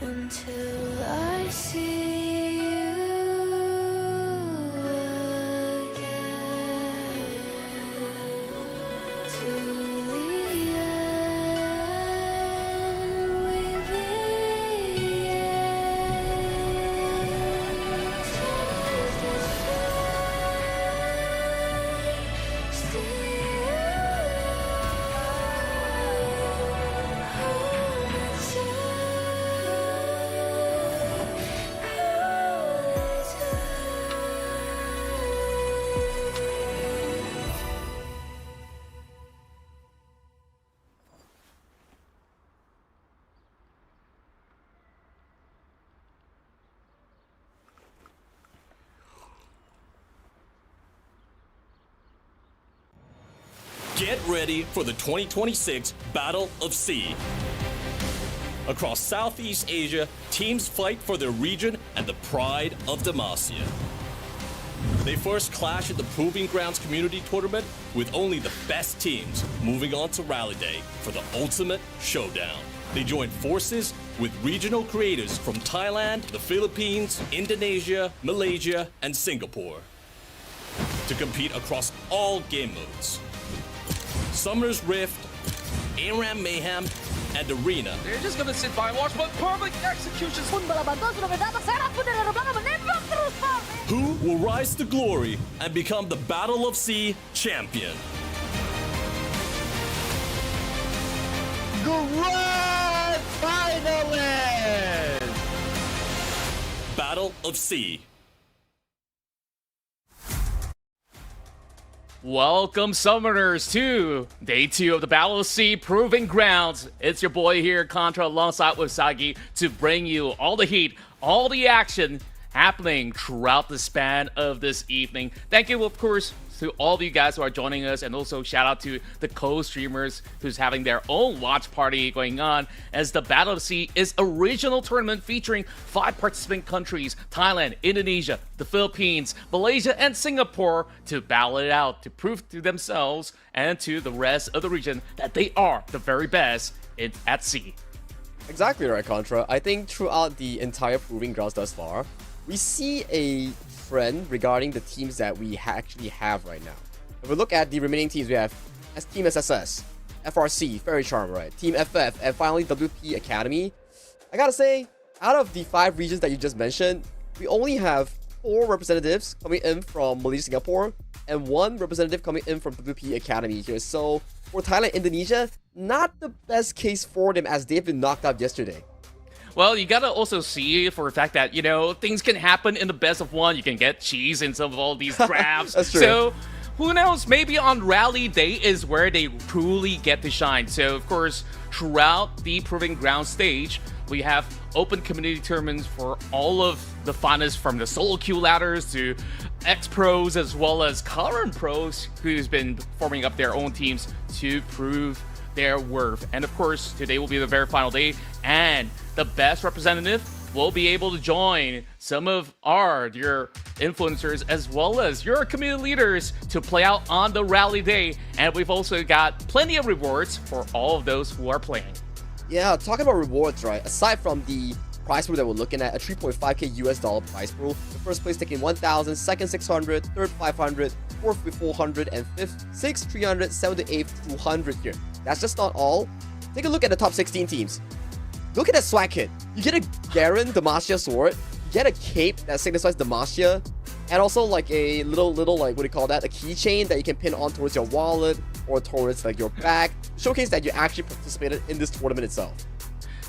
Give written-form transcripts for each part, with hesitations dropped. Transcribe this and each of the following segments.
until I see you again. To the end, we begin. Stars that fly, Get ready for the 2026 Battle of S.E.A. Across Southeast Asia, teams fight for their region and the pride of Demacia. They first clash at the Proving Grounds Community Tournament with only the best teams moving on to Rally Day for the ultimate showdown. They join forces with regional creators from Thailand, the Philippines, Indonesia, Malaysia, and Singapore to compete across all game modes. Summoner's Rift, ARAM Mayhem, and Arena. They're just gonna sit by and watch, but perfect executions. Who will rise to glory and become the Battle of S.E.A champion? Grand finalist! Battle of S.E.A. Welcome, Summoners, to Day 2 of the Battle of S.E.A Proving Grounds. It's your boy here, Qontra, alongside with Sagi, to bring you all the heat, all the action happening throughout the span of this evening. Thank you, of course, to all of you guys who are joining us, and also shout out to the co-streamers who's having their own watch party going on, as the Battle of S.E.A is a regional tournament featuring 5 participant countries: Thailand, Indonesia, the Philippines, Malaysia, and Singapore, to battle it out, to prove to themselves and to the rest of the region that they are the very best at sea. Exactly right, Contra. I think throughout the entire Proving Grounds thus far, we see a trend regarding the teams that we actually have right now. If we look at the remaining teams, we have Team SSS, FRC, Faerie Charm, right? Team FF, and finally WP Academy. I gotta say, out of the 5 regions that you just mentioned, we only have 4 representatives coming in from Malaysia, Singapore, and 1 representative coming in from WP Academy here. So for Thailand, Indonesia, not the best case for them, as they've been knocked out yesterday. Well, you gotta also see for the fact that, you know, things can happen in the best of 1. You can get cheese in some of all these drafts. That's true. So, who knows? Maybe on Rally Day is where they truly get to shine. So, of course, throughout the Proving Ground stage, we have open community tournaments for all of the finalists, from the solo queue ladders to ex-pros as well as current pros who's been forming up their own teams to prove their worth. And of course, today will be the very final day, and the best representative will be able to join some of your influencers as well as your community leaders to play out on the Rally Day. And we've also got plenty of rewards for all of those who are playing. Yeah, talking about rewards, right? Aside from the prize pool that we're looking at, a 3.5k US dollar prize pool, the first place taking 1,000, second 600, third 500, fourth 400, and fifth 600, 300, seventh, eighth 200 here. That's just not all. Take a look at the top 16 teams. Look at that swag kit. You get a Garen Demacia sword, you get a cape that signifies Demacia, and also like a little like, what do you call that, a keychain that you can pin on towards your wallet or towards like your bag, showcase that you actually participated in this tournament itself.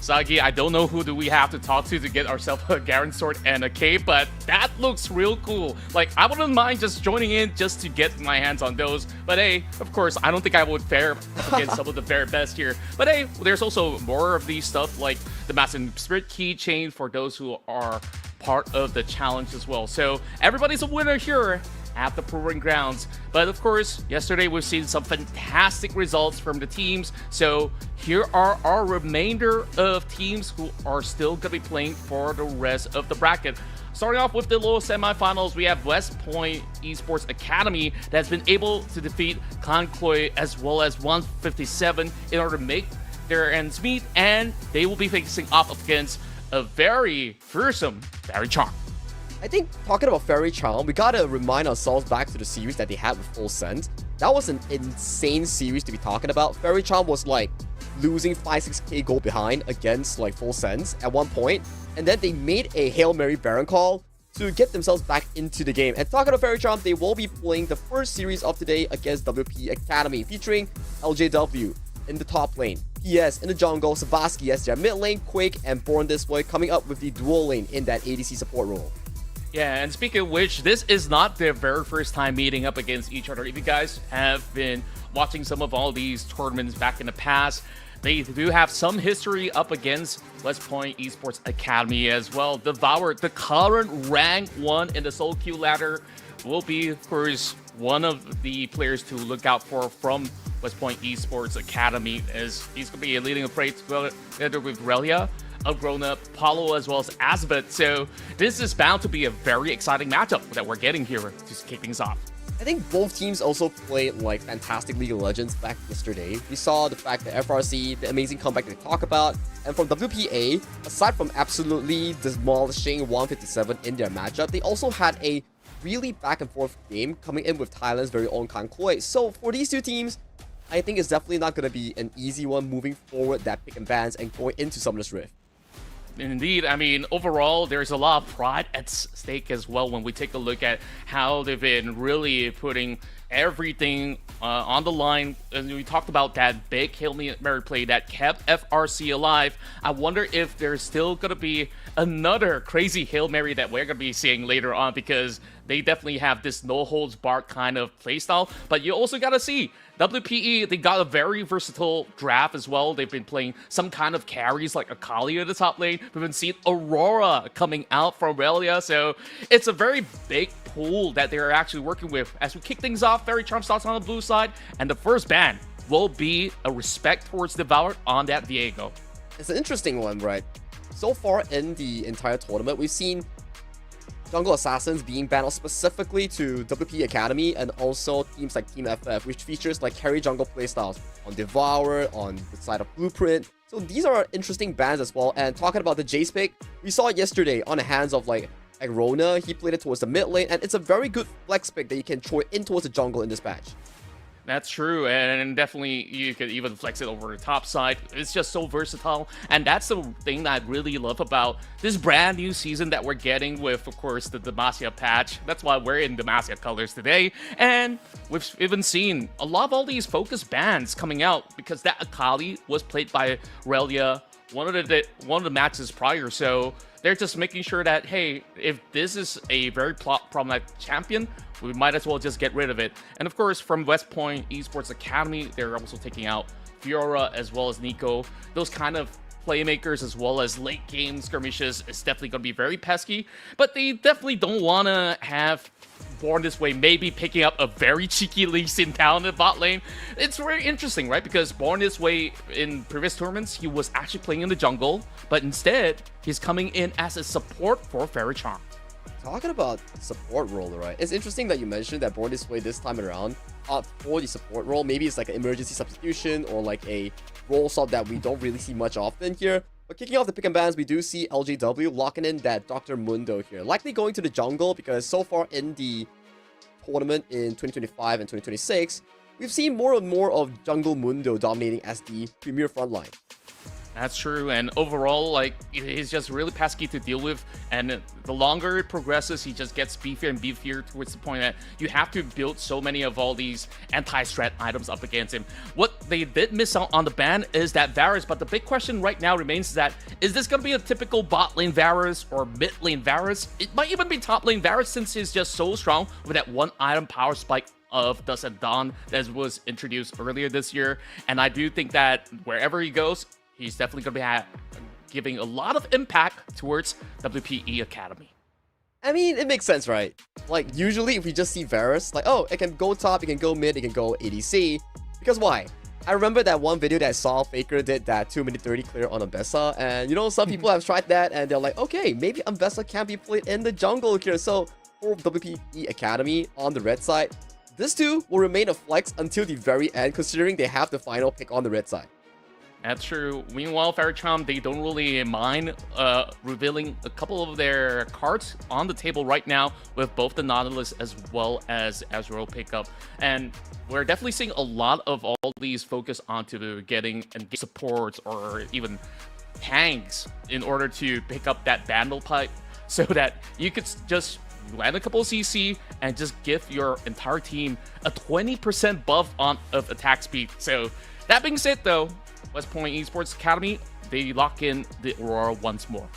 Sagi, I don't know who do we have to talk to get ourselves a Garen sword and a cape, but that looks real cool. Like, I wouldn't mind just joining in just to get my hands on those. But hey, of course, I don't think I would fare against some of the very best here. But hey, there's also more of these stuff like the Master Spirit keychain for those who are part of the challenge as well. So everybody's a winner here at the Proving Grounds. But of course, yesterday we've seen some fantastic results from the teams. So here are our remainder of teams who are still going to be playing for the rest of the bracket. Starting off with the lower semifinals, we have West Point Esports Academy that's been able to defeat Concloy as well as 157 in order to make their ends meet, and they will be facing off against a very fearsome Faerie Charm. I think talking about Faerie Charm, we gotta remind ourselves back to the series that they had with Full Send. That was an insane series to be talking about. Faerie Charm was like losing 5-6k gold behind against like Full Sends at one point, and then they made a Hail Mary Baron call to get themselves back into the game. And talking about Faerie Charm, they will be playing the first series of today against WP Academy, featuring LJW in the top lane, PS in the jungle, Savaski as their mid lane, Quake and Born This Way coming up with the dual lane in that ADC support role. Yeah, and speaking of which, this is not their very first time meeting up against each other. If you guys have been watching some of all these tournaments back in the past, they do have some history up against West Point Esports Academy as well. Devour, the current rank 1 in the solo queue ladder, will be, of course, one of the players to look out for from West Point Esports Academy, as he's going to be leading a fray together with Relia, Outgrown Up, Paulo, as well as Azabeth. So this is bound to be a very exciting matchup that we're getting here to kick things off. I think both teams also played like fantastic League of Legends back yesterday. We saw the fact that FRC, the amazing comeback they talk about, and from WPA, aside from absolutely demolishing 157 in their matchup, they also had a really back and forth game coming in with Thailand's very own Kang Koi. So for these two teams, I think it's definitely not going to be an easy one moving forward that pick and bans and going into Summoner's Rift. Indeed, I mean, overall, there's a lot of pride at stake as well when we take a look at how they've been really putting everything on the line. And we talked about that big Hail Mary play that kept FRC alive. I wonder if there's still going to be another crazy Hail Mary that we're going to be seeing later on, because they definitely have this no-holds-barred kind of playstyle. But you also got to see WPE, they got a very versatile draft as well. They've been playing some kind of carries like Akali at the top lane. We've been seeing Aurora coming out from Relia. So it's a very big pool that they're actually working with. As we kick things off, Faerie Charm starts on the blue side, and the first ban will be a respect towards Devoured on that Viego. It's an interesting one, right? So far in the entire tournament, we've seen Jungle Assassins being banned specifically to WP Academy, and also teams like Team FF, which features like carry jungle playstyles on Devour, on the side of Blueprint. So these are interesting bans as well. And talking about the Jace pick, we saw it yesterday on the hands of like Rona. He played it towards the mid lane, and it's a very good flex pick that you can throw in towards the jungle in this patch. That's true, and definitely you could even flex it over the top side. It's just so versatile, and that's the thing that I really love about this brand new season that we're getting with, of course, the Demacia patch. That's why we're in Demacia colors today, and we've even seen a lot of all these focus bans coming out, because that Akali was played by Relia one of the matches prior, so they're just making sure that, hey, if this is a very problematic champion, we might as well just get rid of it. And of course, from West Point Esports Academy, they're also taking out Fiora as well as Nico. Those kind of playmakers as well as late game skirmishes is definitely going to be very pesky, but they definitely don't want to have Born This Way maybe picking up a very cheeky Lee Sin talented bot lane. It's very interesting, right? Because Born This Way in previous tournaments, he was actually playing in the jungle, but instead, he's coming in as a support for Faerie Charm. Talking about support role, right? It's interesting that you mentioned that Born This Way this time around for the support role. Maybe it's like an emergency substitution or like a role swap that we don't really see much often here. But kicking off the pick and bans, we do see LJW locking in that Dr. Mundo here. Likely going to the jungle, because so far in the tournament in 2025 and 2026, we've seen more and more of Jungle Mundo dominating as the premier frontline. That's true, and overall, like, he's just really pesky to deal with, and the longer it progresses, he just gets beefier and beefier towards the point that you have to build so many of all these anti-strat items up against him. What they did miss out on the ban is that Varus, but the big question right now remains that, is this going to be a typical bot lane Varus or mid lane Varus? It might even be top lane Varus, since he's just so strong with that one item power spike of Dusk at Dawn that was introduced earlier this year, and I do think that wherever he goes, he's definitely going to be giving a lot of impact towards WPE Academy. I mean, it makes sense, right? Like, usually if we just see Varus, like, oh, it can go top, it can go mid, it can go ADC. Because why? I remember that one video that I saw Faker did that 2-minute 30 clear on Ambessa, and you know, some people have tried that, and they're like, okay, maybe Ambessa can be played in the jungle here. So, for WPE Academy on the red side, this too will remain a flex until the very end, considering they have the final pick on the red side. That's true. Meanwhile, Faerie, they don't really mind revealing a couple of their cards on the table right now with both the Nautilus as well as Azrael pickup. And we're definitely seeing a lot of all these focus onto getting engaged supports or even tanks in order to pick up that Vandal pipe so that you could just land a couple of CC and just give your entire team a 20% buff of attack speed. So that being said though, West Point Esports Academy, they lock in the Aurora once more.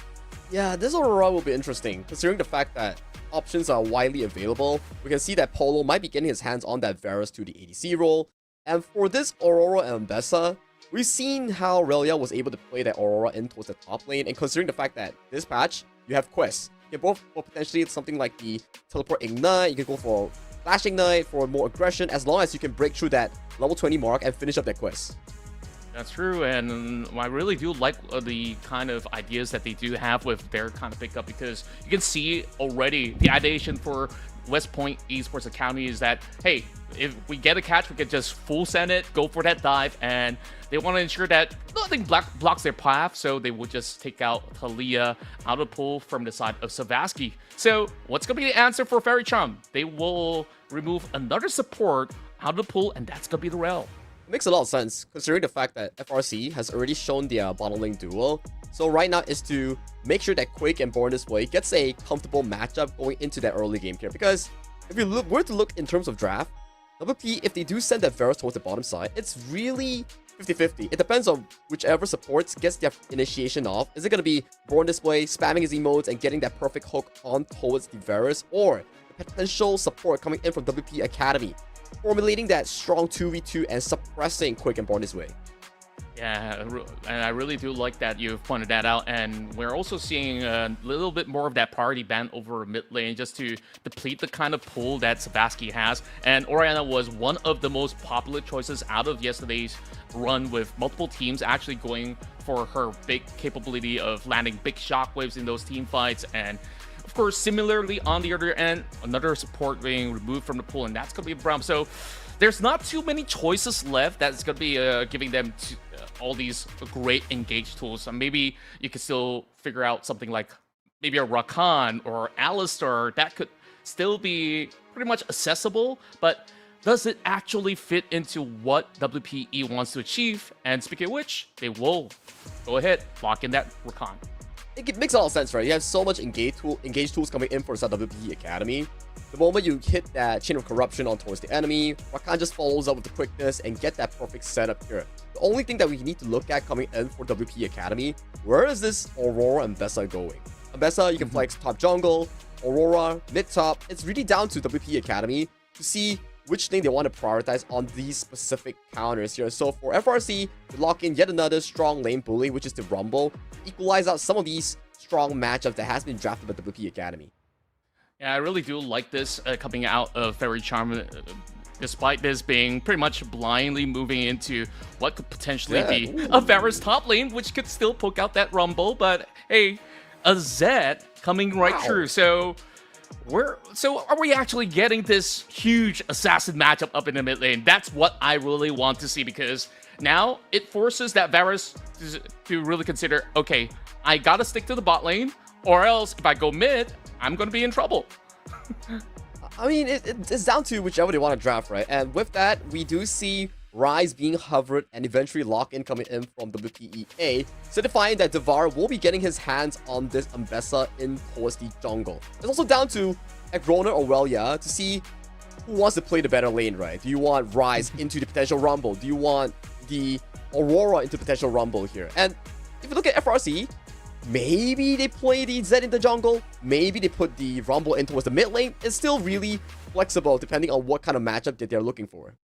Yeah, this Aurora will be interesting, considering the fact that options are widely available. We can see that Polo might be getting his hands on that Varus to the ADC role. And for this Aurora and Bessa, we've seen how Relia was able to play that Aurora in towards the top lane, and considering the fact that this patch, you have quests. You can go for potentially something like the Teleport Ignite, you can go for Flash Ignite for more aggression, as long as you can break through that level 20 mark and finish up that quest. That's true, and I really do like the kind of ideas that they do have with their kind of pickup, because you can see already the ideation for West Point Esports Academy is that, hey, if we get a catch, we can just full send it, go for that dive, and they want to ensure that nothing blocks their path, so they will just take out Talia out of pool from the side of Savaski. So what's going to be the answer for Faerie? They will remove another support out of the pool, and that's going to be the rail. It makes a lot of sense, considering the fact that FRC has already shown their bottom lane duel. So right now is to make sure that Quake and Born This Way gets a comfortable matchup going into that early game here. Because if you were to look in terms of draft, WP, if they do send that Varus towards the bottom side, it's really 50-50. It depends on whichever supports gets their initiation off. Is it going to be Born This Way, spamming his emotes and getting that perfect hook on towards the Varus, or the potential support coming in from WP Academy, formulating that strong 2v2 and suppressing Quake and Born This Way? Yeah, and I really do like that you've pointed that out, and we're also seeing a little bit more of that priority ban over mid lane just to deplete the kind of pull that Savaski has. And Orianna was one of the most popular choices out of yesterday's run, with multiple teams actually going for her big capability of landing big shockwaves in those team fights. And of course, similarly on the other end, another support being removed from the pool, and that's going to be Braum. So there's not too many choices left that's going to be giving them all these great engage tools. And maybe you could still figure out something like maybe a Rakan or Alistar that could still be pretty much accessible, but does it actually fit into what WPE wants to achieve? And speaking of which, they will go ahead, lock in that Rakan. It makes a lot of sense, right? You have so much engage tools coming in for WPE Academy. The moment you hit that chain of corruption on towards the enemy, Rakan just follows up with the quickness and get that perfect setup here. The only thing that we need to look at coming in for WPE Academy, where is this Aurora and Bessa going? On Bessa, you can flex top jungle, Aurora, mid top. It's really down to WPE Academy to see which thing they want to prioritize on these specific counters here. So for FRC, to lock in yet another strong lane bully, which is the Rumble, equalize out some of these strong matchups that has been drafted by WPE Academy. Yeah, I really do like this coming out of Faerie, despite this being pretty much blindly moving into what could potentially be a Varus top lane, which could still poke out that Rumble. But hey, a Zed coming right through. So are we actually getting this huge assassin matchup up in the mid lane? That's what I really want to see, because now it forces that Varus to really consider, okay, I gotta stick to the bot lane, or else if I go mid, I'm gonna be in trouble. I mean, it's down to whichever they want to draft, right? And with that, we do see Rise being hovered and eventually lock-in coming in from WPEA, signifying that Devar will be getting his hands on this Ambessa in towards the jungle. It's also down to Agrona or Relia to see who wants to play the better lane, right? Do you want Rise into the potential Rumble? Do you want the Aurora into potential Rumble here? And if you look at FRC, maybe they play the Zed in the jungle, maybe they put the Rumble in towards the mid lane. It's still really flexible depending on what kind of matchup that they're looking for.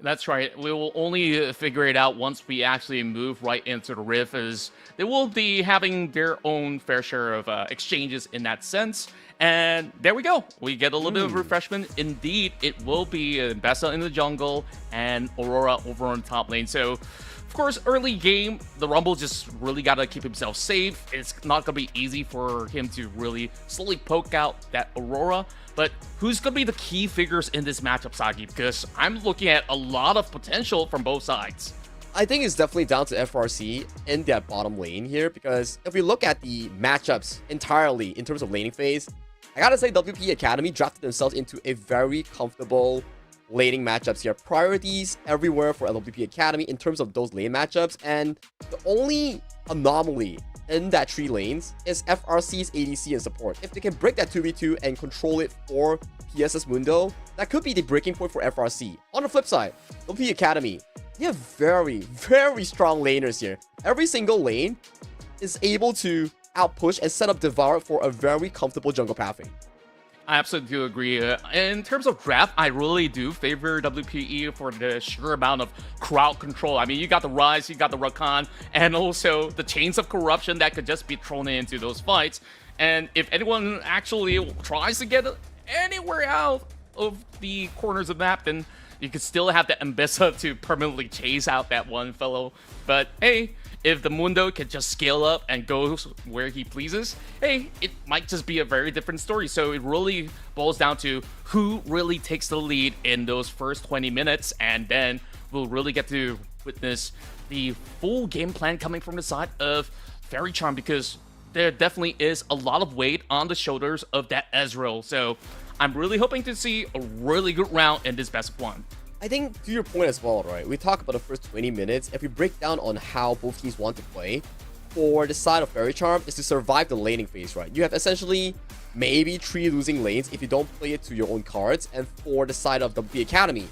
That's right. We will only figure it out once we actually move right into the Rift, as they will be having their own fair share of exchanges in that sense. And there we go. We get a little bit of refreshment. Indeed, it will be Bessa in the jungle and Aurora over on top lane. So, of course, early game, the Rumble just really got to keep himself safe. It's not going to be easy for him to really slowly poke out that Aurora. But who's going to be the key figures in this matchup, Sagi? Because I'm looking at a lot of potential from both sides. I think it's definitely down to FRC in that bottom lane here, because if we look at the matchups entirely in terms of laning phase, I gotta say WP Academy drafted themselves into a very comfortable laning matchups here. Priorities everywhere for LWP Academy in terms of those lane matchups, and the only anomaly in that 3 lanes is FRC's ADC and support. If they can break that 2v2 and control it for PSS Mundo, that could be the breaking point for FRC. On the flip side, LWP Academy, they have very, very strong laners here. Every single lane is able to outpush and set up Devour for a very comfortable jungle pathing. I absolutely do agree. In terms of draft, I really do favor WPE for the sheer amount of crowd control. I mean, you got the Rise, you got the Rakan, and also the chains of corruption that could just be thrown into those fights. And if anyone actually tries to get anywhere out of the corners of the map, then you could still have the Mbissa to permanently chase out that one fellow. But hey, if the Mundo can just scale up and go where he pleases, hey, it might just be a very different story. So it really boils down to who really takes the lead in those first 20 minutes, and then we'll really get to witness the full game plan coming from the side of Faerie Charm, because there definitely is a lot of weight on the shoulders of that Ezreal. So I'm really hoping to see a really good round in this best of 1. I think to your point as well, right? We talk about the first 20 minutes. If we break down on how both teams want to play, for the side of Faerie Charm is to survive the laning phase, right? You have essentially maybe 3 losing lanes if you don't play it to your own cards. And for the side of the Academy,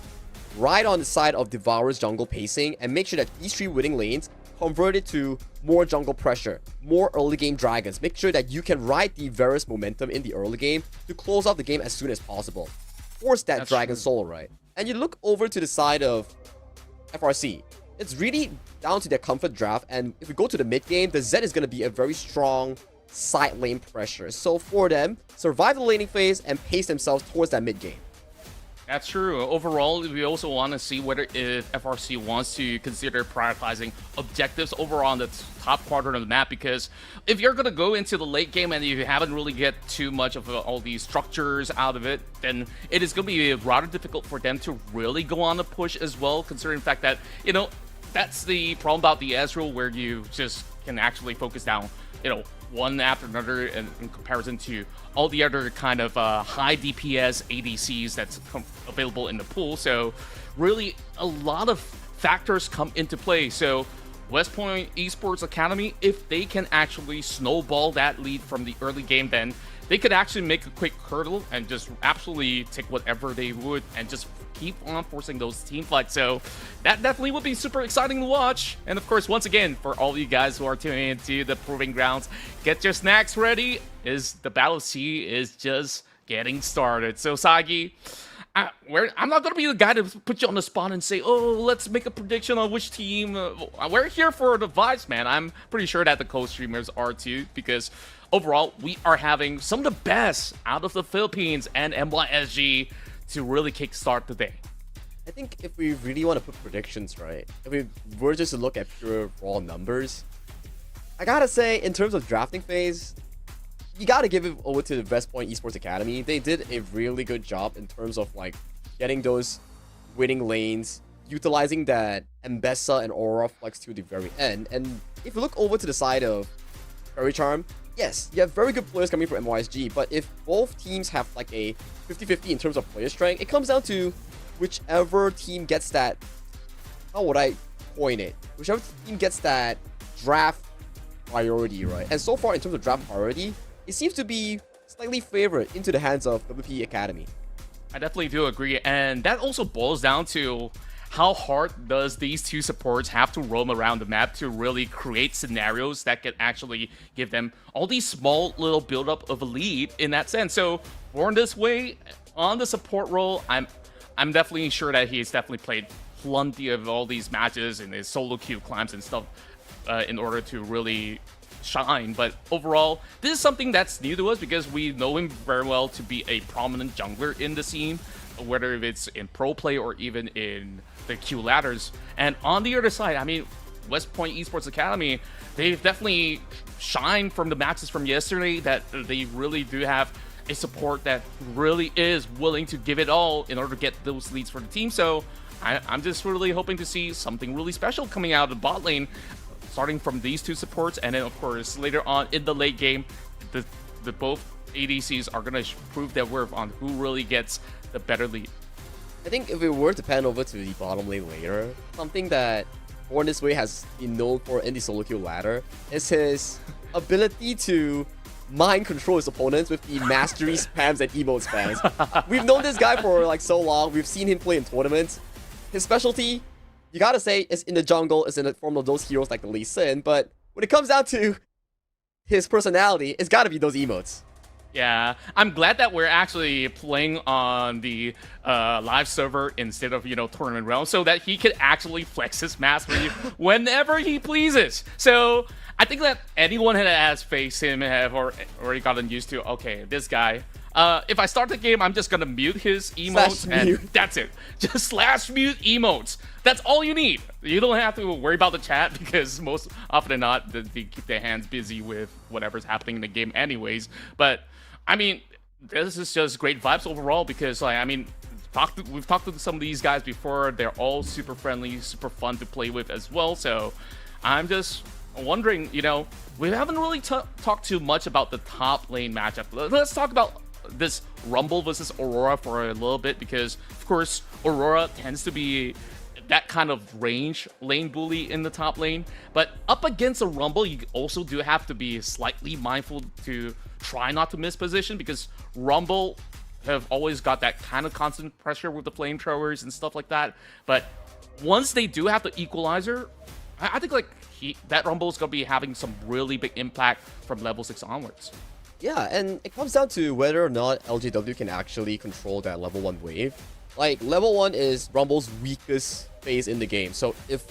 right on the side of Devour's jungle pacing, and make sure that these 3 winning lanes convert it to more jungle pressure, more early game dragons. Make sure that you can ride the Varus momentum in the early game to close out the game as soon as possible. Force that That's dragon true. solo, right? And you look over to the side of FRC, it's really down to their comfort draft. And if we go to the mid game, the Zed is going to be a very strong side lane pressure. So for them, survive the laning phase and pace themselves towards that mid game. That's true. Overall, we also want to see whether if FRC wants to consider prioritizing objectives overall on the top quadrant of the map, because if you're going to go into the late game and you haven't really get too much of all these structures out of it, then it is going to be rather difficult for them to really go on the push as well, considering the fact that, you know, that's the problem about the Ezreal, where you just can actually focus down, you know, one after another in comparison to all the other kind of high DPS ADCs that's available in the pool. So really a lot of factors come into play. So West Point Esports Academy, if they can actually snowball that lead from the early game, then they could actually make a quick hurdle and just absolutely take whatever they would and just keep on forcing those team fights. So that definitely would be super exciting to watch. And of course, once again, for all you guys who are tuning into the Proving Grounds, get your snacks ready, is the Battle of S.E.A is just getting started. So Sagi, I'm not going to be the guy to put you on the spot and say, oh, let's make a prediction on which team. We're here for the vibes, man. I'm pretty sure that the co-streamers are too, because overall, we are having some of the best out of the Philippines and MYSG to really kickstart the day. I think if we really want to put predictions, right, if we were just to look at pure raw numbers, I gotta say, in terms of drafting phase, you gotta give it over to the West Point Esports Academy. They did a really good job in terms of like getting those winning lanes, utilizing that Mbessa and Aura flex to the very end. And if you look over to the side of Faerie Charm, yes, you have very good players coming from MYSG, but if both teams have like a 50-50 in terms of player strength, it comes down to whichever team gets that, how would I coin it? Whichever team gets that draft priority, right? And so far, in terms of draft priority, it seems to be slightly favored into the hands of WP Academy. I definitely do agree, and that also boils down to how hard does these two supports have to roam around the map to really create scenarios that can actually give them all these small little build-up of a lead in that sense. So born this way on the support role, I'm definitely sure that he's definitely played plenty of all these matches in his solo queue climbs and stuff in order to really shine. But overall, this is something that's new to us because we know him very well to be a prominent jungler in the scene, whether it's in pro play or even in the queue ladders. And on the other side, I mean, West Point Esports Academy, they've definitely shined from the matches from yesterday, that they really do have a support that really is willing to give it all in order to get those leads for the team. So I'm just really hoping to see something really special coming out of the bot lane, starting from these two supports, and then of course later on in the late game, the both ADCs are gonna prove their worth on who really gets the better lead. I think if we were to pan over to the bottom lane later, something that Born This Way has been known for in the solo queue ladder is his ability to mind control his opponents with the mastery spams and emote spams. We've known this guy for like so long. We've seen him play in tournaments. His specialty, you gotta say, is in the jungle, is in the form of those heroes like the Lee Sin, but when it comes down to his personality, it's gotta be those emotes. Yeah, I'm glad that we're actually playing on the live server instead of, tournament realm, so that he could actually flex his mastery whenever he pleases. So I think that anyone that has faced him have already gotten used to, okay, this guy. If I start the game, I'm just gonna mute his emotes, and that's it. Just slash mute emotes. That's all you need. You don't have to worry about the chat, because most often than not, they keep their hands busy with whatever's happening in the game anyways. But I mean, this is just great vibes overall, because we've talked to some of these guys before. They're all super friendly, super fun to play with as well. So I'm just wondering, we haven't really talked too much about the top lane matchup. Let's talk about this Rumble versus Aurora for a little bit, because of course Aurora tends to be that kind of range lane bully in the top lane, but up against a Rumble, you also do have to be slightly mindful to try not to miss position, because Rumble have always got that kind of constant pressure with the flamethrowers and stuff like that. But once they do have the equalizer, I think that Rumble is gonna be having some really big impact from level 6 onwards. Yeah, and it comes down to whether or not LJW can actually control that level 1 wave. Like, level 1 is Rumble's weakest phase in the game, so if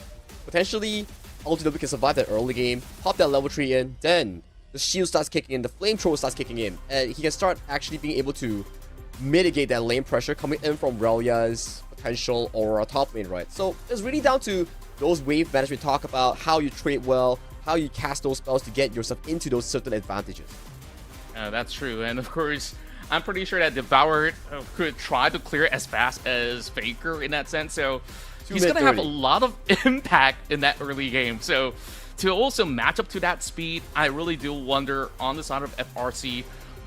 potentially LJW can survive that early game, pop that level 3 in, then the shield starts kicking in, the flamethrower starts kicking in, and he can start actually being able to mitigate that lane pressure coming in from Relia's potential Aurora top lane, right? So it's really down to those wave management talk about how you trade well, how you cast those spells to get yourself into those certain advantages. That's true, and of course, I'm pretty sure that Devoured could try to clear as fast as Faker in that sense, so he's going to have a lot of impact in that early game. So to also match up to that speed, I really do wonder on the side of FRC,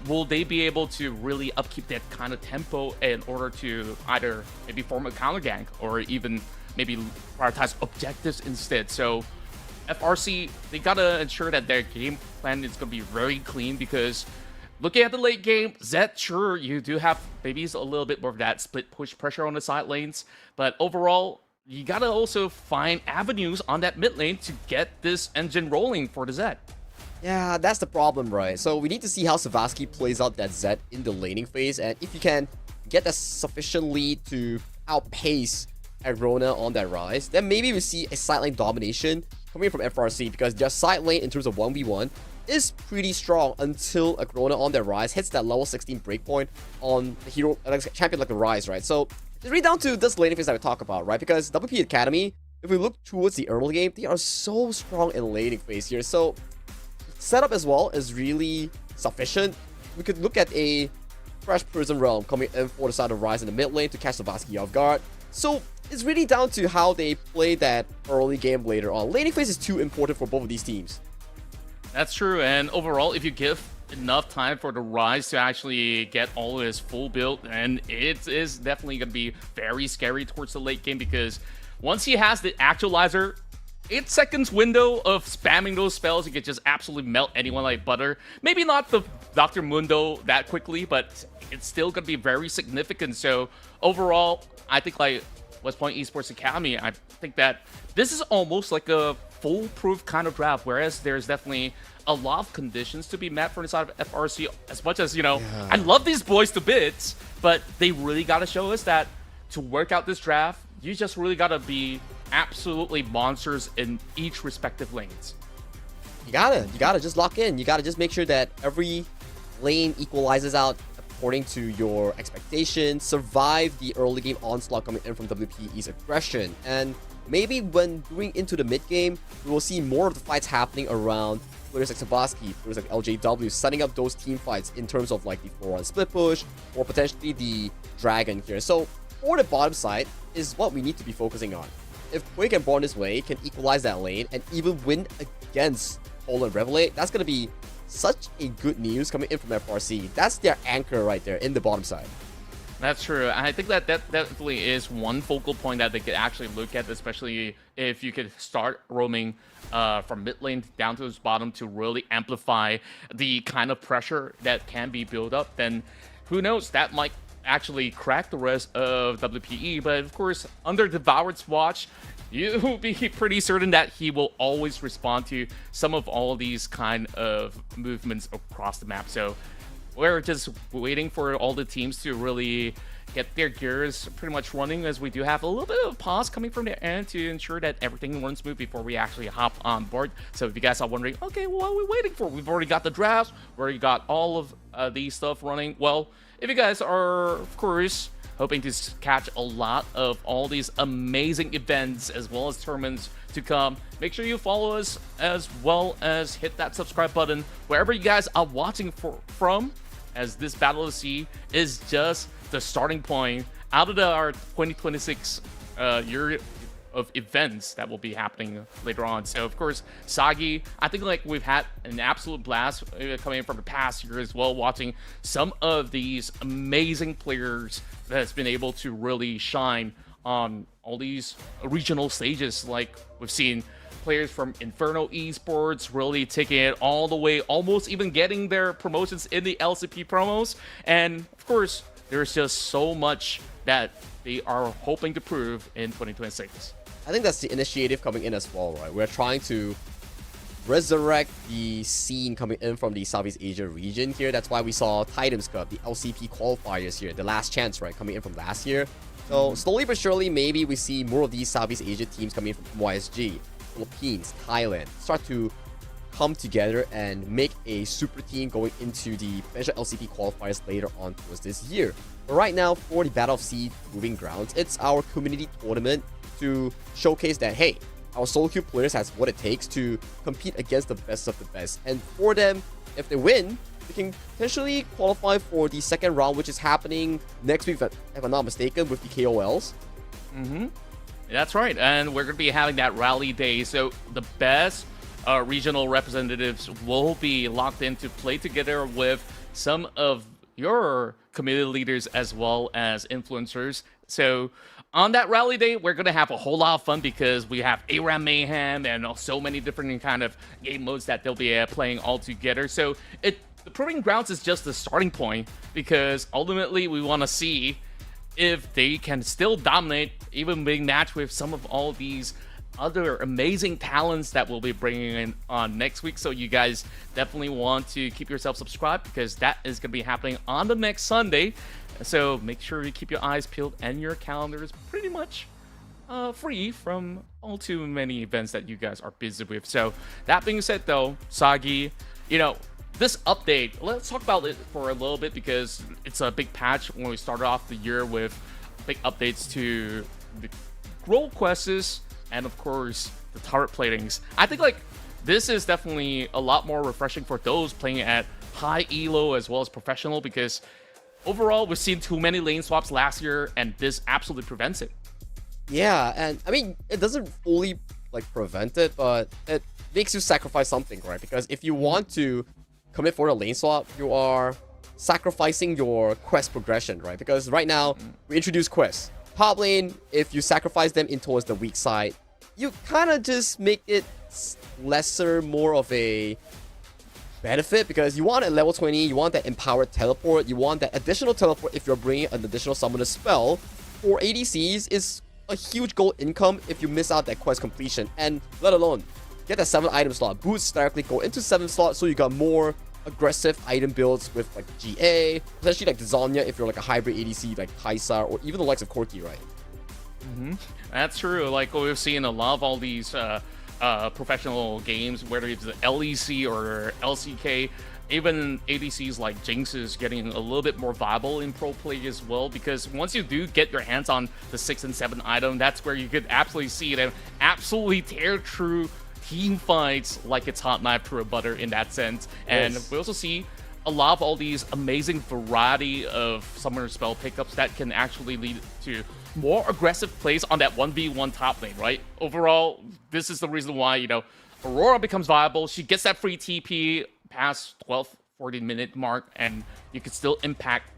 will they be able to really upkeep that kind of tempo in order to either maybe form a counter gank or even maybe prioritize objectives instead? So FRC, they gotta ensure that their game plan is gonna be very clean, because looking at the late game, Zed, sure, you do have maybe a little bit more of that split push pressure on the side lanes, but overall, you gotta also find avenues on that mid lane to get this engine rolling for the Zed. Yeah, that's the problem, right? So we need to see how Savaski plays out that Zed in the laning phase, and if you can get a sufficient lead to outpace Agrona on that rise, then maybe we see a side lane domination coming from FRC, because their side lane in terms of 1v1 is pretty strong until Agrona on their rise hits that level 16 breakpoint on the hero champion like the Rise, right? So it's really down to this laning phase that we talk about, right? Because WP Academy, if we look towards the early game, they are so strong in laning phase here. So setup as well is really sufficient. We could look at a fresh Prison Realm coming in for the side of Rise in the mid lane to catch Savaski off guard. So it's really down to how they play that early game later on. Laning phase is too important for both of these teams. That's true, and overall, if you give enough time for the Rise to actually get all of his full build, then it is definitely going to be very scary towards the late game, because once he has the Actualizer, 8 seconds window of spamming those spells, he could just absolutely melt anyone like butter. Maybe not the Dr. Mundo that quickly, but it's still going to be very significant. So overall, I think like West Point Esports Academy, I think that this is almost like a foolproof kind of draft, whereas there's definitely a lot of conditions to be met for the side of FRC. As much as, I love these boys to bits, but they really got to show us that to work out this draft, you just really got to be absolutely monsters in each respective lanes. You gotta just lock in. You gotta just make sure that every lane equalizes out according to your expectations, survive the early game onslaught coming in from WPE's aggression, and maybe when going into the mid game, we will see more of the fights happening around players like Savaski, players like LJW, setting up those team fights in terms of like the 4-on split push or potentially the dragon here. So for the bottom side is what we need to be focusing on. If Quake and Born this way can equalize that lane and even win against Poland Revelate, that's going to be such a good news coming in from FRC. That's their anchor right there in the bottom side. That's true. And I think that definitely is one focal point that they could actually look at, especially if you could start roaming from mid lane down to his bottom to really amplify the kind of pressure that can be built up. Then who knows, that might actually crack the rest of WPE. But of course, under Devoured's watch, you'll be pretty certain that he will always respond to some of all these kind of movements across the map. So we're just waiting for all the teams to really get their gears pretty much running, as we do have a little bit of pause coming from their end to ensure that everything runs smooth before we actually hop on board. So if you guys are wondering, okay, what are we waiting for? We've already got the drafts, we already got all of these stuff running. Well, if you guys are, of course, hoping to catch a lot of all these amazing events as well as tournaments to come, make sure you follow us, as well as hit that subscribe button wherever you guys are watching from, as this Battle of S.E.A is just the starting point out of our 2026 year of events that will be happening later on. So of course, Sagi, I think like we've had an absolute blast coming from the past year as well, watching some of these amazing players that's been able to really shine on all these regional stages. Like we've seen players from Inferno Esports really taking it all the way, almost even getting their promotions in the LCP promos. And of course, there's just so much that they are hoping to prove in 2026. I think that's the initiative coming in as well, right? We're trying to resurrect the scene coming in from the Southeast Asia region here. That's why we saw Titans Cup, the LCP qualifiers here, the last chance, right, coming in from last year. So slowly but surely, maybe we see more of these Southeast Asia teams coming in from YSG, Philippines, Thailand, start to come together and make a super team going into the potential LCP qualifiers later on towards this year. But right now, for the Battle of S.E.A Proving Grounds, it's our community tournament to showcase that, hey, our solo queue players has what it takes to compete against the best of the best. And for them, if they win, they can potentially qualify for the second round, which is happening next week, if I'm not mistaken, with the KOLs. That's right, and we're going to be having that rally day, so the best regional representatives will be locked in to play together with some of your community leaders as well as influencers. So on that rally day, we're going to have a whole lot of fun because we have ARAM Mayhem and so many different kind of game modes that they'll be playing all together. So the Proving Grounds is just the starting point, because ultimately we want to see if they can still dominate, even being matched with some of all these other amazing talents that we'll be bringing in on next week. So you guys definitely want to keep yourself subscribed, because that is going to be happening on the next Sunday. So make sure you keep your eyes peeled and your calendars pretty much free from all too many events that you guys are busy with. So that being said though, Sagi, you know, this update, let's talk about it for a little bit, because it's a big patch when we started off the year with big updates to the role quests and of course the turret platings. I think like this is definitely a lot more refreshing for those playing at high elo as well as professional, because overall we've seen too many lane swaps last year and this absolutely prevents it. Yeah, and I mean, it doesn't fully like prevent it, but it makes you sacrifice something, right? Because if you want to commit for a lane swap, you are sacrificing your quest progression, right? Because right now we introduce quests. Top lane, if you sacrifice them in towards the weak side, you kind of just make it lesser, more of a benefit, because you want at level 20, you want that empowered teleport, you want that additional teleport if you're bringing an additional summoner spell. For ADCs, is a huge gold income if you miss out that quest completion, and let alone get that 7 item slot, boost directly go into 7 slots, so you got more aggressive item builds with like GA, especially like the Zonya if you're like a hybrid ADC like Kaisa, or even the likes of Corki, right? That's true. Like we've seen a lot of all these professional games, whether it's the LEC or LCK, even ADCs like Jinx is getting a little bit more viable in pro play as well, because once you do get your hands on the 6 and 7 item, that's where you could absolutely see them absolutely tear through team fights like it's hot knife through a butter in that sense. And we also see a lot of all these amazing variety of summoner spell pickups that can actually lead to more aggressive plays on that 1v1 top lane, right? Overall, this is the reason why, you know, Aurora becomes viable. She gets that free TP past 12, 14-minute mark, and you can still impact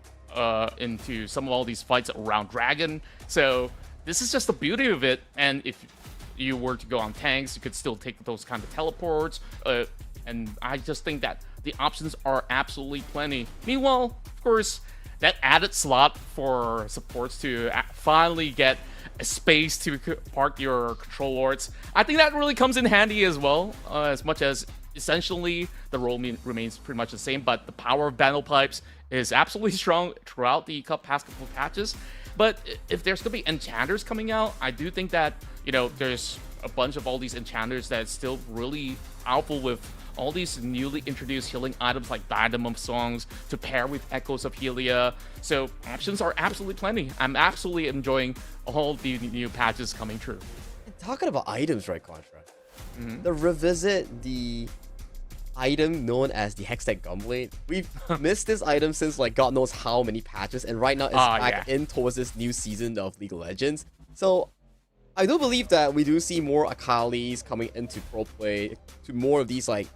into some of all these fights around Dragon. So this is just the beauty of it. And if you were to go on tanks, you could still take those kind of teleports. And I just think that the options are absolutely plenty. Meanwhile, of course, that added slot for supports to finally get a space to park your control wards, I think that really comes in handy as well, as much as essentially the role remains pretty much the same, but the power of battle pipes is absolutely strong throughout the past couple of patches. But if there's going to be enchanters coming out, I do think that, you know, there's a bunch of all these enchanters that's still really powerful with all these newly introduced healing items like Diadem of Songs to pair with Echoes of Helia. So options are absolutely plenty. I'm absolutely enjoying all the new patches coming true. And talking about items, right, Qontra? The revisit the item known as the Hextech Gunblade. We've missed this item since like God knows how many patches, and right now it's back in towards this new season of League of Legends. So I do believe that we do see more Akalis coming into pro play to more of these like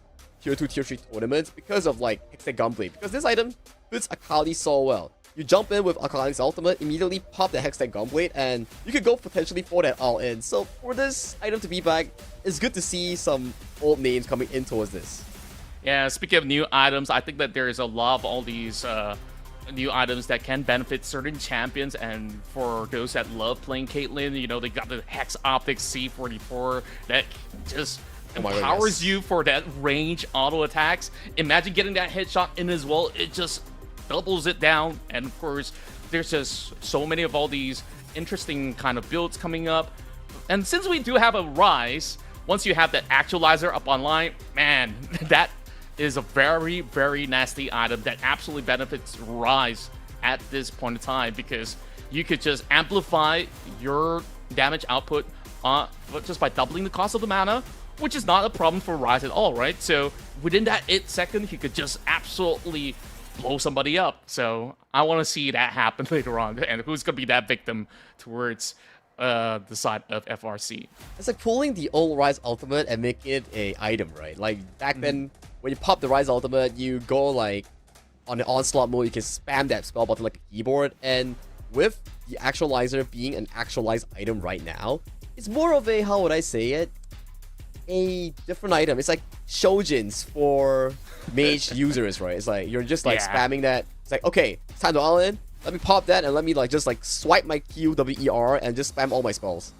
tier 2, tier 3 tournaments because of like Hextech Gunblade. Because this item fits Akali so well. You jump in with Akali's ultimate, immediately pop the Hextech Gunblade, and you could go potentially for that all in. So for this item to be back, it's good to see some old names coming in towards this. Yeah, speaking of new items, I think that there's a lot of all these new items that can benefit certain champions, and for those that love playing Caitlyn, you know, they got the Hex Optics C44 that just empowers you for that range auto attacks. Imagine getting that headshot in as well. It just doubles it down. And of course, there's just so many of all these interesting kind of builds coming up. And since we do have a Rise, once you have that actualizer up online, man, that is a very, very nasty item that absolutely benefits Rise at this point in time, because you could just amplify your damage output just by doubling the cost of the mana, which is not a problem for Rise at all, right? So within that 8 seconds, he could just absolutely blow somebody up. So I want to see that happen later on, and who's going to be that victim towards the side of FRC. It's like pulling the old Rise ultimate and make it a item, right? Like back then, when you pop the Rise ultimate, you go like on the onslaught mode, you can spam that spell button like a keyboard. And with the actualizer being an actualized item right now, it's more of a, how would I say it, a different item. It's like Shojins for mage users, right? It's like you're just like spamming that. It's like, okay, it's time to all in. Let me pop that and let me like just like swipe my QWER and just spam all my spells.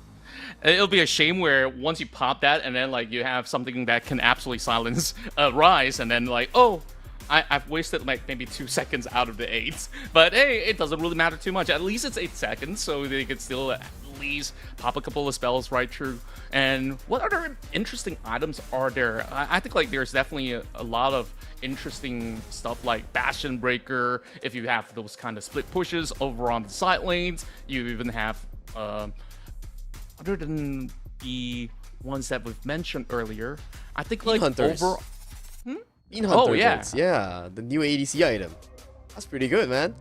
It'll be a shame where once you pop that and then like you have something that can absolutely silence Rise, and then like, oh, I've wasted like maybe 2 seconds out of the 8. But hey, it doesn't really matter too much. At least it's 8 seconds, so they could still at least pop a couple of spells right through. And what other interesting items are there? I think like there's definitely a lot of interesting stuff like Bastion Breaker. If you have those kind of split pushes over on the side lanes, you even have other than the ones that we've mentioned earlier, I think like over. Bean Hunter yeah, the new ADC item. That's pretty good, man.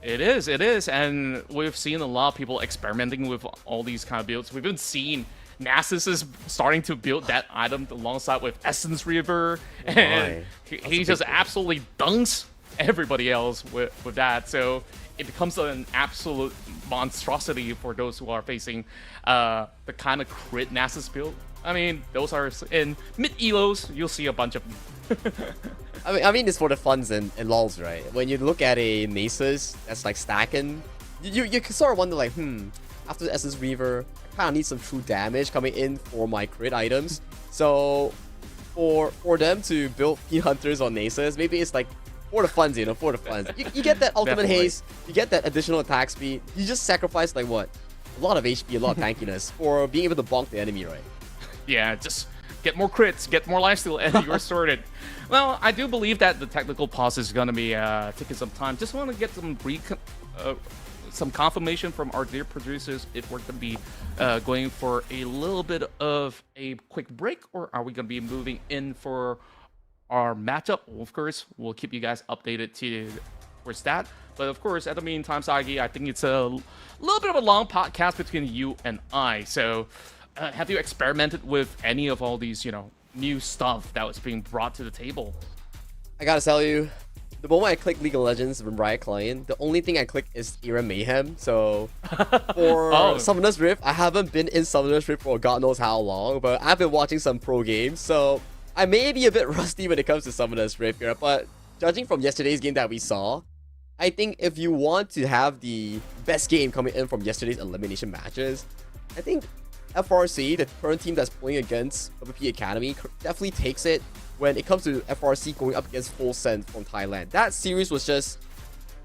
It is, and we've seen a lot of people experimenting with all these kind of builds. We've even seen Nasus is starting to build that item alongside with Essence River, and he just absolutely dunks everybody else with that. So it becomes an absolute monstrosity for those who are facing the kind of crit Nasus build. I mean, those are in mid-elos, you'll see a bunch of them. I mean, it's for the funs and lols, right? When you look at a Nasus that's like stacking, you can sort of wonder like, after the Essence Reaver, I kind of need some true damage coming in for my crit items. So for them to build Bean Hunters on Nasus, maybe it's like for the funs, you know, for the funs. You get that ultimate haste, you get that additional attack speed. You just sacrifice like what? A lot of HP, a lot of tankiness for being able to bonk the enemy, right? Yeah, just get more crits, get more lifesteal, and you're sorted. Well, I do believe that the technical pause is going to be taking some time. Just want to get some confirmation from our dear producers if we're going to be going for a little bit of a quick break, or are we going to be moving in for our matchup. Of course, we'll keep you guys updated towards that. But of course, at the meantime, Sagi, I think it's a little bit of a long podcast between you and I. So, have you experimented with any of all these, new stuff that was being brought to the table? I gotta tell you, the moment I click League of Legends from Riot Client, the only thing I click is Era Mayhem. So for Summoner's Rift, I haven't been in Summoner's Rift for God knows how long, but I've been watching some pro games, so I may be a bit rusty when it comes to Summoner's Rift here, but judging from yesterday's game that we saw, I think if you want to have the best game coming in from yesterday's elimination matches, I think FRC, the current team that's playing against WP Academy, definitely takes it when it comes to FRC going up against Full Send from Thailand. That series was just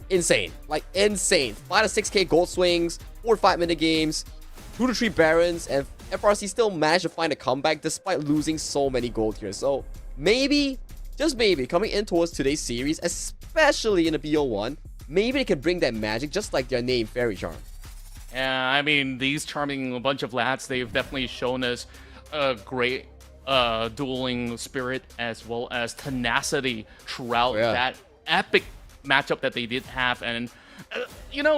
insane. Like, insane. 5 to 6k gold swings, 4 to 5 minute games, 2 to 3 Barons, and FRC still managed to find a comeback despite losing so many gold here. So, maybe, just maybe, coming in towards today's series, especially in the BO1, maybe they can bring that magic just like their name, Faerie Charm. Yeah, I mean, these charming bunch of lads, they've definitely shown us a great dueling spirit as well as tenacity throughout that epic matchup that they did have. And,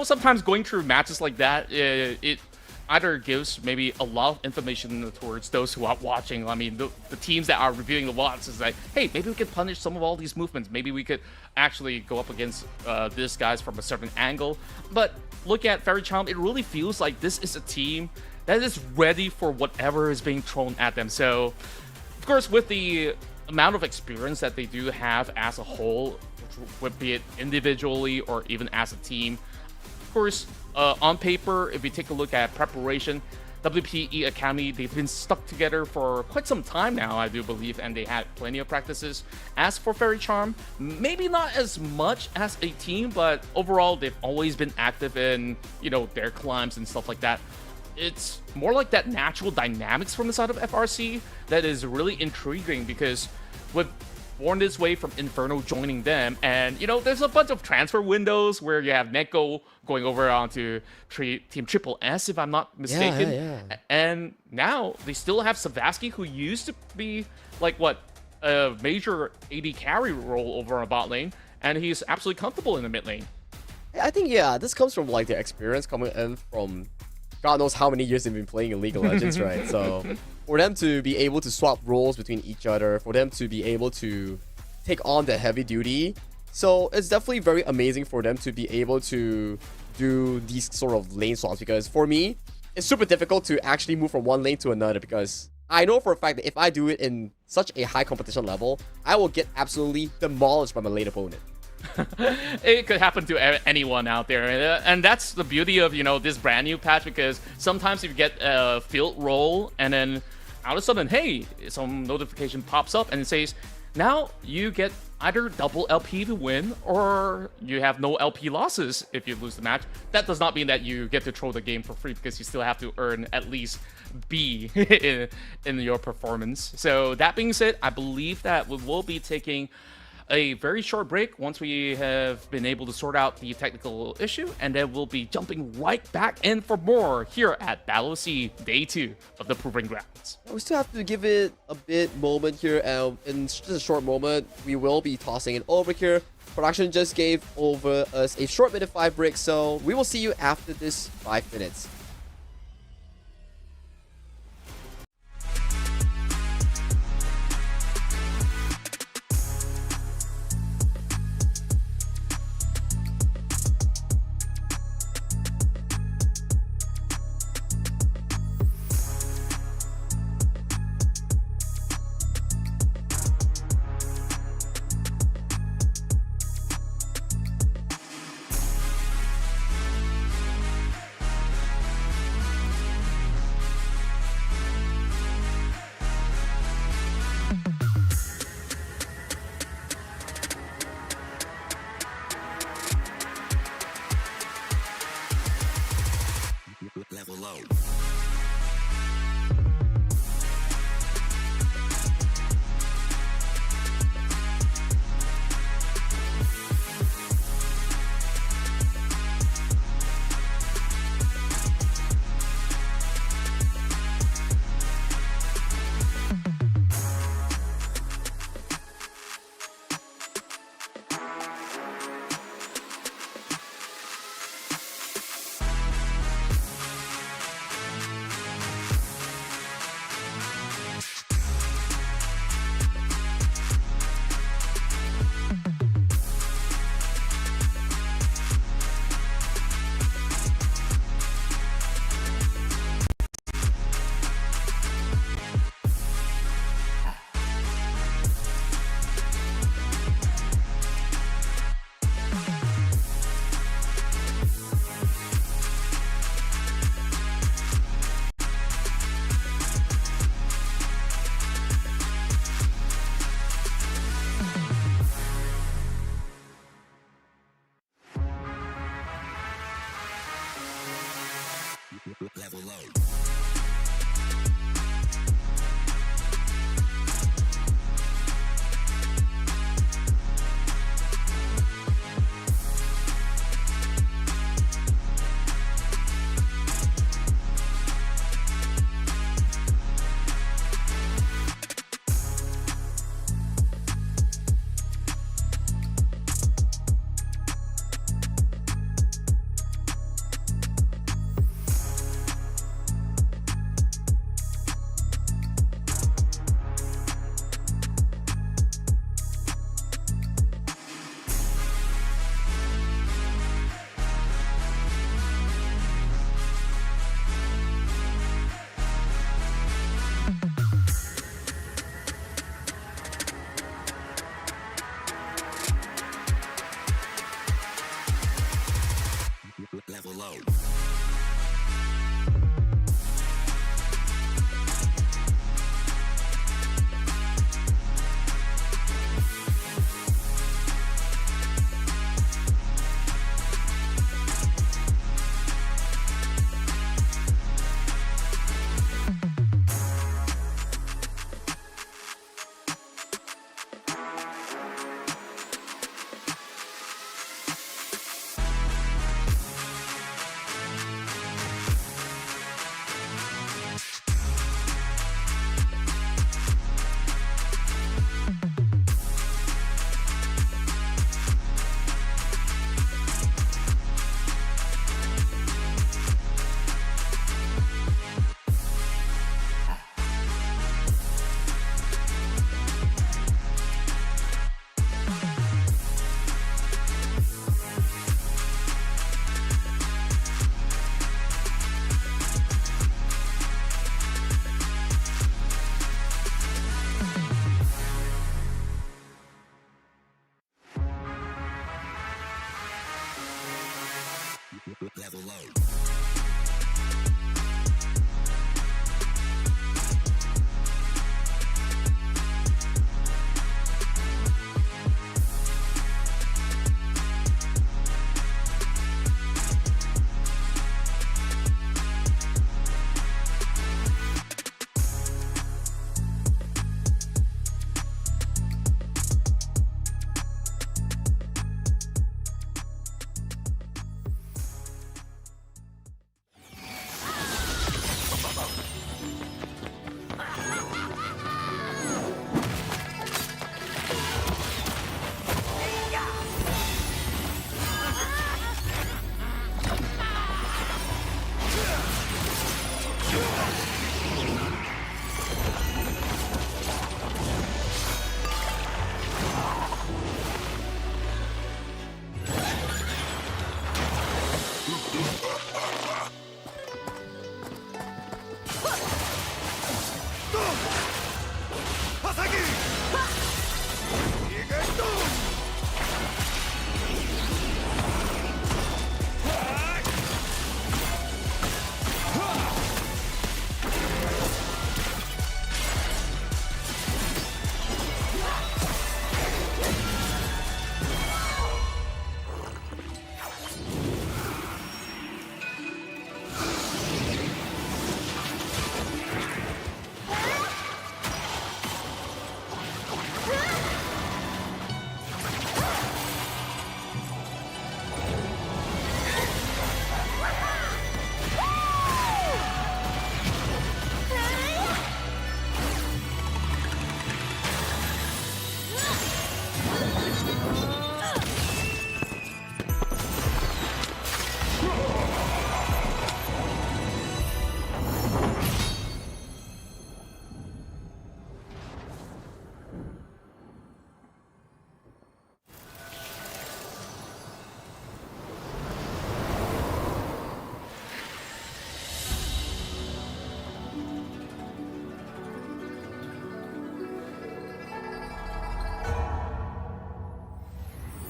sometimes going through matches like that, it either gives maybe a lot of information towards those who are watching. I mean, the teams that are reviewing the WOTS is like, hey, maybe we could punish some of all these movements. Maybe we could actually go up against this guys from a certain angle. But look at Faerie Charm, it really feels like this is a team that is ready for whatever is being thrown at them. So, of course, with the amount of experience that they do have as a whole, be it individually or even as a team, of course, on paper, if you take a look at preparation, WPE Academy, they've been stuck together for quite some time now, I do believe, and they had plenty of practices. As for Faerie Charm, maybe not as much as a team, but overall, they've always been active in, their climbs and stuff like that. It's more like that natural dynamics from the side of FRC that is really intriguing, because with Born This Way from Inferno joining them, and there's a bunch of transfer windows where you have Neko going over onto Team Triple S, if I'm not mistaken. Yeah. And now they still have Savasky, who used to be like a major AD carry role over on bot lane, and he's absolutely comfortable in the mid lane. I think, this comes from like their experience coming in from God knows how many years they've been playing in League of Legends, right? So for them to be able to swap roles between each other, for them to be able to take on the heavy duty, so it's definitely very amazing for them to be able to do these sort of lane swaps, because for me, it's super difficult to actually move from one lane to another, because I know for a fact that if I do it in such a high competition level, I will get absolutely demolished by my lane opponent. It could happen to anyone out there, and that's the beauty of this brand new patch, because sometimes if you get a field roll and then out of a sudden, hey, some notification pops up and it says now you get either double LP to win or you have no LP losses if you lose the match. That does not mean that you get to throw the game for free, because you still have to earn at least B in your performance. So that being said, I believe that we will be taking a very short break once we have been able to sort out the technical issue, and then we'll be jumping right back in for more here at Battle of S.E.A Day 2 of the Proving Grounds. We still have to give it a bit moment here, and in just a short moment, we will be tossing it over here. Production just gave over us a short minute 5 break, so we will see you after this 5 minutes.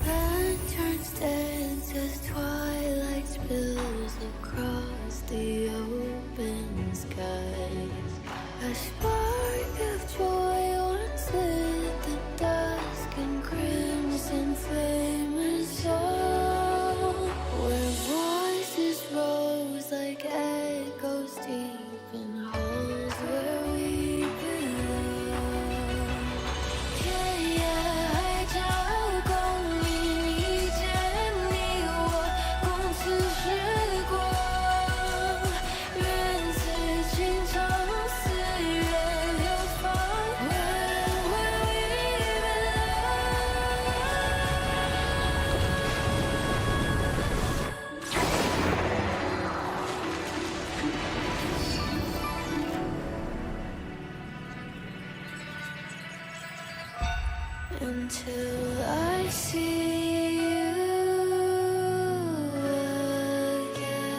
Lanterns dance as twilight spills across the open skies. A spark of joy once lit the dusk in crimson flame and soul, where voices rose like echoes deep in halls where we belong. Yeah, yeah, 海角公里，你见你我，共此时光。愿此情长似月流芳。Where we belong. Until I see you again,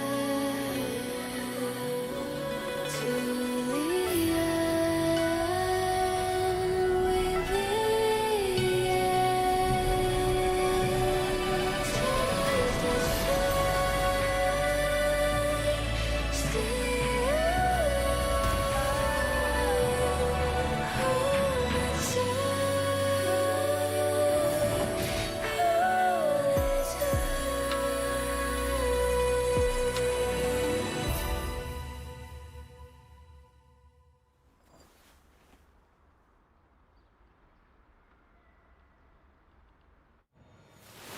to the end we begin. Taste the shine, see you, hold me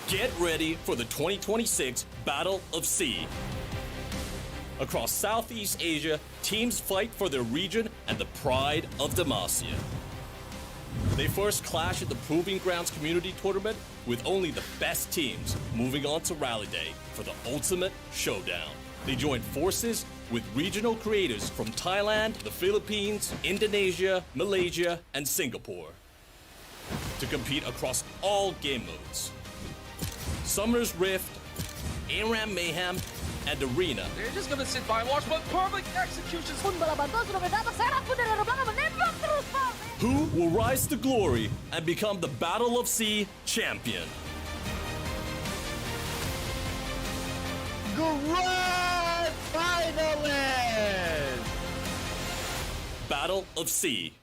Get ready for the 2026 Battle of S.E.A. Across Southeast Asia, teams fight for their region and the pride of Demacia. They first clash at the Proving Grounds Community Tournament with only the best teams moving on to Rally Day for the ultimate showdown. They joined forces with regional creators from Thailand, the Philippines, Indonesia, Malaysia, and Singapore to compete across all game modes. Summer's Rift, ARAM Mayhem, and Arena. They're just gonna sit by and watch, but perfect executions. Who will rise to glory and become the Battle of S.E.A champion? Garage! Battle of S.E.A.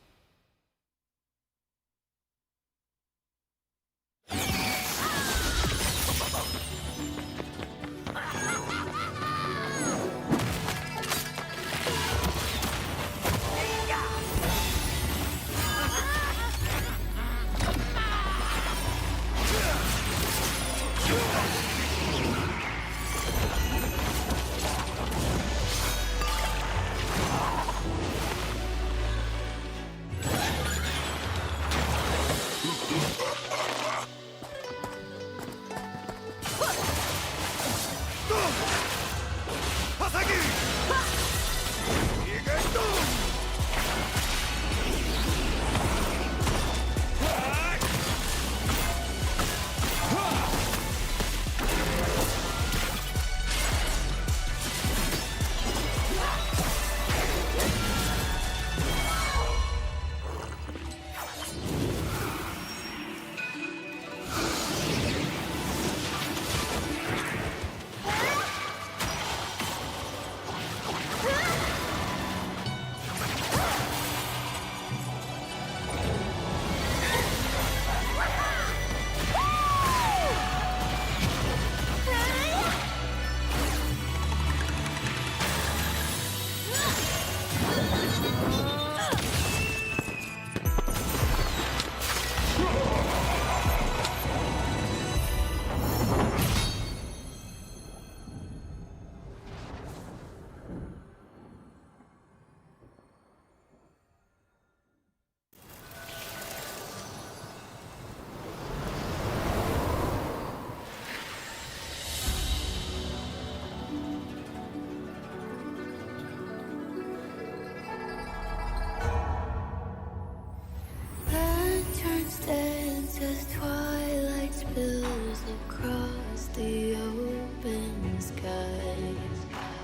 Lanterns dance as twilight spills across the open sky.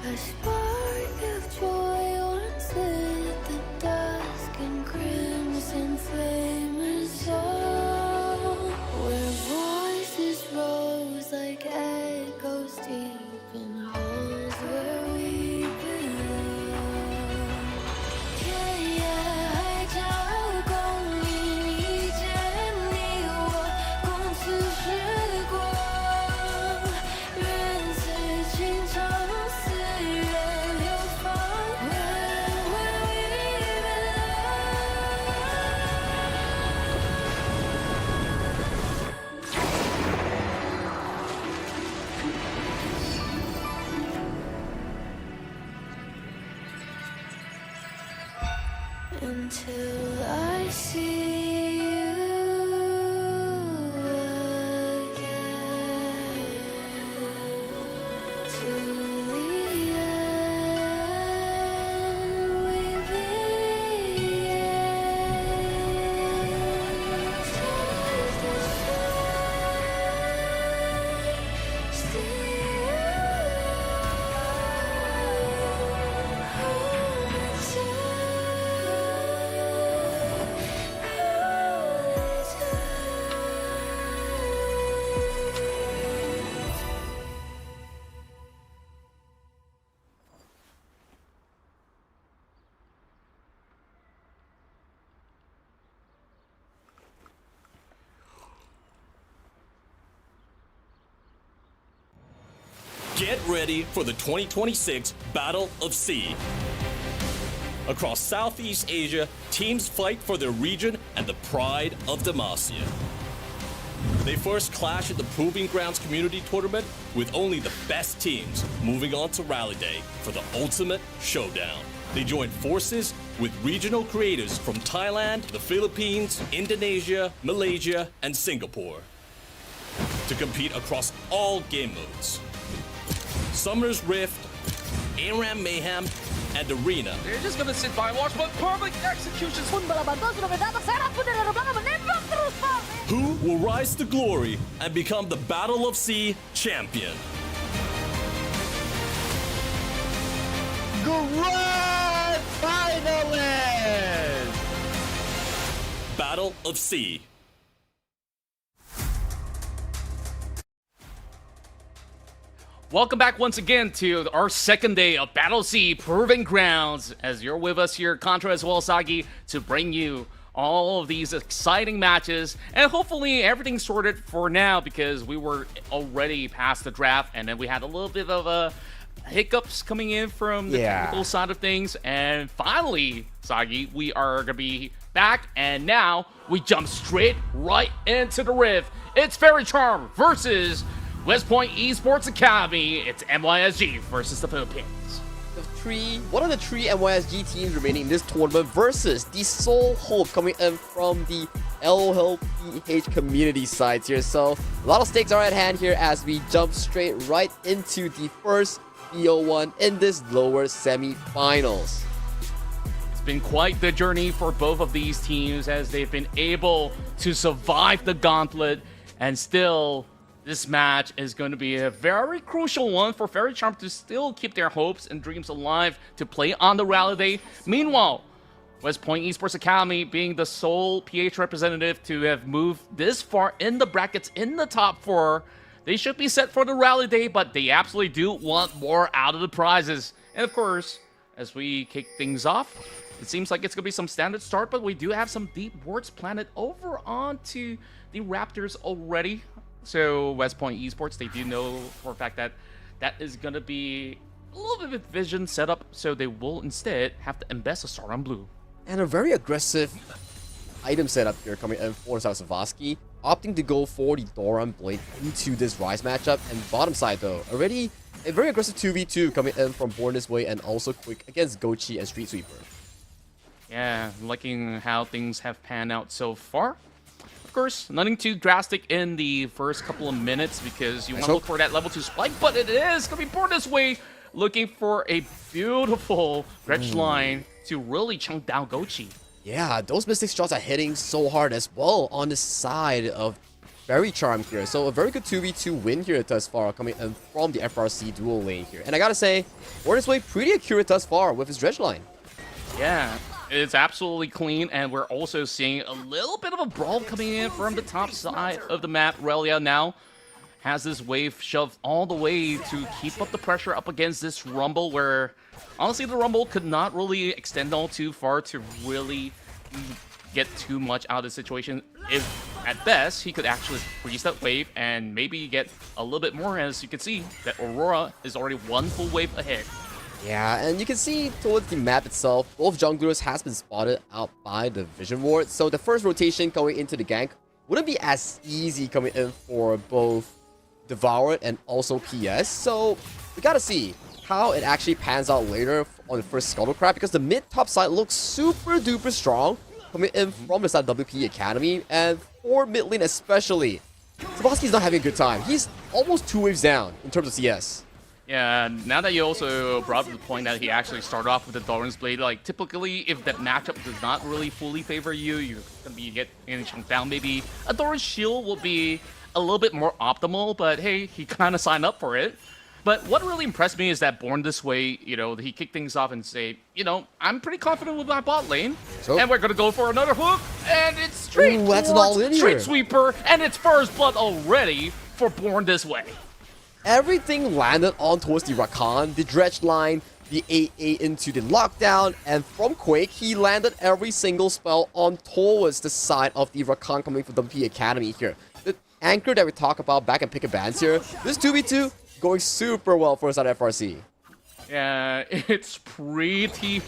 A spark of joy once lit the dusk in crimson flame and soul, where voices rose like echoes deep in halls where we belong. Yeah, 海角公民遇见你我，共此时光。愿此情长，四月流芳。Where we belong. Until I see you again, to the end we begin. Touch the sky, see you, hold me Get ready for the 2026 Battle of S.E.A. Across Southeast Asia, teams fight for their region and the pride of Demacia. They first clash at the Proving Grounds Community Tournament with only the best teams moving on to Rally Day for the ultimate showdown. They join forces with regional creators from Thailand, the Philippines, Indonesia, Malaysia, and Singapore to compete across all game modes. Summer's Rift, ARAM Mayhem, and Arena. They're just gonna sit by and watch, but perfect executions. Who will rise to glory and become the Battle of S.E.A. champion? Grand finalist! Battle of S.E.A. Welcome back once again to our second day of Battle C Proving Grounds, as you're with us here, Qontra as well as Sagi, to bring you all of these exciting matches, and hopefully everything's sorted for now, because we were already past the draft, and then we had a little bit of hiccups coming in from the technical side of things, and finally, Sagi, we are gonna be back, and now we jump straight right into the riff. It's Faerie Charm versus West Point Esports Academy. It's MYSG versus the Philippines. One of the three MYSG teams remaining in this tournament versus the sole hope coming in from the LLPH community sides here. So a lot of stakes are at hand here as we jump straight right into the first BO1 in this lower semi-finals. It's been quite the journey for both of these teams as they've been able to survive the gauntlet, and still this match is going to be a very crucial one for Faerie Charm to still keep their hopes and dreams alive to play on the Rally Day. Meanwhile, West Point Esports Academy being the sole PH representative to have moved this far in the brackets in the top 4, they should be set for the Rally Day, but they absolutely do want more out of the prizes. And of course, as we kick things off, it seems like it's going to be some standard start, but we do have some deep wards planted over onto the Raptors already. So West Point Esports, they do know for a fact that that is going to be a little bit of vision set up, so they will instead have to invest a start on blue. And a very aggressive item setup here coming in for Savaski, opting to go for the Doran Blade into this Rise matchup. And bottom side though, already a very aggressive 2v2 coming in from Born This Way, and also quick against Gochi and Street Sweeper. Yeah, liking how things have panned out so far. Of course, nothing too drastic in the first couple of minutes because you want to look for that level 2 spike, but it is going to be Born This Way, looking for a beautiful dredge line to really chunk down Gochi. Yeah, those Mystic shots are hitting so hard as well on the side of Faerie Charm here. So a very good 2v2 win here thus far coming in from the FRC dual lane here. And I gotta say, Born This Way pretty accurate thus far with his dredge line. Yeah, it's absolutely clean, and we're also seeing a little bit of a brawl coming in from the top side of the map. Relia now has this wave shoved all the way to keep up the pressure up against this Rumble, where honestly the Rumble could not really extend all too far to really get too much out of the situation. If at best he could actually freeze that wave and maybe get a little bit more, as you can see that Aurora is already one full wave ahead. Yeah, and you can see towards the map itself, both junglers has been spotted out by the vision ward. So the first rotation going into the gank wouldn't be as easy coming in for both Devour and also PS. So we gotta see how it actually pans out later on the first Scuttlecraft, because the mid-top side looks super duper strong coming in from the side of WP Academy, and for mid lane especially, Sabaski's not having a good time. He's almost 2 waves down in terms of CS. Yeah, now that you also brought up the point that he actually started off with the Doran's Blade, like typically if that matchup does not really fully favor you, you're gonna be getting chunked down. Maybe a Doran's Shield will be a little bit more optimal, but hey, he kind of signed up for it. But what really impressed me is that Born This Way, you know, he kicked things off and say, you know, I'm pretty confident with my bot lane, and we're gonna go for another hook, and it's straight towards Street Sweeper, and it's first blood already for Born This Way. Everything landed on towards the Rakan, the dredge line, the AA into the lockdown, and from Quake, he landed every single spell on towards the side of the Rakan coming from WP Academy here. The anchor that we talk about back in Pick and Bans here, this 2v2 going super well for us at FRC. Yeah, it's pretty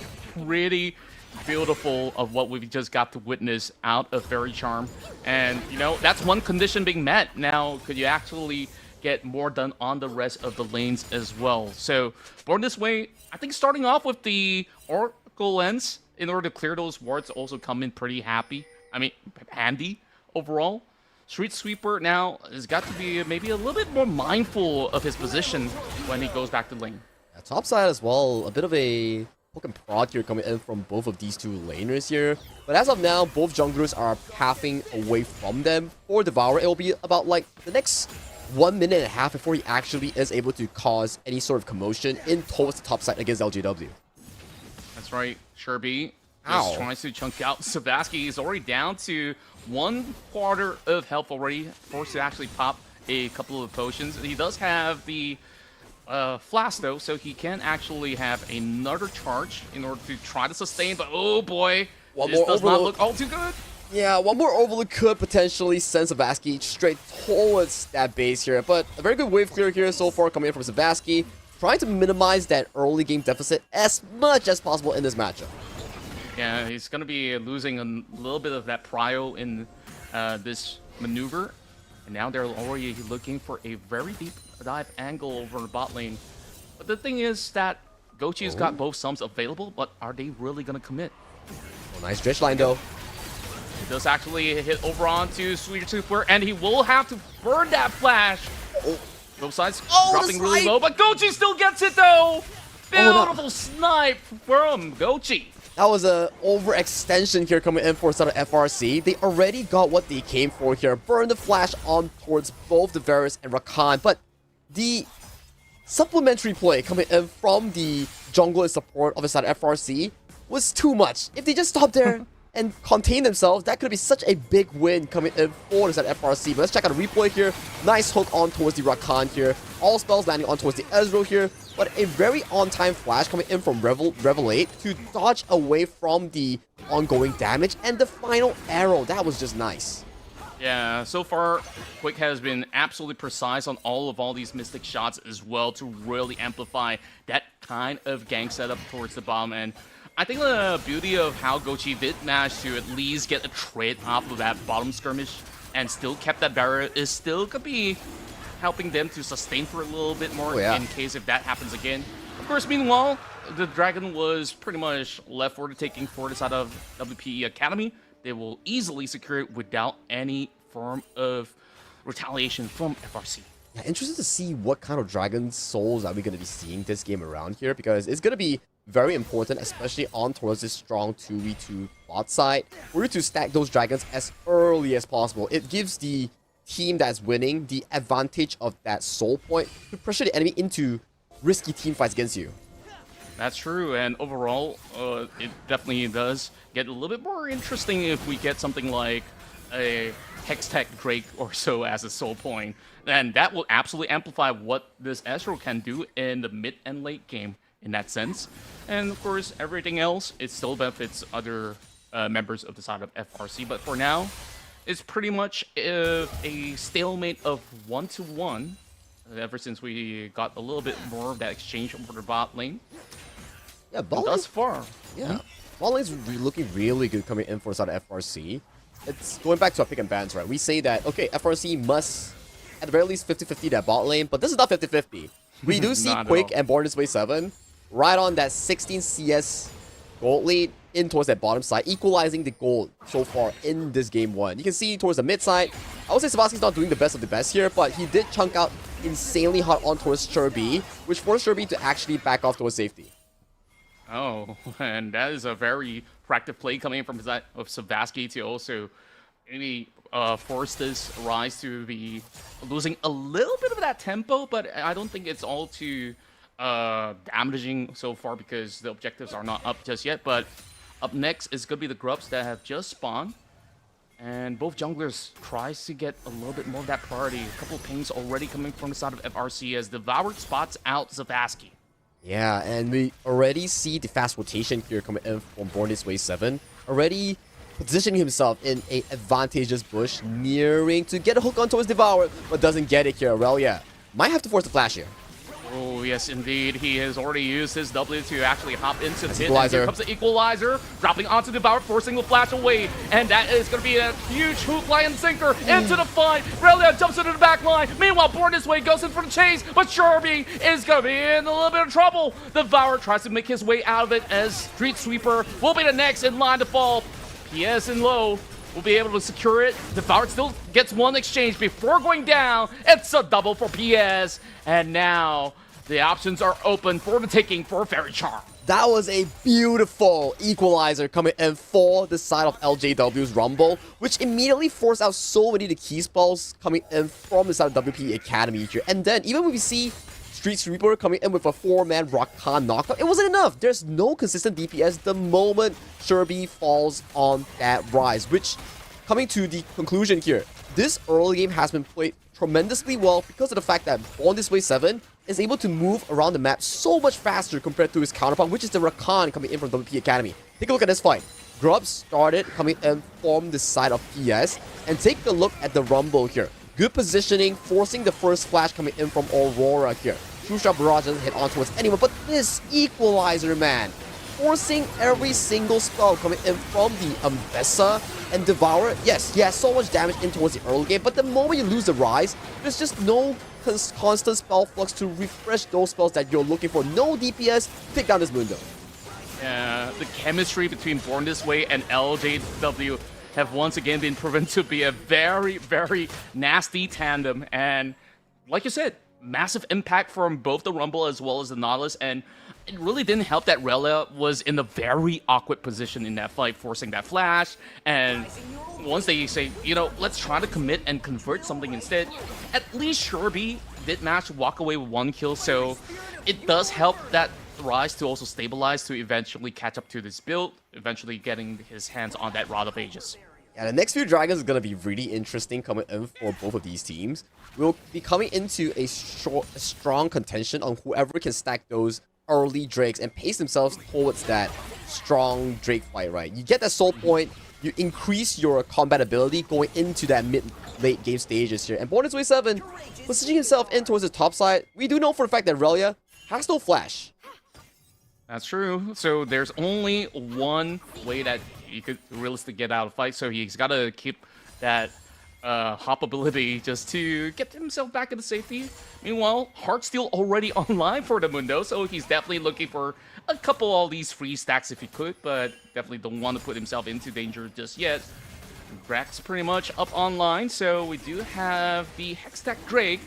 beautiful of what we've just got to witness out of Faerie Charm. And, you know, that's one condition being met. Now, could you actually get more done on the rest of the lanes as well? So, Born This Way, I think starting off with the Oracle Lens in order to clear those wards also come in pretty handy overall. Street Sweeper now has got to be maybe a little bit more mindful of his position when he goes back to lane. Yeah, top side as well, a bit of a poke and prod here coming in from both of these two laners here. But as of now, both junglers are pathing away from them. For Devour, it will be about like the next 1.5 minutes before he actually is able to cause any sort of commotion in towards the top side against LJW. That's right, Sherby just tries to chunk out Savaski. He's already down to 1/4 of health already, forced to actually pop a couple of potions. He does have the flash though, so he can actually have another charge in order to try to sustain. But oh boy, One this more does not overload. look all too good. Yeah, one more overload could potentially send Savasky straight towards that base here, but a very good wave clear here so far coming in from Savasky, trying to minimize that early game deficit as much as possible in this matchup. Yeah, he's gonna be losing a little bit of that prio in this maneuver, and now they're already looking for a very deep dive angle over the bot lane. But the thing is that Gochi's got both sums available, but are they really gonna commit? Oh, nice dredge line though. He does actually hit over onto Sweeter Super, and he will have to burn that flash. Both sides dropping the really snipe! low, but Gochi still gets it though! no. Beautiful snipe from Gochi. That was a overextension here coming in for the side of FRC. They already got what they came for here. Burn the flash on towards both the Varus and Rakan, but the supplementary play coming in from the jungler support of the side of FRC was too much. If they just stopped there and contain themselves, that could be such a big win coming in for the side of FRC. But let's check out the replay here. Nice hook on towards the Rakan here. All spells landing on towards the Ezreal here. But a very on-time flash coming in from Revel 8 to dodge away from the ongoing damage. And the final arrow, that was just nice. Yeah, so far, Quick has been absolutely precise on all these Mystic shots as well to really amplify that kind of gank setup towards the bottom end. I think the beauty of how Gochi did manage to at least get a trade off of that bottom skirmish and still kept that barrier is still could be helping them to sustain for a little bit more in case if that happens again. Of course, meanwhile, the Dragon was pretty much left for the taking for the side of WPE Academy. They will easily secure it without any form of retaliation from FRC. Yeah, interested to see what kind of Dragon Souls are we going to be seeing this game around here, because it's going to be very important, especially on towards this strong 2v2 bot side, for you to stack those dragons as early as possible. It gives the team that's winning the advantage of that soul point to pressure the enemy into risky team fights against you. That's true, and overall, it definitely does get a little bit more interesting if we get something like a Hextech Drake or so as a soul point. And that will absolutely amplify what this Ezreal can do in the mid and late game in that sense. And of course, everything else, it still benefits other members of the side of FRC. But for now, it's pretty much a stalemate of 1-1 ever since we got a little bit more of that exchange over the bot lane. Yeah, bot Thus far. Yeah, bot lane's looking really good coming in for the side of FRC. It's going back to our pick and bans, right? We say that, okay, FRC must, at the very least, 50-50 that bot lane, but this is not 50-50. We do see Quake and Born This Way 7 right on that 16 CS gold lead in towards that bottom side, equalizing the gold so far in this game one. You can see towards the mid side, I would say Sebastian's not doing the best of the best here, but he did chunk out insanely hard on towards Sherby, which forced Sherby to actually back off towards safety. Oh, and that is a very proactive play coming in from the side of Savasky to also maybe force this Rise to be losing a little bit of that tempo, but I don't think it's all too damaging so far because the objectives are not up just yet. But up next is going to be the Grubs that have just spawned. And both junglers tries to get a little bit more of that priority. A couple of pings already coming from the side of FRC as Devoured spots out Savasky. Yeah, and we already see the fast rotation here coming in from Born This Way 7. Already positioning himself in a advantageous bush, nearing to get a hook on towards Devour, but doesn't get it here. Well, yeah, might have to force the flash here. Oh, yes, indeed. He has already used his W to actually hop into the pit. And Equalizer. here comes the Equalizer, dropping onto Devour, forcing the flash away. And that is going to be a huge hook lion sinker into the fight. Relia jumps into the back line. Meanwhile, Born This Way goes in for the chase, but Sherby is going to be in a little bit of trouble. Devour tries to make his way out of it as Street Sweeper will be the next in line to fall. PS and low will be able to secure it. Devour still gets one exchange before going down. It's a double for PS. And now the options are open for the taking for Faerie Charm. That was a beautiful equalizer coming in for the side of LJW's Rumble, which immediately forced out so many of the key spells coming in from the side of WP Academy here. And then even when we see Street Sweeper coming in with a 4-man Rakan knockup, it wasn't enough. There's no consistent DPS the moment Sherby falls on that Rise, which, coming to the conclusion here, this early game has been played tremendously well because of the fact that Born This Way 7 is able to move around the map so much faster compared to his counterpart, which is the Rakan coming in from WP Academy. Take a look at this fight. Grub started coming in from the side of PS, and take a look at the Rumble here. Good positioning, forcing the first flash coming in from Aurora here. True Shot Barrage doesn't hit on towards anyone, but this Equalizer, man, forcing every single spell coming in from the Ambessa and Devourer. Yes, he has so much damage in towards the early game, but the moment you lose the Rise, there's just no constant spell flux to refresh those spells that you're looking for. No DPS, pick down this Mundo. Yeah, the chemistry between Born This Way and LJW have once again been proven to be a very, very nasty tandem. And like you said, massive impact from both the Rumble as well as the Nautilus. And it really didn't help that Relia was in a very awkward position in that fight, forcing that flash. And once they say, you know, let's try to commit and convert something instead, at least Sherby did manage to walk away with 1 kill. So it does help that Rise to also stabilize to eventually catch up to this build, eventually getting his hands on that Rod of Ages. Yeah, the next few Dragons is going to be really interesting coming in for both of these teams. We'll be coming into a strong contention on whoever can stack those early Drakes and pace themselves towards that strong Drake fight, right? You get that soul point, you increase your combat ability going into that mid-late game stages here. And Born This Way 7, positioning himself in towards the top side, we do know for a fact that Relia has no flash. That's true. So there's only one way that you could realistically get out of fight. So he's got to keep that hop ability just to get himself back into safety. Meanwhile, Heartsteel already online for the Mundo, so he's definitely looking for a couple of these free stacks if he could, but definitely don't want to put himself into danger just yet. Brack's pretty much up online, so we do have the Hextech Drake.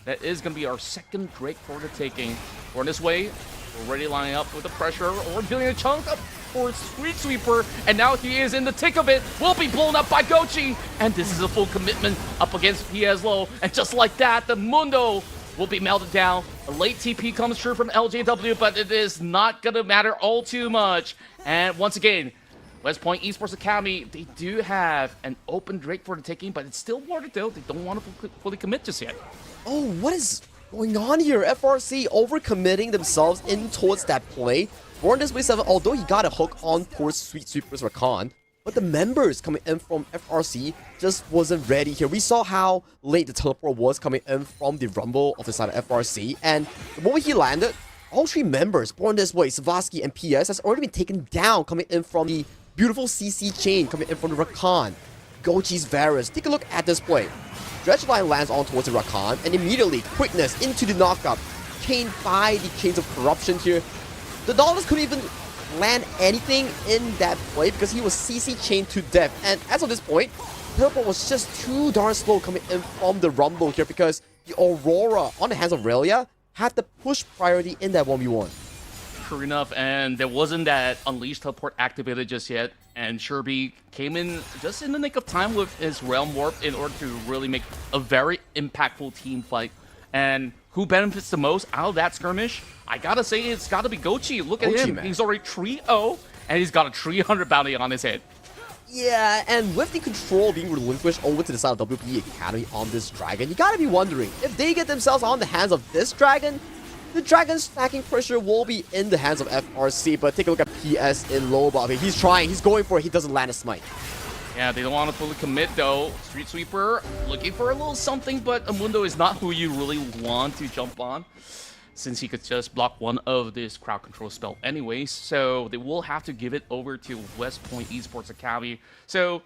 That is going to be our second Drake for the taking. Born This Way, already lining up with the pressure, or dealing a chunk up for Street Sweeper, and now he is in the thick of it, will be blown up by Gochi, and this is a full commitment up against PS Low, and just like that, the Mundo will be melted down. A late TP comes through from LJW, but it is not gonna matter all too much. And once again, West Point Esports Academy, they do have an open Drake for the taking, but it's still warded though. They don't want to fully commit just yet. Oh, what is going on here? FRC overcommitting themselves in towards that play. Born This Way 7, although he got a hook on towards Sweet Sweeper's Rakan, but the members coming in from FRC just wasn't ready here. We saw how late the teleport was coming in from the Rumble of the side of FRC, and the moment he landed, all 3 members, Born This Way, Savasky, and PS, has already been taken down coming in from the beautiful CC chain coming in from the Rakan. Gochi's Varus. Take a look at this play. Dredgeline lands on towards the Rakan, and immediately, quickness into the knockup. Chained by the Chains of Corruption here. The Nautilus couldn't even land anything in that play because he was CC chained to death. And as of this point, Teleport was just too darn slow coming in from the Rumble here because the Aurora on the hands of Relia had the push priority in that 1v1. True enough, and there wasn't that Unleashed teleport activated just yet, and Sherby came in just in the nick of time with his Realm Warp in order to really make a very impactful team fight. And who benefits the most out of that skirmish? I gotta say, it's gotta be Gochi. Look at him. Man. He's already 3-0, and he's got a 300 bounty on his head. Yeah, and with the control being relinquished over to the side of WP Academy on this Dragon, you gotta be wondering, if they get themselves on the hands of this Dragon, the Dragon's stacking pressure will be in the hands of FRC, but take a look at PS in low ball. He's trying, he's going for it, he doesn't land a smite. Yeah, they don't want to fully commit though. Street Sweeper looking for a little something, but Amundo is not who you really want to jump on, since he could just block one of this crowd control spell anyways. So they will have to give it over to West Point Esports Academy. So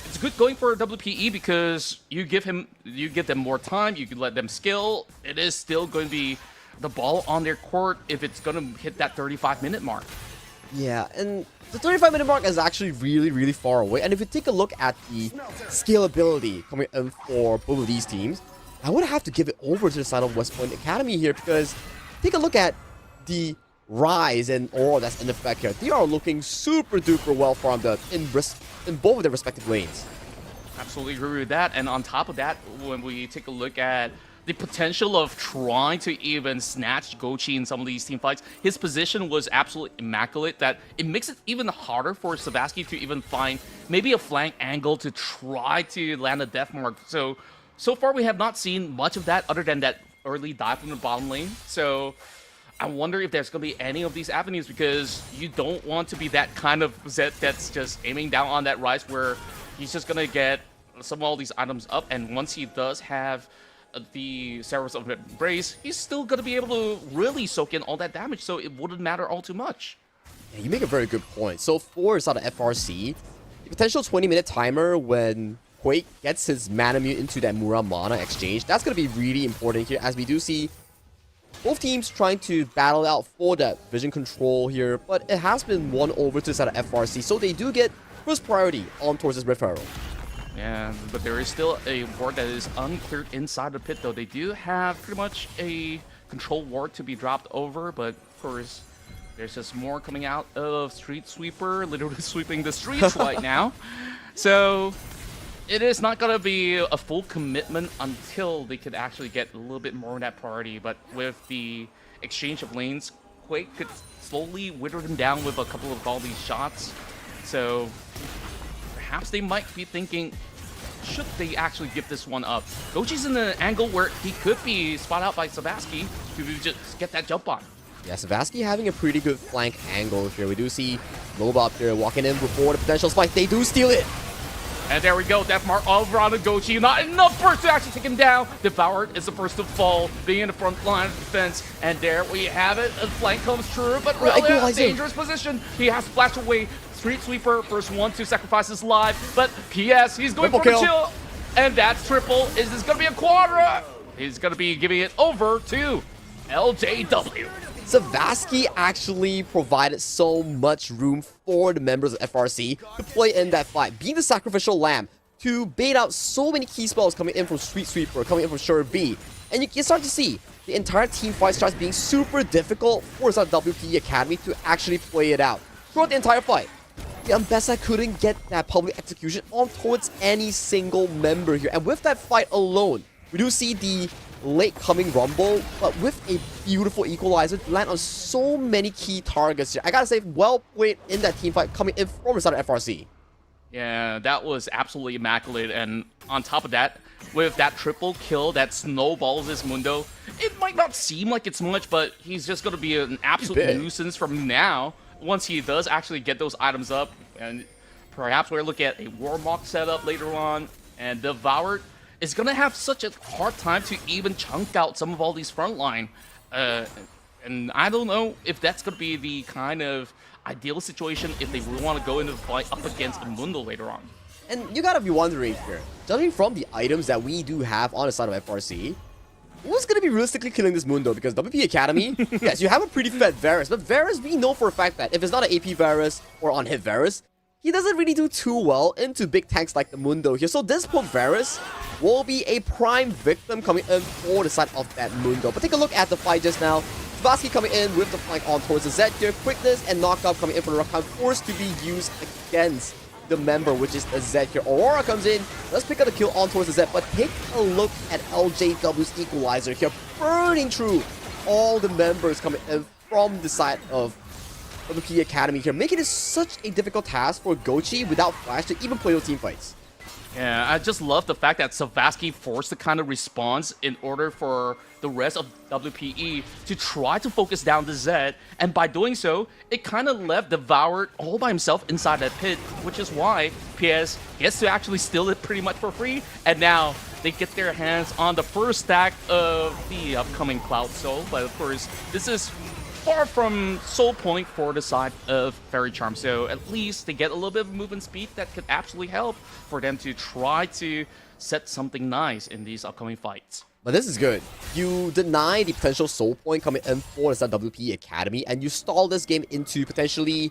it's good going for WPE because you give them more time, you can let them skill. It is still going to be the ball on their court if it's going to hit that 35-minute mark. Yeah, and the 35-minute mark is actually really, really far away. And if you take a look at the scalability coming in for both of these teams, I would have to give it over to the side of West Point Academy here because take a look at the Rise and Aura that's in effect here. They are looking super duper well farmed in both of their respective lanes. Absolutely agree with that. And on top of that, when we take a look at the potential of trying to even snatch Gochi in some of these team fights, his position was absolutely immaculate that it makes it even harder for Savasky to even find maybe a flank angle to try to land a death mark. So far we have not seen much of that other than that early dive from the bottom lane. So I wonder if there's going to be any of these avenues, because you don't want to be that kind of Zed that's just aiming down on that Ryze where he's just going to get some of all these items up. And once he does have the Seraph of Embrace, he's still going to be able to really soak in all that damage, so it wouldn't matter all too much. Yeah, you make a very good point. So for side of FRC, the potential 20-minute timer when Quake gets his Manamute into that Mana exchange, that's going to be really important here, as we do see both teams trying to battle out for that vision control here, but it has been won over to the side of FRC, so they do get first priority on towards this Rift Herald. Yeah, but there is still a ward that is uncleared inside the pit, though. They do have pretty much a control ward to be dropped over, but of course, there's just more coming out of Street Sweeper, literally sweeping the streets right now. So it is not going to be a full commitment until they could actually get a little bit more of that priority. But with the exchange of lanes, Quake could slowly wither them down with a couple of all these shots. So perhaps they might be thinking, should they actually give this one up? Gochi's in an angle where he could be spotted out by Savasky to just get that jump on. Yeah, Savasky having a pretty good flank angle here. We do see Loba up there walking in before the potential spike. They do steal it. And there we go, Death Mark all around the Gochi. Not enough burst to actually take him down. Devoured is the first to fall, being in the front line of defense. And there we have it. A flank comes true, but really a dangerous position. He has to flash away. Street Sweeper, first one to sacrifice his life. But PS, he's going for the kill. And that's triple. Is this going to be a Qontra? He's going to be giving it over to LJW. Savasky actually provided so much room for the members of FRC to play in that fight, being the sacrificial lamb to bait out so many key spells coming in from Street Sweeper, coming in from Sure B. And you can start to see the entire team fight starts being super difficult for the WPE Academy to actually play it out throughout the entire fight. The Ambessa couldn't get that public execution on towards any single member here. And with that fight alone, we do see the late coming rumble, but with a beautiful equalizer to land on so many key targets here. I gotta say, well played in that team fight coming in from the side of FRC. Yeah, that was absolutely immaculate. And on top of that, with that triple kill that snowballs this Mundo, it might not seem like it's much, but he's just going to be an absolute nuisance from now once he does actually get those items up. And perhaps we're looking at a Warmog setup later on, and Devoured is going to have such a hard time to even chunk out some of all these frontline. And I don't know if that's going to be the kind of ideal situation if they really want to go into the fight up against Mundo later on. And you gotta be wondering here, judging from the items that we do have on the side of FRC, who's gonna be realistically killing this Mundo? Because WP Academy, yes, you have a pretty fed Varus, but Varus, we know for a fact that if it's not an AP Varus or on hit Varus, he doesn't really do too well into big tanks like the Mundo here. So this poor Varus will be a prime victim coming in for the side of that Mundo. But take a look at the fight just now. Savasky coming in with the flank on towards the Zed here. Quickness and knockup coming in for the Rakan, forced to be used against the member, which is the Zed here. Aurora comes in. Let's pick up the kill on towards the Zed, but take a look at LJW's equalizer here, burning through all the members coming in from the side of WP Academy here, making it such a difficult task for Gochi without Flash to even play those team fights. Yeah, I just love the fact that Savasky forced the kind of response in order for the rest of WPE to try to focus down the Zed, and by doing so, it kind of left Devoured all by himself inside that pit, which is why PS gets to actually steal it pretty much for free, and now they get their hands on the first stack of the upcoming Cloud Soul. But of course, this is far from soul point for the side of Fairy Charm, so at least they get a little bit of movement speed that could absolutely help for them to try to set something nice in these upcoming fights. But this is good. You deny the potential soul point coming in for the side WP Academy, and you stall this game into potentially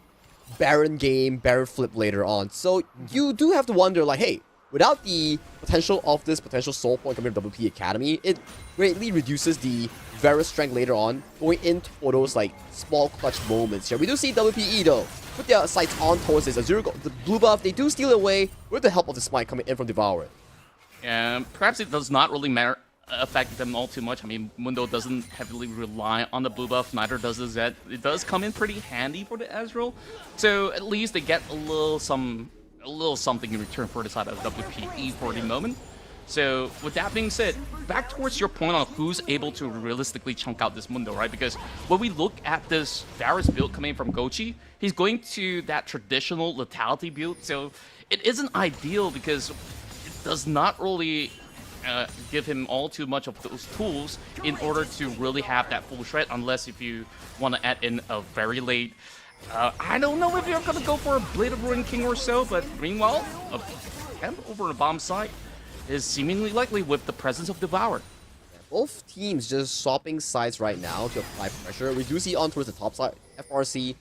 Baron game, Baron flip later on. So you do have to wonder, like, hey, without the potential of this potential soul point coming from WP Academy, it greatly reduces the Varus strength later on, going into for those like small clutch moments here. We do see WPE though, put their sights on towards this Azure Gold. The blue buff, they do steal it away with the help of the smite coming in from Devoured. And perhaps it does not really affect them all too much. I mean, Mundo doesn't heavily rely on the blue buff, neither does the Zed. It does come in pretty handy for the Ezreal, so at least they get a little something in return for the side of WPE for the moment. So with that being said, back towards your point on who's able to realistically chunk out this Mundo, right? Because when we look at this Varus build coming from Gochi, he's going to that traditional lethality build. So it isn't ideal because it does not really give him all too much of those tools in order to really have that full shred, unless if you want to add in a very late... I don't know if you're going to go for a Blade of Ruin King or so, but meanwhile, a camp over the bomb site is seemingly likely with the presence of Devour. Both teams just swapping sides right now to apply pressure. We do see on towards the top side, FRC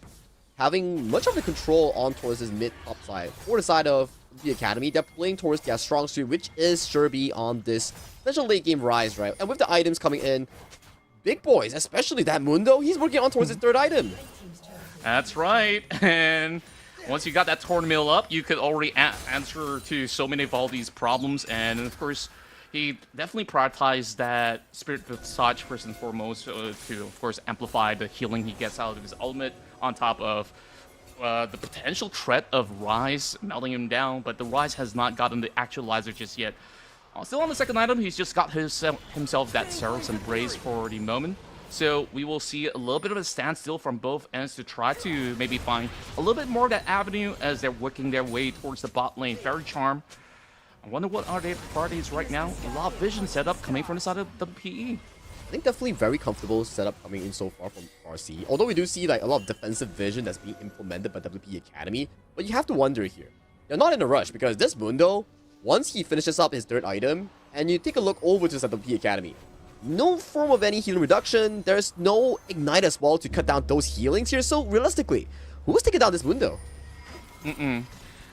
having much of the control on towards his mid-top side. For the side of the Academy, they're playing towards their strong suit, which is Sherby on this special late game Rise, right? And with the items coming in, big boys, especially that Mundo, he's working on towards his third item. That's right, and once you got that Torn Mill up, you could already answer to so many of all these problems, and of course, he definitely prioritized that Spirit Visage first and foremost to, of course, amplify the healing he gets out of his ultimate on top of the potential threat of Rise melting him down, but the Rise has not gotten the actualizer just yet. Still on the second item, he's just got himself that Seraph's Embrace for the moment. So we will see a little bit of a standstill from both ends to try to maybe find a little bit more of that avenue as they're working their way towards the bot lane. Faerie Charm. I wonder what are their priorities right now. A lot of vision setup coming from the side of WPE. I think definitely very comfortable setup coming in so far from RC. Although we do see like a lot of defensive vision that's being implemented by WPE Academy. But you have to wonder here. They're not in a rush because this Mundo, once he finishes up his third item, and you take a look over to the WPE Academy, no form of any healing reduction, there's no Ignite as well to cut down those healings here, so realistically, who's taking down this Mundo?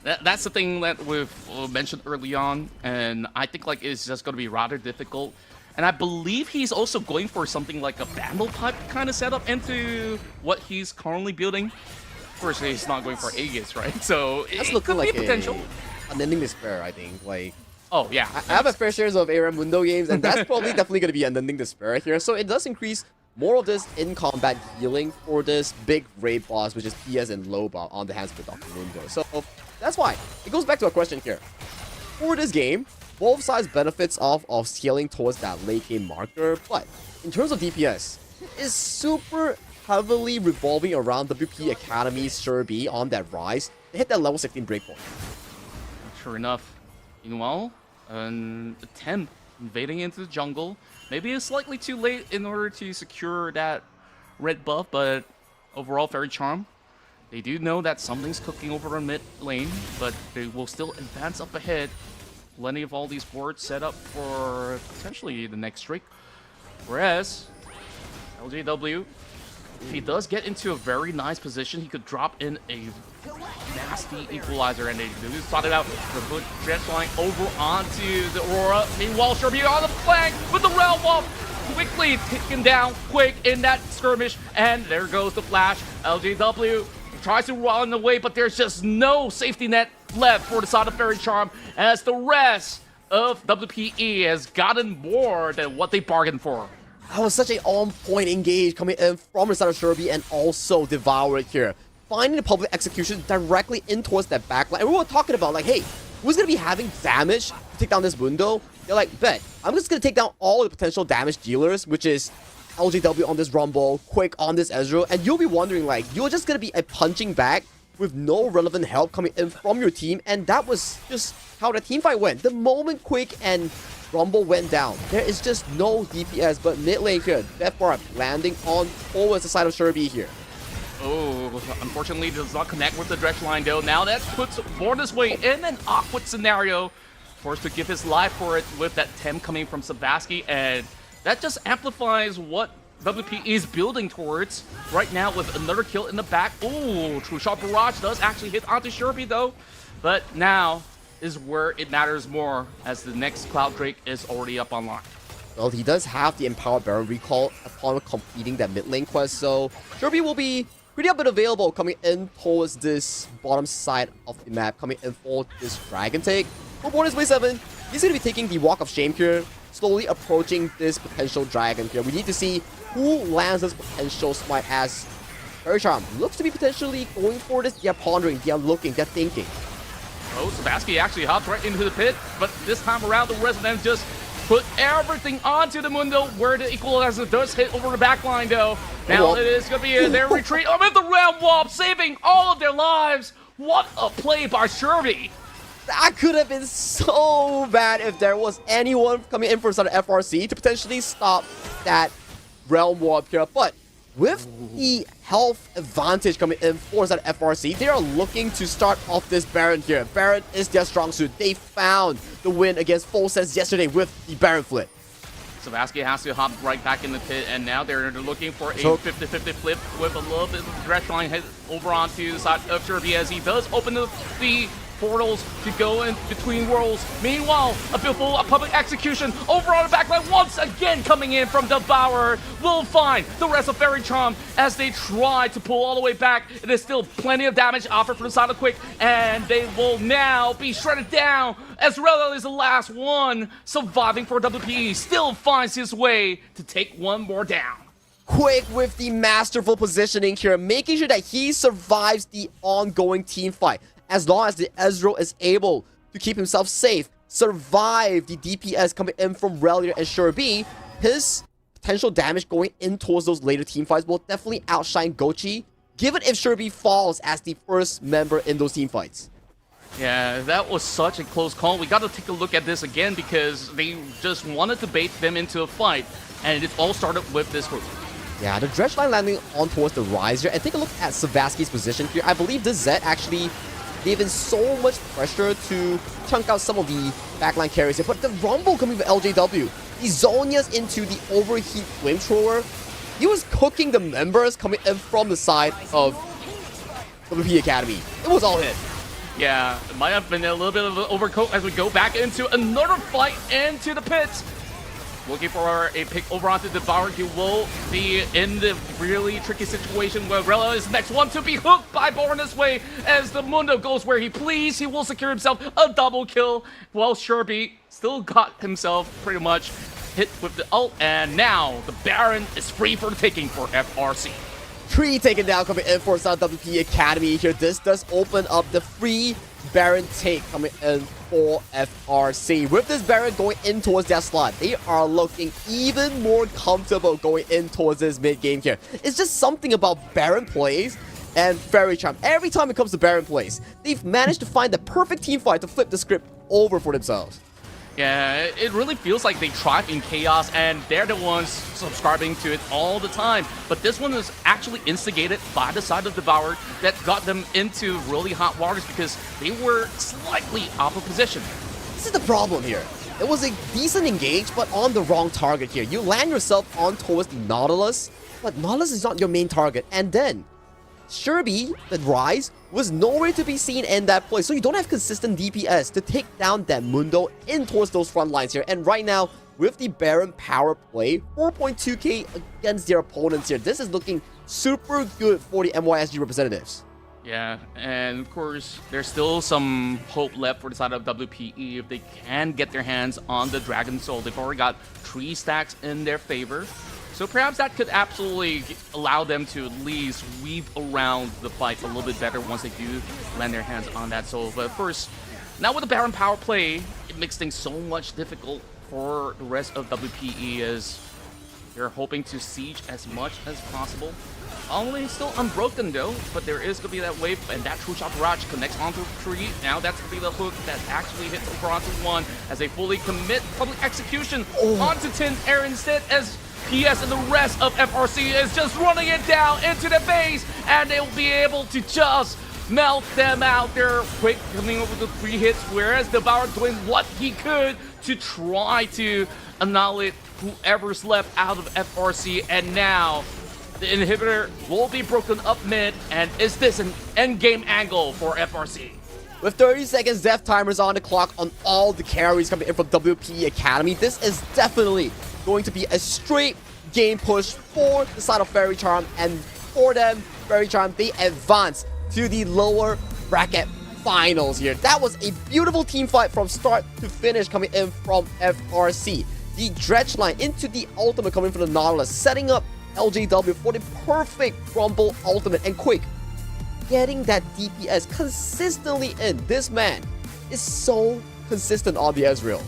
That's the thing that we've mentioned early on, and I think like it's just going to be rather difficult. And I believe he's also going for something like a Vandal Pipe kind of setup into what he's currently building. Of course, he's not going for Aegis, right? So That's it looking could like be potential. Unending Despair, I think. Like, oh, yeah. I have a fair share of ARM Mundo games, and that's probably definitely going to be Unending Despair here. So it does increase more of this in-combat healing for this big raid boss, which is PS and Loba on the hands of the Dr. Mundo. So that's why. It goes back to a question here. For this game, both sides benefits off of scaling towards that late game marker, but in terms of DPS, it's super heavily revolving around WP Academy's Sherby on that rise to hit that level 16 breakpoint. Sure enough. Meanwhile, an attempt invading into the jungle. Maybe it's slightly too late in order to secure that red buff, but overall, Faerie Charm. They do know that something's cooking over in mid lane, but they will still advance up ahead. Plenty of all these boards set up for potentially the next streak. Whereas, LJW, if he does get into a very nice position, he could drop in a nasty equalizer, and they do start it out. The foot jet flying over onto the Aurora. Meanwhile, Sherby on the flank with the Realm Wall, quickly taken down quick in that skirmish, and there goes the flash. LJW tries to run away, but there's just no safety net left for the side of Faerie Charm, as the rest of WPE has gotten more than what they bargained for. That was such an on-point engage coming in from the side of Sherby and also Devour it here. Finding the public execution directly in towards that backline. And we were talking about like, hey, who's going to be having damage to take down this Mundo? They're like, bet, I'm just going to take down all the potential damage dealers, which is LJW on this Rumble, Quick on this Ezreal, and you'll be wondering like, you're just going to be a punching bag with no relevant help coming in from your team, and that was just how the team fight went. The moment Quick and Rumble went down, there is just no DPS, but mid lane here, Deathbar landing on towards the side of Sherby here. Oh, unfortunately, it does not connect with the Dredge line, though. Now that puts Border's way in an awkward scenario. Forced to give his life for it with that Tem coming from Savasky, and that just amplifies what WP is building towards right now with another kill in the back. Ooh, True Shot Barrage does actually hit onto Sherby, though. But now is where it matters more, as the next Cloud Drake is already up online. Well, he does have the Empowered Baron recall upon completing that mid lane quest, so Sherby will be pretty up and available coming in towards this bottom side of the map, coming in for this Dragon take. For Border's Way 7, he's going to be taking the Walk of Shame here, slowly approaching this potential Dragon here. We need to see who lands this potential smite, as Faerie Charm looks to be potentially going for this. They're pondering, they're looking, they're thinking. Oh, Sebastian actually hops right into the pit, but this time around the rest of them just put everything onto the Mundo, where the equalizer does hit over the back line though. Now it is going to be their retreat. Oh, with the round wall, saving all of their lives. What a play by Sherby. That could have been so bad if there was anyone coming in from side of FRC to potentially stop that realm warp here. But with the health advantage coming in for side of FRC, they are looking to start off this Baron here. Baron is their strong suit. They found the win against Full Sense yesterday with the Baron flip. Sebastian has to hop right back in the pit, and now they're looking for a 50-50 flip with a little bit of direct line head over onto the side of Sherby as he does open the portals to go in between worlds. Meanwhile, a beautiful public execution over on the backline once again coming in from Devourer will find the rest of Faerie Charm as they try to pull all the way back. It is still plenty of damage offered from the side of Quick, and they will now be shredded down as Relo is the last one surviving for WPE. Still finds his way to take one more down. Quick with the masterful positioning here, making sure that he survives the ongoing team fight. As long as the Ezreal is able to keep himself safe, survive the DPS coming in from Relia and Sherby, his potential damage going in towards those later team fights will definitely outshine Gochi, given if Sherby falls as the first member in those team fights. Yeah, that was such a close call. We got to take a look at this again because they just wanted to bait them into a fight, and it all started with this hook. Yeah, the Dredge line landing on towards the Rise here, and take a look at Savaski's position here. I believe this Zed actually given so much pressure to chunk out some of the backline carries here, but the Rumble coming from LJW, the Zonia's into the overheat flamethrower, he was cooking the members coming in from the side of WP Academy. It was all hit. Yeah, it might have been a little bit of an overcoat as we go back into another fight into the pits. Looking for a pick over onto Devourer. He will be in the really tricky situation where Rella is next one to be hooked by Born this way as the Mundo goes where he please. He will secure himself a double kill while Sherby still got himself pretty much hit with the ult, and now the Baron is free for the taking for FRC. Tree taken down coming in for South WP Academy here. This does open up the free Baron take coming in for FRC. With this Baron going in towards their slot, they are looking even more comfortable going in towards this mid game here. It's just something about Baron plays and Faerie Charm. Every time it comes to Baron plays, they've managed to find the perfect team fight to flip the script over for themselves. Yeah, it really feels like they thrive in chaos, and they're the ones subscribing to it all the time. But this one was actually instigated by the side of Devourer that got them into really hot waters because they were slightly off of position. This is the problem here. It was a decent engage, but on the wrong target here. You land yourself on towards the Nautilus, but Nautilus is not your main target. And then Sherby, the Rise, was nowhere to be seen in that place. So you don't have consistent DPS to take down that Mundo in towards those front lines here. And right now, with the Baron power play, 4.2k against their opponents here. This is looking super good for the MYSG representatives. Yeah, and of course, there's still some hope left for the side of WPE if they can get their hands on the Dragon Soul. They've already got 3 stacks in their favor. So perhaps that could absolutely allow them to at least weave around the fight a little bit better once they do land their hands on that soul. But of course, now with the Baron power play, it makes things so much difficult for the rest of WPE as they're hoping to siege as much as possible. Only still unbroken though, but there is going to be that wave, and that True Shot Barrage connects onto 3. Now that's going to be the hook that actually hits over onto 1 as they fully commit public execution onto Tin Air instead, as PS and the rest of FRC is just running it down into the base, and they'll be able to just melt them out there. Quick coming over the 3 hits, whereas Devourer doing what he could to try to annihilate whoever's left out of FRC, and now the inhibitor will be broken up mid, and is this an endgame angle for FRC? With 30 seconds death timers on the clock on all the carries coming in from WPE Academy, this is definitely going to be a straight game push for the side of Faerie Charm, and for them, Faerie Charm, they advance to the lower bracket finals here. That was a beautiful team fight from start to finish coming in from FRC. The Dredge line into the ultimate coming from the Nautilus, setting up LJW for the perfect Rumble ultimate, and Quick getting that DPS consistently in. This man is so consistent on the Ezreal.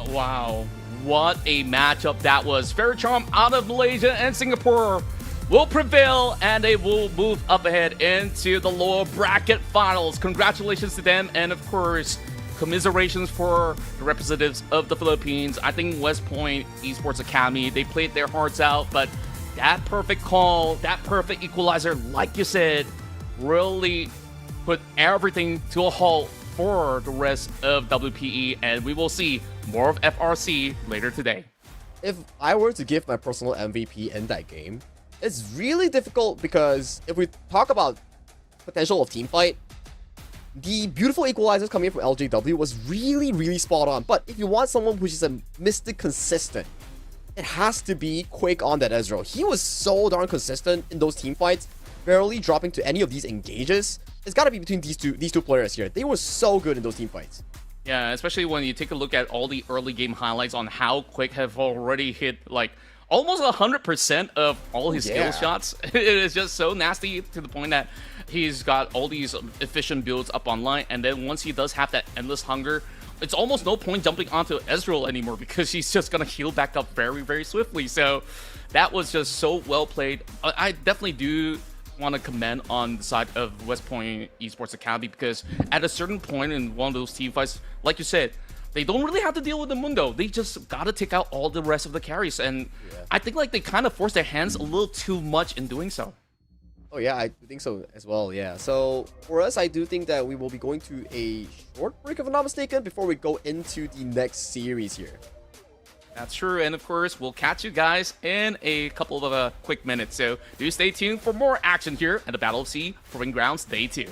Wow, what a matchup that was. Faerie out of Malaysia and Singapore will prevail, and they will move up ahead into the lower bracket finals. Congratulations to them, and of course, commiserations for the representatives of the Philippines. I think West Point Esports Academy, they played their hearts out, but that perfect call, that perfect equalizer, like you said, really put everything to a halt for the rest of WPE, and we will see more of FRC later today. If I were to give my personal MVP in that game, it's really difficult because if we talk about potential of team fight, the beautiful equalizers coming in from LJW was really, really spot on. But if you want someone who's just a Mystic consistent, it has to be Quake on that Ezreal. He was so darn consistent in those team fights, barely dropping to any of these engages. It's got to be between these two players here. They were so good in those team fights. Yeah, especially when you take a look at all the early game highlights on how Quake have already hit like almost 100% of all his skill shots. It is just so nasty to the point that he's got all these efficient builds up online, and then once he does have that endless hunger, it's almost no point jumping onto Ezreal anymore because he's just gonna heal back up very, very swiftly. So that was just so well played. I definitely do want to commend on the side of West Point Esports Academy, because at a certain point in one of those team fights, like you said, they don't really have to deal with the Mundo. They just gotta take out all the rest of the carries, and I think like they kind of forced their hands a little too much in doing so. Oh yeah, I think so as well, yeah. So for us, I do think that we will be going to a short break, if I'm not mistaken, before we go into the next series here. That's true, and of course, we'll catch you guys in a couple of quick minutes. So do stay tuned for more action here at the Battle of S.E.A Proving Grounds Day 2.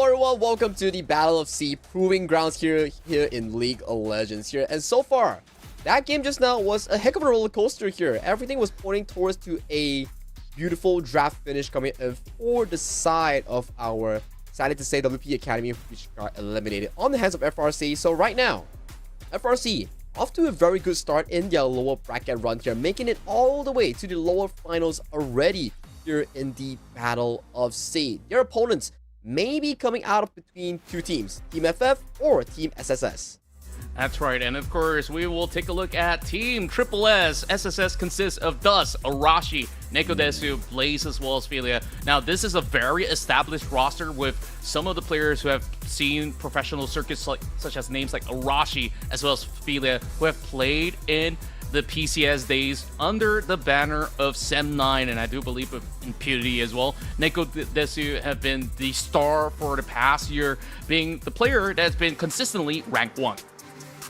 everyone, welcome to the Battle of S.E.A Proving Grounds here in League of Legends here. And so far, that game just now was a heck of a roller coaster here. Everything was pointing towards to a beautiful draft finish coming in for the side of our, sadly to say, WP Academy, which got eliminated on the hands of FRC. So right now, FRC off to a very good start in their lower bracket run here, making it all the way to the lower finals already here in the Battle of S.E.A. Their opponents may be coming out of between two teams, Team FF or Team SSS. That's right, and of course, we will take a look at Team Triple S. SSS consists of Dust, Arashi, Nekodesu, Blaze, as well as Faerie. Now, this is a very established roster with some of the players who have seen professional circuits such as names like Arashi, as well as Faerie, who have played in the PCS days under the banner of Sem9, and I do believe of Impunity as well. Nekodesu have been the star for the past year, being the player that's been consistently ranked 1.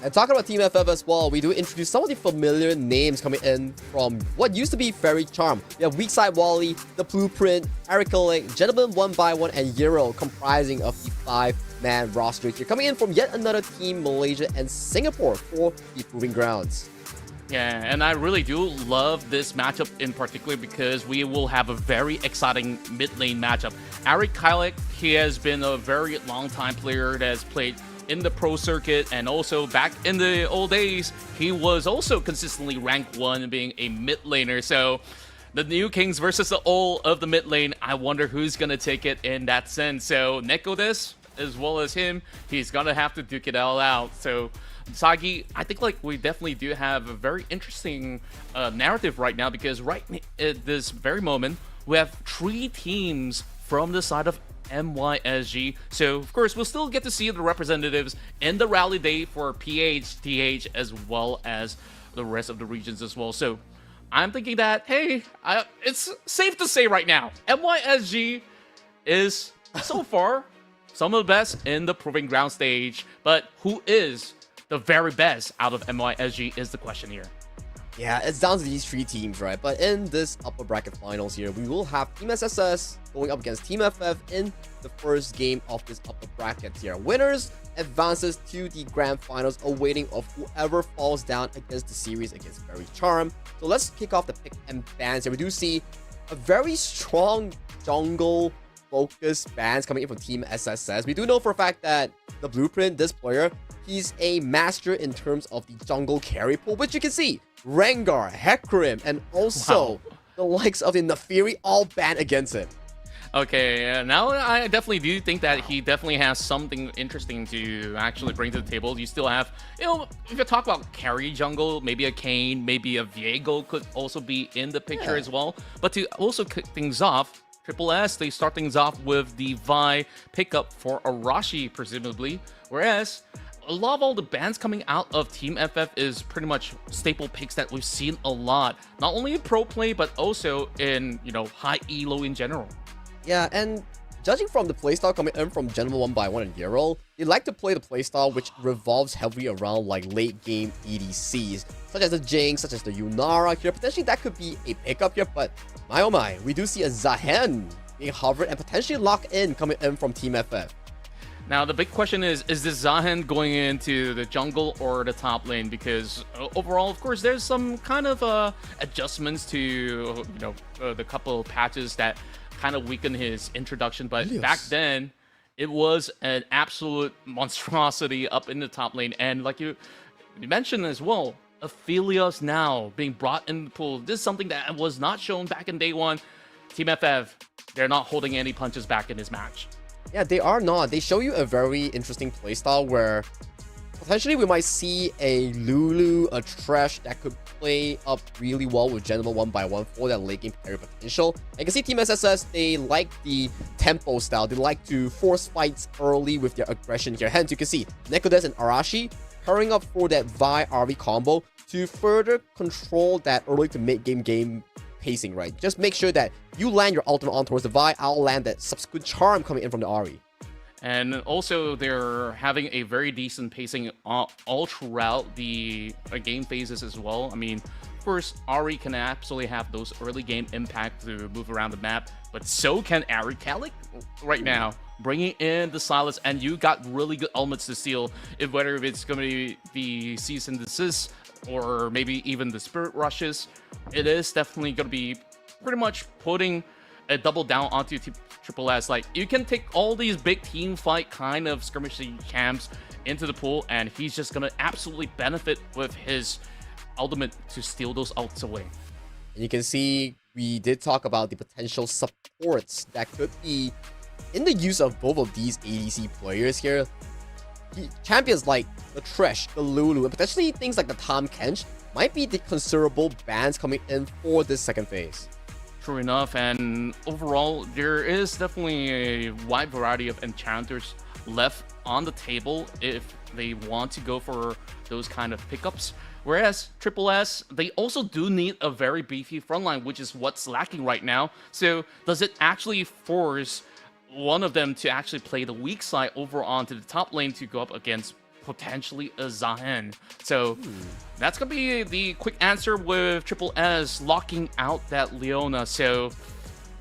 And talking about Team FF as well, we do introduce some of the familiar names coming in from what used to be Faerie Charm. We have Weakside Wally, The Blueprint, Eric, Gentleman 1x1, and Euro, comprising of the 5-man roster here. Coming in from yet another team, Malaysia and Singapore for the Proving Grounds. Yeah, and I really do love this matchup in particular because we will have a very exciting mid lane matchup. Eric Kylek, he has been a very long time player that has played in the pro circuit, and also back in the old days, he was also consistently ranked 1 being a mid laner. So the new kings versus the old of the mid lane, I wonder who's going to take it in that sense. So Nekodes, as well as him, he's going to have to duke it all out. So Sagi, I think like we definitely do have a very interesting narrative right now, because right at this very moment, we have 3 teams from the side of MYSG. So, of course, we'll still get to see the representatives in the rally day for PH, TH, as well as the rest of the regions as well. So, I'm thinking that, hey, it's safe to say right now, MYSG is, so far, some of the best in the Proving Ground stage. But who is the very best out of MYSG is the question here. Yeah, it's down to these 3 teams, right? But in this upper bracket finals here, we will have Team SSS going up against Team FF in the first game of this upper bracket here. Winners advances to the grand finals, awaiting of whoever falls down against the series against Faerie Charm. So let's kick off the pick and bans here. We do see a very strong jungle focused bans coming in from Team SSS. We do know for a fact that the Blueprint, this player, he's a master in terms of the jungle carry pool, which you can see Rengar, Hecarim, and also the likes of the Naafiri all banned against him. Okay, now I definitely do think that he definitely has something interesting to actually bring to the table. You still have, you know, if you talk about carry jungle, maybe a Kayn, maybe a Viego could also be in the picture as well. But to also kick things off, Triple S, they start things off with the Vi pickup for Arashi, presumably, whereas a lot of all the bans coming out of Team FF is pretty much staple picks that we've seen a lot, not only in pro play, but also in, you know, high elo in general. Yeah, and judging from the playstyle coming in from Gentleman 1x1 and Euro, they like to play the playstyle which revolves heavily around like late game EDCs, such as the Jinx, such as the Yunara here. Potentially that could be a pickup here, but my oh my, we do see a Zahen being hovered and potentially locked in coming in from Team FF. Now, the big question is this Zahen going into the jungle or the top lane? Because overall, of course, there's some kind of adjustments to, you know, the couple of patches that kind of weakened his introduction. But back then, it was an absolute monstrosity up in the top lane. And like you mentioned as well, Aphelios now being brought in the pool. This is something that was not shown back in day 1. Team FF, they're not holding any punches back in this match. Yeah, they are not. They show you a very interesting playstyle where potentially we might see a Lulu, a Thresh that could play up really well with Gentleman 1x1 for that late game carry potential. And you can see Team SSS, they like the tempo style. They like to force fights early with their aggression here. Hence, you can see Nekodes and Arashi hurrying up for that Vi RV combo to further control that early to mid game pacing, right? Just make sure that you land your ultimate on towards the Vi, I'll land that subsequent charm coming in from the Ahri. And also, they're having a very decent pacing all throughout the game phases as well. I mean, of course, Ari can absolutely have those early game impact to move around the map, but so can Arikalik right now. Bringing in the Silas, and you got really good elements to steal, whether it's going to be the Cease and Desist or maybe even the Spirit Rushes. It is definitely going to be pretty much putting a double down onto Triple S. Like, you can take all these big team fight kind of skirmishing camps into the pool, and he's just going to absolutely benefit with his ultimate to steal those ults away. And you can see we did talk about the potential supports that could be in the use of both of these ADC players here. Champions like the Thresh, the Lulu, and potentially things like the Tahm Kench might be the considerable bans coming in for this second phase. True enough, and overall, there is definitely a wide variety of enchanters left on the table if they want to go for those kind of pickups. Whereas Triple S, they also do need a very beefy frontline, which is what's lacking right now. So does it actually force one of them to actually play the weak side over onto the top lane to go up against potentially a Zahen? So that's going to be the quick answer with Triple S locking out that Leona. So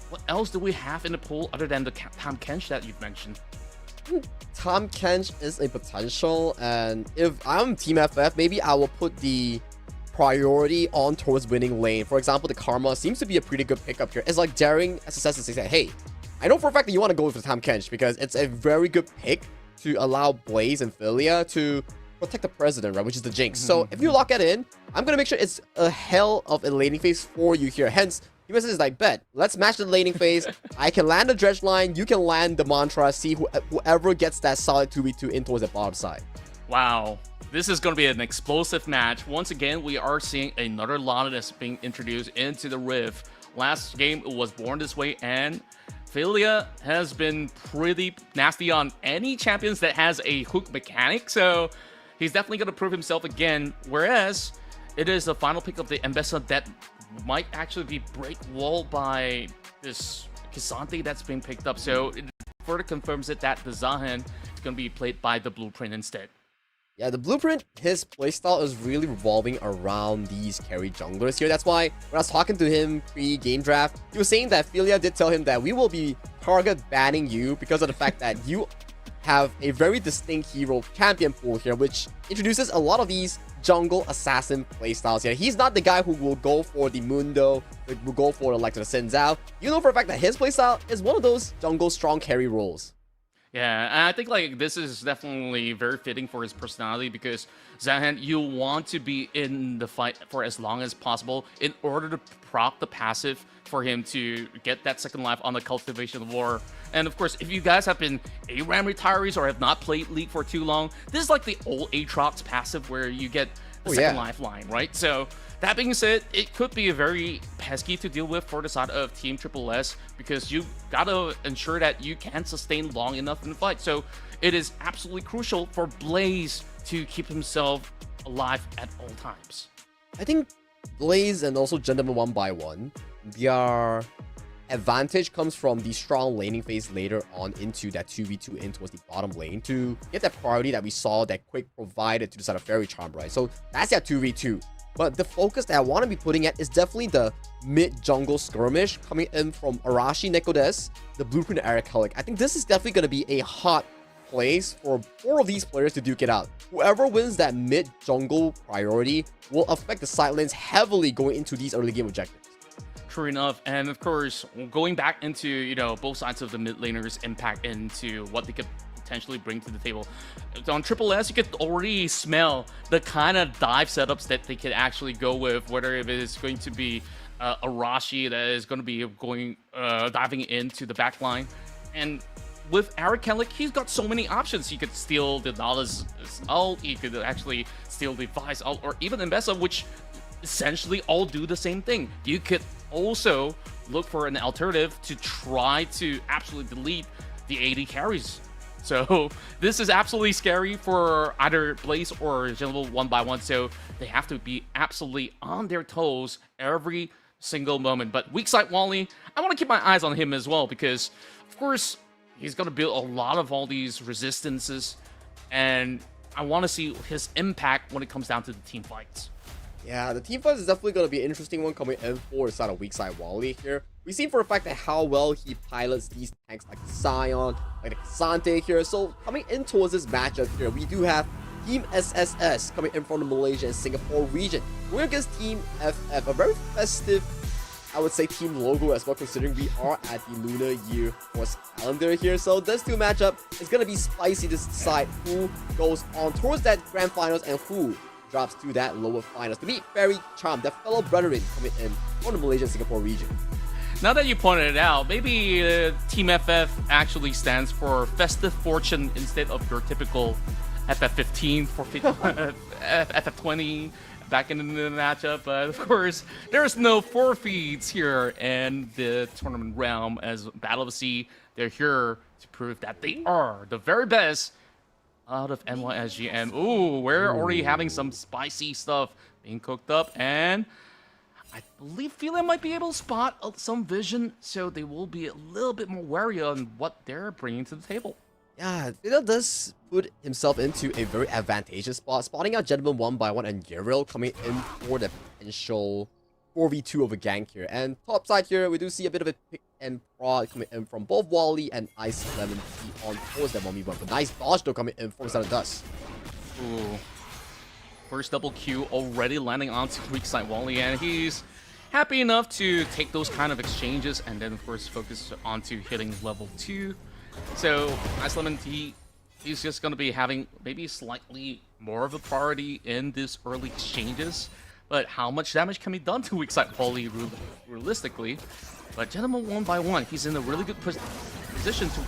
what else do we have in the pool other than the Tahm Kench that you've mentioned? Tahm Kench is a potential, and if I'm Team FF, maybe I will put the priority on towards winning lane. For example, the Karma seems to be a pretty good pickup here. It's like daring SSS to say, hey, I know for a fact that you want to go for Tahm Kench because it's a very good pick to allow Blaze and Philia to protect the president, right? Which is the Jinx. So if you lock it in, I'm going to make sure it's a hell of a laning phase for you here. Hence, he messages like, bet, let's match the laning phase. I can land the dredge line, you can land the mantra, see whoever gets that solid 2v2 in towards the bottom side. Wow. This is going to be an explosive match. Once again, we are seeing another Loneliness being introduced into the Rift. Last game, it was born this way, and Philia has been pretty nasty on any champions that has a hook mechanic, so he's definitely going to prove himself again. Whereas, it is the final pick of the Ambessa that might actually be break wall by this K'Sante that's being picked up, so it further confirms it that the Zahen is going to be played by the Blueprint instead. Yeah, the Blueprint, his playstyle is really revolving around these carry junglers here. That's why when I was talking to him pre-game draft, he was saying that Philia did tell him that we will be target banning you because of the fact that you have a very distinct hero champion pool here, which introduces a lot of these jungle assassin playstyles here. He's not the guy who will go for the Mundo, will go for the likes of the Xin Zhao. You know for a fact that his playstyle is one of those jungle strong carry roles. Yeah, and I think like this is definitely very fitting for his personality because Zahen, you want to be in the fight for as long as possible in order to proc the passive for him to get that second life on the Cultivation of War. And of course, if you guys have been ARAM retirees or have not played League for too long, this is like the old Aatrox passive where you get the second lifeline, right? So that being said, it could be very pesky to deal with for the side of Team Triple S because you gotta ensure that you can sustain long enough in the fight. So it is absolutely crucial for Blaze to keep himself alive at all times. I think Blaze and also Gentleman 1x1, their advantage comes from the strong laning phase later on into that 2v2 in towards the bottom lane to get that priority that we saw that Quick provided to the side of Faerie Charm, right? So that's that 2v2. But the focus that I want to be putting at is definitely the mid-jungle skirmish coming in from Arashi Nekodes, the Blueprint Eric Helic. I think this is definitely going to be a hot place for 4 of these players to duke it out. Whoever wins that mid-jungle priority will affect the side lanes heavily going into these early game objectives. True enough, and of course, going back into, you know, both sides of the mid laners' impact into what they could potentially bring to the table. On Triple S, you could already smell the kind of dive setups that they could actually go with, whether it is going to be Arashi that is going to be going diving into the back line. And with Eric Kellick, he's got so many options. He could steal the Nala's ult, he could actually steal the Vice ult, or even Ambessa, which essentially all do the same thing. You could also look for an alternative to try to absolutely delete the AD carries. So this is absolutely scary for either Blaze or General 1x1, so they have to be absolutely on their toes every single moment. But weak side Wally, I want to keep my eyes on him as well because, of course, he's going to build a lot of all these resistances, and I want to see his impact when it comes down to the team fights. Yeah, the team fight is definitely going to be an interesting one coming in for the side of weak side Wally here. We've seen for a fact that how well he pilots these tanks like Sion, like the Kasante here. So coming in towards this matchup here, we do have Team SSS coming in from the Malaysia and Singapore region. We're against Team FF, a very festive, I would say, team logo as well, considering we are at the Lunar Year Force calendar here. So this two matchup is going to be spicy to decide who goes on towards that grand finals and who drops to that lower finals to meet Faerie Charm, their fellow brethren coming in from the Malaysia and Singapore region. Now that you pointed it out, maybe Team FF actually stands for Festive Fortune instead of your typical FF15 for FF20 back in the matchup. But of course, there's no forfeits here in the tournament realm as Battle of S.E.A. They're here to prove that they are the very best out of NYSG. And ooh, we're already having some spicy stuff being cooked up, and I believe Faerie might be able to spot some vision, so they will be a little bit more wary on what they're bringing to the table. Yeah, Faerie does put himself into a very advantageous spot, spotting out Gentleman 1 by 1 and Uriel coming in for the potential 4v2 of a gank here. And top side here, we do see a bit of a pick and prod coming in from both Wally and Ice Lemon Tea on towards that 1v1. But nice dodge though coming in from the side of Dust. Ooh. First double Q already landing onto weak side Wally, and he's happy enough to take those kind of exchanges and then of course focus onto hitting level 2. So Ice Lemon Tea, he's just going to be having maybe slightly more of a priority in these early exchanges. But how much damage can be done to weak side Wally realistically? But Gentleman 1 by 1, he's in a really good position to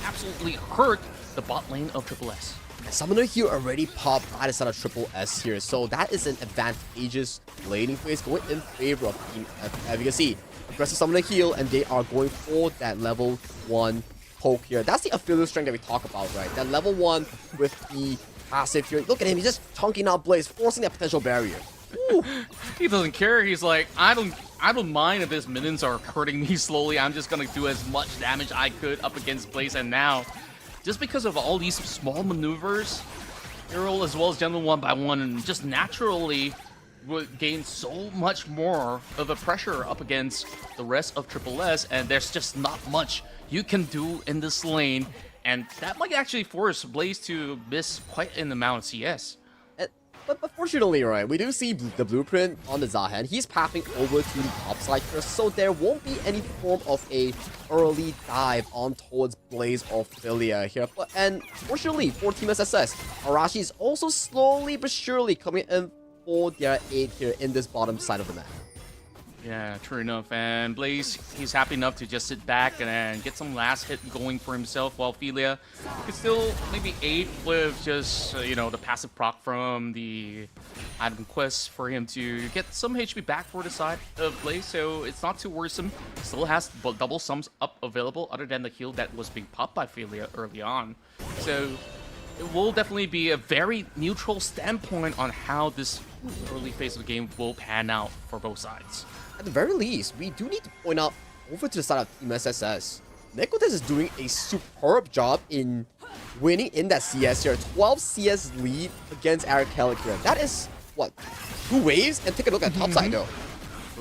absolutely hurt the bot lane of Triple S. Summoner here already popped by the side of Triple S here, so that is an advantageous laning phase going in favor of Team FF. You can see aggressive Summoner heal, and they are going for that level 1 poke here. That's the affiliate strength that we talk about, right? That level 1 with the passive here. Look at him, he's just chunking out Blaze, forcing that potential barrier. Ooh. He doesn't care. He's like, I don't mind if his minions are hurting me slowly. I'm just gonna do as much damage I could up against Blaze. And now, just because of all these small maneuvers, Uriel as well as Gentleman 1 by 1 and just naturally would gain so much more of a pressure up against the rest of Triple S, and there's just not much you can do in this lane, and that might actually force Blaze to miss quite an amount of CS. But fortunately, right, we do see the blueprint on the Zahan. He's pathing over to the top side here, so there won't be any form of a early dive on towards Blaze or Faerie here. And fortunately for Team SSS, Arashi is also slowly but surely coming in for their aid here in this bottom side of the map. Yeah, true enough. And Blaze, he's happy enough to just sit back and get some last hit going for himself, while Faerie could still maybe aid with just, you know, the passive proc from the item quest for him to get some HP back for the side of Blaze, so it's not too worrisome. Still has double sums up available other than the heal that was being popped by Faerie early on. So it will definitely be a very neutral standpoint on how this early phase of the game will pan out for both sides. At the very least, we do need to point out over to the side of Team SSS, Nekotes is doing a superb job in winning in that CS here. 12 CS lead against Eric Kellick here. That is, what, 2 waves? And take a look at top side though.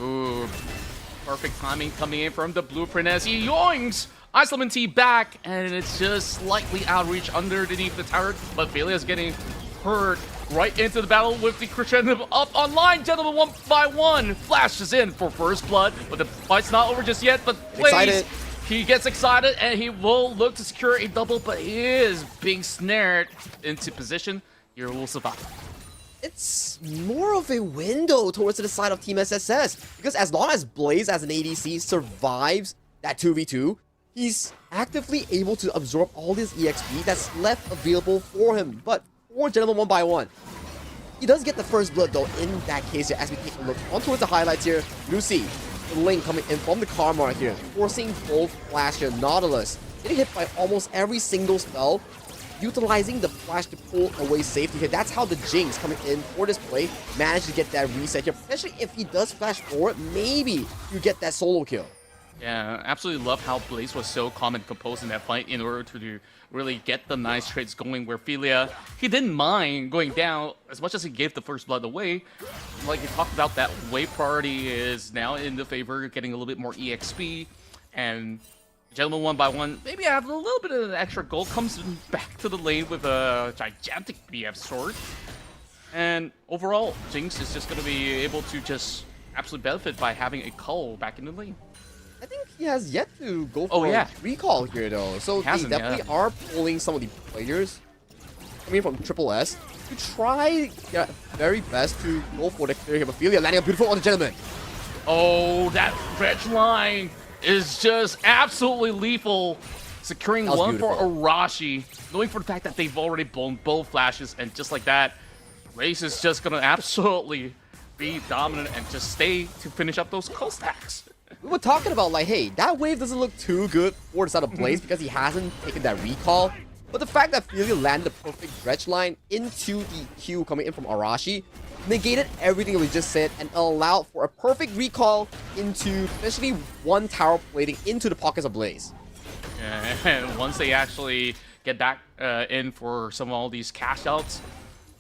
Ooh, perfect timing coming in from the blueprint as he yoinks Ice Lemon Tea back, and it's just slightly outreach underneath the turret, but Faerie is getting hurt right into the battle with the crescendo up online. Gentleman 1 by 1 flashes in for first blood, but the fight's not over just yet. But Blaze, he gets excited and he will look to secure a double, but he is being snared into position. Here will survive. It's more of a window towards the side of Team SSS, because as long as Blaze as an ADC survives that 2v2, he's actively able to absorb all this EXP that's left available for him. But for Gentleman 1 by 1, he does get the first blood though in that case here. As we take a look on towards the highlights here, you see the link coming in from the Karma here, forcing both Flash here. Nautilus getting hit by almost every single spell, utilizing the Flash to pull away safety here. That's how the Jinx coming in for this play managed to get that reset here. Especially if he does flash forward, maybe you get that solo kill. Yeah, absolutely love how Blaze was so calm and composed in that fight in order to really get the nice trades going where Filia, he didn't mind going down as much as he gave the first blood away. Like you talked about, that wave priority is now in the favor, getting a little bit more EXP, and Gentleman 1x1, maybe have a little bit of extra gold, comes back to the lane with a gigantic BF sword. And overall, Jinx is just going to be able to just absolutely benefit by having a Cull back in the lane. I think he has yet to go for a recall here, though. So they definitely are pulling some of the players coming from Triple S to try their very best to go for the clear hemophilia, landing a beautiful on the Gentleman. Oh, that red line is just absolutely lethal. Securing one for Arashi, knowing for the fact that they've already blown both flashes, and just like that, Race is just going to absolutely be dominant and just stay to finish up those Cull stacks. We were talking about, like, hey, that wave doesn't look too good for the side of Blaze because he hasn't taken that recall. But the fact that Filia landed the perfect dredge line into the Q coming in from Arashi negated everything that we just said and allowed for a perfect recall into especially one tower plating into the pockets of Blaze. Yeah, and once they actually get back in for some of all these cash outs,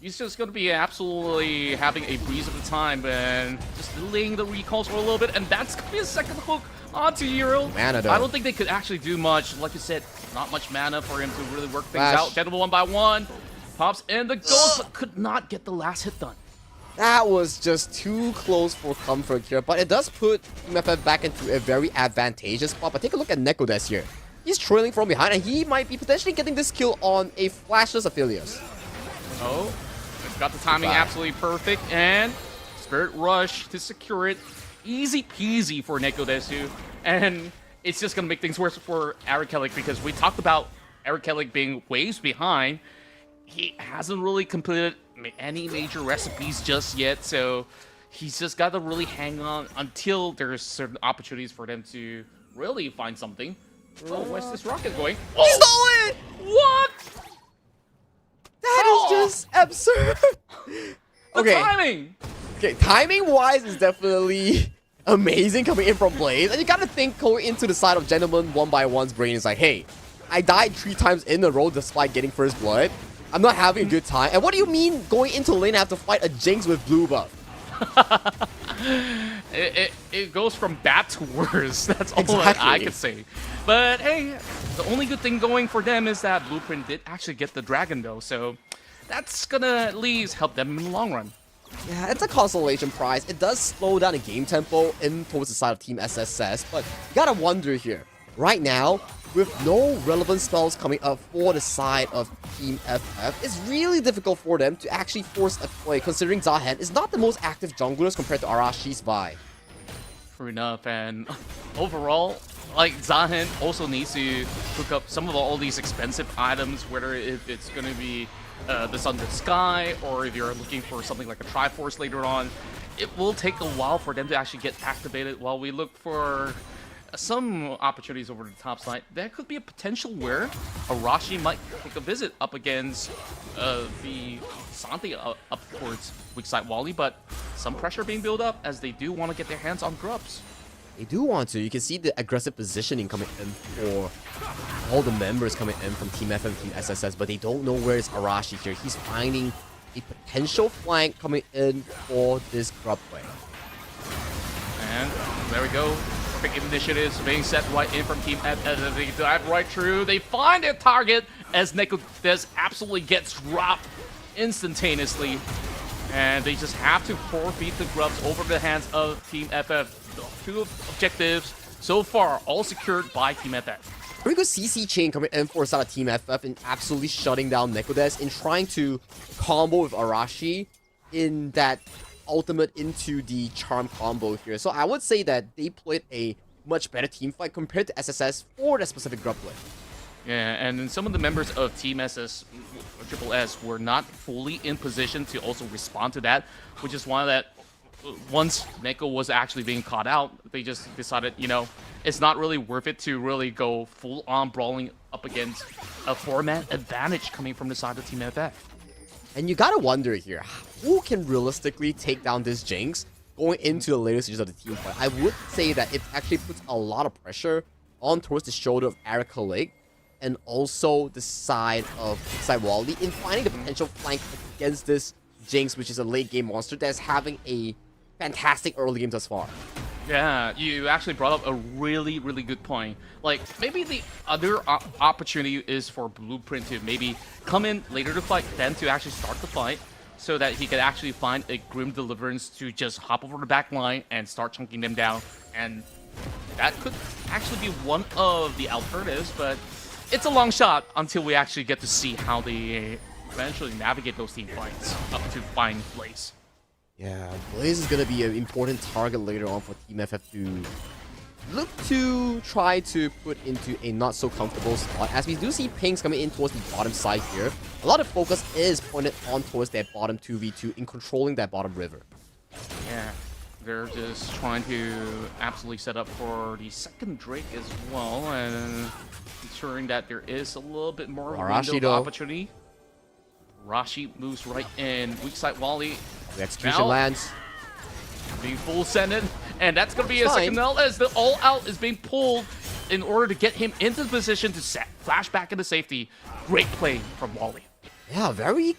he's just going to be absolutely having a breeze of the time and just delaying the recalls for a little bit, and that's going to be a second hook onto Euro. Mana, though. I don't think they could actually do much. Like you said, not much mana for him to really work things out. Gentleman 1x1 pops in the ghost, but could not get the last hit done. That was just too close for comfort here, but it does put Team FF back into a very advantageous spot. But take a look at Nekodes here. He's trailing from behind, and he might be potentially getting this kill on a flashless Aphelios. Oh, got the timing absolutely perfect, and Spirit Rush to secure it. Easy peasy for Nekodesu, and it's just going to make things worse for Arakelik because we talked about Arakelik being waves behind. He hasn't really completed any major recipes just yet, so he's just got to really hang on until there's certain opportunities for them to really find something. Oh, where's this rocket going? Oh, he stole it! What? That is just absurd. The timing. Okay, timing-wise is definitely amazing coming in from Blaze. And you gotta think going into the side of Gentleman 1x1's brain is like, hey, I died 3 times in a row despite getting first blood. I'm not having a good time. And what do you mean going into lane I have to fight a Jinx with blue buff? it goes from bad to worse. That's all that I could say. But hey, the only good thing going for them is that Blueprint did actually get the dragon though, so that's gonna at least help them in the long run. Yeah, it's a consolation prize. It does slow down the game tempo in towards the side of Team SSS, but you gotta wonder here. Right now, with no relevant spells coming up for the side of Team FF, it's really difficult for them to actually force a play, considering Zahen is not the most active junglers compared to Arashi's Vi. True enough, and overall, like, Zahen also needs to hook up some of all these expensive items, whether if it's going to be the Sunlit Sky, or if you're looking for something like a Triforce later on. It will take a while for them to actually get activated while we look for some opportunities over the top side. There could be a potential where Arashi might take a visit up against the Santi up towards weak side Wally, but some pressure being built up as they do want to get their hands on Grubs. They do want to. You can see the aggressive positioning coming in for all the members coming in from Team FF and Team SSS, but they don't know where is Arashi here. He's finding a potential flank coming in for this Grub play. And there we go. Perfect initiatives being set right in from Team FF. They dive right through. They find their target as Nekodes absolutely gets dropped instantaneously. And they just have to forfeit the Grubs over the hands of Team FF. 2 objectives so far, all secured by Team FF. Pretty good CC chain coming in for side of Team FF and absolutely shutting down Nekodes in trying to combo with Arashi in that ultimate into the charm combo here. So I would say that they played a much better team fight compared to SSS for that specific Grub play. Yeah, and then some of the members of Team Triple S were not fully in position to also respond to that, which is why that once Neko was actually being caught out, they just decided, you know, it's not really worth it to really go full-on brawling up against a 4-man advantage coming from the side of Team FF. And you gotta wonder here, who can realistically take down this Jinx going into the later stages of the team fight, I would say that it actually puts a lot of pressure on towards the shoulder of Erica Lake and also the side of Wally in finding the potential flank against this Jinx, which is a late game monster that's having a fantastic early game thus far. Yeah, you actually brought up a really, really good point. Like, maybe the other opportunity is for Blueprint to maybe come in later to fight, then to actually start the fight, so that he could actually find a Grim Deliverance to just hop over the back line and start chunking them down. And that could actually be one of the alternatives, but it's a long shot until we actually get to see how they eventually navigate those team fights up to find Blaze. Yeah, Blaze is going to be an important target later on for Team FF to look to try to put into a not so comfortable spot, as we do see pings coming in towards the bottom side here. A lot of focus is pointed on towards that bottom 2v2 in controlling that bottom river. Yeah, they're just trying to absolutely set up for the second Drake as well, and ensuring that there is a little bit more window of opportunity. Rashi moves right in, weak side Wally. The execution lands. Being full sended, and that's going to be a second L as the all-out is being pulled in order to get him into the position to flash back into safety. Great play from Wally. Yeah, very,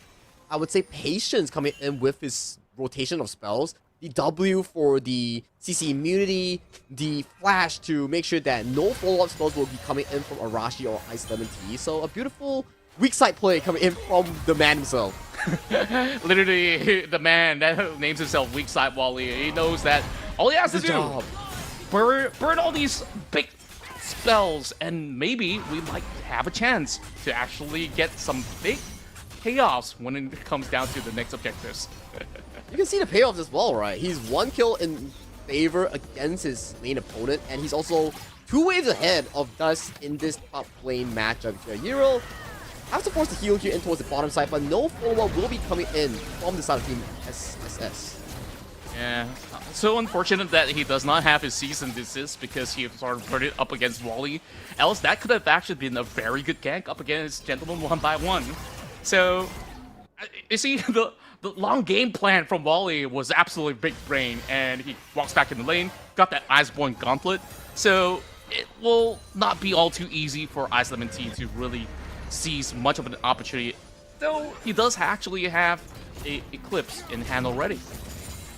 I would say, patience coming in with his rotation of spells. The W for the CC immunity, the flash to make sure that no follow-up spells will be coming in from Arashi or Ice Lemon Tea. So a beautiful weak side play coming in from the man himself. Literally, the man that names himself Weak Side Wally. He knows that all he has to do burn all these big spells, and maybe we might have a chance to actually get some big payoffs when it comes down to the next objectives. You can see the payoffs as well, right? He's 1 kill in favor against his lane opponent, and he's also 2 waves ahead of Dust in this top lane matchup here. Euro has to force the heal here in towards the bottom side, but no follow-up will be coming in from the side of Team SSS. Yeah, so unfortunate that he does not have his season desist because he sort of put it up against Wally. Else, that could have actually been a very good gank up against Gentleman 1x1. So, you see, the long game plan from Wally was absolutely big brain, and he walks back in the lane, got that Iceborne Gauntlet. So, it will not be all too easy for Ice Lemon Tea to really seize much of an opportunity, though he does actually have a Eclipse in hand already.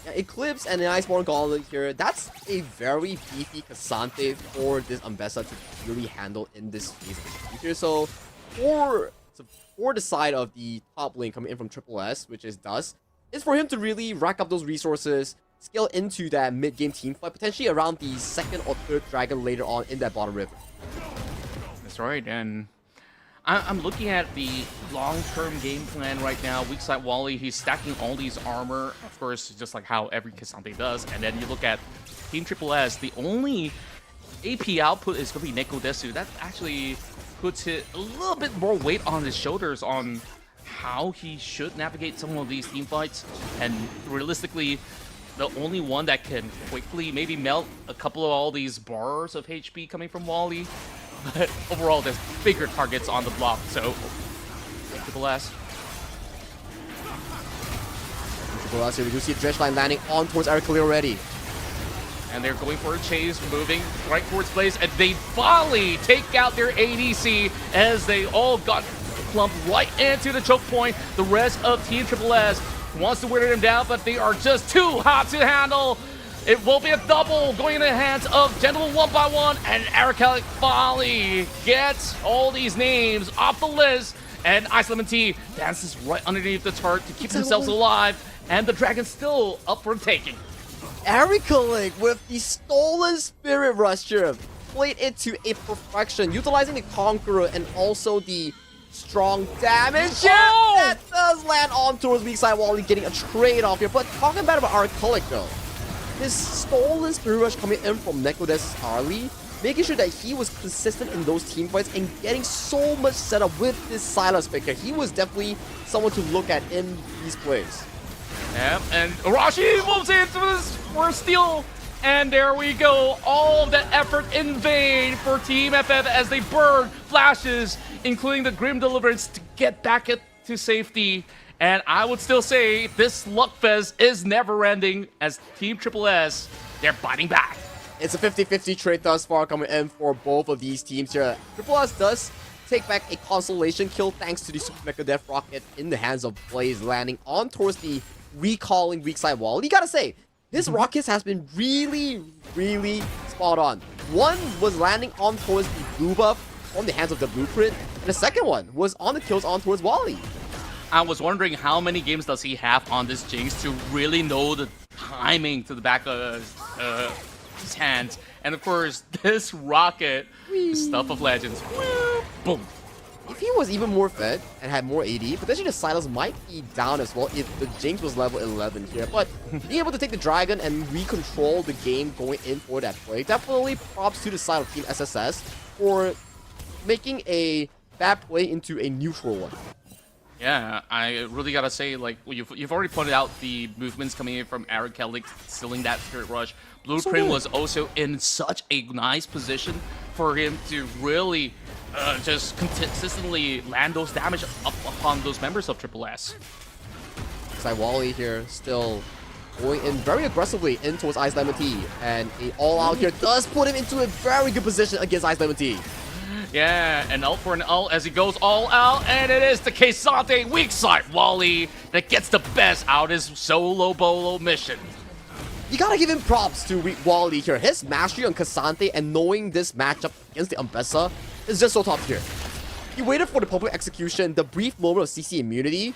Yeah, Eclipse and an Iceborne Gauntlet here, that's a very beefy Cassante for this Ambessa to really handle in this phase of the game here. So for the side of the top lane coming in from Triple S, which is Dust, is for him to really rack up those resources, scale into that mid-game team fight, potentially around the second or third dragon later on in that bottom river. That's right, and I'm looking at the long-term game plan right now. Weak side Wally, he's stacking all these armor, of course, just like how every Cassante does. And then you look at Team Triple S, the only AP output is going to be Neko Desu. That actually puts it a little bit more weight on his shoulders on how he should navigate some of these team fights. And realistically, the only one that can quickly maybe melt a couple of all these bars of HP coming from Wally. But overall, there's bigger targets on the block, so Triple S. Triple S here, we do see a Dredge line landing on towards Eric already. And they're going for a chase, moving right towards Blaze, and they finally take out their ADC as they all got clumped right into the choke point. The rest of Team Triple S wants to wear them down, but they are just too hot to handle. It will be a double going in the hands of Gentleman 1x1, and Eric finally gets all these names off the list, and Ice Lemon Tea dances right underneath the turret to keep themselves alive, and the dragon's still up for taking. Erica Lake with the stolen Spirit Rush here played it to a perfection, utilizing the Conqueror and also the strong damage. Oh! That does land on towards weak side Wally, getting a trade off here. But talking about Erica Lake though, his stolen Spirit Rush coming in from Nekodes early, making sure that he was consistent in those team fights and getting so much setup with this Silas pick here. He was definitely someone to look at in these plays. Yep, and Arashi moves into this for a steal, and there we go. All of that effort in vain for Team FF as they burn flashes, including the Grim Deliverance, to get back to safety. And I would still say this Luckfest is never ending as Team Triple S, they're biting back. It's a 50-50 trade thus far coming in for both of these teams here. Triple S does take back a consolation kill thanks to the Super Mecha Death Rocket in the hands of Blaze, landing on towards the recalling weak side wall. You gotta say, this rocket has been really, really spot on. One was landing on towards the blue buff on the hands of the blueprint, and the second one was on the kills on towards Wally. I was wondering how many games does he have on this Jinx to really know the timing to the back of his hands. And of course, this rocket, stuff of legends. Woo, boom. If he was even more fed and had more AD, potentially the Silas might be down as well if the Jinx was level 11 here. But being able to take the Dragon and recontrol the game going in for that play, definitely props to the side of Team SSS for making a bad play into a neutral one. Yeah, I really gotta say, like, you've already pointed out the movements coming in from Aaron Kelly stealing that Spirit Rush. Blueprint was also in such a nice position for him to really just consistently land those damage up upon those members of Triple S. Wally here still going in very aggressively in towards Ice Lemon Tea, and a all-out here does put him into a very good position against Ice Lemon Tea. Yeah, an ult for an ult as he goes all out, and it is the Qontra weak side Wally that gets the best out of his solo bolo mission. You gotta give him props to Wally here. His mastery on Qontra and knowing this matchup against the Umbessa is just so top tier. He waited for the public execution, the brief moment of CC immunity,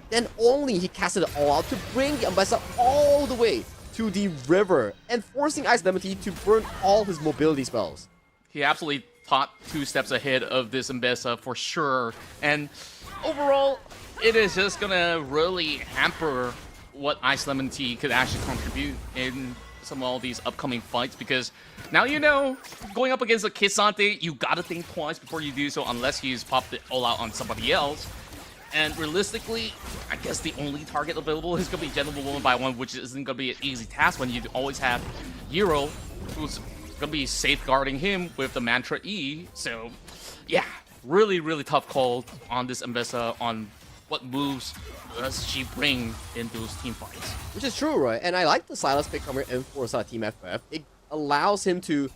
then only he casted it all out to bring the Umbessa all the way to the river and forcing Ice Lemon Tea to burn all his mobility spells. He absolutely thought 2 steps ahead of this Umbessa for sure, and overall, it is just gonna really hamper what Ice Lemon Tea could actually contribute in some of all these upcoming fights, because now you know, going up against a Qontra, you gotta think twice before you do so, unless he's popped it all out on somebody else. And realistically, I guess the only target available is gonna be Gentleman 1x1, which isn't gonna be an easy task when you always have Euro, who's gonna be safeguarding him with the Mantra E. So yeah, really, really tough call on this Umbessa on what moves does she bring in those team fights. Which is true, right? And I like the Silas pick coming in for Team FF. It allows him to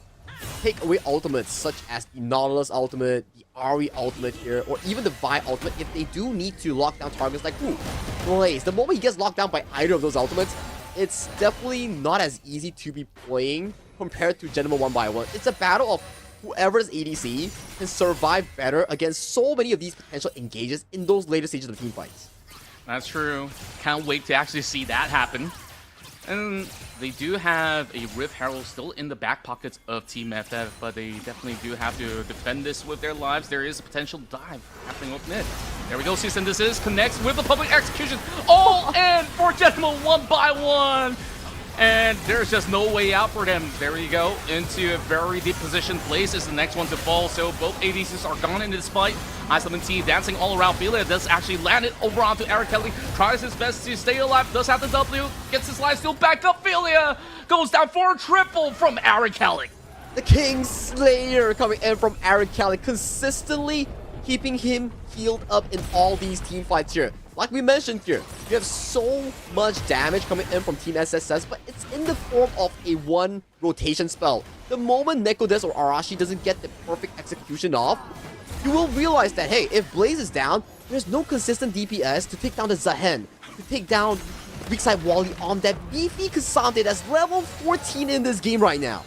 take away ultimates such as the Nautilus ultimate, the Ari ultimate here, or even the Vi ultimate if they do need to lock down targets like Blaze. The moment he gets locked down by either of those ultimates, it's definitely not as easy to be playing compared to Gentleman 1x1. It's a battle of whoever's ADC can survive better against so many of these potential engages in those later stages of the team fights. That's true. Can't wait to actually see that happen. And they do have a Rift Herald still in the back pockets of Team FF, but they definitely do have to defend this with their lives. There is a potential dive happening with mid. There we go, Cease and Desist connects with the public execution. All in for Gentleman 1x1. And there's just no way out for them. There you go, into a very deep position. Blaze is the next one to fall, so both ADCs are gone in this fight. Ice Lemon Tea dancing all around. Felia does actually land it over onto Eric Kelly. Tries his best to stay alive, does have the W, gets his life steal back up. Felia goes down for a triple from Eric Kelly. The King Slayer coming in from Eric Kelly, consistently keeping him healed up in all these team fights here. Like we mentioned here, you have so much damage coming in from Team SSS, but it's in the form of a one rotation spell. The moment Nekodes or Arashi doesn't get the perfect execution off, you will realize that, hey, if Blaze is down, there's no consistent DPS to take down the Zahen, to take down weak side Wally on that beefy Qontra that's level 14 in this game right now.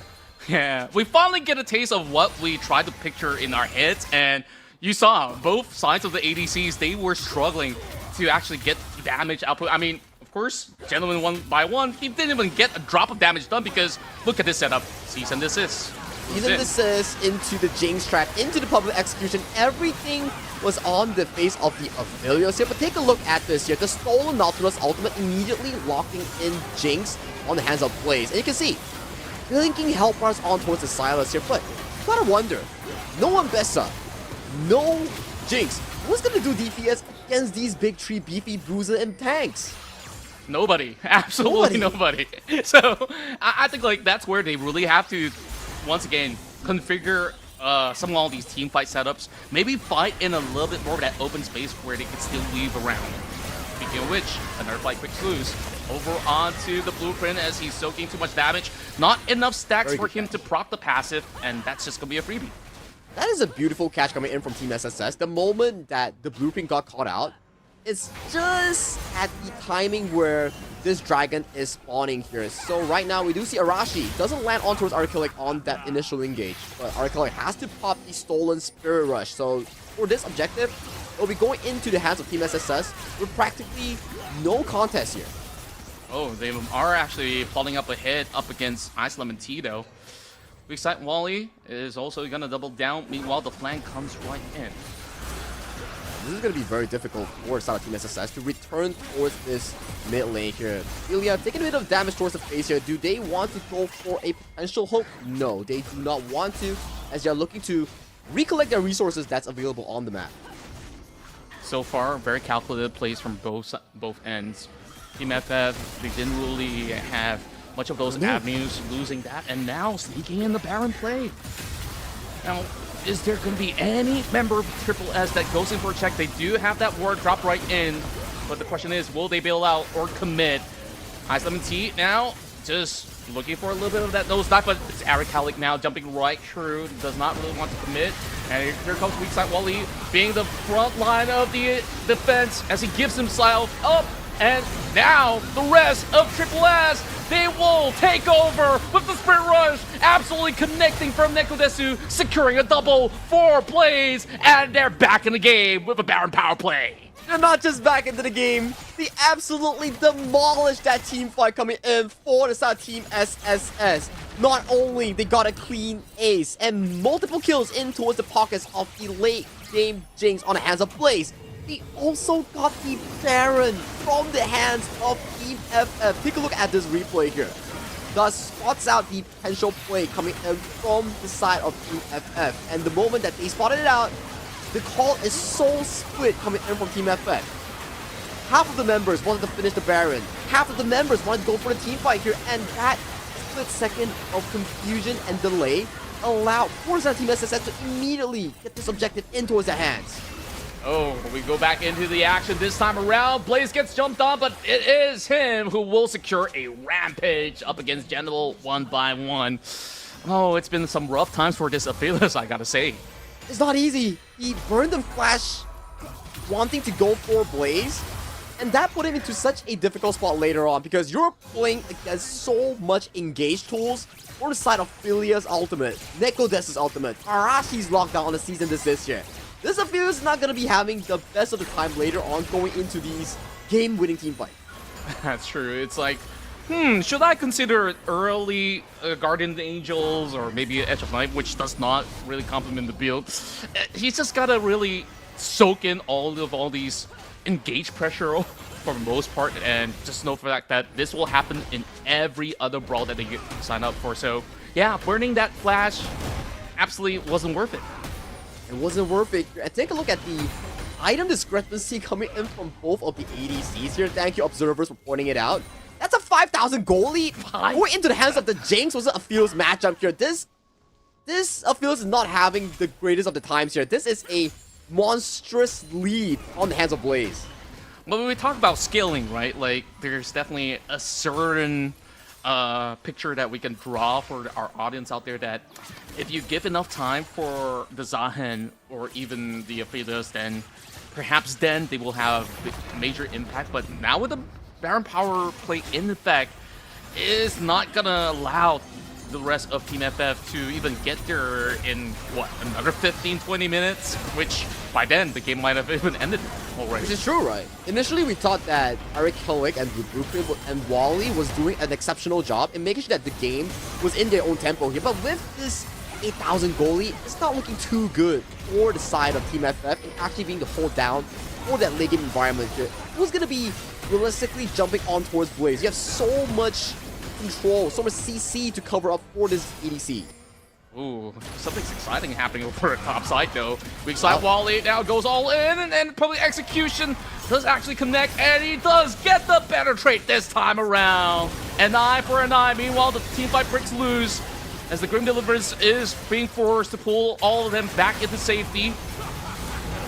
Yeah, we finally get a taste of what we tried to picture in our heads, and you saw both sides of the ADCs, they were struggling to actually get damage output. I mean, of course, Gentleman 1x1, he didn't even get a drop of damage done because look at this setup. Cease and desist. Cease and desist into the Jinx trap, into the public execution. Everything was on the face of the Aphelios here, but take a look at this here. The stolen Nautilus ultimate immediately locking in Jinx on the hands of Blaze. And you can see, linking health bars on towards the Silas here, but you gotta wonder, no Umbessa, no Jinx, who's gonna do DPS against these big three beefy bruiser and tanks? Nobody. Absolutely nobody. So I think like that's where they really have to once again configure some of all these team fight setups. Maybe fight in a little bit more of that open space where they can still weave around. Speaking of which, another fight quick loose. Over onto the blueprint as he's soaking too much damage. Not enough stacks Very for good him catch. to proc the passive, and that's just gonna be a freebie. That is a beautiful catch coming in from Team SSS. The moment that the blueprint got caught out, it's just at the timing where this dragon is spawning here. So right now we do see Arashi doesn't land on towards Archelic on that initial engage, but Archelic has to pop the stolen Spirit Rush. So for this objective, it'll be going into the hands of Team SSS with practically no contest here. Oh, they are actually falling up ahead up against Ice Lemon Tea though. Weak side Wally is also gonna double down. Meanwhile, the flank comes right in. This is going to be very difficult for side of Team SSS to return towards this mid lane here. Ilya taking a bit of damage towards the face here. Do they want to go for a potential hook? No, they do not want to, as they're looking to recollect their resources that's available on the map. So far, very calculated plays from both ends. Team FF, they didn't really have much of those avenues, losing that, and now sneaking in the Baron play. Now, is there going to be any member of Triple S that goes in for a check? They do have that ward drop right in, but the question is, will they bail out or commit? Ice Lemon Tea now just looking for a little bit of that nose dive, but it's Eric Halleck now jumping right through, does not really want to commit. And here comes weak side Wally being the front line of the defense as he gives himself up. And now the rest of Triple S, they will take over with the Spirit Rush, absolutely connecting from Nekodesu, securing a double, 4 plays, and they're back in the game with a Baron power play. They're not just back into the game, they absolutely demolished that team fight coming in for the side Team SSS. Not only they got a clean ace and multiple kills in towards the pockets of the late game Jinx on the hands of Blaze, they also got the Baron from the hands of Team FF. Take a look at this replay here. Thus spots out the potential play coming in from the side of Team FF. And the moment that they spotted it out, the call is so split coming in from Team FF. Half of the members wanted to finish the Baron. Half of the members wanted to go for the team fight here. And that split second of confusion and delay allowed for Team SSS to immediately get this objective in towards their hands. Oh, we go back into the action this time around. Blaze gets jumped on, but it is him who will secure a rampage up against General 1 by 1. Oh, it's been some rough times for this Aphelios, I gotta say. It's not easy. He burned the flash wanting to go for Blaze, and that put him into such a difficult spot later on because you're playing against so much engaged tools on the side of Philia's ultimate, Nekodesu's ultimate, Arashi's lockdown on the season this year. This Aphelios is not going to be having the best of the time later on going into these game-winning team fights. That's true. It's like, should I consider early Guardian Angels or maybe Edge of Night, which does not really complement the build? He's just got to really soak in all these engage pressure for the most part, and just know for that this will happen in every other brawl that they sign up for. So yeah, burning that flash absolutely wasn't worth it. It wasn't worth it. And take a look at the item discrepancy coming in from both of the ADCs here. Thank you, observers, for pointing it out. That's a 5,000 goal lead. Going into the hands of the Jinx was a Aphelios matchup here. This Aphelios is not having the greatest of the times here. This is a monstrous lead on the hands of Blaze. But when we talk about scaling, right, like there's definitely a certain picture that we can draw for our audience out there that if you give enough time for the Zahen or even the Aphelios, then perhaps then they will have major impact. But now with the Baron power play in effect, is not gonna allow the rest of Team FF to even get there in, what, another 15-20 minutes? Which, by then, the game might have even ended already. Which is true, right? Initially, we thought that Eric Helwig and Blueprint and Wally was doing an exceptional job in making sure that the game was in their own tempo here. But with this 8,000 goalie, it's not looking too good for the side of Team FF and actually being the hold down for that late game environment here. Who's going to be realistically jumping on towards Blaze? You have so much control, so much CC to cover up for this ADC. Ooh, something's exciting happening over the top side though. Weak side Wally now goes all in, and probably execution does actually connect, and he does get the better trait this time around. An eye for an eye. Meanwhile, the team fight breaks loose as the Grim Deliverance is being forced to pull all of them back into safety.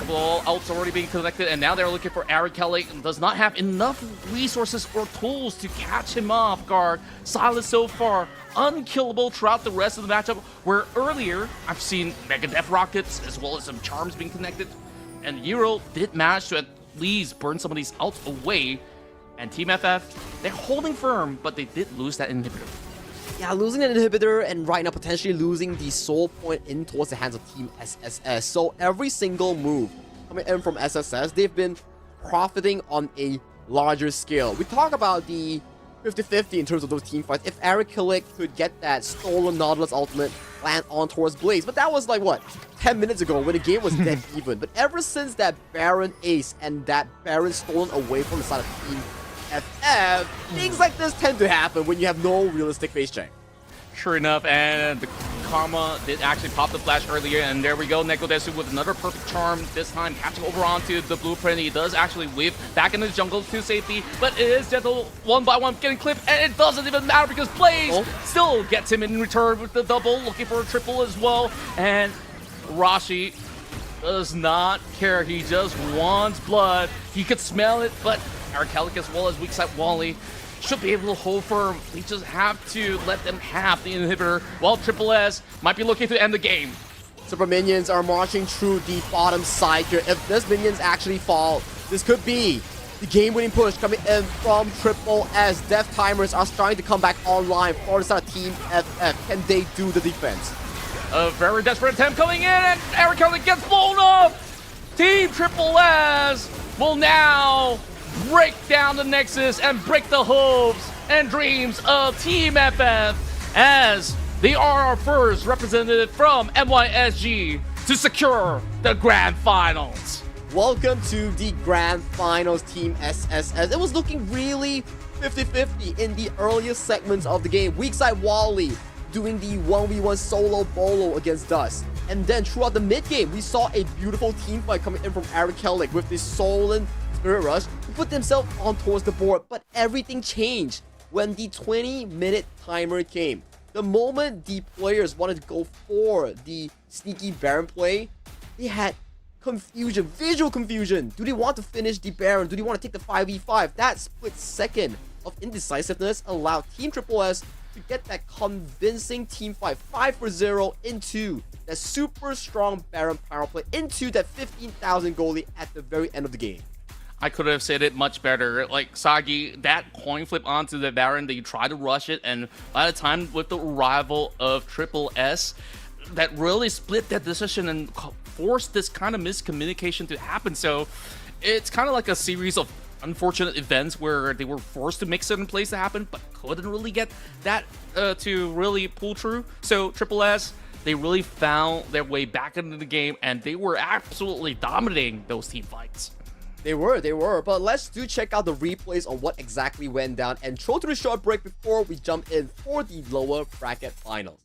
Triple ult's already being collected, and now they're looking for Kelly. Does not have enough resources or tools to catch him off guard. Silas so far unkillable throughout the rest of the matchup, where earlier I've seen Mega Death Rockets as well as some charms being connected, and Euro did manage to at least burn some of these ults away. And Team FF, they're holding firm, but they did lose that inhibitor. Yeah, losing an inhibitor and right now potentially losing the soul point in towards the hands of Team SSS. So every single move coming in from SSS, they've been profiting on a larger scale. We talk about the 50-50 in terms of those team fights. If Eric Killick could get that stolen Nautilus ultimate land on towards Blaze, but that was like what, 10 minutes ago when the game was dead even. But ever since that Baron ace and that Baron stolen away from the side of Team FF, things like this tend to happen when you have no realistic face check. Sure enough, and the Karma did actually pop the flash earlier, and there we go, Nekodesu with another perfect charm, this time catching over onto the blueprint. He does actually whip back into the jungle to safety, but it is gentle one by one getting clipped, and it doesn't even matter because Blaze still gets him in return with the double, looking for a triple as well, and Rashi does not care, he just wants blood. He could smell it, but Arcalic as well as weak side Wally should be able to hold firm. We just have to let them have the inhibitor while Triple S might be looking to end the game. Super Minions are marching through the bottom side here. If this Minions actually fall, this could be the game-winning push coming in from Triple S. Death Timers are starting to come back online for the side of Team FF. Can they do the defense? A very desperate attempt coming in, and Arcalic gets blown up! Team Triple S will now break down the Nexus and break the hopes and dreams of Team FF as they are our first representative from MYSG to secure the Grand Finals. Welcome to the Grand Finals, Team SSS. It was looking really 50-50 in the earliest segments of the game. Weak side Wally doing the 1v1 solo bolo against Dust. And then throughout the mid-game, we saw a beautiful team fight coming in from Eric Kellick with the Solan Spirit Rush to put themselves on towards the board. But everything changed when the 20-minute timer came. The moment the players wanted to go for the sneaky Baron play, they had confusion, visual confusion. Do they want to finish the Baron? Do they want to take the 5v5? That split second of indecisiveness allowed Team Triple S to get that convincing team fight 5-0 into that super strong Baron power play, into that 15,000 goalie at the very end of the game. I could have said it much better. Like, Sagi, that coin flip onto the Baron, they try to rush it, and by the time with the arrival of Triple S, that really split that decision and forced this kind of miscommunication to happen. So it's kind of like a series of unfortunate events where they were forced to make certain plays to happen, but couldn't really get that to really pull through. So Triple S, they really found their way back into the game, and they were absolutely dominating those team fights. They were, but let's do check out the replays on what exactly went down and throw to the short break before we jump in for the lower bracket finals.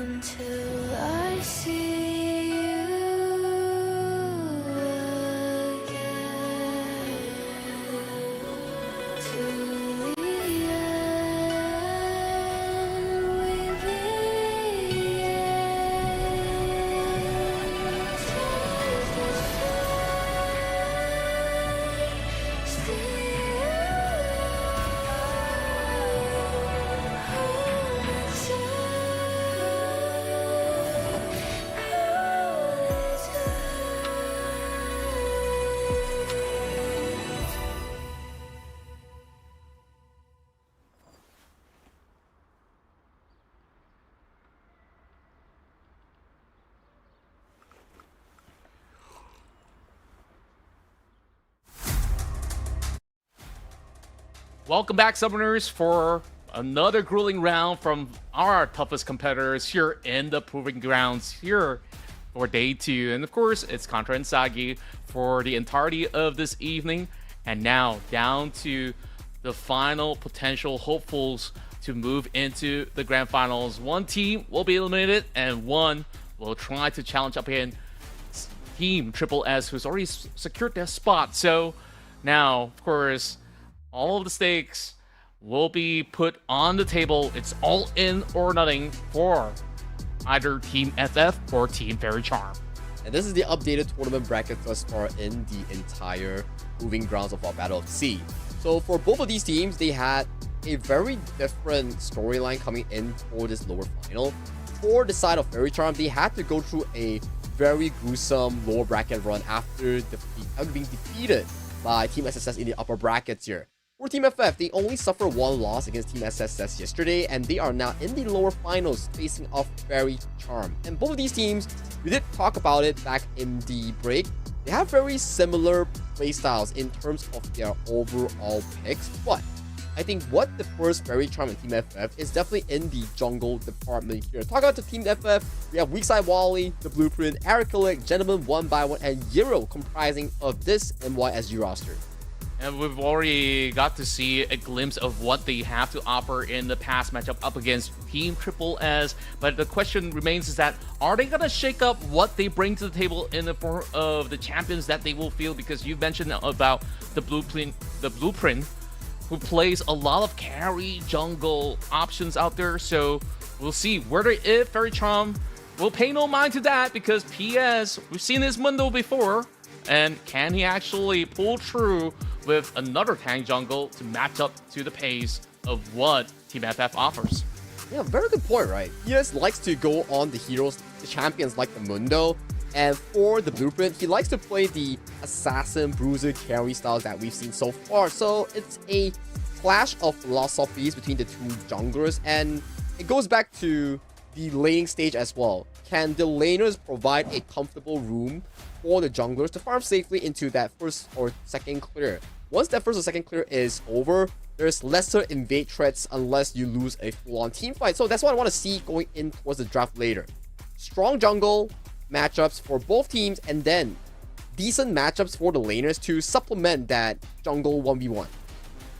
until I see you again. To the end, we begin. Taste the flame, Welcome back, Summoners, for another grueling round from our toughest competitors here in the Proving Grounds here for day 2. And of course, it's Qontra and Sagi for the entirety of this evening. And now down to the final potential hopefuls to move into the grand finals. One team will be eliminated and one will try to challenge up in Team Triple S, who's already secured their spot. So now, of course, all of the stakes will be put on the table. It's all in or nothing for either Team FF or Team Faerie Charm. And this is the updated tournament bracket thus far in the entire Proving Grounds of our Battle of S.E.A. So for both of these teams, they had a very different storyline coming in for this lower final. For the side of Faerie Charm, they had to go through a very gruesome lower bracket run after being defeated by Team SSS in the upper brackets here. For Team FF, they only suffered one loss against Team SSS yesterday, and they are now in the lower finals facing off Faerie Charm. And both of these teams, we did talk about it back in the break, they have very similar playstyles in terms of their overall picks, but I think what differs Faerie Charm and Team FF is definitely in the jungle department here. Talk about the Team FF, we have Weakside Wally, The Blueprint, Ericalic, Gentleman 1x1, and Euro comprising of this NYSG roster. And we've already got to see a glimpse of what they have to offer in the past matchup up against Team Triple S. But the question remains is that, are they going to shake up what they bring to the table in the form of the champions that they will field? Because you mentioned about the Blueprint, who plays a lot of carry jungle options out there. So we'll see whether if Faerie Charm will pay no mind to that, because PS, we've seen this Mundo before. And can he actually pull through with another tank jungle to match up to the pace of what Team FF offers? Yeah, very good point, right? He just likes to go on the heroes, the champions like the Mundo. And for the Blueprint, he likes to play the assassin, bruiser, carry styles that we've seen so far. So it's a clash of philosophies between the two junglers, and it goes back to the laning stage as well. Can the laners provide a comfortable room for the junglers to farm safely into that first or second clear? Once that first or second clear is over, there's lesser invade threats unless you lose a full-on team fight. So that's what I want to see going in towards the draft later. Strong jungle matchups for both teams, and then decent matchups for the laners to supplement that jungle 1v1.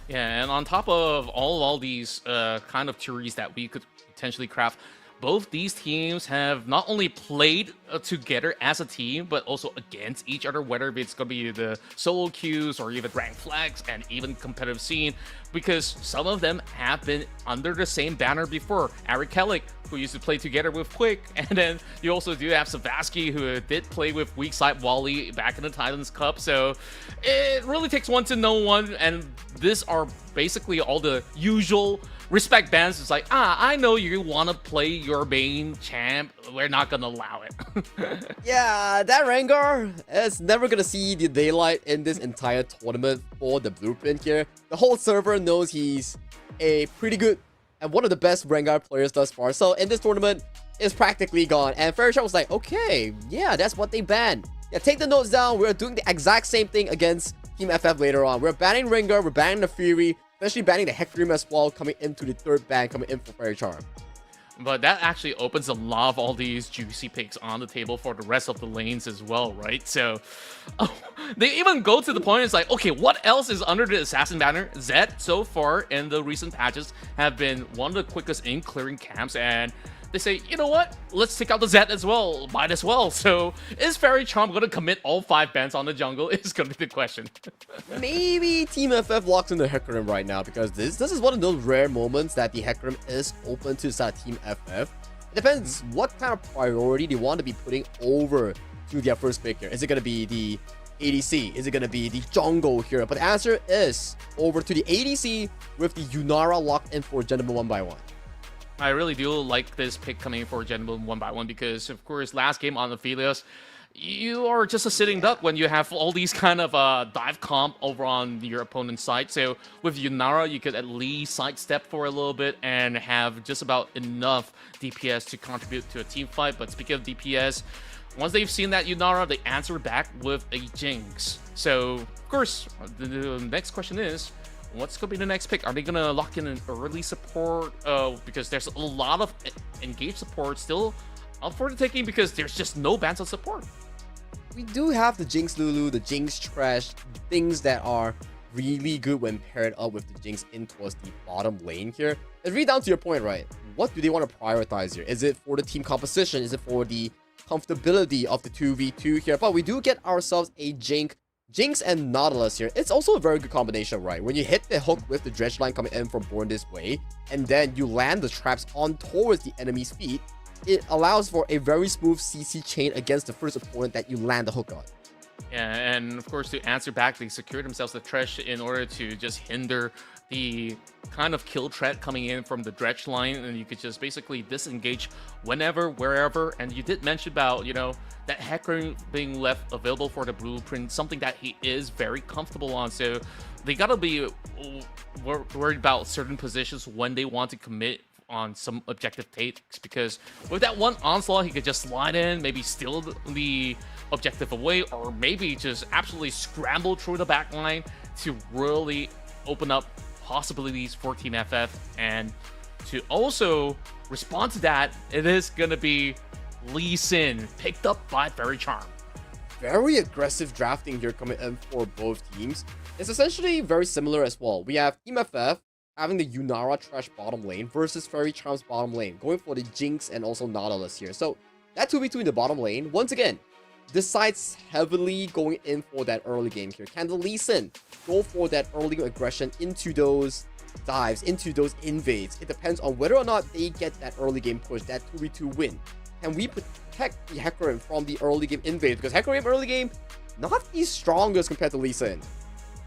Yeah, and on top of all these kind of theories that we could potentially craft, both these teams have not only played together as a team, but also against each other, whether it's going to be the solo queues or even rank flags and even competitive scene, because some of them have been under the same banner before. Ericalic, who used to play together with Quick, and then you also do have Savasky, who did play with Weakside Wally back in the Titans Cup. So it really takes one to know one, and these are basically all the usual respect bans. It's like, I know you want to play your main champ, we're not gonna allow it. Yeah, that Rengar is never gonna see the daylight in this entire tournament for the Blueprint here. The whole server knows he's a pretty good and one of the best Rengar players thus far. So in this tournament, it's practically gone. And Faerie Charm was like, okay, yeah, that's what they banned. Yeah, take the notes down. We're doing the exact same thing against Team FF later on. We're banning Rengar, we're banning the Fury, especially banning the Hecarim as well, coming into the third ban, coming in for Faerie Charm. But that actually opens a lot of all these juicy picks on the table for the rest of the lanes as well, right? So they even go to the point, it's like, okay, what else is under the Assassin banner? Zed, so far in the recent patches, have been one of the quickest in clearing camps, and they say, you know what? Let's take out the Zed as well. Might as well. So is Faerie Charm going to commit all 5 bans on the jungle? Is going to be the question. Maybe Team FF locks in the Hecarim right now because this is one of those rare moments that the Hecarim is open to Team FF. It depends what kind of priority they want to be putting over to their first pick here. Is it going to be the ADC? Is it going to be the jungle here? But the answer is over to the ADC with the Yunara locked in for Gentleman 1x1. I really do like this pick coming for Gentleman 1x1 because, of course, last game on Aphelios, you are just a sitting duck when you have all these kind of dive comp over on your opponent's side. So with Yunara, you could at least sidestep for a little bit and have just about enough DPS to contribute to a team fight. But speaking of DPS, once they've seen that Yunara, they answer back with a Jinx. So, of course, the next question is, what's going to be the next pick? Are they going to lock in an early support? Because there's a lot of engaged support still up for the taking because there's just no bans on support. We do have the Jinx Lulu, the Jinx Trash, things that are really good when paired up with the Jinx in towards the bottom lane here. It's really down to your point, right? What do they want to prioritize here? Is it for the team composition? Is it for the comfortability of the 2v2 here? But we do get ourselves a Jinx and Nautilus here. It's also a very good combination, right? When you hit the hook with the dredge line coming in from Born This Way, and then you land the traps on towards the enemy's feet, it allows for a very smooth CC chain against the first opponent that you land the hook on. Yeah, and of course, to answer back, they secured themselves the Thresh in order to just hinder the kind of kill threat coming in from the dredge line, and you could just basically disengage whenever, wherever. And you did mention about, you know, that Hecarim being left available for the blueprint, something that he is very comfortable on. So they gotta be worried about certain positions when they want to commit on some objective takes, because with that one onslaught, he could just slide in, maybe steal the objective away, or maybe just absolutely scramble through the back line to really open up possibilities for Team FF. And to also respond to that, it is going to be Lee Sin, picked up by Faerie Charm. Very aggressive drafting here coming in for both teams. It's essentially very similar as well. We have Team FF having the Yunara Trash bottom lane versus Faerie Charm's bottom lane, going for the Jinx and also Nautilus here. So that 2v2 in the bottom lane, once again, decides heavily going in for that early game here. Can the Lee Sin go for that early aggression into those dives, into those invades? It depends on whether or not they get that early game push, that 2v2 win. Can we protect the Hecarim from the early game invades? Because Hecarim early game, not the strongest compared to Lee Sin.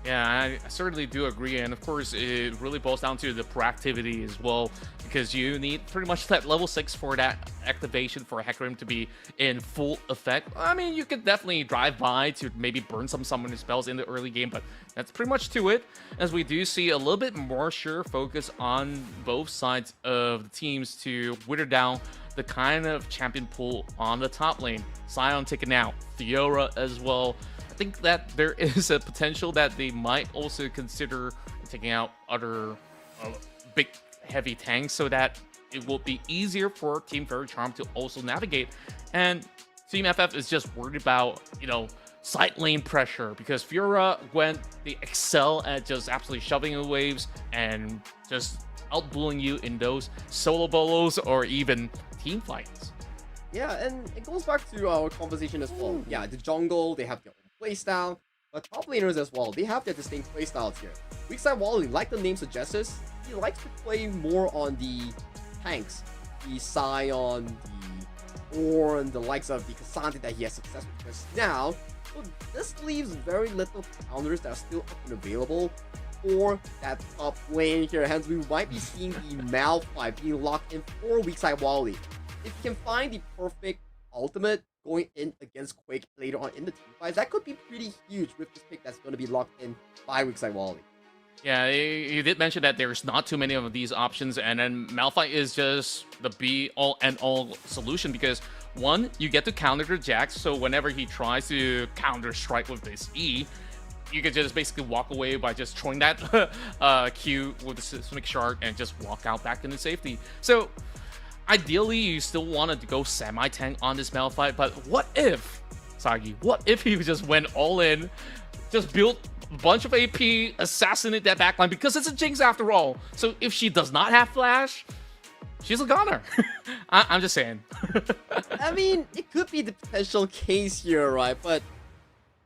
Yeah, I certainly do agree, and of course it really boils down to the proactivity as well, because you need pretty much that level 6 for that activation for Hecarim to be in full effect. I mean, you could definitely drive by to maybe burn some summoning spells in the early game, but that's pretty much to it, as we do see a little bit more sure focus on both sides of the teams to wither down the kind of champion pool on the top lane. Sion taken out, Fiora as well. I think that there is a potential that they might also consider taking out other big heavy tanks so that it will be easier for Team Faerie Charm to also navigate. And Team FF is just worried about, you know, side lane pressure, because Fiora, Gwen, they excel at just absolutely shoving the waves and just outdueling you in those solo bolos or even team fights. Yeah, and it goes back to our conversation as well. Yeah, the jungle, they have their own playstyle, but top laners as well, they have their distinct playstyles here. Weakside Wally, like the name suggests, he likes to play more on the tanks, the Sion, the Ornn, the likes of the Cassandra that he has success with just now. So this leaves very little counters that are still up and available for that top lane here. Hence, we might be seeing the Malphite being locked in for Weakside Wally. If you can find the perfect ultimate going in against Quake later on in the team fights, that could be pretty huge with this pick that's going to be locked in by Weakside Wally. Yeah, you did mention that there's not too many of these options, and then Malphite is just the be-all and all solution, because one, you get to counter the Jax, so whenever he tries to counter strike with this E, you could just basically walk away by just throwing that Q with the Seismic Shard and just walk out back into safety. So ideally, you still wanted to go semi-tank on this Malphite, but what if, Sagi, what if he just went all in, just built a bunch of AP, assassinate that backline, because it's a Jinx after all. So if she does not have Flash, she's a goner. I'm just saying. I mean, it could be the potential case here, right? But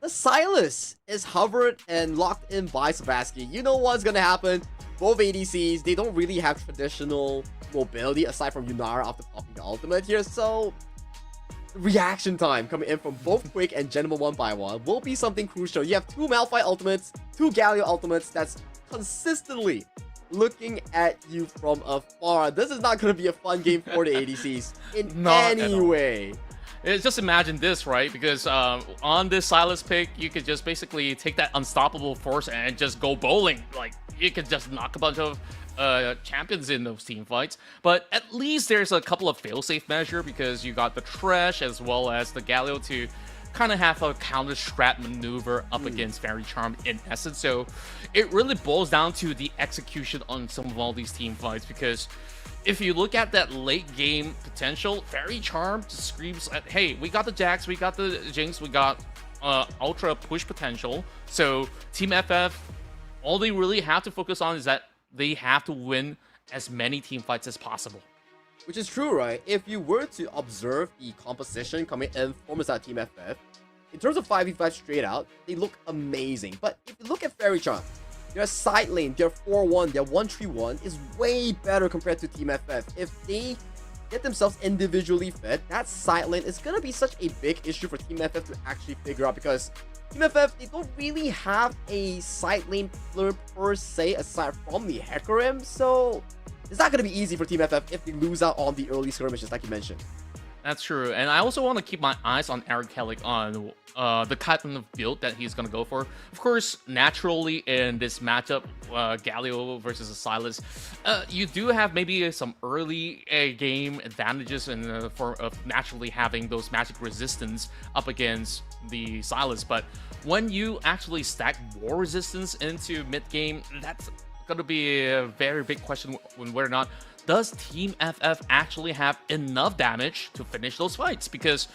the Silas is hovered and locked in by Savasky. You know what's gonna happen. Both ADCs, they don't really have traditional mobility aside from Yunara after popping the ultimate here. So, reaction time coming in from both Quick and Gentleman one by one will be something crucial. You have two Malphite ultimates, two Galio ultimates that's consistently looking at you from afar. This is not going to be a fun game for the ADCs in any way. Just imagine this, right? Because on this Silas pick, you could just basically take that unstoppable force and just go bowling. Like, you could just knock a bunch of champions in those team fights. But at least there's a couple of fail-safe measure because you got the Thresh as well as the Galio to kind of have a counter-strat maneuver up against Faerie Charm in essence. So it really boils down to the execution on some of all these team fights, because if you look at that late game potential, Faerie Charm just screams at, hey, we got the Jax, we got the Jinx, we got ultra push potential. So Team FF, all they really have to focus on is that they have to win as many team fights as possible. Which is true, right? If you were to observe the composition coming in from that Team FF, in terms of 5v5 straight out, they look amazing. But if you look at Faerie Charm, their side lane, their 4-1, their 1-3-1 is way better compared to Team FF. If they get themselves individually fed, that side lane is going to be such a big issue for Team FF to actually figure out, because Team FF, they don't really have a side lane player per se aside from the Hecarim, so it's not going to be easy for Team FF if they lose out on the early skirmishes like you mentioned. That's true, and I also want to keep my eyes on Eric Kellick on the kind of build that he's going to go for. Of course, naturally in this matchup, Galio versus Silas, you do have maybe some early game advantages in the form of naturally having those magic resistance up against the Silas, but when you actually stack more resistance into mid-game, that's going to be a very big question when whether or not does Team FF actually have enough damage to finish those fights, because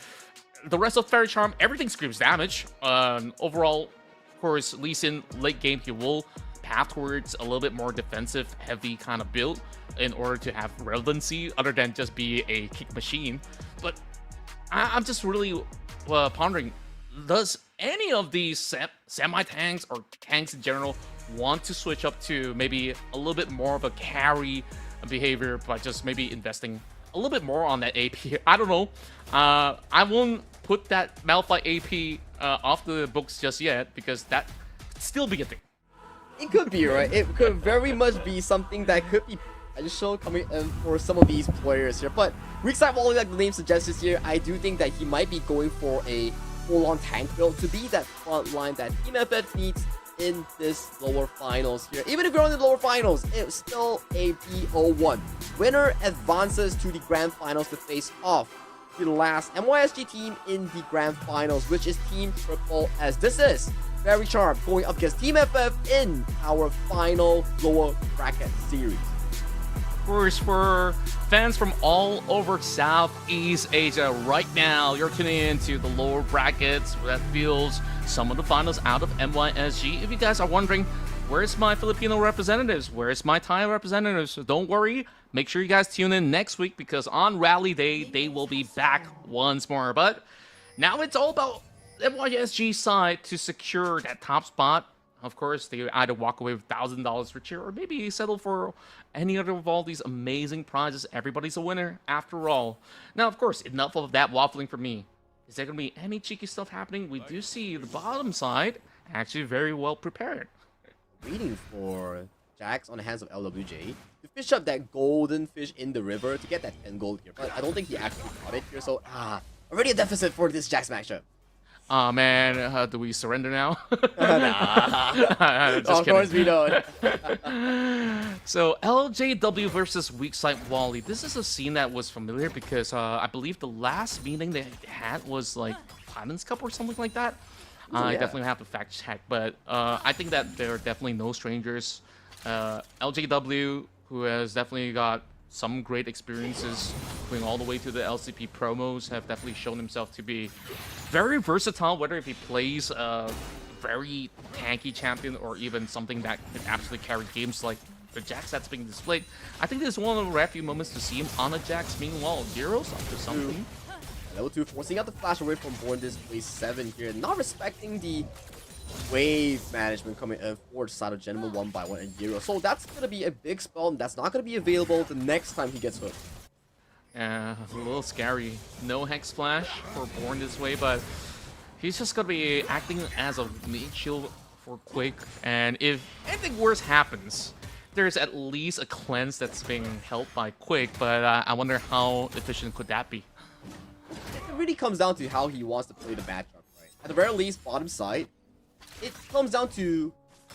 the rest of Faerie Charm, everything screams damage. Overall, of course, Lee Sin late game, he will path towards a little bit more defensive heavy kind of build in order to have relevancy other than just be a kick machine. But I'm just really pondering, does any of these semi-tanks or tanks in general want to switch up to maybe a little bit more of a carry behavior by just maybe investing a little bit more on that AP? I don't know. I won't put that Malphite AP off the books just yet, because that could still be a thing. It could be, right? It could very much be something that could be potential coming in for some of these players here. But Weakside Wally, like the name suggests here, I do think that he might be going for a full-on tank build to be that front line that Team FF needs in this lower finals here. Even if you're on the lower finals, it's still a BO1. Winner advances to the grand finals to face off the last MYSG team in the grand finals, which is Team Triple S. This is Faerie Charm going up against Team FF in our final lower bracket series. Of course, for fans from all over Southeast Asia, right now you're tuning into the lower brackets that feels some of the finals out of MYSG. If you guys are wondering, where's my Filipino representatives? Where's my Thai representatives? So don't worry. Make sure you guys tune in next week, because on Rally Day, they will be back once more. But now it's all about MYSG side to secure that top spot. Of course, they either walk away with $1,000 for cheer, or maybe settle for any other of all these amazing prizes. Everybody's a winner, after all. Now, of course, enough of that waffling for me. Is there going to be any cheeky stuff happening? We do see the bottom side actually very well prepared. Waiting for Jax on the hands of LWJ to fish up that golden fish in the river to get that 10 gold here. But I don't think he actually got it here, so already a deficit for this Jax matchup. Aw, man, do we surrender now? Nah. Of course we don't. So, LJW versus Weakside Wally. This is a scene that was familiar because I believe the last meeting they had was like Platinum's Cup or something like that. I definitely have to fact check, but I think that they're definitely no strangers. LJW, who has definitely got some great experiences going all the way to the LCP promos, have definitely shown himself to be very versatile, whether if he plays a very tanky champion or even something that can absolutely carry games like the Jax that's being displayed. I think this is one of the rare few moments to see him on a Jax. Meanwhile, Gyro's up to something. Level 2 forcing out the flash away from Born Display 7 here, not respecting the wave management coming in for the side of Gentleman 1x1 and Gyro. So that's going to be a big spell, and that's not going to be available the next time he gets hooked. Yeah, a little scary. No Hex Flash for Born this way, but he's just going to be acting as a meat shield for Quake. And if anything worse happens, there's at least a cleanse that's being helped by Quake, but I wonder how efficient could that be. It really comes down to how he wants to play the matchup, right? At the very least, bottom side, it comes down to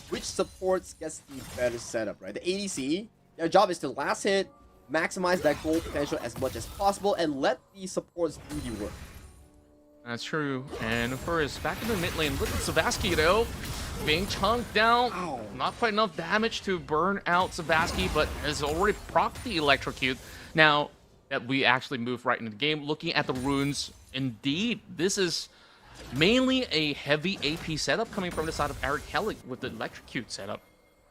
which supports gets the better setup, right? The ADC, their job is to last hit, maximize that goal potential as much as possible, and let the supports do the work. That's true. And of course, back in the mid lane, look at Savasky though, being chunked down. Ow. Not quite enough damage to burn out Savasky, but has already procced the electrocute. Now that we actually move right into the game, looking at the runes, indeed, this is mainly a heavy AP setup coming from the side of Eric Hellick with the electrocute setup.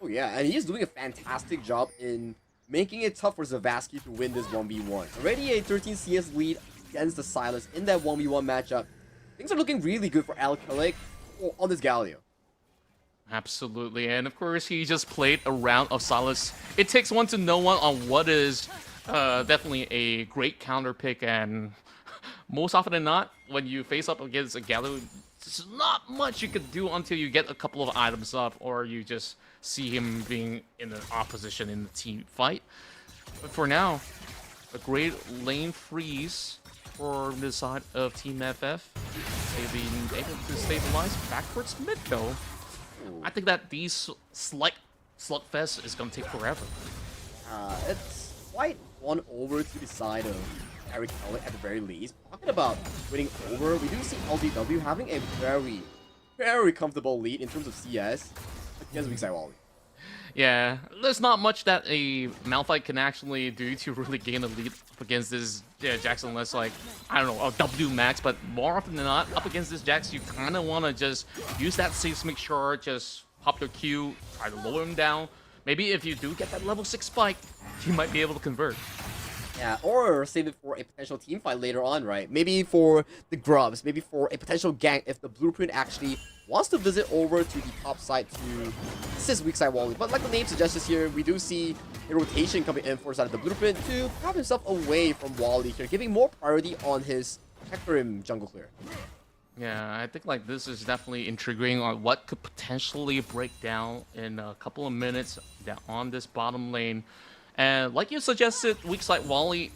Oh yeah, and he's doing a fantastic job in making it tough for Zavasky to win this 1v1. Already a 13 CS lead against the Silas in that 1v1 matchup. Things are looking really good for Eric Hellick on this Galio. Absolutely, and of course he just played a round of Silas. It takes one to know one on what is definitely a great counter pick, and most often than not, when you face up against a Galio, there's not much you could do until you get a couple of items up, or you just see him being in an opposition in the team fight. But for now, a great lane freeze for the side of Team FF. They've been able to stabilize backwards mid though. I think that these slugfest is going to take forever. It's quite won over to the side of Eric Hellick at the very least. Talking about winning over, we do see LGW having a very, very comfortable lead in terms of CS against Weakside Wally. Yeah, there's not much that a Malphite can actually do to really gain a lead up against this Jax, unless, like, I don't know, a W max, but more often than not, up against this Jax, you kind of want to just use that seismic shard, just pop your Q, try to lower him down. Maybe if you do get that level 6 spike, you might be able to convert. Yeah, or save it for a potential team fight later on, right? Maybe for the Grubs, maybe for a potential gank if the Blueprint actually wants to visit over to the top side to assist Weakside Wally. But like the name suggests here, we do see a rotation coming in for side of the Blueprint to grab himself away from Wally here, giving more priority on his Hecarim jungle clear. Yeah, I think like this is definitely intriguing on what could potentially break down in a couple of minutes down on this bottom lane. And like you suggested, Weakside Wally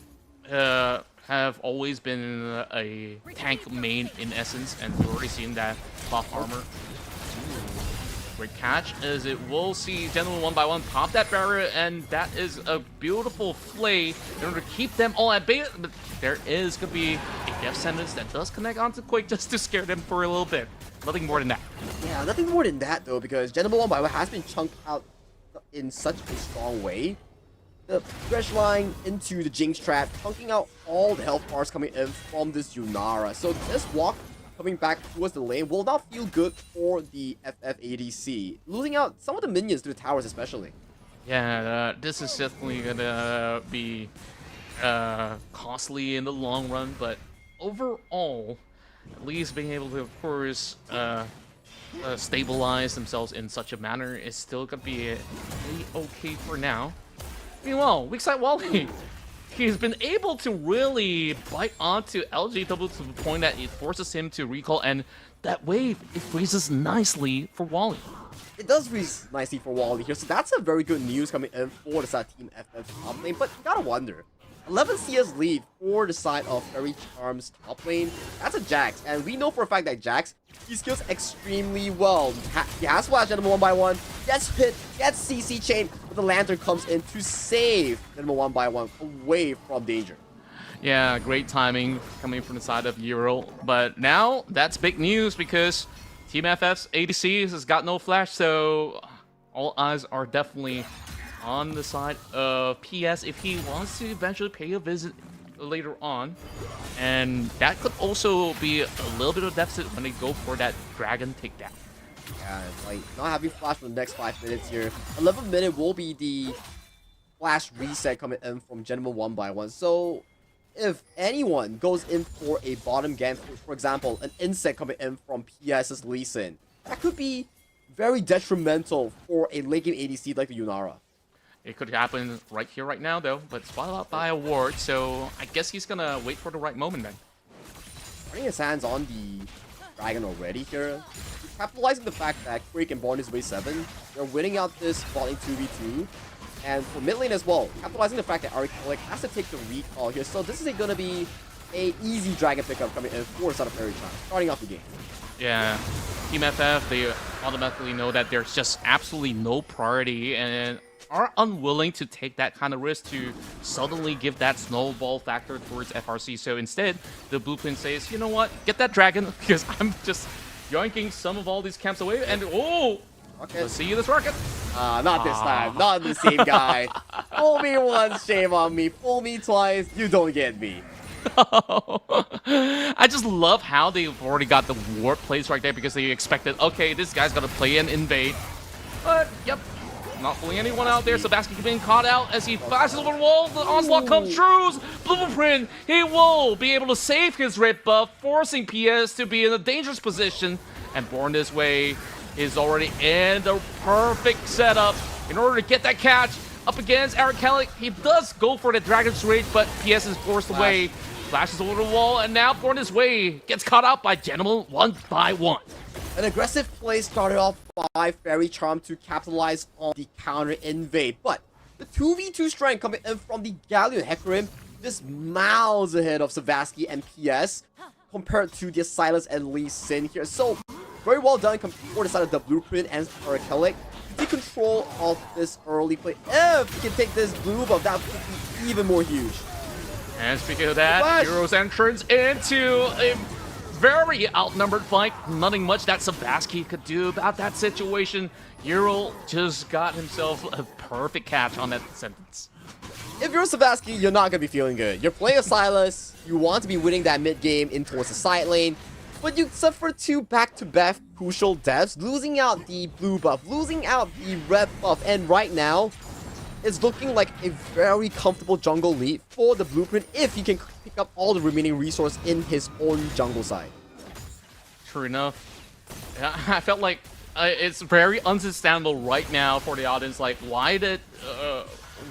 have always been a tank main in essence, and we've already seen that buff armor. Great catch, as it will see Gentleman 1x1 pop that barrier, and that is a beautiful play in order to keep them all at bay. But there is going to be a death sentence that does connect onto Quake just to scare them for a little bit. Nothing more than that. Yeah, nothing more than that though, because Gentleman 1x1 has been chunked out in such a strong way. The Thresh line into the Jinx trap, chunking out all the health bars coming in from this Yunara. So this walk coming back towards the lane will not feel good for the FF ADC. Losing out some of the minions to the towers especially. Yeah, this is definitely gonna be costly in the long run, but overall, at least being able to, of course, stabilize themselves in such a manner is still gonna be okay for now. Meanwhile, Weakside Wally, he's been able to really bite onto LGW to the point that it forces him to recall, and that wave, it freezes nicely for Wally. It does freeze nicely for Wally here, so that's a very good news coming in for the side Team FF top lane, but you gotta wonder. 11 CS lead for the side of Faerie Charm's top lane. That's a Jax, and we know for a fact that Jax, he skills extremely well. He has flash Gentleman 1x1, gets hit, gets CC chain, but the Lantern comes in to save Gentleman 1x1 away from danger. Yeah, great timing coming from the side of Euro, but now that's big news because Team FF's ADC has got no flash, so all eyes are definitely on the side of PS if he wants to eventually pay a visit later on. And that could also be a little bit of deficit when they go for that dragon takedown. Yeah, like not having flash for the next 5 minutes here. 11th minute will be the flash reset coming in from Gentleman 1x1. So if anyone goes in for a bottom game, for example, an insect coming in from PS's Lee Sin, that could be very detrimental for a late game ADC like the Yunara. It could happen right here, right now, though. But spotted out by a ward, so I guess he's gonna wait for the right moment then. Running his hands on the Dragon already here. He's capitalizing the fact that Quake and Born is way 7. They're winning out this bot lane 2v2. And for mid lane as well, capitalizing the fact that Arcalic has to take the recall here. So this is gonna be a easy Dragon pickup coming in for side of Faerie Chime, starting off the game. Yeah, Team FF, they automatically know that there's just absolutely no priority and are unwilling to take that kind of risk to suddenly give that snowball factor towards FRC. So instead, the Blueprint says, you know what, get that Dragon, because I'm just yoinking some of all these camps away, and oh! Okay. Let's see this rocket. Not this time. Not the same guy. Fool me once, shame on me. Fool me twice, you don't get me. I just love how they've already got the warp plays right there because they expected, okay, this guy's gonna play and invade. But, yep, not fooling anyone out there. Sebastian being caught out as he flashes over the wall. The onslaught comes true. Blueprint, he will be able to save his red buff, forcing PS to be in a dangerous position. And Born This Way is already in the perfect setup in order to get that catch up against Eric Kellick. He does go for the Dragon's Rage, but PS is forced away. Flashes over the wall, and now Born This Way gets caught out by Gentleman 1x1. An aggressive play started off by Faerie Charm to capitalize on the counter invade, but the 2v2 strength coming in from the Galleon Hecarim just miles ahead of Savasky and PS compared to the Silas and Lee Sin here. So very well done for the side of the Blueprint and Arcalic to take control of this early play. If you can take this blue buff, that would be even more huge. And speaking of that, Hero's entrance into a very outnumbered fight. Nothing much that Savasky could do about that situation. Hero just got himself a perfect catch on that sentence. If you're Savasky, you're not going to be feeling good. You're playing a Silas, you want to be winning that mid game in towards the side lane, but you suffer 2 back-to-back crucial deaths, losing out the blue buff, losing out the red buff, and right now, it's looking like a very comfortable jungle lead for the Blueprint if he can pick up all the remaining resource in his own jungle side. True enough. Yeah, I felt like it's very understandable right now for the audience. Like, why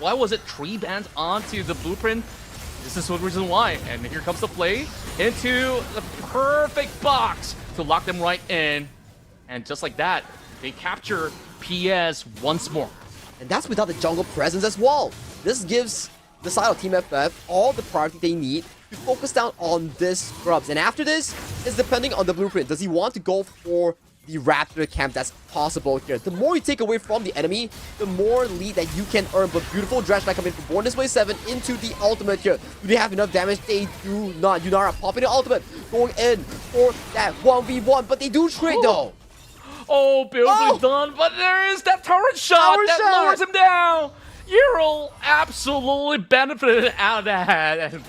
was it tree banned onto the Blueprint? This is one reason why. And here comes the play into the perfect box to lock them right in. And just like that, they capture PS once more. And that's without the jungle presence as well. This gives the side of Team FF all the priority they need to focus down on this scrubs. And after this, it's depending on the Blueprint. Does he want to go for the Raptor camp that's possible here? The more you take away from the enemy, the more lead that you can earn. But beautiful Dredge coming in from Born This Way 7 into the ultimate here. Do they have enough damage? They do not. Yunara popping the ultimate, going in for that 1v1, but they do trade though. Oh, beautifully done, but there is that turret shot that lowers him down. Ural absolutely benefited out of that. And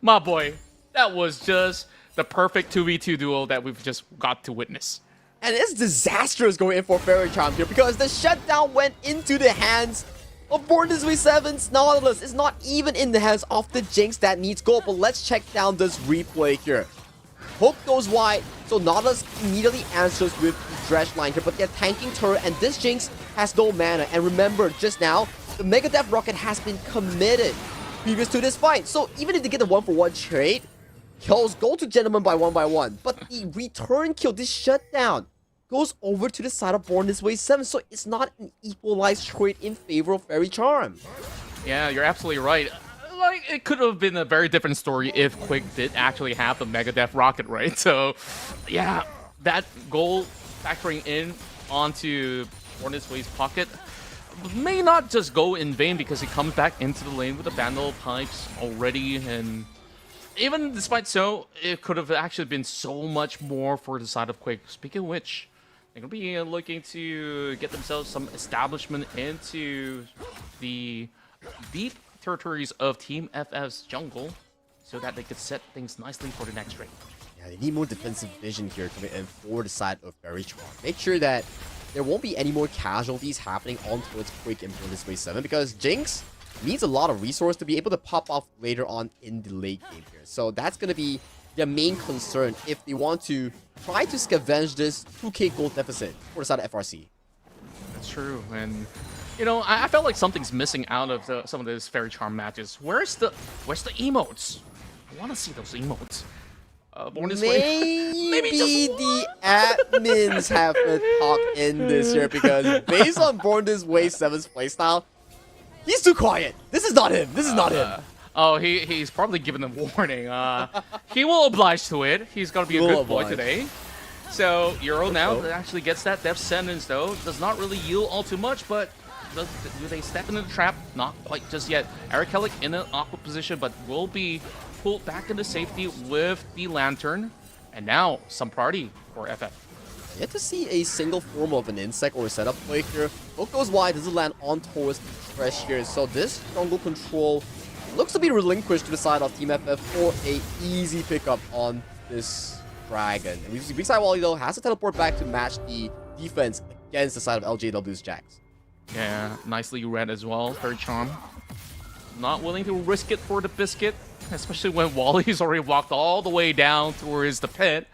my boy, that was just the perfect 2v2 duel that we've just got to witness. And it's disastrous going in for Faerie Charm here because the shutdown went into the hands of Born This Way 7's Nautilus. It's not even in the hands of the Jinx that needs gold, but let's check down this replay here. Hook goes wide, so Nautilus immediately answers with the Dredge line here, but they're tanking turret, and this Jinx has no mana. And remember, just now, the Mega Death Rocket has been committed previous to this fight. So even if they get the 1-for-1 trade, kills go to Gentleman by 1x1. But the return kill, this shutdown, goes over to the side of Born This Way 7. So it's not an equalized trade in favor of Faerie Charm. Yeah, you're absolutely right. Like, it could have been a very different story if Quick did actually have the Mega Death Rocket, right? So, yeah, that goal factoring in onto Born This Way's pocket may not just go in vain because he comes back into the lane with the Vandal Pipes already, and even despite so, it could have actually been so much more for the side of Quake. Speaking of which, they're going to be looking to get themselves some establishment into the deep territories of Team FF's jungle so that they could set things nicely for the next raid. Yeah, they need more defensive vision here coming in for the side of Faerie. Make sure that there won't be any more casualties happening on towards Quick in this Wave 7 because Jinx needs a lot of resource to be able to pop off later on in the late game here. So that's going to be their main concern if they want to try to scavenge this 2k gold deficit for the side of FRC. That's true, and you know, I felt like something's missing out of some of these Fairy Charm matches. Where's the emotes? I want to see those emotes. Born this way. Maybe just the admins have to talk in this year because based on Born This Way 7's playstyle, he's too quiet. This is not him. This is not him. Oh, he's probably given a warning. He will oblige to it. He's gonna be a good boy today. So Euro now actually gets that death sentence though. Does not really yield all too much, but do they step into the trap? Not quite just yet. Eric in an awkward position, but will be pulled back into safety with the lantern. And now some party for FF. Yet to see a single form of an insect or a setup play here. Hook goes wide, doesn't land on towards the Thresh here. So this jungle control looks to be relinquished to the side of Team FF for a easy pickup on this Dragon. And we see Big Side Wally though has to teleport back to match the defense against the side of LJW's Jax. Yeah, nicely read as well. Third Charm. Not willing to risk it for the biscuit, especially when Wally's already walked all the way down towards the pit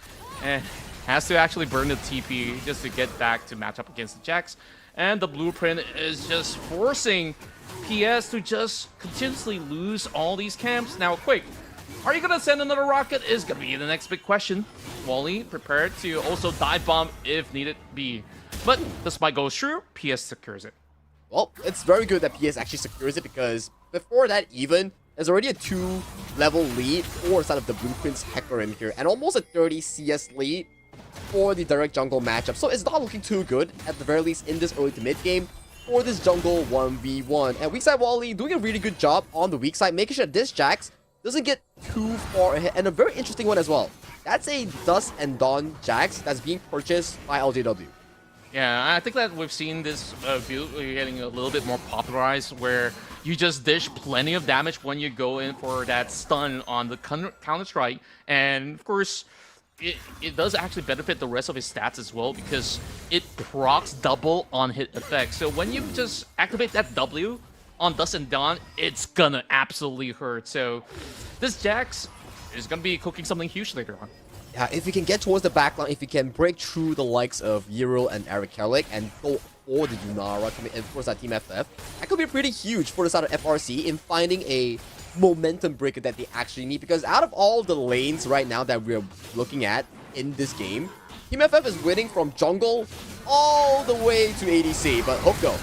and has to actually burn the TP just to get back to match up against the Jax. And the blueprint is just forcing PS to just continuously lose all these camps. Now, quick, are you gonna send another rocket? Is gonna be the next big question. Wally prepared to also dive bomb if needed be. But despite goes through, PS secures it. Well, it's very good that PS actually secures it because before that even, there's already a 2-level lead for side of the Blueprint's Hecarim here and almost a 30 CS lead for the direct jungle matchup. So it's not looking too good at the very least in this early to mid game for this jungle 1v1. And weak side Wally doing a really good job on the weak side, making sure this Jax doesn't get too far ahead. And a very interesting one as well. That's a Dusk and Dawn Jax that's being purchased by LJW. Yeah, I think that we've seen this build getting a little bit more popularized where you just dish plenty of damage when you go in for that stun on the counter-strike. And of course, it does actually benefit the rest of his stats as well because it procs double on hit effect. So when you just activate that W on Dusk and Dawn, it's gonna absolutely hurt. So this Jax is gonna be cooking something huge later on. Yeah, if you can get towards the backline, if you can break through the likes of Yero and Eric Kellick and go for the Yunara coming in for that Team FF, that could be pretty huge for the side of FRC in finding a momentum breaker that they actually need. Because out of all the lanes right now that we're looking at in this game, Team FF is winning from jungle all the way to ADC. But hope go.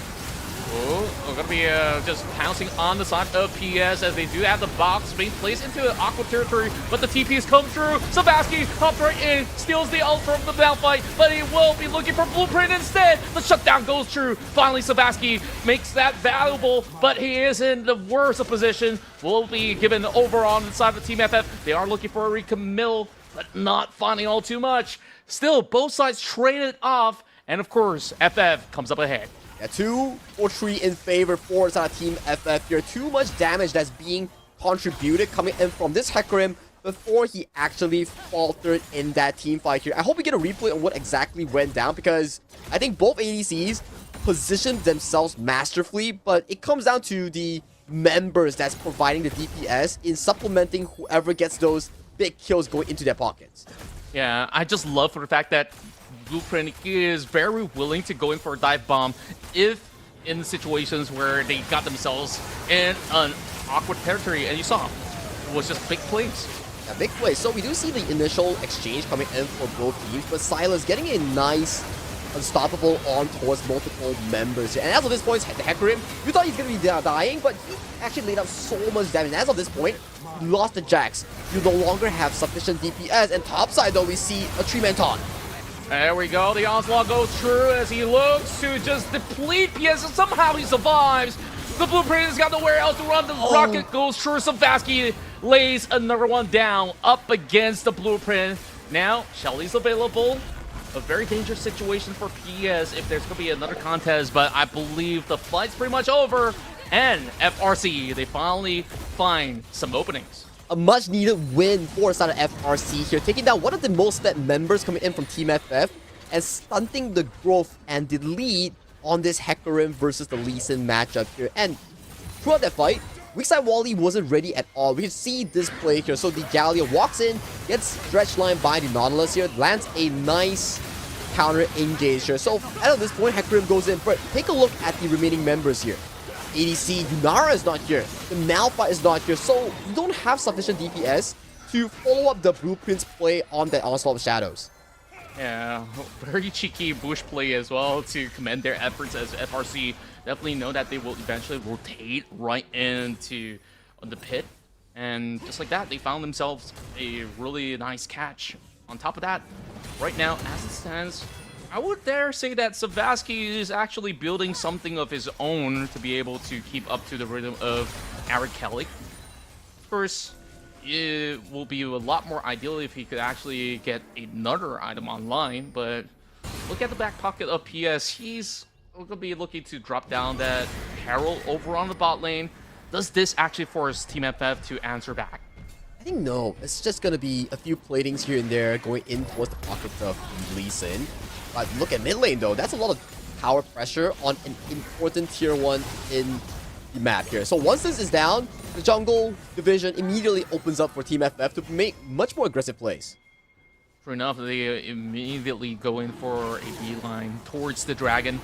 Oh, we're gonna be just pouncing on the side of PS as they do have the box being placed into an aqua territory, but the TPs come through. Savaski hops right in, steals the ult from the Malphite, but he will be looking for Blueprint instead. The shutdown goes through. Finally, Savaski makes that valuable, but he is in the worst of position. Will be given over on the side of Team FF. They are looking for a recommit, but not finding all too much. Still, both sides traded off, and of course, FF comes up ahead. Yeah, 2 or 3 in favor for Team FF here. Too much damage that's being contributed coming in from this Hecarim before he actually faltered in that team fight here. I hope we get a replay on what exactly went down because I think both ADCs positioned themselves masterfully, but it comes down to the members that's providing the DPS in supplementing whoever gets those big kills going into their pockets. Yeah, I just love for the fact that Blueprint is very willing to go in for a dive bomb if in situations where they got themselves in an awkward territory, and you saw it was just big plays. Yeah, big play. So we do see the initial exchange coming in for both teams, but Silas getting a nice unstoppable on towards multiple members here. And as of this point, the Hecarim, you thought he's going to be dying, but he actually laid out so much damage. And as of this point, you lost the Jax. You no longer have sufficient DPS. And topside, though, we see a 3-man taunt. There we go. The onslaught goes through as he looks to just deplete PS, and somehow he survives. The Blueprint has got nowhere else to run. The rocket goes through. Savaski lays another one down up against the Blueprint. Now, Shelly's available. A very dangerous situation for PS if there's going to be another contest, but I believe the fight's pretty much over. And FRC, they finally find some openings. a much needed win for the side of FRC here, taking down one of the most spent members coming in from Team FF and stunting the growth and the lead on this Hecarim versus the Lee Sin matchup here. And throughout that fight, Weakside Wally wasn't ready at all. We can see this play here. So the Gallia walks in, gets stretch line by the Nautilus here, lands a nice counter engage here. So at this point, Hecarim goes in, but take a look at the remaining members here. ADC, Yunara is not here. The Malphite is not here. So you don't have sufficient DPS to follow up the Blueprint's play on that Onslaught of Shadows. Yeah, very cheeky bush play as well to commend their efforts, as FRC definitely know that they will eventually rotate right into the pit. And just like that, they found themselves a really nice catch. On top of that, right now, as it stands, I would dare say that Savasky is actually building something of his own to be able to keep up to the rhythm of Eric Kelly. Of course, it will be a lot more ideal if he could actually get another item online, but look at the back pocket of PS. He's going to be looking to drop down that Herald over on the bot lane. Does this actually force Team FF to answer back? I think no. It's just going to be a few platings here and there going in towards the pocket of Lee Sin. But look at mid lane though. That's a lot of power pressure on an important tier 1 in the map here. So once this is down, the jungle division immediately opens up for Team FF to make much more aggressive plays. True enough, they immediately go in for a beeline towards the dragon.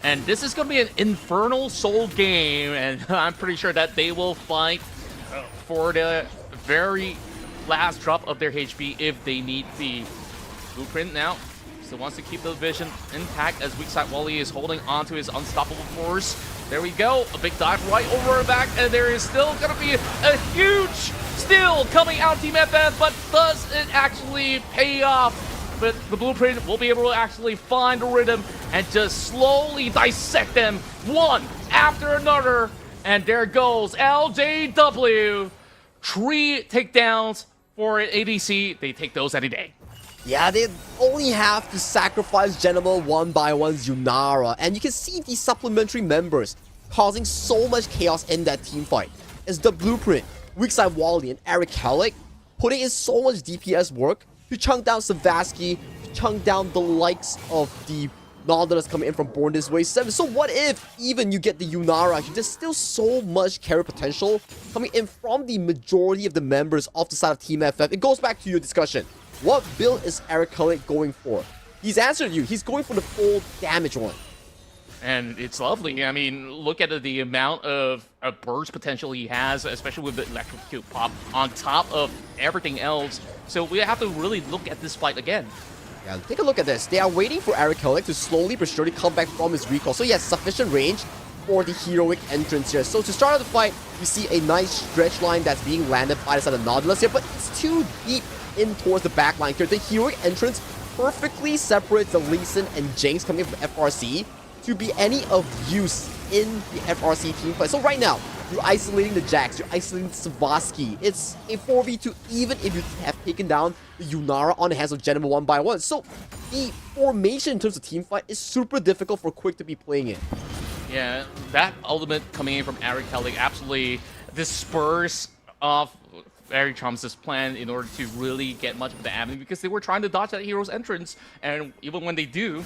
And this is going to be an Infernal Soul game, and I'm pretty sure that they will fight for the very last drop of their HP if they need the Blueprint now. Still wants to keep the vision intact as Weakside Wally is holding on to his unstoppable force. There we go, a big dive right over her back, and there is still going to be a huge steal coming out Team FF, but does it actually pay off? But the Blueprint will be able to actually find the rhythm and just slowly dissect them one after another. And there goes LJW. 3 takedowns for an ADC. They take those any day. Yeah, they only have to sacrifice Genoma one by one Yunara, and you can see these supplementary members causing so much chaos in that team fight. It's the Blueprint, Weakside Wally, and Eric Hellick putting in so much DPS work to chunk down Savasky, to chunk down the likes of the Nautilus coming in from Born This Way 7. So what if even you get the Yunara? There's still so much carry potential coming in from the majority of the members of the side of Team FF. It goes back to your discussion. What build is Eric Hellick going for? He's answered you. He's going for the full damage one. And it's lovely. I mean, look at the amount of burst potential he has, especially with the electrocute pop on top of everything else. So we have to really look at this fight again. Yeah, take a look at this. They are waiting for Eric Hellick to slowly but surely come back from his recall. So he has sufficient range for the heroic entrance here. So to start off the fight, we see a nice stretch line that's being landed by the side of Nautilus here, but it's too deep in towards the back line here. The heroic entrance perfectly separates the Lee Sin and Jinx coming from FRC to be any of use in the FRC team fight. So right now, you're isolating the Jax, you're isolating Savasky. It's a 4v2 even if you have taken down the Yunara on the hands of Genoma one by one. So the formation in terms of team fight is super difficult for Quick to be playing in. Yeah, that ultimate coming in from Eric Hellick absolutely disperse off Faerie Charms' plan in order to really get much of the avenue, because they were trying to dodge that hero's entrance, and even when they do,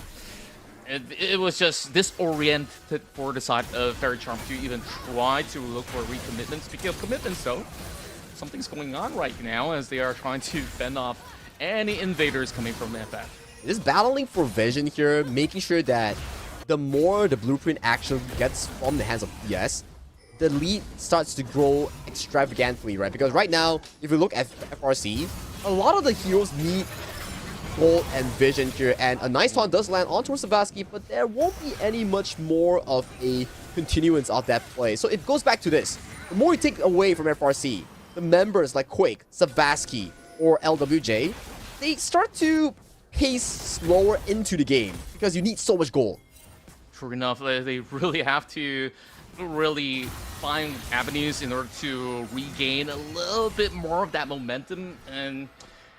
it was just disoriented for the side of Faerie Charms to even try to look for recommitment. Speaking of commitments though, something's going on right now as they are trying to fend off any invaders coming from FF. Just battling for vision here, making sure that the more the Blueprint action gets from the hands of PS, the lead starts to grow extravagantly, right? Because right now, if you look at FRC, a lot of the heroes need gold and vision here, and a nice taunt does land onto Savasky, but there won't be any much more of a continuance of that play. So it goes back to this. The more you take away from FRC, the members like Quake, Savasky, or LWJ, they start to pace slower into the game because you need so much gold. True enough, they really have to really find avenues in order to regain a little bit more of that momentum. And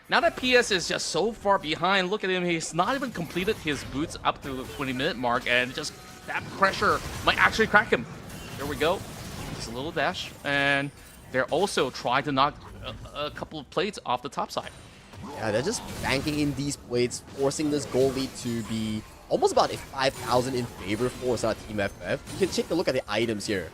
now that PS is just so far behind, look at him, he's not even completed his boots up to the 20-minute mark, and just that pressure might actually crack him. There we go. Just a little dash, and they're also trying to knock a couple of plates off the top side. Yeah, they're just banking in these plates, forcing this goal lead to be almost about a 5,000 in favor for Team FF. You can take a look at the items here.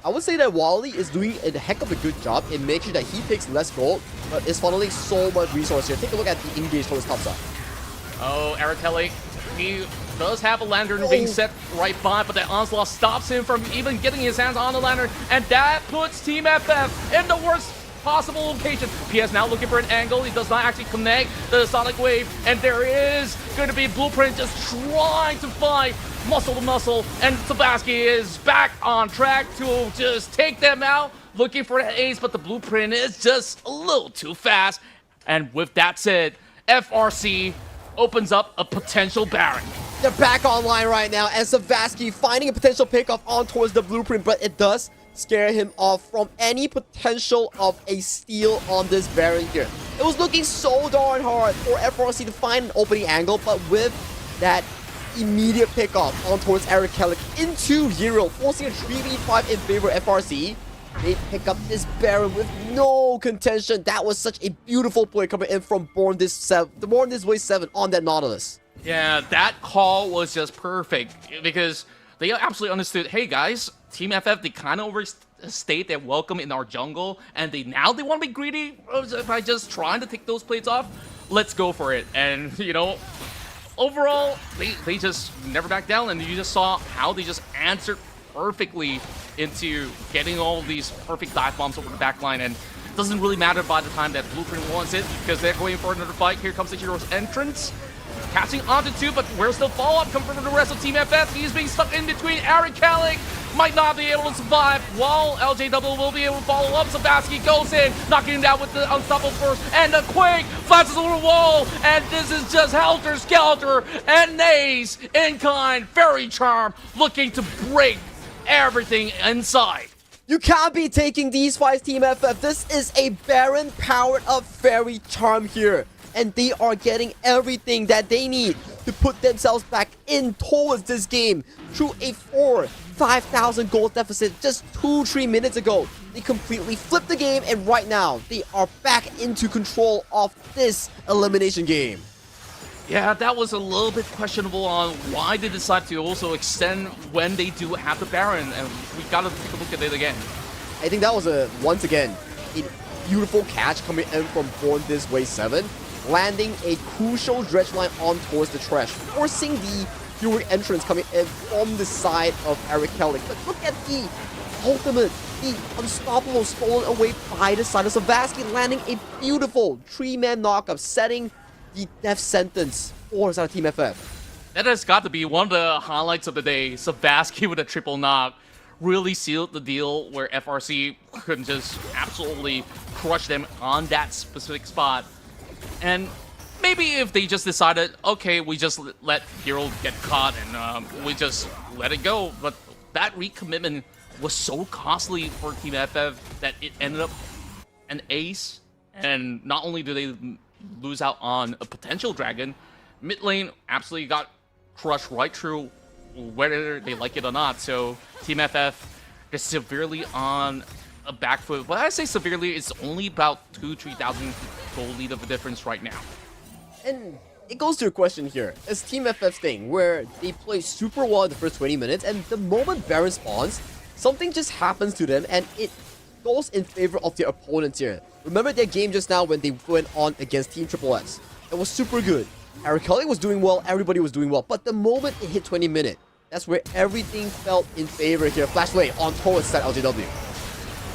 I would say that Wally is doing a heck of a good job in making sure that he takes less gold, but is funneling so much resource here. Take a look at the engage towards top side. Oh, Eric Kelly, he does have a lantern being set right by, but that onslaught stops him from even getting his hands on the lantern, and that puts Team FF in the worst possible location. PS now looking for an angle. He does not actually connect the Sonic Wave, and there is going to be Blueprint just trying to fight muscle to muscle, and Sebaski is back on track to just take them out, looking for an ace, but the Blueprint is just a little too fast. And with that said, FRC opens up a potential Baron. They're back online right now, and Sebaski finding a potential pickoff on towards the Blueprint, but it does scare him off from any potential of a steal on this Baron here. It was looking so darn hard for FRC to find an opening angle, but with that immediate pickoff on towards Eric Kellick into Hero, forcing a 3v5 in favor of FRC. They pick up this Baron with no contention. That was such a beautiful play coming in from Born This Way 7 on that Nautilus. Yeah, that call was just perfect because they absolutely understood, hey guys, Team FF, they kind of overstayed their welcome in our jungle, and they want to be greedy by just trying to take those plates off. Let's go for it. And, you know, overall, they just never backed down, and you just saw how they just answered perfectly into getting all these perfect dive bombs over the back line, and it doesn't really matter by the time that Blueprint wants it because they're going for another fight. Here comes the hero's entrance. Catching onto two, but where's the follow-up coming from the rest of Team FF? He's being stuck in between. Eric Kellick might not be able to survive, while LJW will be able to follow up. Sebaski goes in, knocking him down with the unstoppable first, and the Quake flashes over the wall, and this is just helter-skelter, and Naze in kind, Fairy Charm, looking to break everything inside. You can't be taking these fights, Team FF. This is a Baron powered up Fairy Charm here, and they are getting everything that they need to put themselves back in towards this game through a 5,000 gold deficit just 2-3 minutes ago. They completely flipped the game, and right now they are back into control of this elimination game. Yeah, that was a little bit questionable on why they decided to also extend when they do have the Baron, and we gotta take a look at it again. I think that was once again a beautiful catch coming in from Born This Way 7, landing a crucial dredge line on towards the trash, forcing the heroic entrance coming in from the side of Eric Kellick. But look at the ultimate, the unstoppable stolen away by the side of Sebaski, landing a beautiful 3-man knockup, setting the death sentence for Team FF. That has got to be one of the highlights of the day. Sebaski with a triple knock really sealed the deal where FRC could just absolutely crush them on that specific spot. And maybe if they just decided, okay, we just let Hero get caught and we just let it go. But that recommitment was so costly for Team FF that it ended up an ace. And not only do they lose out on a potential dragon, mid lane absolutely got crushed right through whether they like it or not. So Team FF is severely on a back foot. When I say severely, it's only about 2,000-3,000 gold lead of a difference right now. And it goes to a question here. It's Team FF's thing, where they play super well in the first 20 minutes, and the moment Baron spawns, something just happens to them, and it goes in favor of their opponents here. Remember their game just now when they went on against Team Triple S. It was super good. Eric Kelly was doing well, everybody was doing well, but the moment it hit 20 minutes, that's where everything felt in favor here. Flashblade on towards that LJW.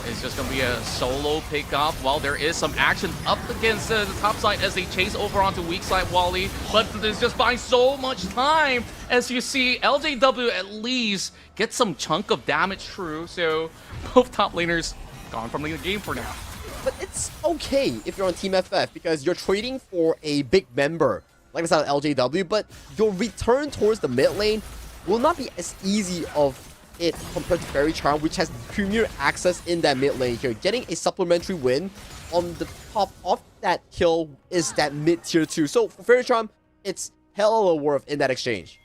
It's just going to be a solo pick-off while there is some action up against the top side as they chase over onto weak side Wally. But it's just buying so much time as you see LJW at least get some chunk of damage through. So both top laners gone from the game for now. But it's okay if you're on Team FF because you're trading for a big member like I said, LJW, but your return towards the mid lane will not be as easy of it compared to Fairy Charm, which has premier access in that mid lane here. Getting a supplementary win on the top of that kill is that mid tier 2. So for Fairy Charm, it's hella worth in that exchange.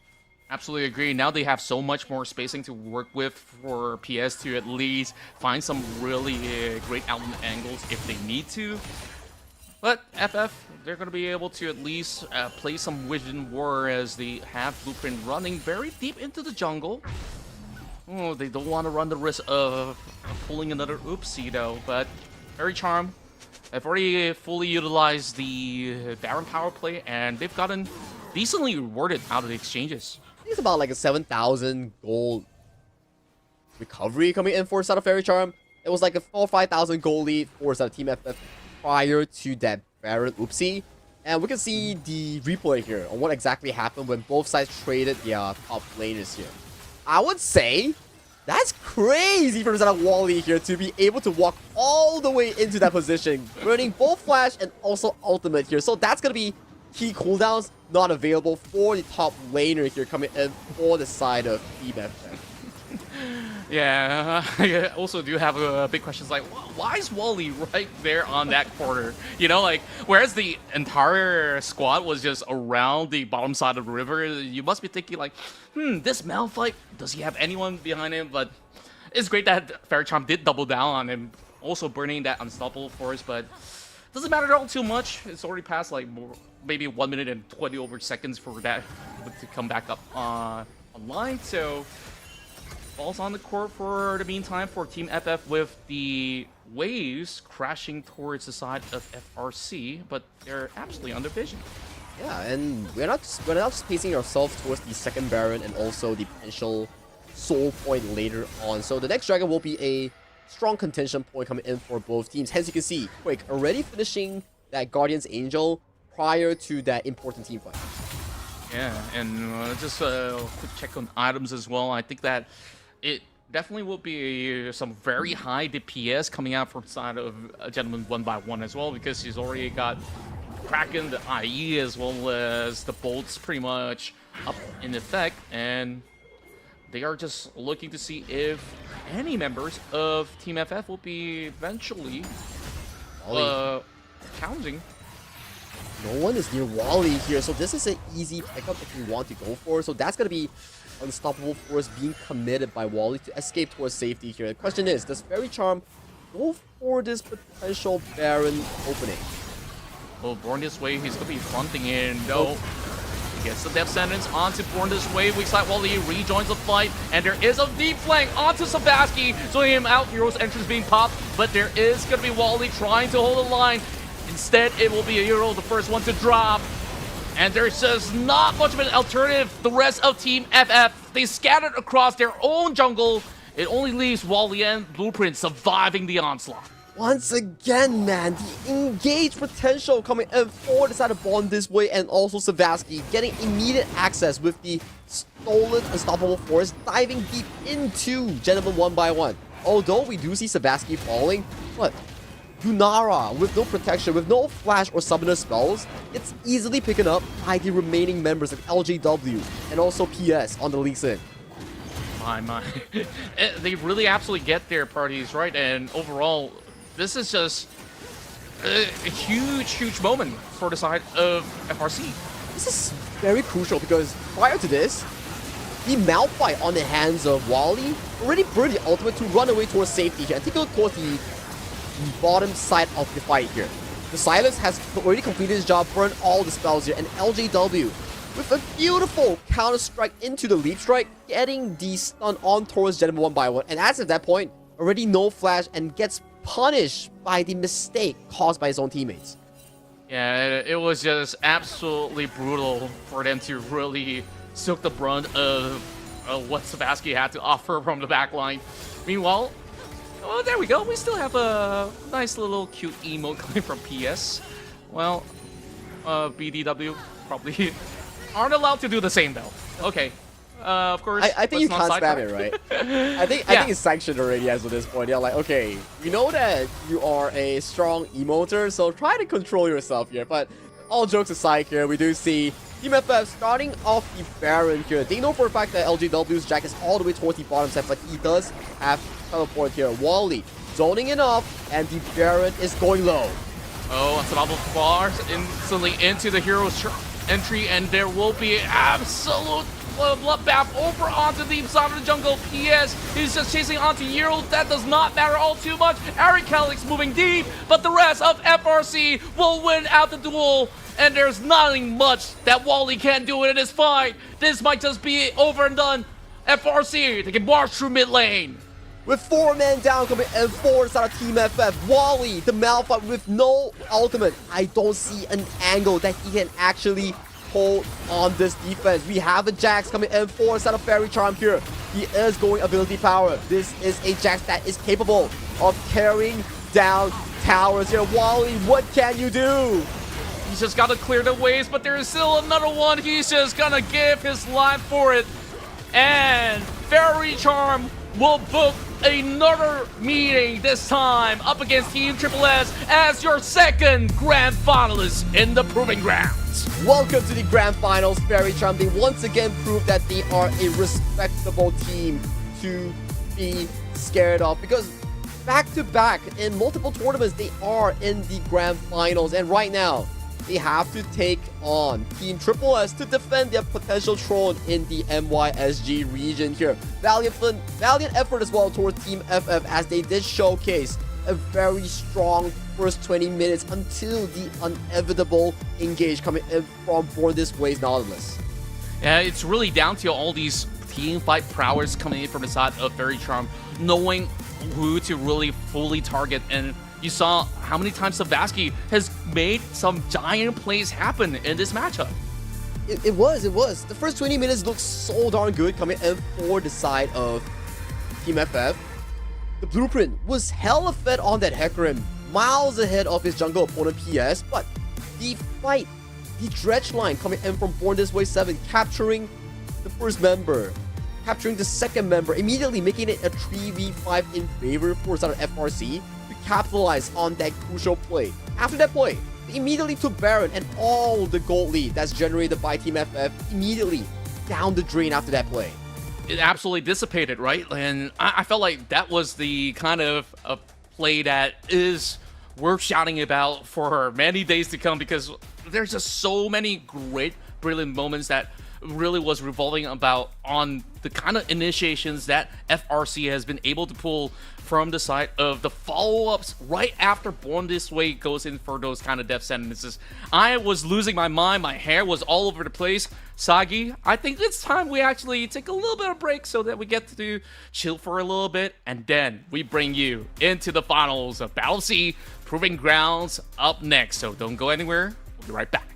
Absolutely agree. Now they have so much more spacing to work with for PS to at least find some really great outlet angles if they need to. But FF, they're going to be able to at least play some Vision War as they have Blueprint running very deep into the jungle. Oh, they don't want to run the risk of pulling another oopsie though, but Faerie Charm, they've already fully utilized the Baron power play and they've gotten decently rewarded out of the exchanges. I think it's about like a 7,000 gold recovery coming in for side of Faerie Charm. It was like a 4,000 or 5,000 gold lead for side of Team FF prior to that Baron oopsie. And we can see the replay here on what exactly happened when both sides traded their top laners here. I would say that's crazy from the side of Wally here to be able to walk all the way into that position, burning both Flash and also Ultimate here. So that's going to be key cooldowns not available for the top laner here coming in for the side of Team FF. Yeah, I also do have a big question. Like, why is Wally right there on that corner? You know, like, whereas the entire squad was just around the bottom side of the river, you must be thinking like, this Malphite, does he have anyone behind him? But it's great that Faerie Charm did double down on him, also burning that Unstoppable Force, but doesn't matter at all too much. It's already passed like maybe 1 minute and 20 over seconds for that to come back up online, so balls on the court for the meantime for Team FF with the waves crashing towards the side of FRC, but they're absolutely under vision. Yeah, and we're not just pacing ourselves towards the second Baron and also the potential soul point later on. So the next Dragon will be a strong contention point coming in for both teams. Hence you can see Quake already finishing that Guardian's Angel prior to that important team fight. Yeah, and just a quick check on items as well. I think that it definitely will be some very high DPS coming out from side of Gentleman 1x1 as well, because he's already got Kraken, the IE, as well as the bolts pretty much up in effect, and they are just looking to see if any members of Team FF will be eventually challenging. No one is near Wally here, so this is an easy pickup if you want to go for. So that's going to be Unstoppable Force being committed by Wally to escape towards safety here. The question is, does Faerie Charm go for this potential Baron opening? Well, Born This Way, he's going to be fronting in, though. He gets the Death Sentence onto Born This Way. Weak side Wally rejoins the fight, and there is a deep flank onto Savaski. So him out, Hero's entrance being popped, but there is going to be Wally trying to hold the line. Instead, it will be a Hero, the first one to drop. And there's just not much of an alternative. The rest of Team FF, they scattered across their own jungle. It only leaves Wally and Blueprint surviving the onslaught. Once again, man, the engaged potential coming in for the side of Born This Way, and also Savaski getting immediate access with the stolen Unstoppable Force, diving deep into Gentleman 1x1. Although we do see Savaski falling, but Lunara, with no protection, with no flash or summoner spells, it's easily picked up by the remaining members of LJW and also PS on the Lee Sin. My. They really absolutely get their parties right, and overall, this is just a huge moment for the side of FRC. This is very crucial because prior to this, the Malphite on the hands of Wally already burned the ultimate to run away towards safety here and take a look towards the bottom side of the fight here. The Silas has already completed his job, burned all the spells here, and LJW with a beautiful counter strike into the leap strike, getting the stun on towards Gentleman 1x1, and as of that point, already no flash and gets punished by the mistake caused by his own teammates. Yeah, it was just absolutely brutal for them to really soak the brunt of what Savaski had to offer from the backline. Meanwhile, oh, there we go. We still have a nice little cute emote coming from PS. Well, BDW probably aren't allowed to do the same though. Okay. Of course. I think you can't spam it, right? I think it's sanctioned already as of this point. They're like, okay, we know that you are a strong emoter, so try to control yourself here. But all jokes aside here, we do see Team FF starting off the Baron here. They know for a fact that LJW's Jack is all the way towards the bottom set, but he does have teleport here. Wally zoning it off, and the Baron is going low. Oh, Unstoppable Bars instantly into the Hero's entry, and there will be absolute bloodbath over onto the side of the jungle. PS is just chasing onto Euro. That does not matter all too much. Ari Calyx moving deep, but the rest of FRC will win out the duel. And there's nothing much that Wally can't do in this fight. This might just be over and done. FRC, they can march through mid lane. With 4 men down coming and 4 inside of Team FF, Wally, the Malphite with no ultimate. I don't see an angle that he can actually hold on this defense. We have a Jax coming in 4 inside of Faerie Charm here. He is going ability power. This is a Jax that is capable of carrying down towers here. Wally, what can you do? He's just got to clear the waves, but there is still another one. He's just gonna give his life for it. And Faerie Charm will book another meeting, this time up against Team Triple S as your second grand finalist in the Proving Grounds. Welcome to the grand finals. Faerie Charm, they once again proved that they are a respectable team to be scared of, because back to back in multiple tournaments they are in the grand finals, and right now they have to take on Team Triple S to defend their potential throne in the MYSG region here. Valiant effort as well towards Team FF, as they did showcase a very strong first 20 minutes until the inevitable engage coming in from Born This Way's Nautilus. Yeah, it's really down to all these team fight prowess coming in from the side of Faerie Charm, knowing who to really fully target. And you saw how many times Savasky has made some giant plays happen in this matchup. It was. The first 20 minutes looked so darn good coming in for the side of Team FF. The blueprint was hella fed on that Hecarim, miles ahead of his jungle opponent PS, but the fight, the dredge line coming in from Born This Way 7, capturing the first member, capturing the second member, immediately making it a 3v5 in favor for the side of FRC. Capitalize on that crucial play. After that play, they immediately took Baron, and all the gold lead that's generated by Team FF immediately down the drain after that play. It absolutely dissipated, right? And I felt like that was the kind of a play that is worth shouting about for many days to come, because there's just so many great, brilliant moments that really was revolving about on the kind of initiations that FRC has been able to pull from the side of the follow-ups right after Born This Way goes in for those kind of death sentences. I was losing my mind. My hair was all over the place. Sagi, I think it's time we actually take a little bit of break so that we get to chill for a little bit, and then we bring you into the finals of Battle of S.E.A. Proving Grounds up next. So don't go anywhere. We'll be right back.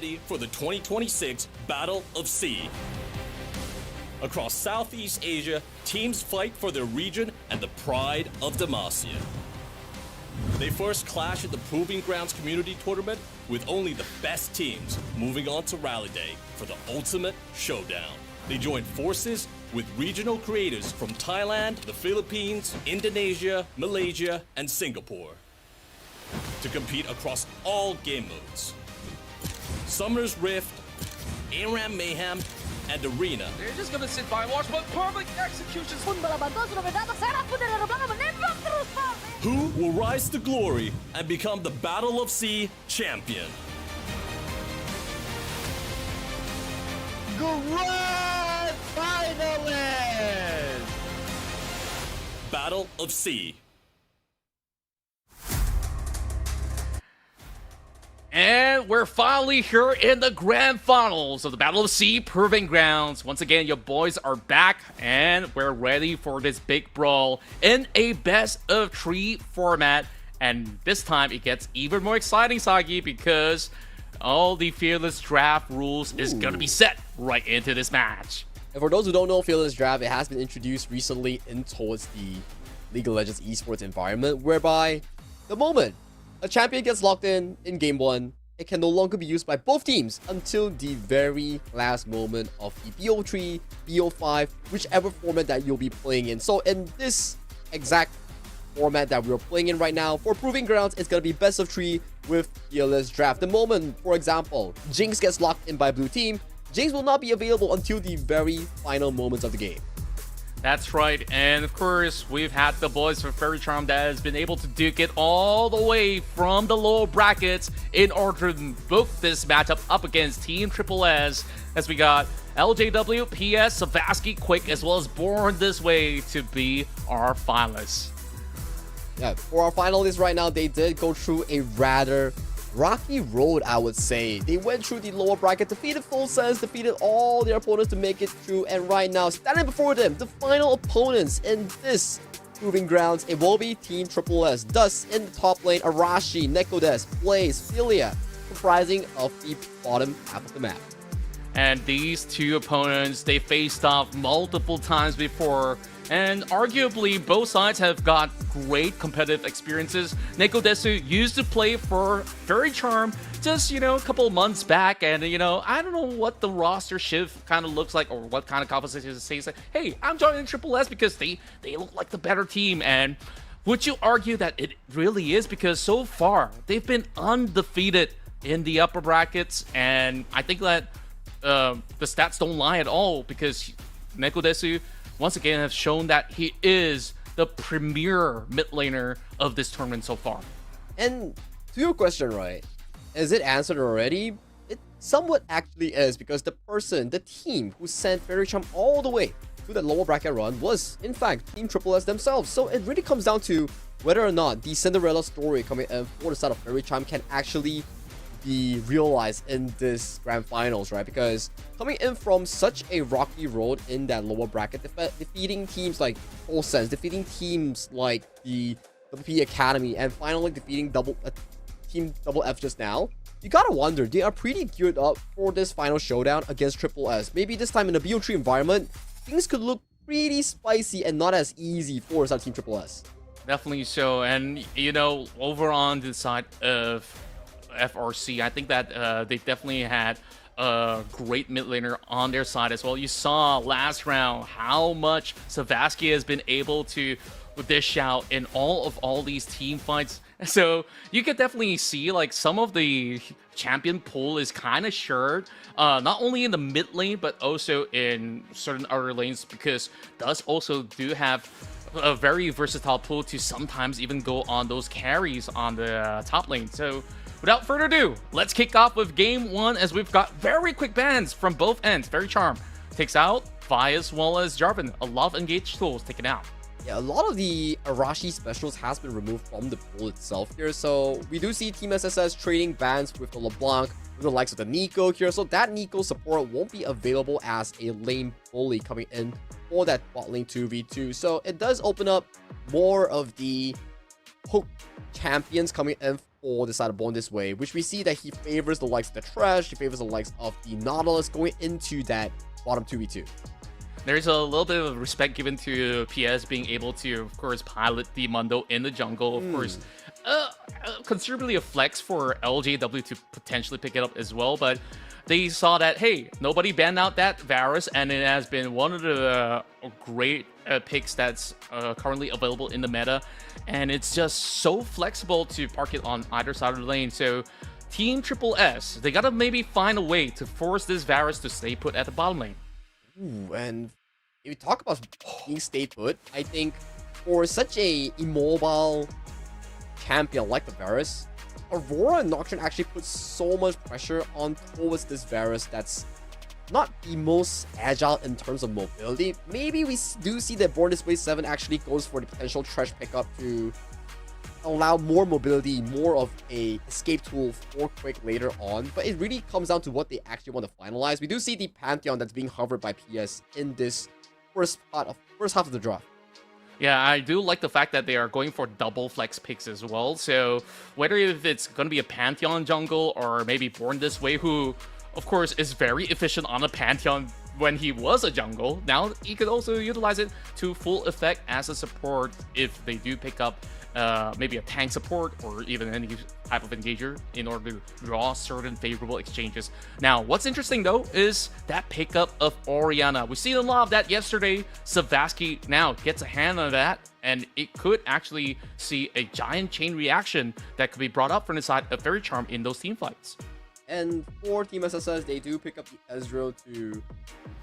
ready for the 2026 Battle of S.E.A. Across Southeast Asia, teams fight for their region and the pride of Demacia. They first clash at the Proving Grounds Community Tournament with only the best teams moving on to Rally Day for the ultimate showdown. They join forces with regional creators from Thailand, the Philippines, Indonesia, Malaysia, and Singapore to compete across all game modes. Summer's Rift, ARAM Mayhem, and Arena. They're just gonna sit by and watch, but perfect executions. Who will rise to glory and become the Battle of S.E.A. champion? Grand finalist! Battle of S.E.A. And we're finally here in the grand finals of the Battle of S.E.A. Proving Grounds. Once again, your boys are back, and we're ready for this big brawl in a best-of-3 format. And this time, it gets even more exciting, Sagi, because all the Fearless Draft rules is gonna be set right into this match. And for those who don't know Fearless Draft, it has been introduced recently in towards the League of Legends esports environment, whereby the moment a champion gets locked in game 1, it can no longer be used by both teams until the very last moment of the BO3, BO5, whichever format that you'll be playing in. So in this exact format that we're playing in right now, for Proving Grounds, it's going to be best of 3 with Fearless Draft. The moment, for example, Jinx gets locked in by blue team, Jinx will not be available until the very final moments of the game. That's right, and of course, we've had the boys from Faerie that has been able to duke it all the way from the lower brackets in order to book this matchup up against Team Triple S, as we got LJW, PS, Savaski, Quick, as well as Born this way to be our finalists. Yeah, for our finalists right now, they did go through a rather rocky road, I would say. They went through the lower bracket, defeated Full Sense, defeated all their opponents to make it through, and right now, standing before them, the final opponents in this Proving Grounds, it will be Team Triple S. Thus, in the top lane, Arashi, Nekodes, Blaze, Philia, comprising of the bottom half of the map. And these two opponents, they faced off multiple times before, and arguably both sides have got great competitive experiences. Nekodesu used to play for Faerie just, a couple months back, and, I don't know what the roster shift kind of looks like or what kind of composition it says. Hey, I'm joining Triple S because they look like the better team, and would you argue that it really is? Because so far, they've been undefeated in the upper brackets, and I think that the stats don't lie at all, because Nekodesu once again have shown that he is the premier mid laner of this tournament so far. And to your question, right, is it answered already? It somewhat actually is, because the team who sent Faerie all the way to the lower bracket run was, in fact, Team Triple S themselves. So it really comes down to whether or not the Cinderella story coming in for the side of Faerie can actually be realized in this grand finals, right? Because coming in from such a rocky road in that lower bracket, defeating teams like Full Sense, defeating teams like the WP Academy, and finally defeating Team Double F just now, you gotta wonder, they are pretty geared up for this final showdown against Triple S. Maybe this time in a BO3 environment, things could look pretty spicy and not as easy for Team Triple S. Definitely so, and over on the side of FRC, I think that they definitely had a great mid laner on their side as well. You saw last round how much Savaski has been able to dish out in all these team fights. So you could definitely see like some of the champion pool is kind of shared, not only in the mid lane but also in certain other lanes, because Dust also do have a very versatile pool to sometimes even go on those carries on the top lane. So without further ado, let's kick off with game 1, as we've got very quick bans from both ends. Faerie takes out Vi as well as Jarvan. A lot of engaged tools taken out. Yeah, a lot of the Arashi specials has been removed from the pool itself here, so we do see Team SSS trading bans with the LeBlanc, with the likes of the Nico here, so that Nico support won't be available as a lane bully coming in for that bot lane 2v2, so it does open up more of the hook champions coming in for the side of Born This Way, which we see that he favors the likes of the Trash, he favors the likes of the Nautilus going into that bottom 2v2. There's a little bit of respect given to PS being able to, of course, pilot the Mundo in the jungle. Of course, considerably a flex for LJW to potentially pick it up as well, but they saw that, hey, nobody banned out that Varus, and it has been one of the great picks that's currently available in the meta, and it's just so flexible to park it on either side of the lane. So Team Triple S, they gotta maybe find a way to force this Varus to stay put at the bottom lane. Ooh, and if we talk about being stay put, I think for such a immobile champion like the Varus, Aurora and Nocturne actually put so much pressure on towards this Varus that's not the most agile in terms of mobility. Maybe we do see that Born This Way 7 actually goes for the potential Trash pickup to allow more mobility, more of a escape tool for Quick later on, but it really comes down to what they actually want to finalize. We do see the Pantheon that's being hovered by PS in this first half of the draft. Yeah, I do like the fact that they are going for double flex picks as well. So whether if it's going to be a Pantheon jungle or maybe Born This Way, who, of course, is very efficient on a Pantheon when he was a jungle, now he could also utilize it to full effect as a support if they do pick up maybe a tank support or even any type of engager in order to draw certain favorable exchanges. Now, what's interesting though is that pickup of Orianna. We've seen a lot of that yesterday. Savasky now gets a hand on that, and it could actually see a giant chain reaction that could be brought up from the side of Faerie Charm in those team fights. And for Team SSS, they do pick up the Ezreal to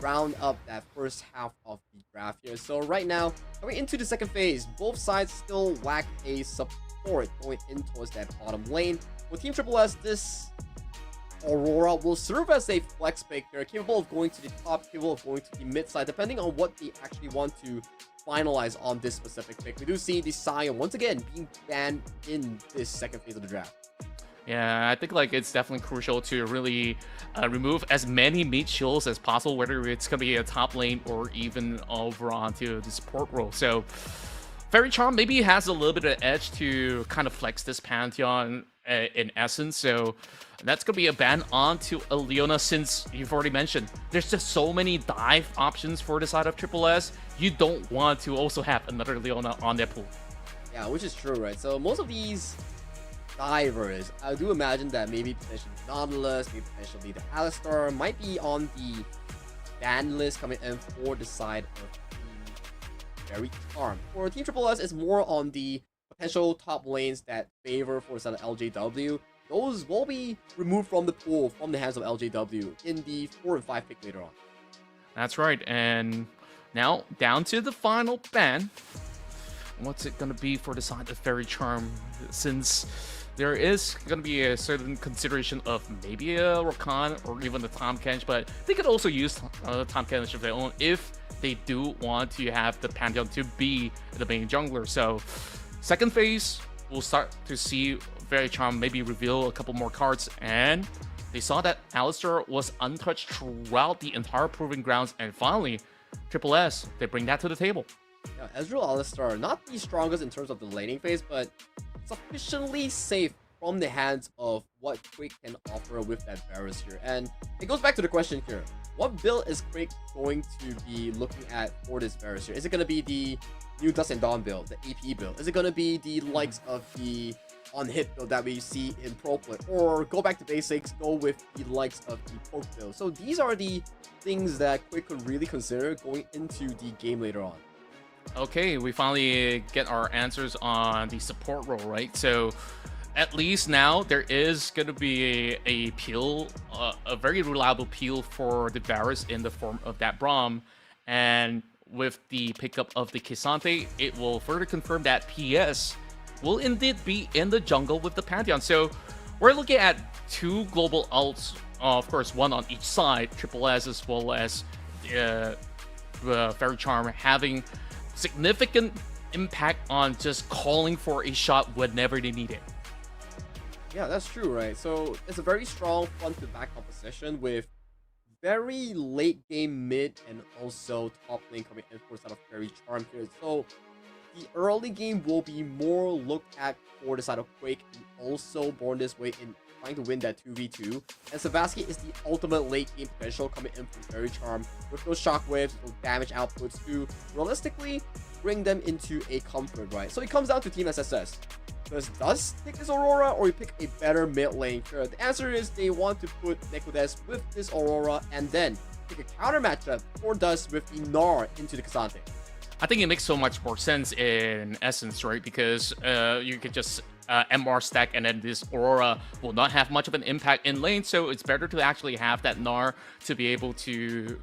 round up that first half of the draft here. So right now, going into the second phase, both sides still lack a support going in towards that bottom lane. For Team Triple S, this Aurora will serve as a flex pick. They're capable of going to the top, capable of going to the mid side, depending on what they actually want to finalize on this specific pick. We do see the Sion once again being banned in this second phase of the draft. Yeah, I think like it's definitely crucial to really remove as many meat shields as possible, whether it's going to be a top lane or even over onto the support role. So Faerie Charm maybe has a little bit of edge to kind of flex this Pantheon in essence. So that's going to be a ban onto a Leona, since you've already mentioned there's just so many dive options for the side of Triple S. You don't want to also have another Leona on their pool. Yeah, which is true, right? So most of these divers, I do imagine that maybe potentially Nautilus, maybe potentially the Alistar might be on the ban list coming in for the side of Team Faerie Charm. For Team Triple S, it's more on the potential top lanes that favor for the side of LJW. Those will be removed from the pool from the hands of LJW in the 4 and 5 pick later on. That's right, and now down to the final ban. What's it going to be for the side of Faerie Charm, since there is going to be a certain consideration of maybe a Rakan or even the Tahm Kench, but they could also use Tahm Kench of their own if they do want to have the Pantheon to be the main jungler. So second phase, we'll start to see Faerie Charm maybe reveal a couple more cards, and they saw that Alistar was untouched throughout the entire Proving Grounds, and finally, Triple S, they bring that to the table. Yeah, Ezreal Alistar, not the strongest in terms of the laning phase, but sufficiently safe from the hands of what Quake can offer with that Varus here. And it goes back to the question here. What build is Quake going to be looking at for this Varus here? Is it going to be the new Dusk and Dawn build, the AP build? Is it going to be the likes of the on-hit build that we see in Pro Play? Or go back to basics, go with the likes of the Poke build? So these are the things that Quake could really consider going into the game later on. Okay, we finally get our answers on the support role, right? So at least now there is going to be a peel, a very reliable peel for the Varus in the form of that Braum. And with the pickup of the K'Sante, it will further confirm that PS will indeed be in the jungle with the Pantheon. So we're looking at two global ults, of course, one on each side, Triple S as well as Faerie Charm, having significant impact on just calling for a shot whenever they need it. Yeah, that's true, right? So it's a very strong front to back composition with very late game mid and also top lane coming in for side of Faerie Charm here. So the early game will be more looked at for the side of Quake, also born this way in trying to win that 2v2. And Savasky is the ultimate late game potential coming in from Faerie Charm with those shockwaves, those damage outputs to realistically bring them into a comfort, right? So it comes down to Team SSS. Does pick this Aurora or you pick a better mid lane? Sure, the answer is they want to put Nekodes with this Aurora and then pick a counter matchup for Dust with the Gnar into the K'Sante. I think it makes so much more sense in essence, right? Because you could just MR stack and then this Aurora will not have much of an impact in lane, so it's better to actually have that Gnar to be able to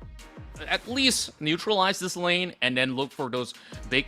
at least neutralize this lane and then look for those big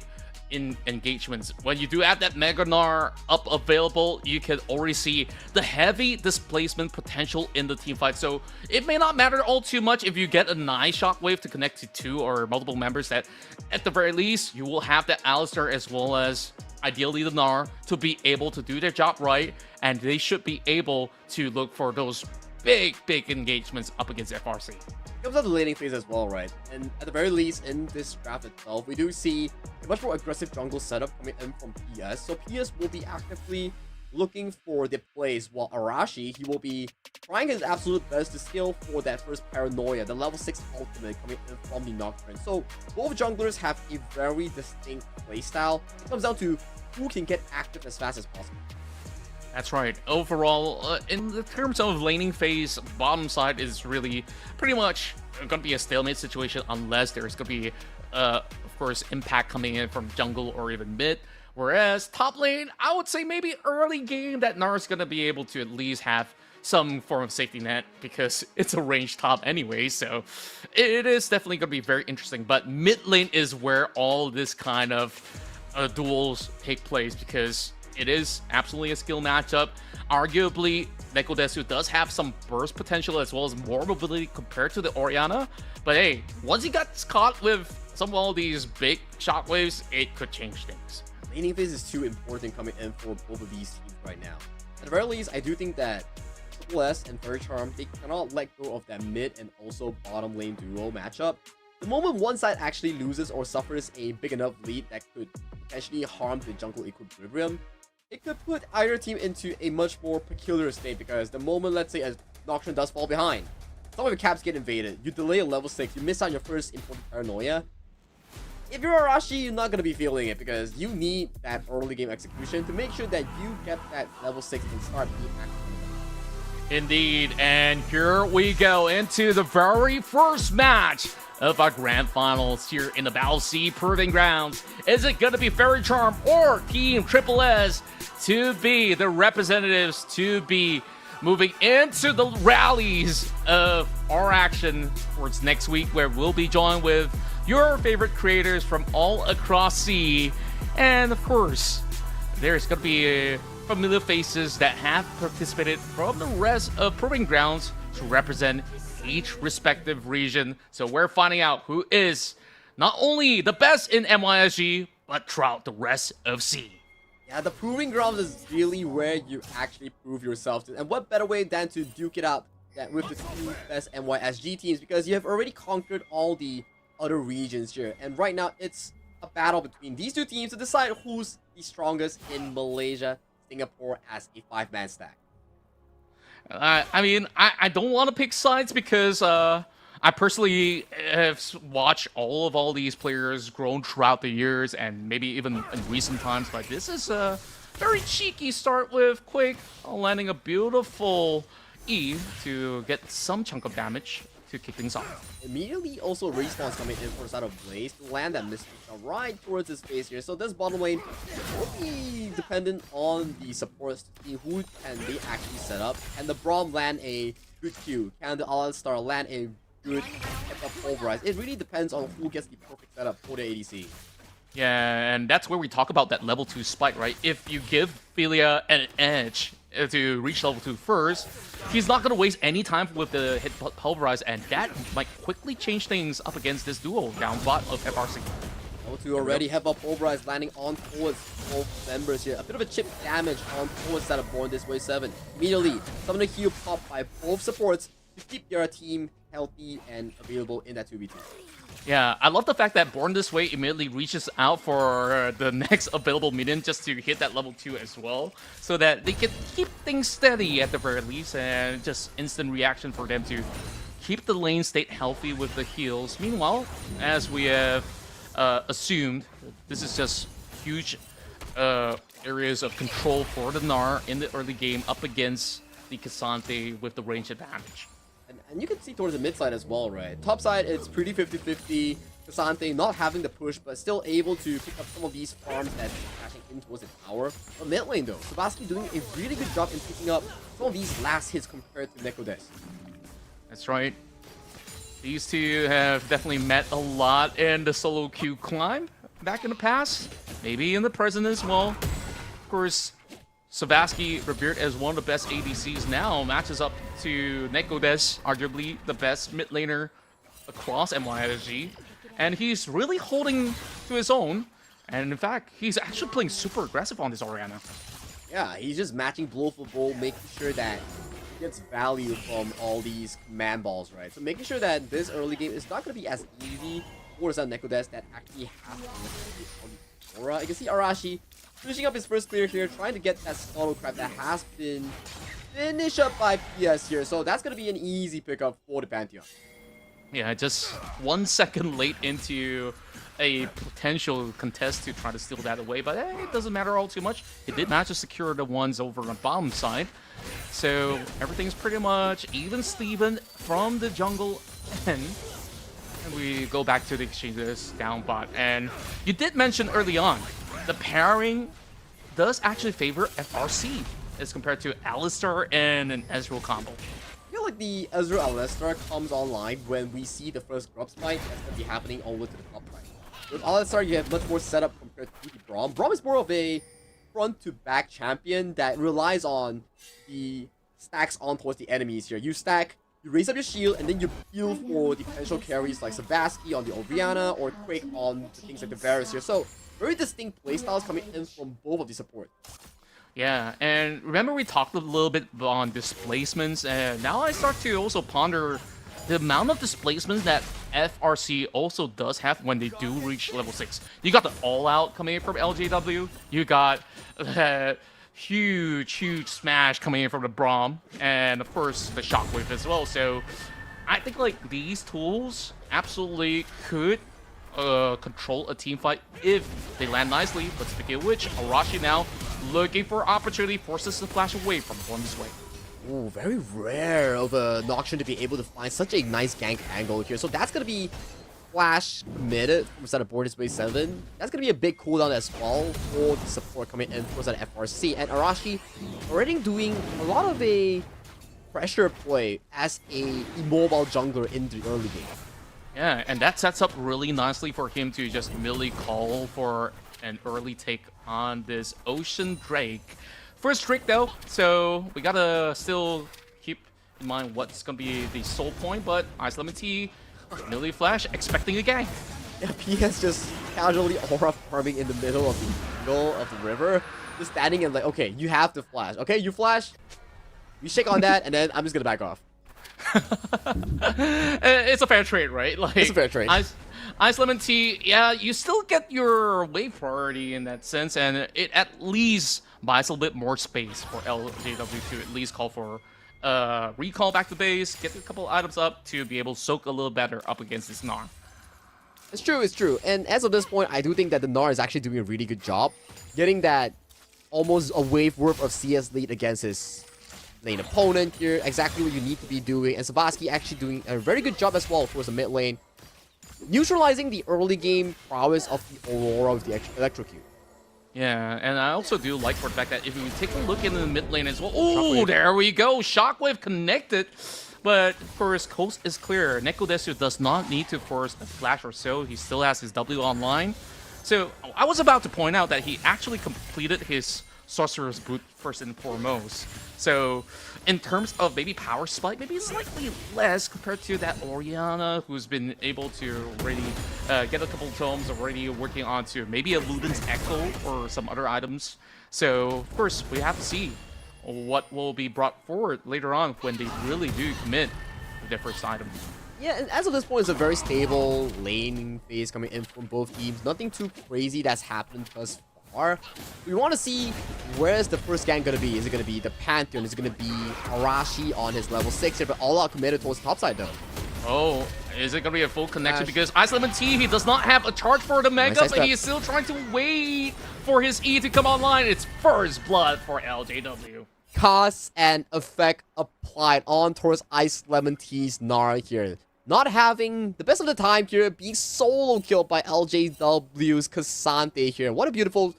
engagements. When you do have that Mega Gnar up available, you can already see the heavy displacement potential in the team fight. So it may not matter all too much if you get a nice shockwave to connect to 2 or multiple members, that at the very least you will have that Alistar as well as ideally the Gnar to be able to do their job right, and they should be able to look for those big engagements up against FRC. Comes out the laning phase as well, right? And at the very least, in this draft itself, we do see a much more aggressive jungle setup coming in from PS. So PS will be actively looking for the plays, while Arashi, he will be trying his absolute best to scale for that first Paranoia, the level 6 ultimate coming in from the Nocturne. So both junglers have a very distinct playstyle. It comes down to who can get active as fast as possible. That's right. Overall, in the terms of laning phase, bottom side is really pretty much going to be a stalemate situation unless there's going to be, of course, impact coming in from jungle or even mid. Whereas top lane, I would say maybe early game that Gnar is going to be able to at least have some form of safety net because it's a ranged top anyway. So it is definitely going to be very interesting. But mid lane is where all this kind of duels take place because it is absolutely a skill matchup. Arguably, Nekodesu does have some burst potential as well as more mobility compared to the Orianna. But hey, once he gets caught with some of all these big shockwaves, it could change things. Laning phase is too important coming in for both of these teams right now. At the very least, I do think that Triple S and Faerie Charm, they cannot let go of that mid and also bottom lane duo matchup. The moment one side actually loses or suffers a big enough lead that could potentially harm the jungle equilibrium, it could put either team into a much more peculiar state because the moment, let's say, a Nocturne does fall behind, some of your caps get invaded, you delay a level 6, you miss out on your first important Paranoia. If you're Arashi, you're not going to be feeling it because you need that early game execution to make sure that you get that level 6 and start being active. Indeed, and here we go into the very first match of our grand finals here in the Battle of S.E.A Proving Grounds. Is it going to be Faerie Charm or Team Triple S to be the representatives to be moving into the rallies of our action towards next week, where we'll be joined with your favorite creators from all across SEA. And of course, there's going to be familiar faces that have participated from the rest of Proving Grounds to represent each respective region. So we're finding out who is not only the best in MYSG, but throughout the rest of SEA. Yeah, the Proving Grounds is really where you actually prove yourself. And what better way than to duke it out with the two best MYSG teams, because you have already conquered all the other regions here. And right now, it's a battle between these two teams to decide who's the strongest in Malaysia, Singapore as a 5-man stack. I mean, I don't want to pick sides because I personally have watched all these players grown throughout the years and maybe even in recent times. But this is a very cheeky start with Quake landing a beautiful E to get some chunk of damage to kick things off. Immediately also respawns coming in for the side of Blaze to land that Mystic Shot right towards his face here. So this bottom lane will be dependent on the supports to see who can they actually set up. And the Braum land a good Q. Can the Alistar land a good hip-up pulverize? It really depends on who gets the perfect setup for the ADC. Yeah, and that's where we talk about that level 2 spike, right? If you give Philia an edge to reach level 2 first, he's not going to waste any time with the hit pulverize, and that might quickly change things up against this duo down bot of FRC. Level 2 already, hip-up pulverize landing on towards both members here. A bit of a chip damage on towards that of Born This Way 7. Immediately, some of the heal pop by both supports to keep your team healthy and available in that 2v2. Yeah, I love the fact that Born This Way immediately reaches out for the next available minion just to hit that level 2 as well, so that they can keep things steady at the very least, and just instant reaction for them to keep the lane state healthy with the heals. Meanwhile, as we have assumed, this is just huge areas of control for the Gnar in the early game up against the K'Sante with the range advantage. And you can see towards the mid side as well, right? Top side, it's pretty 50-50. K'Sante not having the push, but still able to pick up some of these farms that's crashing in towards the tower. But mid lane though, Savaski doing a really good job in picking up some of these last hits compared to Nekodes. That's right. These two have definitely met a lot in the solo queue climb back in the past, maybe in the present as well. Of course, Savaski, revered as one of the best ADCs now, matches up to Nekodes, arguably the best mid laner across MYSG, and he's really holding to his own. And in fact, he's actually playing super aggressive on this Orianna. Yeah, he's just matching blow for blow, making sure that he gets value from all these command balls, right? So making sure that this early game is not going to be as easy for some Nekodes that actually have to on the Aura. You can see Arashi finishing up his first clear here, trying to get that Scuttle Crab that has been finished up by PS here. So that's going to be an easy pickup for the Pantheon. Yeah, just 1 second late into a potential contest to try to steal that away, but it doesn't matter all too much. He did manage to secure the ones over on the bottom side. So everything's pretty much even Steven from the jungle end. And we go back to the exchanges down bot. And you did mention early on, the pairing does actually favor FRC as compared to Alistar and an Ezreal combo. I feel like the Ezreal Alistar comes online when we see the first Grubs fight that's going to be happening over to the top right. With Alistar, you have much more setup compared to the Braum. Braum is more of a front-to-back champion that relies on the stacks on towards the enemies here. You stack, you raise up your shield, and then you heal for the potential carries like Savaski on the Orianna or Quake on the things like the Varus here. So, very distinct playstyles coming in from both of the support. Yeah, and remember we talked a little bit on displacements, and now I start to also ponder the amount of displacements that FRC also does have when they do reach level 6. You got the all-out coming in from LJW, you got that huge smash coming in from the Braum, and of course the Shockwave as well. So I think like these tools absolutely could control a team fight if they land nicely. But speaking of which, Arashi now looking for opportunity, forces the flash away from Born This Way. Ooh, very rare of a Noxian to be able to find such a nice gank angle here. So that's going to be flash committed from side of Born This Way 7. That's going to be a big cooldown as well for the support coming in for side of FRC. And Arashi already doing a lot of a pressure play as a immobile jungler in the early game. Yeah, and that sets up really nicely for him to just immediately call for an early take on this Ocean Drake. First trick though, so we gotta still keep in mind what's gonna be the soul point, but Ice Lemon Tea, immediately flash, expecting a gank. Yeah, PS just casually aura farming in the middle of the river, just standing and like, okay, you have to flash. Okay, you flash, you shake on that, and then I'm just gonna back off. It's a fair trade, right? Like, It's a fair trade. Ice Lemon Tea, yeah, you still get your wave priority in that sense, and it at least buys a little bit more space for LJW to at least call for recall back to base, get a couple items up to be able to soak a little better up against this Gnar. It's true. And as of this point, I do think that the Gnar is actually doing a really good job getting that almost a wave worth of CS lead against his lane opponent here. Exactly what you need to be doing. And Savaski actually doing a very good job as well towards the mid lane, neutralizing the early game prowess of the Aurora with the electrocute. Yeah, and I also do like for the fact that if you take a look in the mid lane as well, oh, there we go, Shockwave connected. But of course, coast is clear. Nekodesu does not need to force a flash or so. He still has his W online. So I was about to point out that he actually completed his Sorcerer's Boot first and foremost. So in terms of maybe power spike, maybe slightly less compared to that Orianna, who's been able to already get a couple tomes, already working on to maybe a Luden's Echo or some other items. So of course, we have to see what will be brought forward later on when they really do commit their first item. Yeah, and as of this point, it's a very stable lane phase coming in from both teams. Nothing too crazy that's happened thus far. We want to see where's the first gank going to be. Is it going to be the Pantheon? Is it going to be Arashi on his level 6 here? But all out committed towards the top side though. Oh, is it going to be a full connection? Because Ice Lemon Tea, he does not have a charge for the Mega, Nice but he is still trying to wait for his E to come online. It's first blood for LJW. Cause and effect applied on towards Ice Lemon Tea's Nara here. Not having the best of the time here, being solo killed by LJW's Cassante here. What a beautiful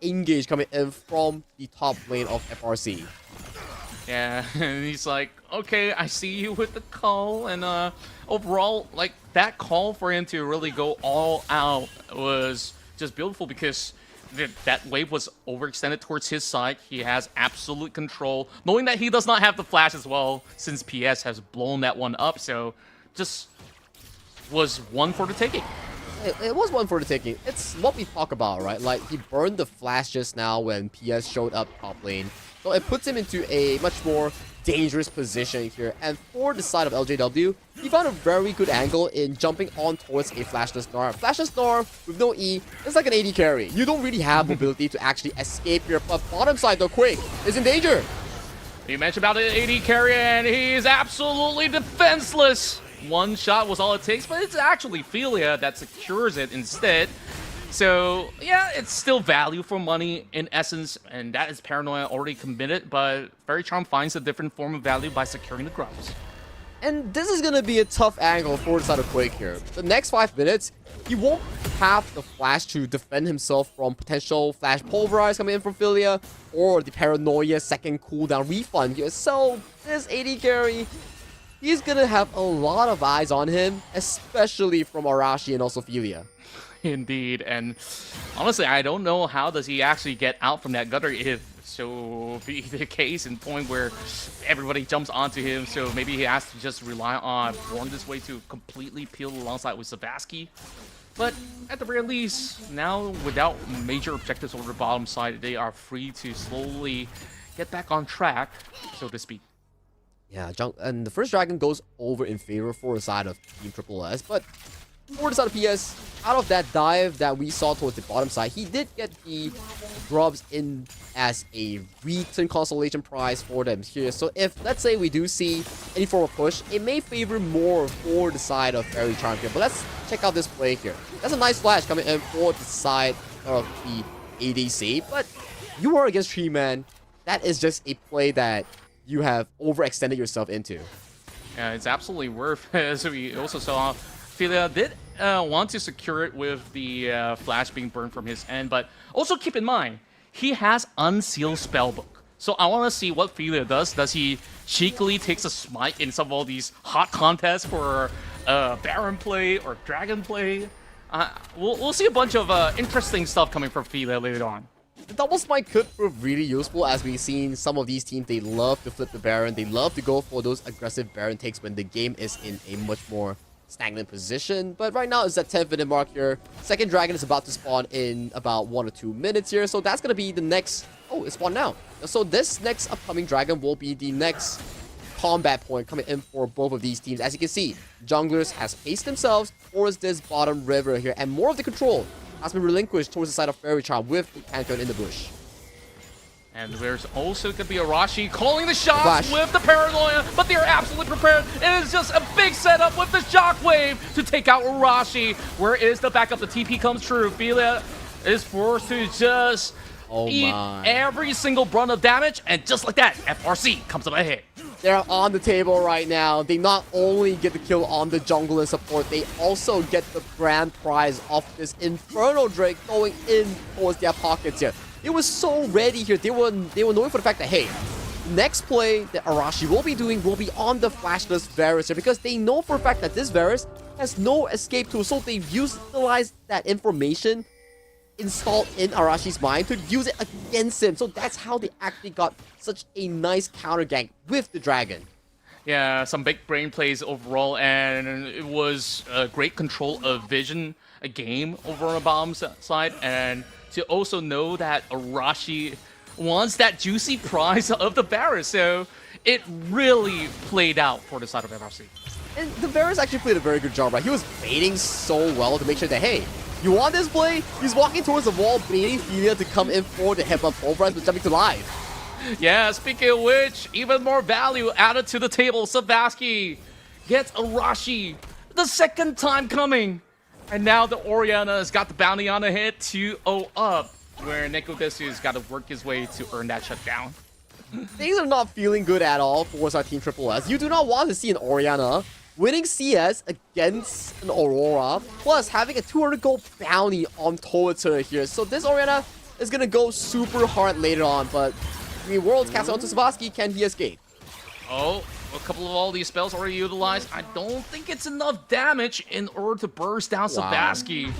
engage coming in from the top lane of FRC. Yeah, and he's like, okay, I see you with the call, and overall, like, that call for him to really go all out was just beautiful because that wave was overextended towards his side. He has absolute control, knowing that he does not have the flash as well, since PS has blown that one up, so just was one for the taking. It was one for the taking. It's what we talk about, right? Like, he burned the flash just now when PS showed up top lane. So it puts him into a much more dangerous position here. And for the side of LJW, he found a very good angle in jumping on towards a flashless Gnar. Flashless Gnar with no E, it's like an AD carry. You don't really have mobility to actually escape here. But bottom side, though, Quake is in danger. You mentioned about the AD carry, and he's absolutely defenseless. One shot was all it takes, but it's actually Feelia that secures it instead. So, yeah, it's still value for money in essence, and that is Paranoia already committed, but Fairy Charm finds a different form of value by securing the grubs. And this is going to be a tough angle for the side of Quake here. The next 5 minutes, he won't have the flash to defend himself from potential flash pulverize coming in from Philia, or the Paranoia second cooldown refund here. So, this AD carry, he's going to have a lot of eyes on him, especially from Arashi and also Philia. Indeed, and honestly, I don't know how does he actually get out from that gutter if so be the case in point where everybody jumps onto him, so maybe he has to just rely on Born this way to completely peel alongside with Savasky. But at the very least, now without major objectives over the bottom side, they are free to slowly get back on track, so to speak. Yeah, and the first dragon goes over in favor for the side of Team Triple S, but for the side of PS, out of that dive that we saw towards the bottom side, he did get the grubs in as a written consolation prize for them here. So if, let's say, we do see any form of push, it may favor more for the side of Faerie Charm here. But let's check out this play here. That's a nice flash coming in for the side of the ADC, but you are against Tree Man. That is just a play that you have overextended yourself into. Yeah, it's absolutely worth it. As we also saw, Philia did want to secure it with the flash being burned from his end, but also keep in mind, he has Unsealed Spellbook. So I want to see what Philia does. Does he cheekily takes a smite in some of all these hot contests for Baron play or Dragon play? We'll see a bunch of interesting stuff coming from Philia later on. The double smite could prove really useful, as we've seen some of these teams, they love to flip the Baron. They love to go for those aggressive Baron takes when the game is in a much more stagnant position. But right now it's that 10th minute mark here. Second dragon is about to spawn in about 1 or 2 minutes here. So that's going to be the next... Oh, it spawned now. So this next upcoming dragon will be the next combat point coming in for both of these teams. As you can see, junglers has paced themselves towards this bottom river here. And more of the control has been relinquished towards the side of Faerie Charm with the Pantheon in the bush. And there's also going to be Arashi calling the shots with the Paranoia, but they're absolutely prepared. It is just a big setup with the Shockwave to take out Arashi. Where is the backup? The TP comes true. Philia is forced to just eat every single brunt of damage, and just like that, FRC comes up ahead. They're on the table right now. They not only get the kill on the jungle and support, they also get the grand prize of this Inferno Drake going in towards their pockets here. It was so ready here. They were knowing for the fact that, hey, next play that Arashi will be doing will be on the flashless Varus here, because they know for a fact that this Varus has no escape tool, so they've utilized that information installed in Arashi's mind to use it against him. So that's how they actually got such a nice counter gank with the dragon. Yeah, some big brain plays overall, and it was a great control of vision, a game over on the bottom side, and to also know that Arashi wants that juicy prize of the Varus. So it really played out for the side of FRC. And the Varus actually played a very good job, right? He was baiting so well to make sure that, hey, you want this play? He's walking towards the wall, baiting Felia to come in for the headbutt pulverize, but jumping to live. Yeah, speaking of which, even more value added to the table. Savaski gets Arashi the second time coming. And now the Orianna has got the bounty on the hit, 2-0 up, where Nekodesu's got to work his way to earn that shutdown. Things are not feeling good at all for our Team Triple S. You do not want to see an Orianna winning CS against an Aurora, plus having a 200 gold bounty on towards her here. So this Orianna is going to go super hard later on, but Worlds cast onto Savaski. Can he escape? Oh, a couple of all these spells already utilized. I don't think it's enough damage in order to burst down Savaski.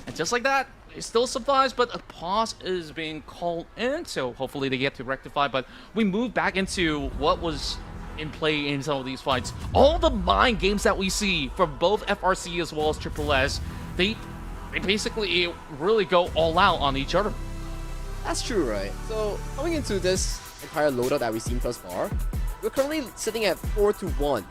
And just like that, it still survives, but a pause is being called in, so hopefully they get to rectify. But we move back into what was in play in some of these fights. All the mind games that we see from both FRC as well as Triple S, they basically really go all out on each other. That's true, right? So, coming into this entire loadout that we've seen thus far, we're currently sitting at 4-1.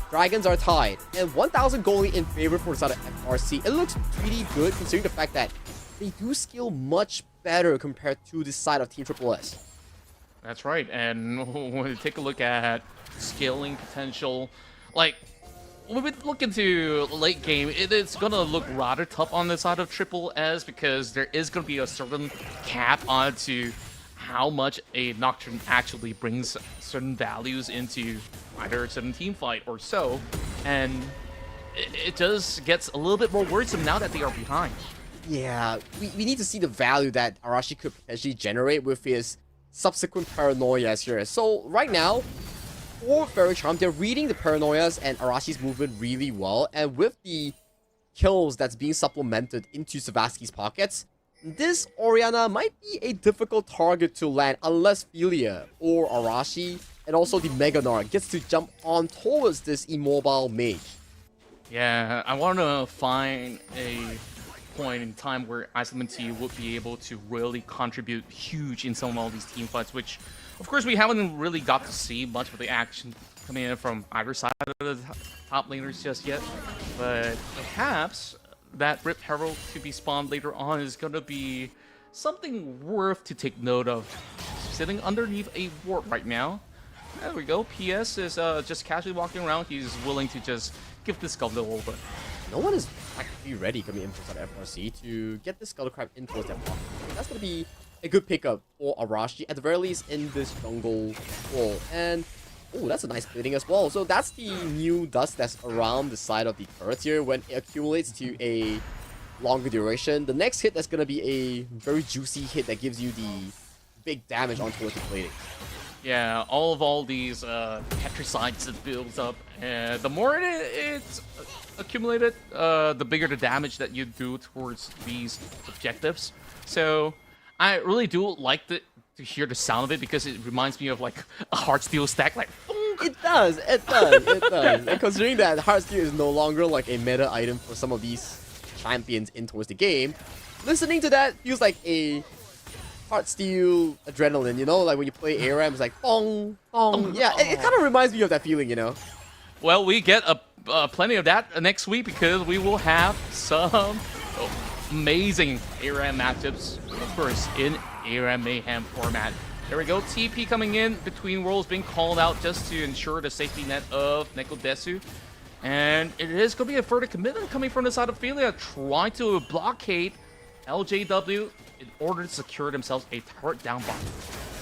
Dragons are tied, and 1,000 goalie in favor for the side of FRC. It looks pretty good considering the fact that they do scale much better compared to the side of Team Triple S. That's right, and when we take a look at scaling potential, like, when we look into late game, it's gonna look rather tough on the side of Triple S because there is gonna be a certain cap onto how much a Nocturne actually brings certain values into either a certain team fight or so, and it just gets a little bit more worrisome now that they are behind. Yeah, we need to see the value that Arashi could potentially generate with his subsequent paranoias here. So right now, for Fairy Charm, they're reading the paranoias and Arashi's movement really well, and with the kills that's being supplemented into Savaski's pockets, this Orianna might be a difficult target to land unless Felia or Arashi and also the Mega Gnar gets to jump on towards this immobile mage. Yeah, I want to find a point in time where Isolati would be able to really contribute huge in some of all these team fights, which, of course, we haven't really got to see much of the action coming in from either side of the top laners just yet. But perhaps that Rip Herald to be spawned later on is going to be something worth to take note of. Sitting underneath a ward right now. There we go. PS is just casually walking around. He's willing to just give this skull over. No one is actually ready coming in for FRC to get this Skull Crab in towards that pocket. That's going to be a good pickup for Arashi, at the very least in this jungle wall. And, oh, that's a nice splitting as well. So that's the new dust that's around the side of the turret here. When it accumulates to a longer duration, the next hit that's going to be a very juicy hit that gives you the big damage on towards the plating. Yeah, all these petricides that builds up, and the more it's accumulated, the bigger the damage that you do towards these objectives. So I really do like to hear the sound of it because it reminds me of like a Heartsteel stack, like. It does, it does, it does. And considering that Heartsteel is no longer like a meta item for some of these champions in towards the game, listening to that feels like a Heartsteel adrenaline, you know? Like when you play ARAM, it's like bong, bong. Yeah, it kind of reminds me of that feeling, you know? Well, we get plenty of that next week because we will have some amazing ARAM matchups, of course, in ARAM Mayhem format. There we go, TP coming in between worlds being called out just to ensure the safety net of Nekodesu. And it is going to be a further commitment coming from the side of Felia, trying to blockade LJW in order to secure themselves a turret down bottom.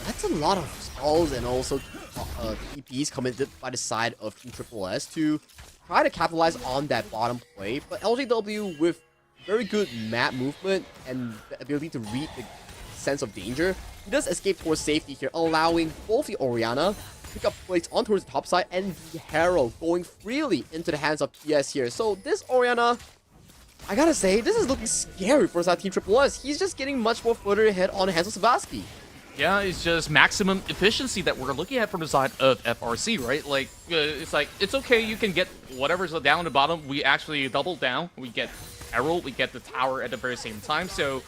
That's a lot of skulls and also TPs committed by the side of Team Triple S to try to capitalize on that bottom play. But LJW with very good map movement and the ability to read the sense of danger, he does escape towards safety here, allowing both the Orianna pick up plates on towards the top side and the Herald going freely into the hands of PS here. So this Orianna, I gotta say, this is looking scary for our Team Triple S. He's just getting much more further ahead on the hands of Savaski. Yeah, it's just maximum efficiency that we're looking at from the side of FRC, right? Like, it's okay, you can get whatever's down at the bottom. We actually double down. We get Herald, we get the tower at the very same time. So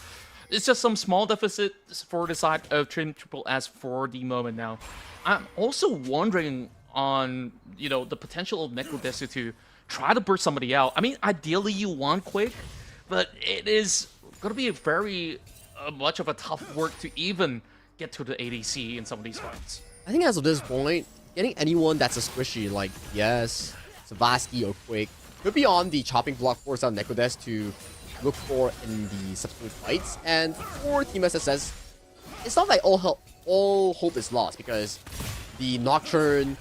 it's just some small deficit for the side of Team Triple S for the moment now. I'm also wondering on, you know, the potential of Necrodesu to try to burst somebody out. I mean, ideally you want Quick, but it is going to be a very much of a tough work to even get to the ADC in some of these fights. I think as of this point, getting anyone that's a squishy like yes, Savasky or Quick could be on the chopping block for some Necrodesk to look for in the subsequent fights. And for Team SSS, it's not like all hope is lost, because the Nocturne,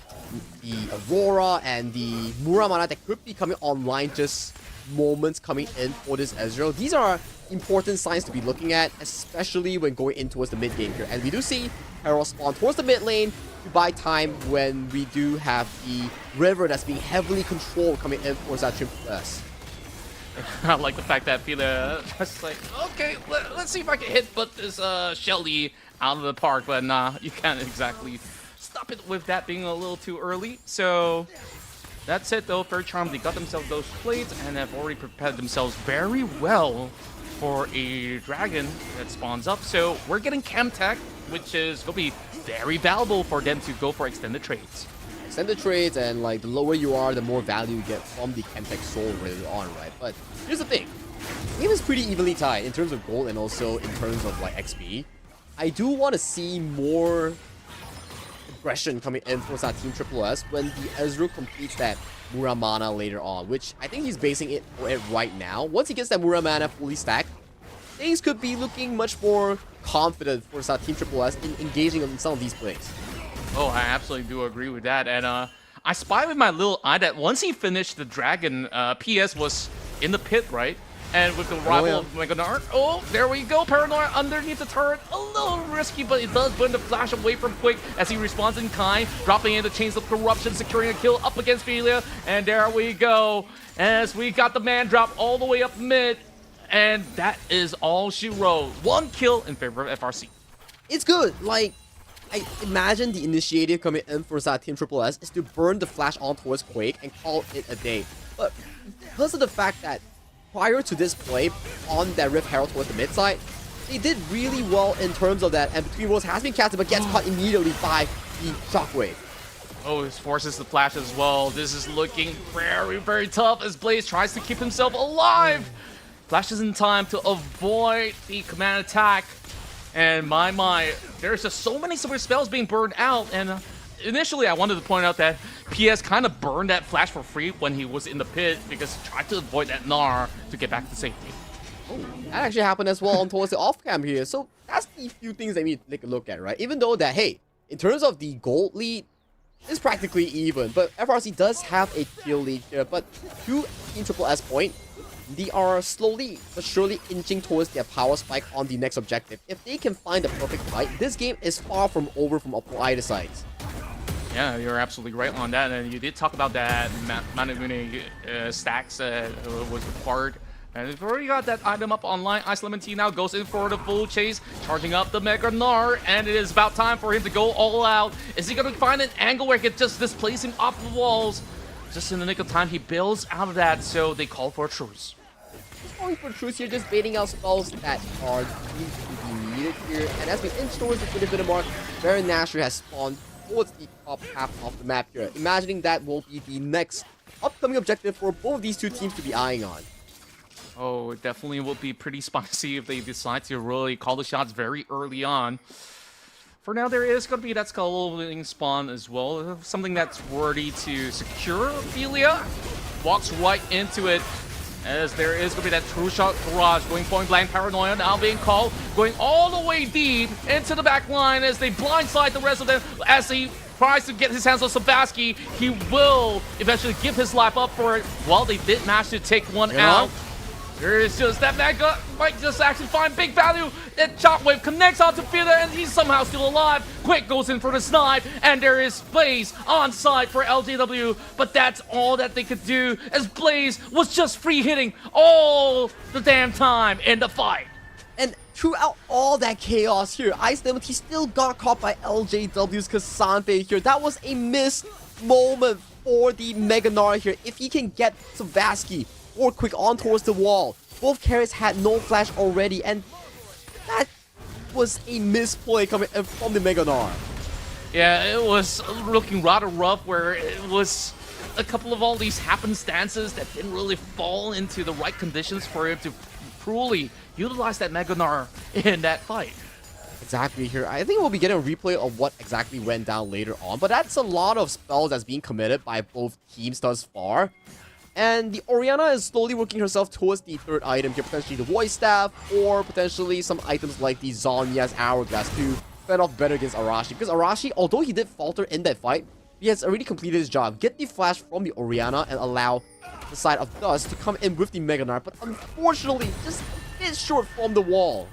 the Aurora, and the Muramana that could be coming online just moments coming in for this Ezreal. These are important signs to be looking at, especially when going in towards the mid game here. And we do see Herald spawn towards the mid lane to buy time when we do have the river that's being heavily controlled coming in towards that Triple S. I like the fact that Fila just like, okay, let's see if I can hit but this Shelly out of the park, but nah, you can't exactly stop it with that being a little too early. So that's it though. Fair Charm, they got themselves those plates and have already prepared themselves very well for a dragon that spawns up. So we're getting Chem Tech, which is going to be very valuable for them to go for extended trades. Extended trades, and like the lower you are, the more value you get from the Chemtech soul later on, right? But here's the thing, the game is pretty evenly tied in terms of gold and also in terms of like XP. I do want to see more aggression coming in towards that Team Triple S when the Ezreal completes that Muramana later on, which I think he's basing it for it right now. Once he gets that Muramana fully stacked, things could be looking much more confident for that Team Triple S in engaging in some of these plays. Oh, I absolutely do agree with that. And I spy with my little eye that once he finished the dragon, PS was in the pit, right? And with the rival of Meganar, oh, there we go. Paranoia underneath the turret. A little risky, but it does burn the flash away from Quick as he responds in kind, dropping in the chains of corruption, securing a kill up against Felia. And there we go. As we got the man drop all the way up mid. And that is all she wrote. One kill in favor of FRC. It's good. Like, I imagine the initiative coming in for that Team Triple S is to burn the flash on towards Quake and call it a day. But because of the fact that prior to this play on that Rift Herald towards the mid side, they did really well in terms of that, and Between Worlds has been casted but gets caught immediately by the Shockwave. Oh, this forces the flash as well. This is looking very, very tough as Blaze tries to keep himself alive. Flashes in time to avoid the command attack. And my, there's just so many super spells being burned out. And initially, I wanted to point out that PS kind of burned that flash for free when he was in the pit because he tried to avoid that Gnar to get back to safety. Oh, that actually happened as well towards the off-cam here. So that's the few things that we need to take a look at, right? Even though that, hey, in terms of the gold lead, it's practically even. But FRC does have a kill lead here. But to Team Triple S point, they are slowly but surely inching towards their power spike on the next objective. If they can find the perfect fight, this game is far from over from either sides. Yeah, you're absolutely right on that. And you did talk about that Manamune stacks was required. And we've already got that item up online. Ice Lemon Tea now goes in for the full chase, charging up the Mega Gnar, and it is about time for him to go all out. Is he going to find an angle where he can just displace him off the walls? Just in the nick of time, he builds out of that, so they call for a truce. Calling for truce here, just baiting out spells that are deemed to be needed here. And as we inch towards the 20-minute mark, Baron Nashor has spawned towards the top half of the map here. Imagining that will be the next upcoming objective for both of these two teams to be eyeing on. Oh, it definitely will be pretty spicy if they decide to really call the shots very early on. For now, there is going to be that Skull spawn as well. Something that's worthy to secure. Ophelia walks right into it. As there is going to be that true shot barrage going point blank. Paranoia now being called. Going all the way deep into the back line as they blindside the rest of them. As he tries to get his hands on Savasky, he will eventually give his life up for it. While they did manage to take one out. There is just that Mega might just actually find big value. That Shockwave connects onto Feather and he's somehow still alive. Quick goes in for the snipe and there is Blaze on side for LJW. But that's all that they could do as Blaze was just free hitting all the damn time in the fight. And throughout all that chaos here, Ice Lemon Tea still got caught by LJW's Cassandre here. That was a missed moment for the Mega Gnar here. If he can get Savasky or Quick on towards the wall. Both carries had no flash already, and that was a misplay coming from the Mega Gnar. Yeah, it was looking rather rough where it was a couple of all these happenstances that didn't really fall into the right conditions for him to truly utilize that Mega Gnar in that fight. Exactly here. I think we'll be getting a replay of what exactly went down later on, but that's a lot of spells that's being committed by both teams thus far. And the Orianna is slowly working herself towards the third item here, potentially the Voice Staff, or potentially some items like the Zhonya's Hourglass to fend off better against Arashi. Because Arashi, although he did falter in that fight, he has already completed his job. Get the flash from the Orianna and allow the side of Dust to come in with the Mega Gnar, but unfortunately, just a bit short from the wall.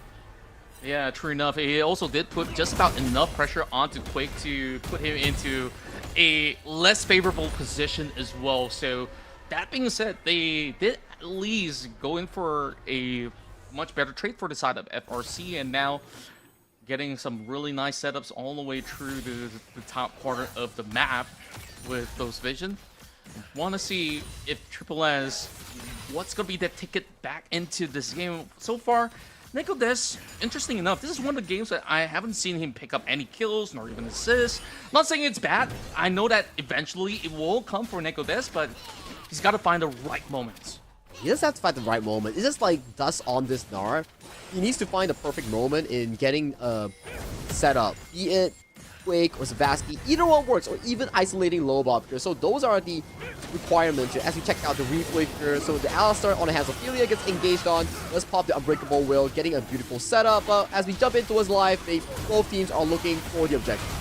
Yeah, true enough. He also did put just about enough pressure onto Quake to put him into a less favorable position as well. So that being said, they did at least go in for a much better trade for the side of FRC, and now getting some really nice setups all the way through the top corner of the map with those vision. Want to see if Triple S, what's going to be the ticket back into this game. So far, Nicodes, interesting enough, this is one of the games that I haven't seen him pick up any kills nor even assists. Not saying it's bad. I know that eventually it will come for Nicodes, but he's got to find the right moments. He doesn't have to find the right moment. It's just like Dust on this Gnar. He needs to find the perfect moment in getting a setup. Be it Quake or Savasky, either one works, or even isolating Lobop here. So those are the requirements here as we check out the replay here. So the Alistar on the hands of Ophelia gets engaged on. Let's pop the Unbreakable Will, getting a beautiful setup. As we jump into his live, both teams are looking for the objective.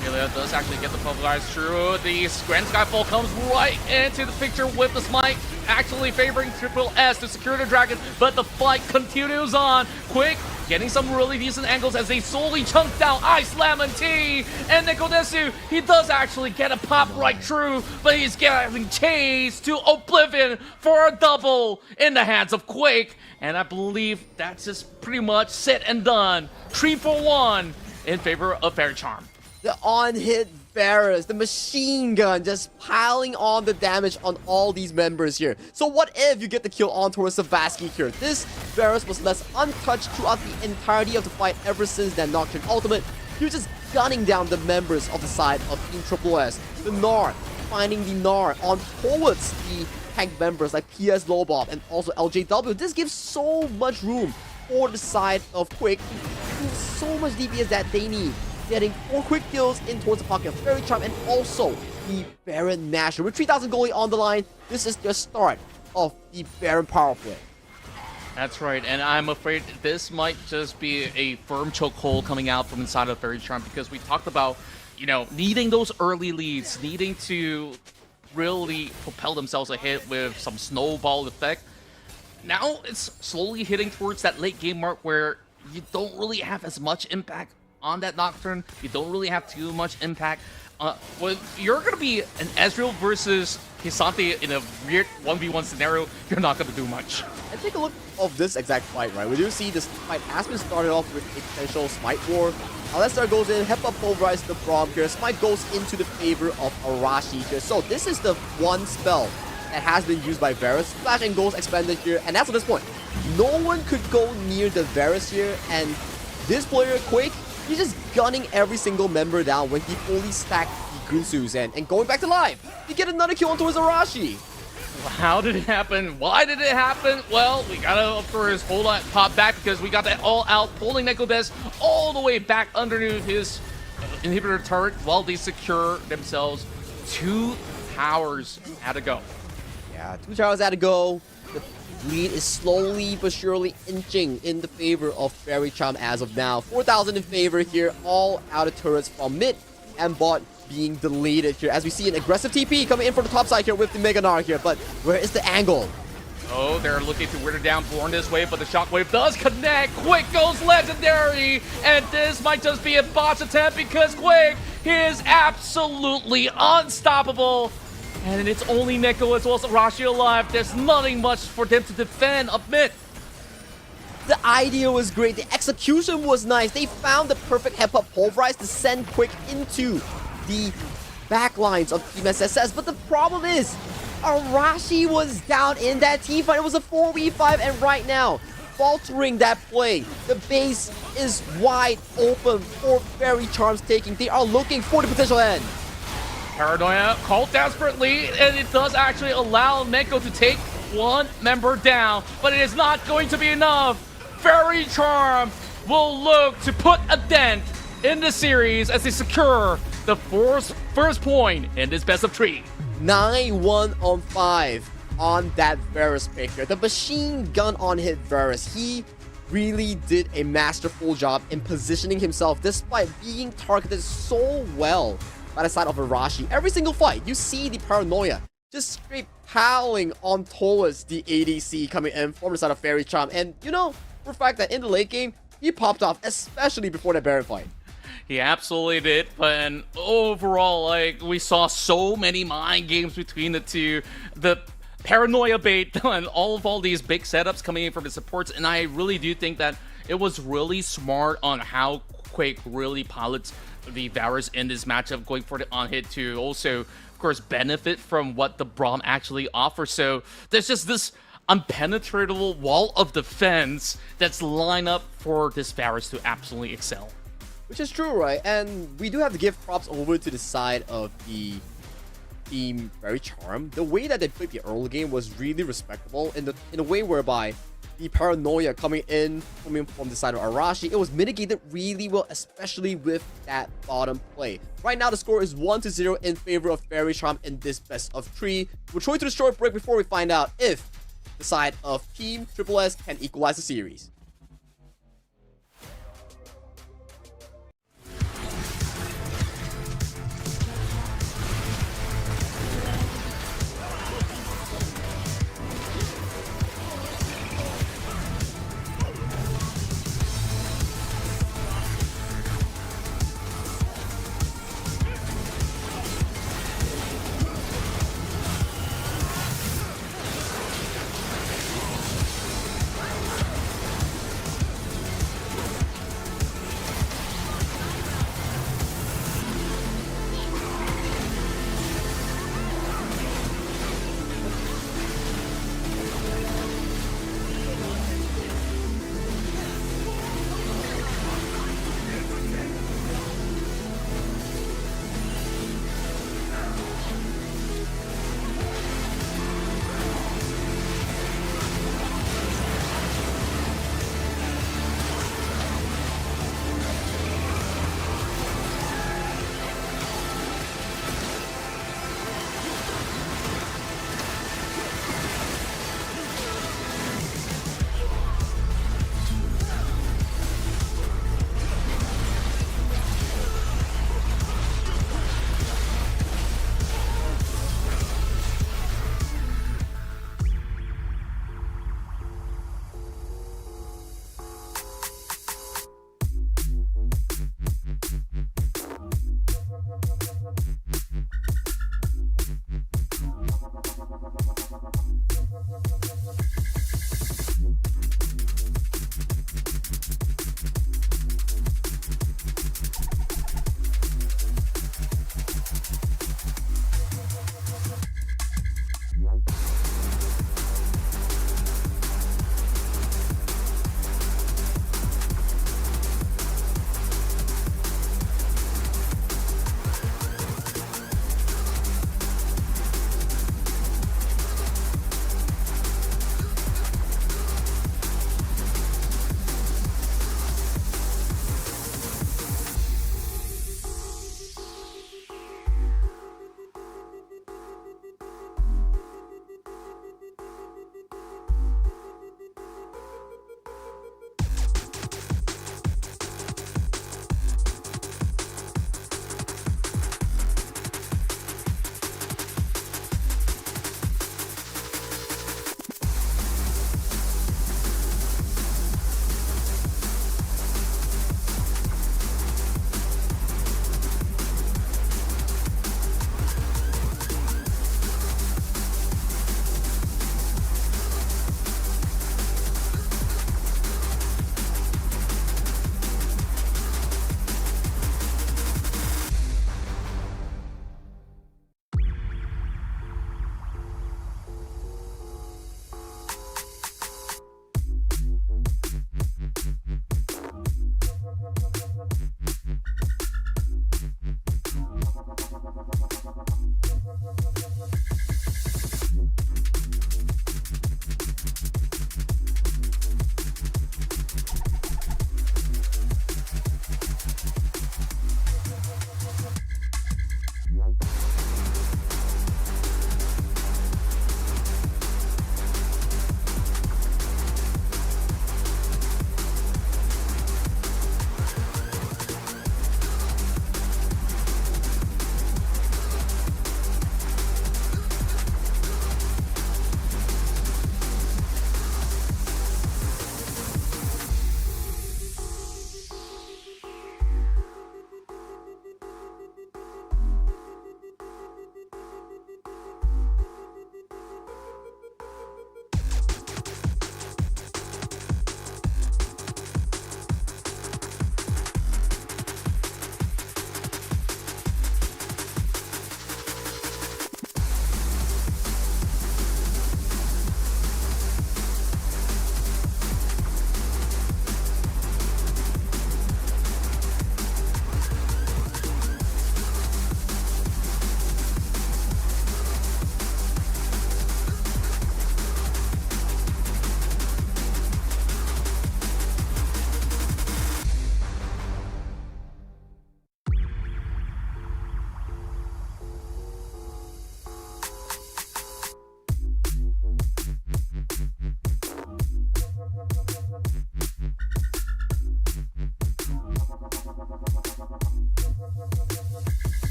Ophelia does actually get the pulverized through. The Grand Skyfall comes right into the picture with the smite, actually favoring Triple S to secure the dragon, but the fight continues on. Quick, getting some really decent angles as they slowly chunk down Ice Lemon Tea, and Nikodesu, he does actually get a pop right through, but he's getting chased to oblivion for a double in the hands of Quake, and I believe that's just pretty much set and done. 3-for-1 in favor of Fairy Charm. The on-hit Varus, the machine gun, just piling on the damage on all these members here. So what if you get the kill on towards Savasky here? This Varus was left untouched throughout the entirety of the fight ever since that Nocturne ultimate. He was just gunning down the members of the side of Team Triple S. The Gnar, finding the Gnar on towards the tank members like PS Lobop and also LJW. This gives so much room for the side of Quick to do so much DPS that they need. Getting 4 quick kills in towards the pocket of Fairy Charm and also the Baron Nashor. With 3,000 goalie on the line, this is the start of the Baron power play. That's right, and I'm afraid this might just be a firm chokehold coming out from inside of Fairy Charm, because we talked about, you know, needing those early leads, needing to really propel themselves ahead with some snowball effect. Now it's slowly hitting towards that late game mark where you don't really have as much impact on that Nocturne. You don't really have too much impact. Well, you're going to be an Ezreal versus Hisante in a weird 1v1 scenario. You're not going to do much. And take a look of this exact fight, right? We do see this fight has been started off with a potential Smite War. Alistar goes in, Hepa pulverizes the Braum here. Smite goes into the favor of Arashi here. So this is the one spell that has been used by Varus. Flash and Ghost expanded here, and that's at this point. No one could go near the Varus here, and this player, Quake, he's just gunning every single member down when he fully stacked the Gunsus and going back to life. You get another kill on towards Arashi. How did it happen? Why did it happen? Well, we gotta, of course, hold on, pop back, because we got that all out, pulling Nicodes all the way back underneath his inhibitor turret while they secure themselves. 2 towers had to go. Yeah, 2 towers had to go. The lead is slowly but surely inching in the favor of Fairy Charm as of now. 4,000 in favor here, all out of turrets from mid and bot being deleted here, as we see an aggressive TP coming in from the top side here with the Mega Gnar here, but where is the angle? Oh, they're looking to wear down Born this way, but the shockwave does connect. Quick goes legendary, and this might just be a botch attempt because Quick is absolutely unstoppable. And it's only Neko as well as Arashi alive. There's nothing much for them to defend up mid. The idea was great. The execution was nice. They found the perfect Hepa pulverize to send Quick into the backlines of Team SSS. But the problem is, Arashi was down in that team fight. It was a 4v5, and right now, faltering that play. The base is wide open for Faerie Charm's taking. They are looking for the potential end. Paranoia called desperately, and it does actually allow Neko to take one member down, but it is not going to be enough. Faerie Charm will look to put a dent in the series as they secure the first point in this best of 3. 9-1 on 5 on that Varus picker. The machine gun on hit Varus. He really did a masterful job in positioning himself despite being targeted so well by the side of Arashi. Every single fight, you see the Paranoia just straight piling on towards the ADC coming in from the side of Faerie Charm. And you know, for a fact that in the late game, he popped off, especially before that Baron fight. He absolutely did, but overall, like, we saw so many mind games between the two. The Paranoia bait and all these big setups coming in from the supports, and I really do think that it was really smart on how Quake really pilots the Varus in this matchup, going for the on-hit to also, of course, benefit from what the Braum actually offers. So there's just this unpenetrable wall of defense that's lined up for this Varus to absolutely excel. Which is true, right? And we do have to give props over to the side of the team Faerie Charm. The way that they played the early game was really respectable in a way whereby the Paranoia coming from the side of Arashi, it was mitigated really well, especially with that bottom play. Right now, the score is 1-0 in favor of Faerie Charm in this best of 3. We're going to the short break before we find out if the side of Team Triple S can equalize the series.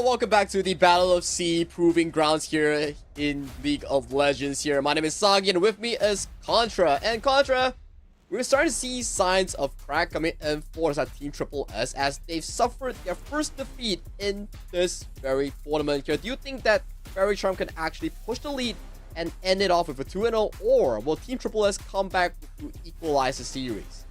Hello, welcome back to the Battle of S.E.A Proving Grounds here in League of Legends here. My name is Sagi and with me is Qontra. And Qontra, we're starting to see signs of crack coming in for Team Triple S as they've suffered their first defeat in this very tournament here. Do you think that Faerie can actually push the lead and end it off with a 2-0, or will Team Triple S come back to equalize the series?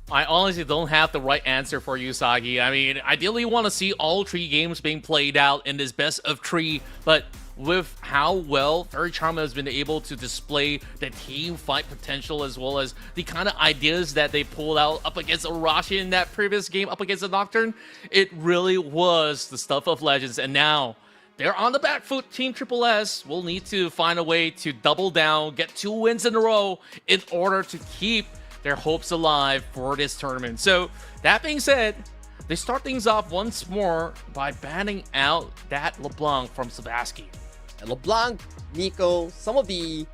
I honestly don't have the right answer for you, Sagi. I mean, ideally you want to see all 3 games being played out in this best of 3, but with how well Faerie has been able to display the team fight potential as well as the kind of ideas that they pulled out up against Arashi in that previous game up against the Nocturne, it really was the stuff of legends. And now they're on the back foot. Team Triple S will need to find a way to double down, get 2 wins in a row in order to keep their hopes alive for this tournament. So that being said, they start things off once more by banning out that LeBlanc from Savasky. And LeBlanc, Nico, some of the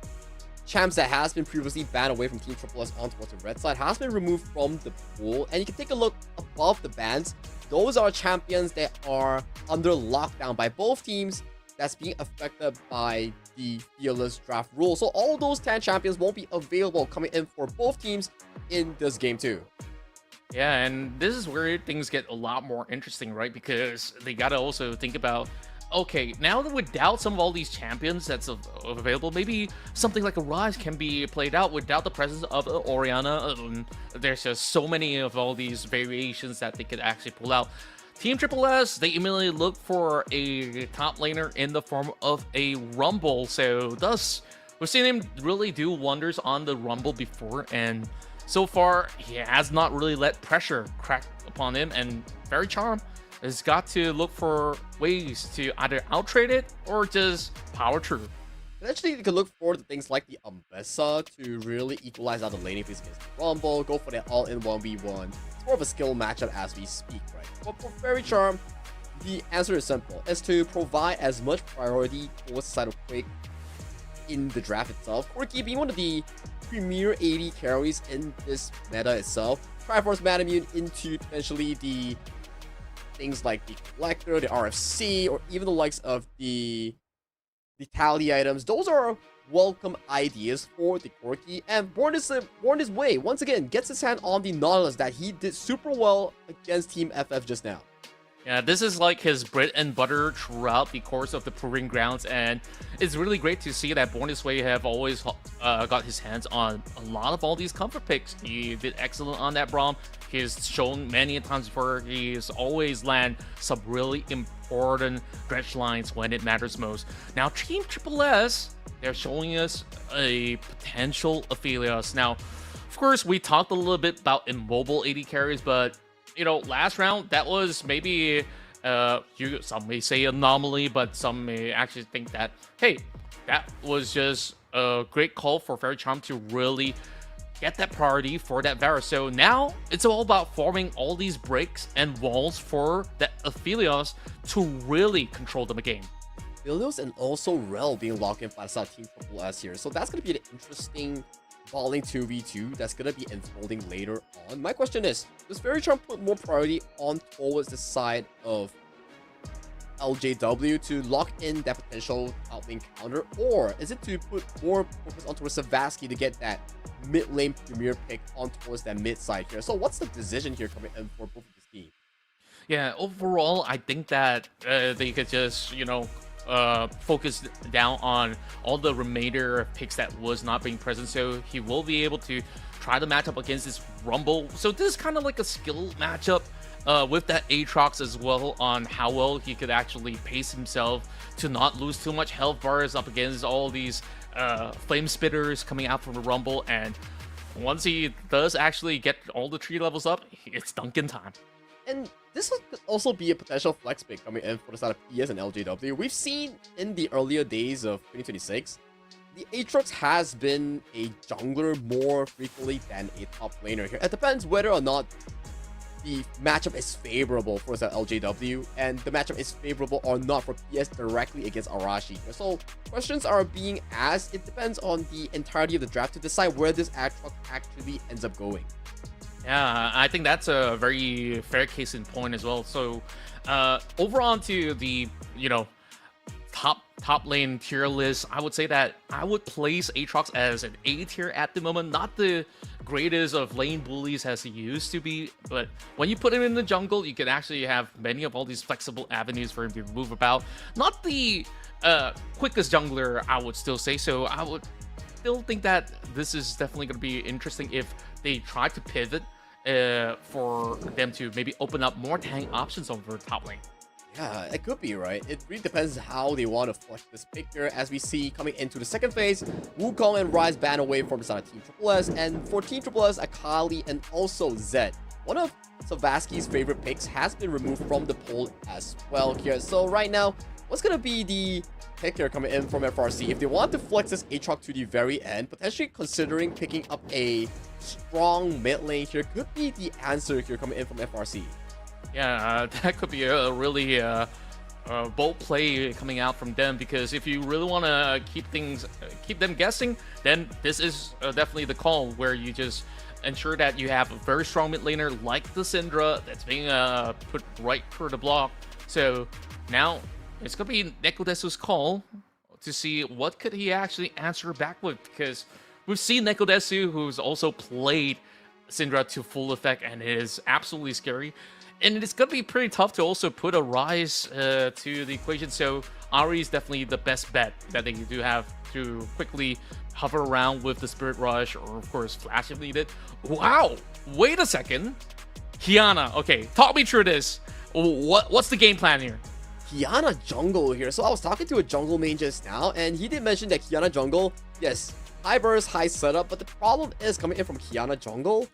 champs that has been previously banned away from Team Triple S on towards the red side has been removed from the pool. And you can take a look above the bans. Those are champions that are under lockdown by both teams that's being affected by the Fearless draft rule. So all those 10 champions won't be available coming in for both teams in this game too. Yeah, and this is where things get a lot more interesting, right? Because they gotta also think about, okay, now that without some of all these champions that's available, maybe something like a Rise can be played out without the presence of Orianna. There's just so many of all these variations that they could actually pull out. Team Triple S, they immediately look for a top laner in the form of a Rumble. So thus, we've seen him really do wonders on the Rumble before, and so far, he has not really let pressure crack upon him, and Faerie has got to look for ways to either outtrade it or just power through. Eventually, you can look forward to things like the Umbessa to really equalize out the laning phase against the Rumble, go for that all-in 1v1. It's more of a skill matchup as we speak, right? But for Faerie, the answer is simple. It's to provide as much priority towards the side of Quake in the draft itself. Quirky being one of the premier AD carries in this meta itself. Triforce Manamune into potentially the things like the Collector, the RFC, or even the likes of the Tally items. Those are welcome ideas for the Quirky, and born this way, once again, gets his hand on the Nautilus that he did super well against Team FF just now. Yeah, this is like his bread and butter throughout the course of the Proving Grounds, and it's really great to see that Born This Way have always got his hands on a lot of all these comfort picks. He did excellent on that Braum. He's shown many times before he's always land some really important dredge lines when it matters most. Now, Team Triple S, they're showing us a potential Aphelios. Now, of course, we talked a little bit about immobile AD carries, but you know, last round, that was maybe, some may say anomaly, but some may actually think that, hey, that was just a great call for Faerie to really get that priority for that Varus. So now, it's all about forming all these breaks and walls for that Aphelios to really control the game. Aphelios and also Rel being locked in by the Team Triple S here. So that's going to be an interesting balling 2v2 that's going to be unfolding later on. My question is, does Faerie put more priority on towards the side of LJW to lock in that potential outlane counter, or is it to put more focus on towards Savasky to get that mid lane premier pick on towards that mid side here? So what's the decision here coming in for both of this team? Yeah, overall, I think that they could just, you know, focus down on all the remainder picks that was not being present, so he will be able to try to match up against this Rumble. So this is kind of like a skill matchup with that Aatrox as well, on how well he could actually pace himself to not lose too much health bars up against all these flame spitters coming out from the Rumble. And once he does actually get all the 3 levels up, it's Duncan time. And this could also be a potential flex pick coming in for the side of PS and LJW. We've seen in the earlier days of 2026, the Aatrox has been a jungler more frequently than a top laner here. It depends whether or not the matchup is favorable for the LJW, and the matchup is favorable or not for PS directly against Arashi. So questions are being asked. It depends on the entirety of the draft to decide where this Aatrox actually ends up going. Yeah, I think that's a very fair case in point as well. So, over on to the, top lane tier list, I would say that I would place Aatrox as an A tier at the moment. Not the greatest of lane bullies as he used to be, but when you put him in the jungle, you can actually have many of all these flexible avenues for him to move about. Not the quickest jungler, I would still say. So I would still think that this is definitely going to be interesting if they try to pivot for them to maybe open up more tank options over top lane. Yeah, it could be, right? It really depends how they want to flex this pick here. As we see coming into the second phase, Wukong and Ryze ban away from the side of Team Triple S, and for Team Triple S, Akali and also Zed. One of Savaski's favorite picks has been removed from the poll as well here. So right now, what's going to be the pick here coming in from FRC? If they want to flex this Aatrox to the very end, potentially considering picking up a strong mid lane here could be the answer here coming in from FRC. Yeah, that could be a really bold play coming out from them, because if you really want to keep them guessing, then this is definitely the call where you just ensure that you have a very strong mid laner like the Syndra that's being put right for the block. So now it's gonna be Nekodesu's call to see what could he actually answer back with, because we've seen Nekodesu, who's also played Syndra to full effect, and it is absolutely scary. And it's going to be pretty tough to also put a Ryze to the equation. So Ahri is definitely the best bet that they do have to quickly hover around with the Spirit Rush, or of course Flash if needed. Wow! Wait a second. Qiyana, okay, talk me through this. What's the game plan here? Qiyana jungle here. So I was talking to a jungle main just now, and he did mention that Qiyana jungle, yes, high burst, high setup, but the problem is coming in from Qiyana jungle,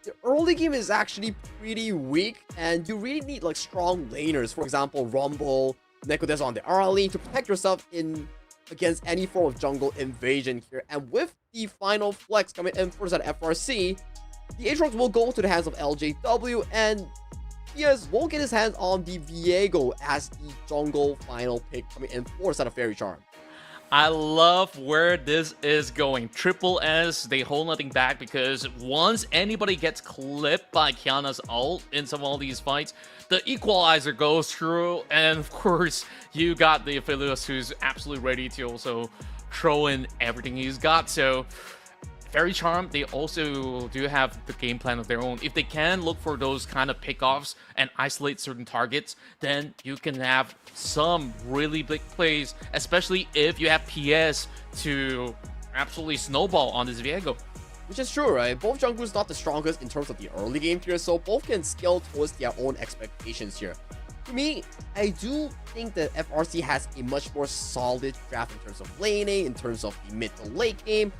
the early game is actually pretty weak, and you really need like strong laners. For example, Rumble, Nekodesu on the R lane to protect yourself in against any form of jungle invasion here. And with the final flex coming in first at FRC, the Aatrox will go to the hands of LJW, and PS will get his hands on the Viego as the jungle final pick coming in for set of Faerie Charm. I love where this is going. Triple S, they hold nothing back, because once anybody gets clipped by Qiyana's ult in some of all these fights, the equalizer goes through, and of course, you got the Aphelios, who's absolutely ready to also throw in everything he's got. So Faerie Charm, they also do have the game plan of their own. If they can look for those kind of pickoffs and isolate certain targets, then you can have some really big plays, especially if you have PS to absolutely snowball on this Viego. Which is true, right? Both junglers not the strongest in terms of the early game here, so both can scale towards their own expectations here. To me, I do think that FRC has a much more solid draft in terms of laning, in terms of the mid to late game.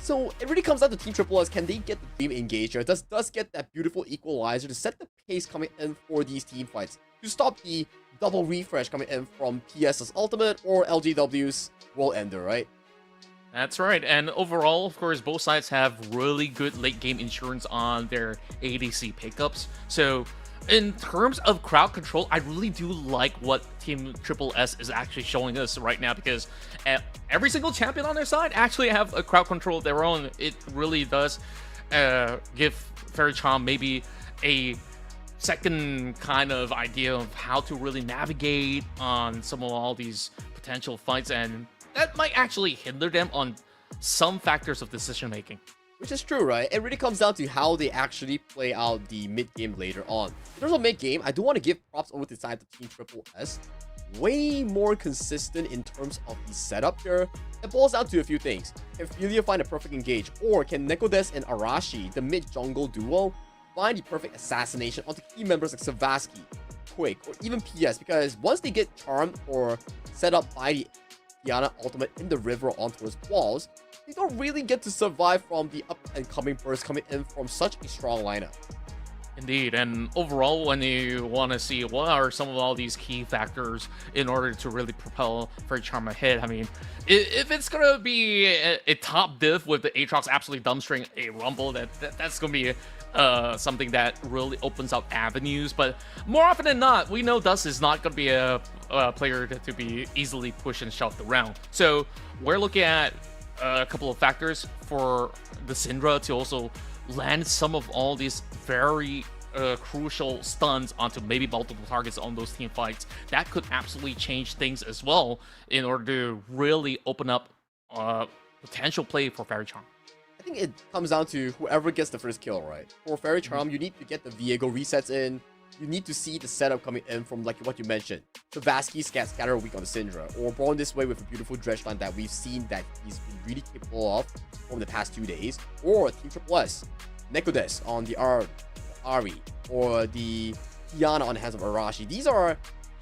So it really comes down to Team Triple S. Can they get the team engaged here? Does get that beautiful equalizer to set the pace coming in for these team fights, to stop the double refresh coming in from PS's ultimate or LGW's World Ender, right? That's right. And overall, of course, both sides have really good late game insurance on their ADC pickups. So in terms of crowd control, I really do like what Team Triple S is actually showing us right now, because every single champion on their side actually have a crowd control of their own. It really does give Faerie Charm maybe a second kind of idea of how to really navigate on some of all these potential fights, and that might actually hinder them on some factors of decision making. Which is true, right? It really comes down to how they actually play out the mid-game later on. In terms of mid-game, I do want to give props over to the side of Team Triple S. Way more consistent in terms of the setup here. It boils down to a few things. Can Filia find a perfect engage? Or can Nekodes and Arashi, the mid-jungle duo, find the perfect assassination onto key members like Savaski, Quick, or even PS? Because once they get charmed or set up by the Qiyana ultimate in the river onto his walls, they don't really get to survive from the up-and-coming burst coming in from such a strong lineup. Indeed, and overall, when you want to see what are some of all these key factors in order to really propel Faerie Charm ahead, I mean, if it's going to be a top div with the Aatrox absolutely dumbstring a Rumble, that's going to be something that really opens up avenues. But more often than not, we know Dust is not going to be a player to be easily pushed and shoved around. So we're looking at a couple of factors for the Syndra to also land some of all these very crucial stuns onto maybe multiple targets on those team fights, that could absolutely change things as well in order to really open up potential play for Faerie Charm. I think it comes down to whoever gets the first kill, right? For Faerie Charm, you need to get the Viego resets in. You need to see the setup coming in from like what you mentioned. Savasky scatter weak on the Syndra, or Born This Way with a beautiful dredge line that we've seen that he's been really capable of from the past 2 days, or Team Triple S, Nekodes on the Ari, or the Tiana on the hands of Arashi. These are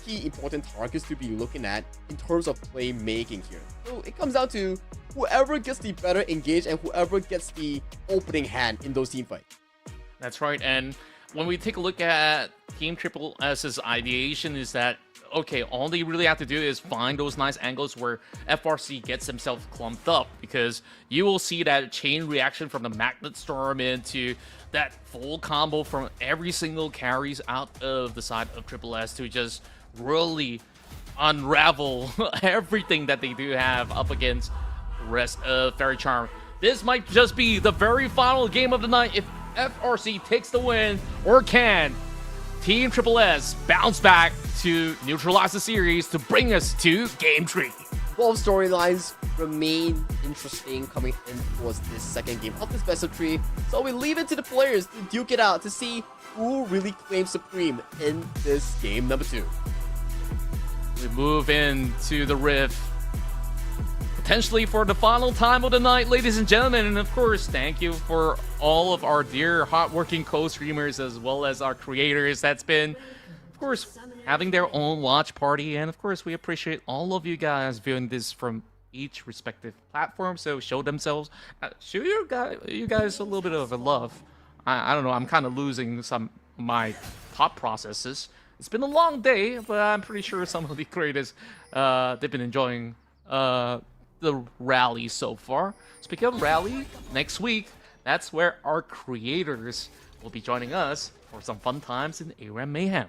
key important targets to be looking at in terms of playmaking here. So it comes down to whoever gets the better engaged and whoever gets the opening hand in those team fights. That's right, and when we take a look at Team Triple S's ideation is that, okay, all they really have to do is find those nice angles where FRC gets himself clumped up, because you will see that chain reaction from the Magnet Storm into that full combo from every single carries out of the side of Triple S to just really unravel everything that they do have up against the rest of Faerie Charm. This might just be the very final game of the night if FRC takes the win, or can Team Triple S bounce back to neutralize the series to bring us to Game 3. Both storylines remain interesting coming in towards this second game of this best of 3. So we leave it to the players to duke it out to see who really claims supreme in this game number 2. We move into the Rift, potentially for the final time of the night, ladies and gentlemen. And of course, thank you for all of our dear hardworking co-streamers as well as our creators that's been, of course, having their own watch party. And of course, we appreciate all of you guys viewing this from each respective platform. So show themselves, show you guys a little bit of a love. I don't know, I'm kind of losing some of my thought processes. It's been a long day, but I'm pretty sure some of the creators, they've been enjoying the rally so far. Speaking of rally, next week, that's where our creators will be joining us for some fun times in ARAM Mayhem.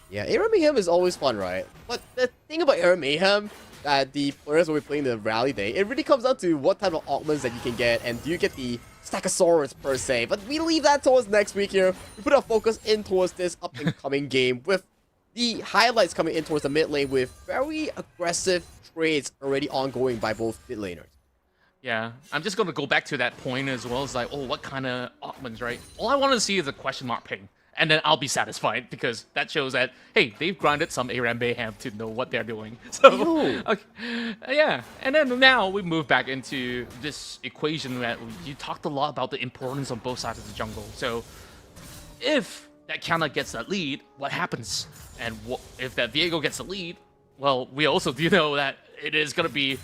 Yeah, ARAM Mayhem is always fun, right? But the thing about ARAM Mayhem, that the players will be playing the rally day, it really comes down to what type of augments that you can get, and do you get the Stackosaurus per se. But we leave that towards next week here. We put our focus in towards this up-and-coming game with the highlights coming in towards the mid lane with very aggressive trades already ongoing by both mid laners. Yeah, I'm just going to go back to that point as well. It's like, oh, what kind of augments, right? All I want to see is a question mark ping, and then I'll be satisfied, because that shows that, hey, they've grinded some ARAM Mayhem to know what they're doing. So, okay, yeah. And then now we move back into this equation that you talked a lot about the importance on both sides of the jungle. So if that Qontra gets that lead, what happens? And if that Viego gets the lead, well, we also do know that it is going to be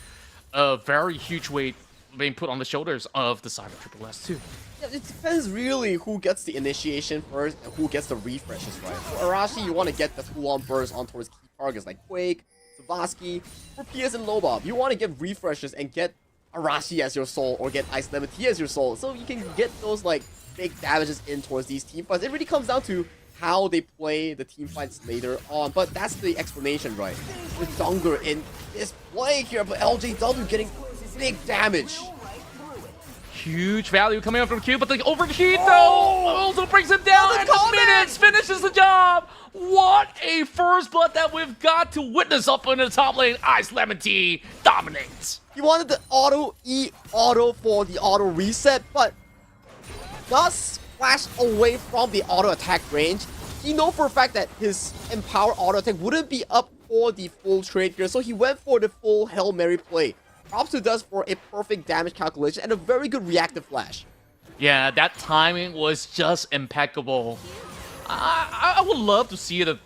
a very huge weight being put on the shoulders of the side of Triple S too. Yeah, it depends really who gets the initiation first and who gets the refreshes, right? For Arashi, you want to get the full-on burst on towards key targets like Quake, Savasky. For PS and Lobob, you want to get refreshes and get Arashi as your soul, or get Ice Lemon Tea as your soul, so you can get those like big damages in towards these team fights. It really comes down to how they play the team fights later on, but that's the explanation, right? With Donger in this play here, but LJW getting big damage. Huge value coming up from Q, but the overheat though also brings him down, and the minutes finishes the job. What a first blood that we've got to witness up in the top lane. Ice Lemon Tea dominates. He wanted the auto for the auto reset, but got splashed away from the auto attack range. He knows for a fact that his Empower auto attack wouldn't be up for the full trade here, so he went for the full Hail Mary play. Props to Dust for a perfect damage calculation and a very good reactive flash. Yeah, that timing was just impeccable. I would love to see the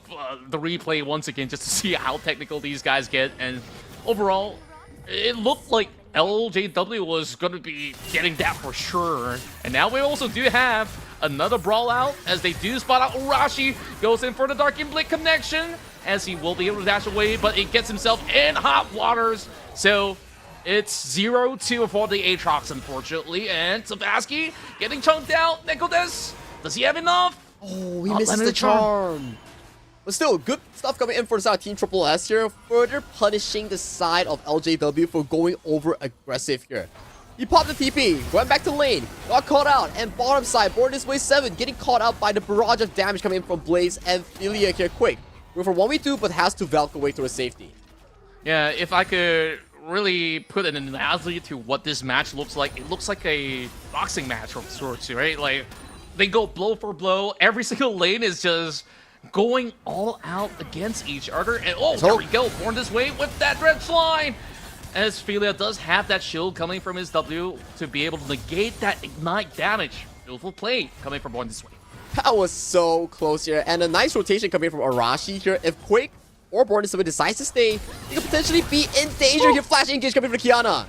replay once again, just to see how technical these guys get. And overall, it looked like LJW was going to be getting that for sure. And now we also do have another brawl out, as they do spot out Arashi. Goes in for the Dark and Blink connection, as he will be able to dash away, but he gets himself in hot waters. So it's 0-2 for the Aatrox, unfortunately. And Savasky getting chunked out. Nekodes, does he have enough? Oh, he misses the charm. But still, good stuff coming in for the side of Team Triple S here, further punishing the side of LJW for going over aggressive here. He popped the TP, went back to lane, got caught out, and bottom side, Born This Way 7, getting caught out by the barrage of damage coming in from Blaze and Faerie here quick. We're for 1v2, but has to Valk away to a safety. Yeah, if I could really put an analogy to what this match looks like, it looks like a boxing match of sorts, right? Like, they go blow for blow. Every single lane is just going all out against each other. And oh, there we go. Born This Way with that red line. As Faerie does have that shield coming from his W to be able to negate that ignite damage. Beautiful play coming from Born This Way. That was so close here. And a nice rotation coming from Arashi here. If Quake or Born This Way decides to stay, he could potentially be in danger here. Flash engage coming from Qiyana.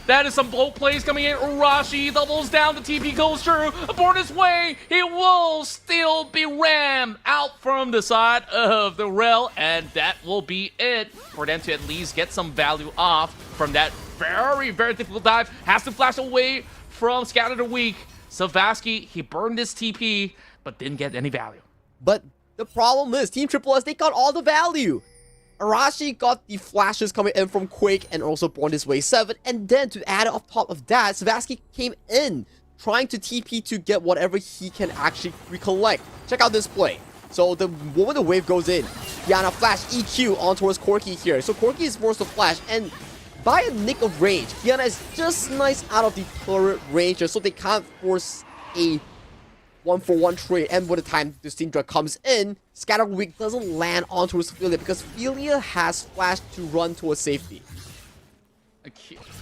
That is some blow plays coming in. Arashi doubles down. The TP goes through. Born This Way. He will still be rammed out from the side of the rail. And that will be it for them to at least get some value off from that very, very difficult dive. Has to flash away from Scatter the Weak. Savasky, he burned his TP, but didn't get any value. But the problem is, Team Triple S, they got all the value. Arashi got the flashes coming in from Quake and also Born This Way 7. And then to add on top of that, Savasky came in trying to TP to get whatever he can actually recollect. Check out this play. So the moment the wave goes in, Qiyana flash EQ on towards Corki here. So Corki is forced to flash, and by a nick of range, Qiyana is just nice out of the turret range, so they can't force a 1-for-1 trade. And by the time the Syndra comes in, Scatter Weak doesn't land onto his Faerie because Faerie has flash to run to a safety.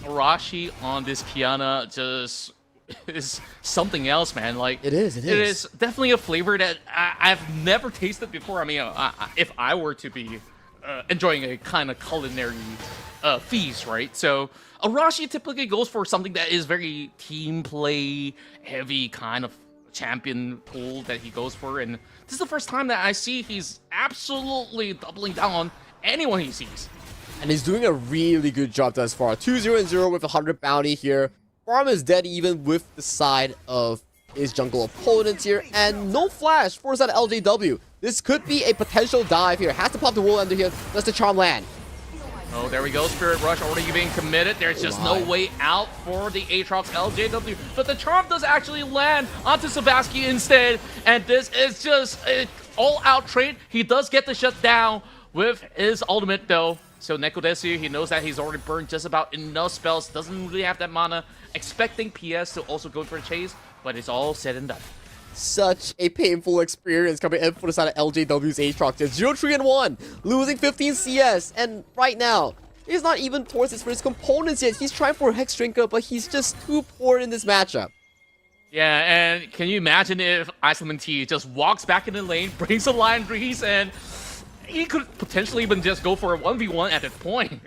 Arashi on this Qiyana just is something else, man. Like It is. It is definitely a flavor that I've never tasted before. I mean, if I were to be enjoying a kind of culinary feast, right? So Arashi typically goes for something that is very team play heavy kind of champion pool that he goes for, and this is the first time that I see he's absolutely doubling down on anyone he sees. And he's doing a really good job thus far. 2-0-0 with 100 bounty here. Farm is dead even with the side of his jungle opponents here, and no flash for that LJW. This could be a potential dive here. Has to pop the wall under here. Does the charm land? Oh, there we go. Spirit Rush already being committed. There's just no way out for the Aatrox LJW. But the charm does actually land onto Savasky instead. And this is just an all-out trade. He does get the shut down with his ultimate, though. So Nekodesu, he knows that he's already burned just about enough spells. Doesn't really have that mana. Expecting PS to also go for a chase. But it's all said and done. Such a painful experience coming in for the side of LJW's Aatrox. 0-3-1, losing 15 CS, and right now, he's not even towards his first components yet. He's trying for Hex Drinker, but he's just too poor in this matchup. Yeah, and can you imagine if Iceland T just walks back in the lane, brings a Lion Breeze, and he could potentially even just go for a 1v1 at this point.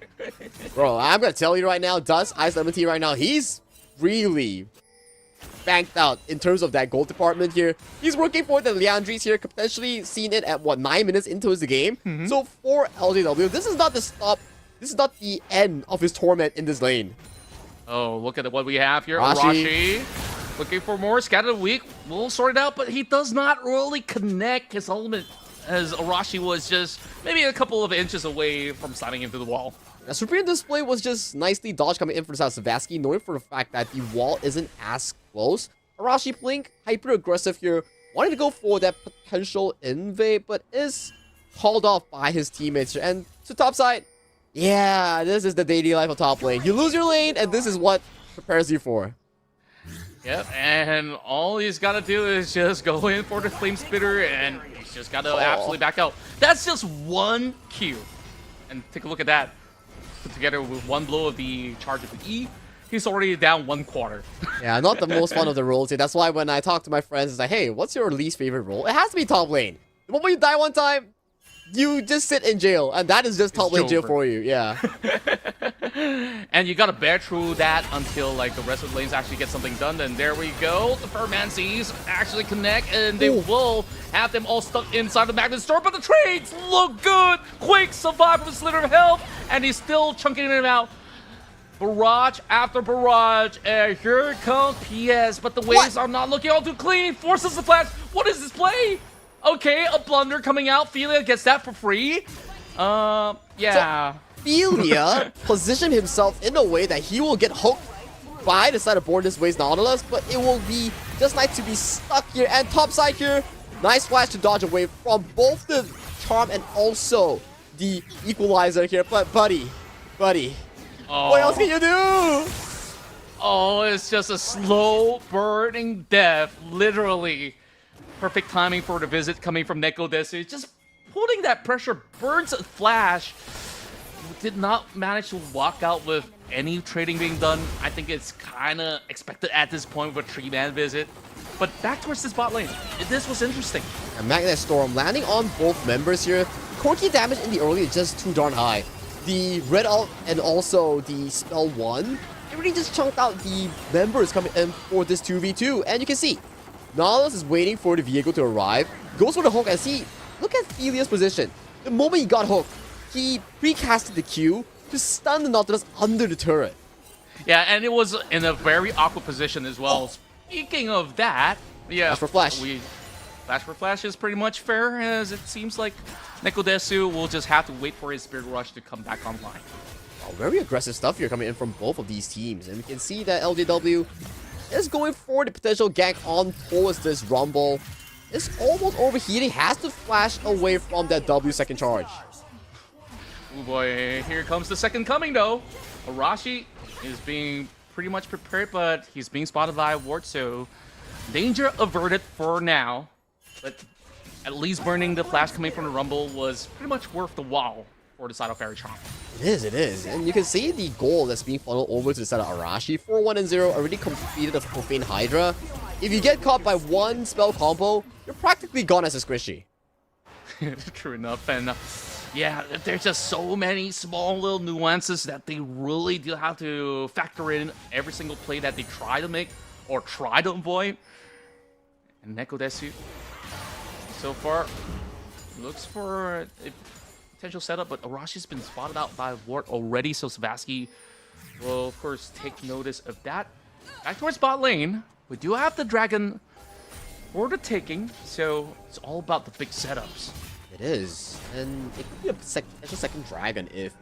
Bro, I'm gonna tell you right now, Dust, Iceland T right now, he's really banked out in terms of that gold department here. He's working for the Leandries here, potentially seen it at what, 9 minutes into the game. So for LJW, this is not the stop. This is not the end of his torment in this lane. Oh, look at what we have here. Arashi looking for more. Scatter the Weak will sort it out, but he does not really connect his ultimate, as Arashi was just maybe a couple of inches away from sliding into the wall. The Supreme Display was just nicely dodged coming in for the side of Savasky, knowing for the fact that the wall isn't as close. Arashi playing hyper aggressive here, wanting to go for that potential invade, but is called off by his teammates. And to top side, yeah, this is the daily life of top lane. You lose your lane, and this is what prepares you for. Yep, and all he's got to do is just go in for the Flame Spitter, and he's just got to absolutely back out. That's just one Q. And take a look at that. Put together with one blow of the charge of the E, he's already down 1/4. Yeah, not the most fun of the roles here. That's why when I talk to my friends, it's like, hey, what's your least favorite role? It has to be top lane. The moment you die one time, you just sit in jail, and that is just top lane jail for you. Yeah. And you gotta bear through that until like the rest of the lanes actually get something done. And there we go. The Fermancies actually connect, and they will have them all stuck inside the Magnet Store. But the trades look good. Quake survived with a slither of health, and he's still chunking them out. Barrage after barrage, and here comes PS. But the waves are not looking all too clean. Forces the flash. What is this play? Okay, a blunder coming out. Faerie gets that for free. Yeah. Faerie positioned himself in a way that he will get hooked by the side of board this ways Nautilus, but it will be just nice to be stuck here. And top side here, nice flash to dodge away from both the Charm and also the Equalizer here. But buddy, what else can you do? Oh, it's just a slow burning death, literally. Perfect timing for the visit coming from NekoDesu. Just putting that pressure, burns a flash. Did not manage to walk out with any trading being done. I think it's kind of expected at this point with a 3-man visit. But back towards this bot lane, this was interesting. And Magnet Storm landing on both members here. Core key damage in the early is just too darn high. The red ult and also the spell 1, it really just chunked out the members coming in for this 2v2. And you can see, Nautilus is waiting for the vehicle to arrive. Goes for the hook and see, look at Thelia's position. The moment he got hooked, he precasted the Q to stun the Nautilus under the turret. Yeah, and it was in a very awkward position as well. Speaking of that, yeah, Flash for Flash. Flash for Flash is pretty much fair, as it seems like NekoDesu will just have to wait for his Spirit Rush to come back online. Oh, very aggressive stuff here coming in from both of these teams. And we can see that LJW is going for the potential gank on towards this Rumble. It's almost overheating, has to flash away from that W second charge. Oh boy, here comes the second coming though. Arashi is being pretty much prepared, but he's being spotted by a ward, so danger averted for now. But at least burning the flash coming from the Rumble was pretty much worth the while for the side of Faerie Charm. It is. And you can see the goal that's being funneled over to the side of Arashi. 4-1-0, already completed the Profane Hydra. If you get caught by one spell combo, you're practically gone as a squishy. True enough, and yeah, there's just so many small little nuances that they really do have to factor in every single play that they try to make or try to avoid. And NekoDesu, so far, looks for a potential setup, but Arashi's been spotted out by ward already, so Savasky will, of course, take notice of that. Back towards bot lane, we do have the dragon for the taking, so it's all about the big setups. It is. And it could be a potential second dragon if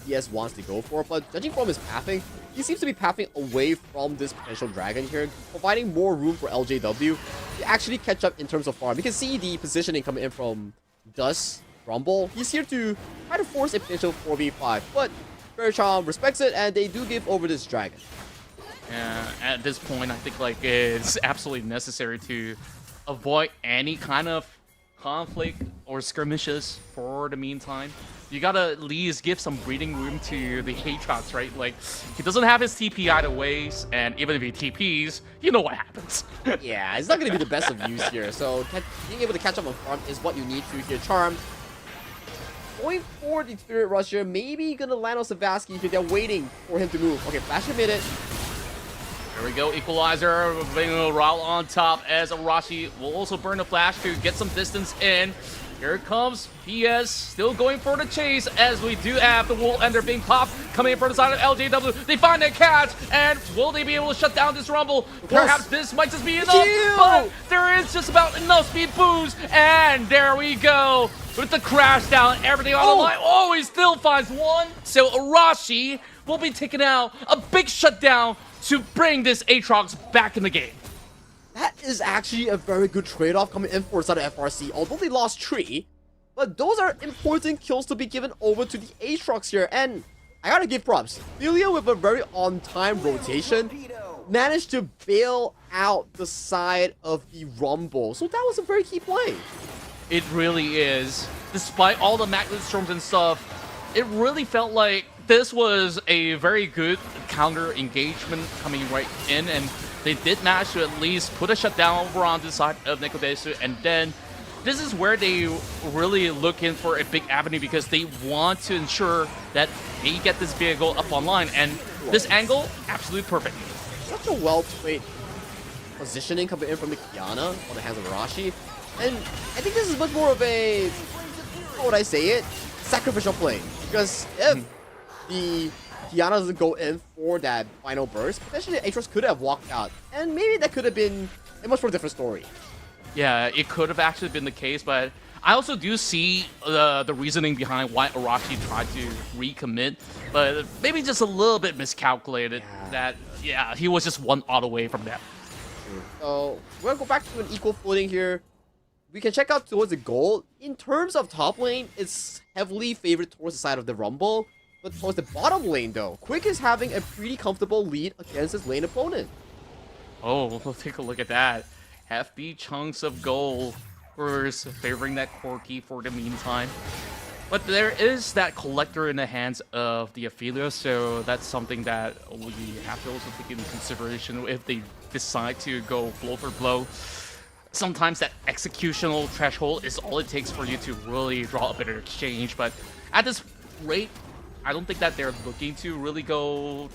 ES wants to go for it, but judging from his pathing, he seems to be pathing away from this potential dragon here, providing more room for LJW to actually catch up in terms of farm. You can see the positioning coming in from Dust Rumble. He's here to try to force a potential 4v5, but Faerie Charm respects it, and they do give over this dragon. At this point, I think like it's absolutely necessary to avoid any kind of conflict or skirmishes for the meantime. You gotta at least give some breathing room to the Aatrox, right? Like, he doesn't have his TP either ways, and even if he TPs, you know what happens. Yeah, it's not gonna be the best of use here, so being able to catch up on farm is what you need to here. Charm going for the Spirit Rush here, maybe gonna land on Savasky here. They're waiting for him to move. Okay, flash a minute. There we go, Equalizer, Ral on top as Arashi will also burn a flash to get some distance in. Here comes PS, still going for the chase as we do have the Wool Ender being popped, coming in from the side of LJW. They find their catch, and will they be able to shut down this Rumble? Perhaps this might just be enough, but there is just about enough speed boost, and there we go. With the crash down, everything on the line. Oh, he still finds one. So Arashi will be taking out a big shutdown to bring this Aatrox back in the game. That is actually a very good trade-off coming in for the side of FRC. Although they lost 3, but those are important kills to be given over to the Aatrox here. And I gotta give props. Thelia with a very on-time rotation managed to bail out the side of the Rumble. So that was a very key play. It really is. Despite all the magnet storms and stuff, it really felt like this was a very good counter engagement coming right in, and they did manage to at least put a shutdown over on this side of NekoDesu, and then this is where they really look in for a big avenue because they want to ensure that they get this vehicle up online, and this angle, absolutely perfect. Such a well-played positioning coming in from the Kiana on the hands of Arashi, and I think this is much more of a, how would I say it, sacrificial play, because if the Kiana doesn't go in for that final burst, potentially Aatrox could have walked out, and maybe that could have been a much more different story. Yeah, it could have actually been the case, but I also do see the reasoning behind why Arashi tried to recommit, but maybe just a little bit miscalculated. That, yeah, he was just one auto away from that. So we're gonna go back to an equal footing here. We can check out towards the goal. In terms of top lane, it's heavily favored towards the side of the Rumble. But towards the bottom lane though, Quick is having a pretty comfortable lead against his lane opponent. Oh, we'll take a look at that. Hefty chunks of gold. Of course, favoring that Corki for the meantime. But there is that collector in the hands of the Ophelia, so that's something that we have to also take into consideration if they decide to go blow for blow. Sometimes that executional threshold is all it takes for you to really draw a better exchange, but at this rate, I don't think that they're looking to really go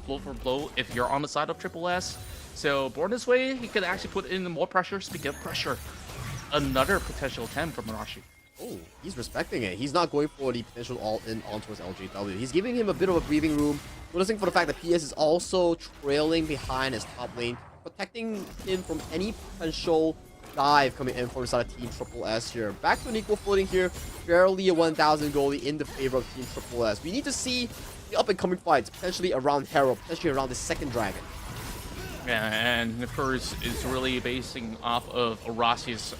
blow for blow if you're on the side of Triple S. So born this way, he could actually put in more pressure. Speaking of pressure, another potential attempt from Arashi. Oh, he's respecting it. He's not going for the potential all-in onto his LJW. He's giving him a bit of a breathing room, noticing for the fact that PS is also trailing behind his top lane, protecting him from any potential dive coming in for the side of Team Triple S here. Back to an equal footing here, barely a 1,000 goalie in the favor of Team Triple S. We need to see the up-and-coming fights, potentially around Herald, potentially around the second dragon. Yeah, and of course, it's really basing off of Arashi's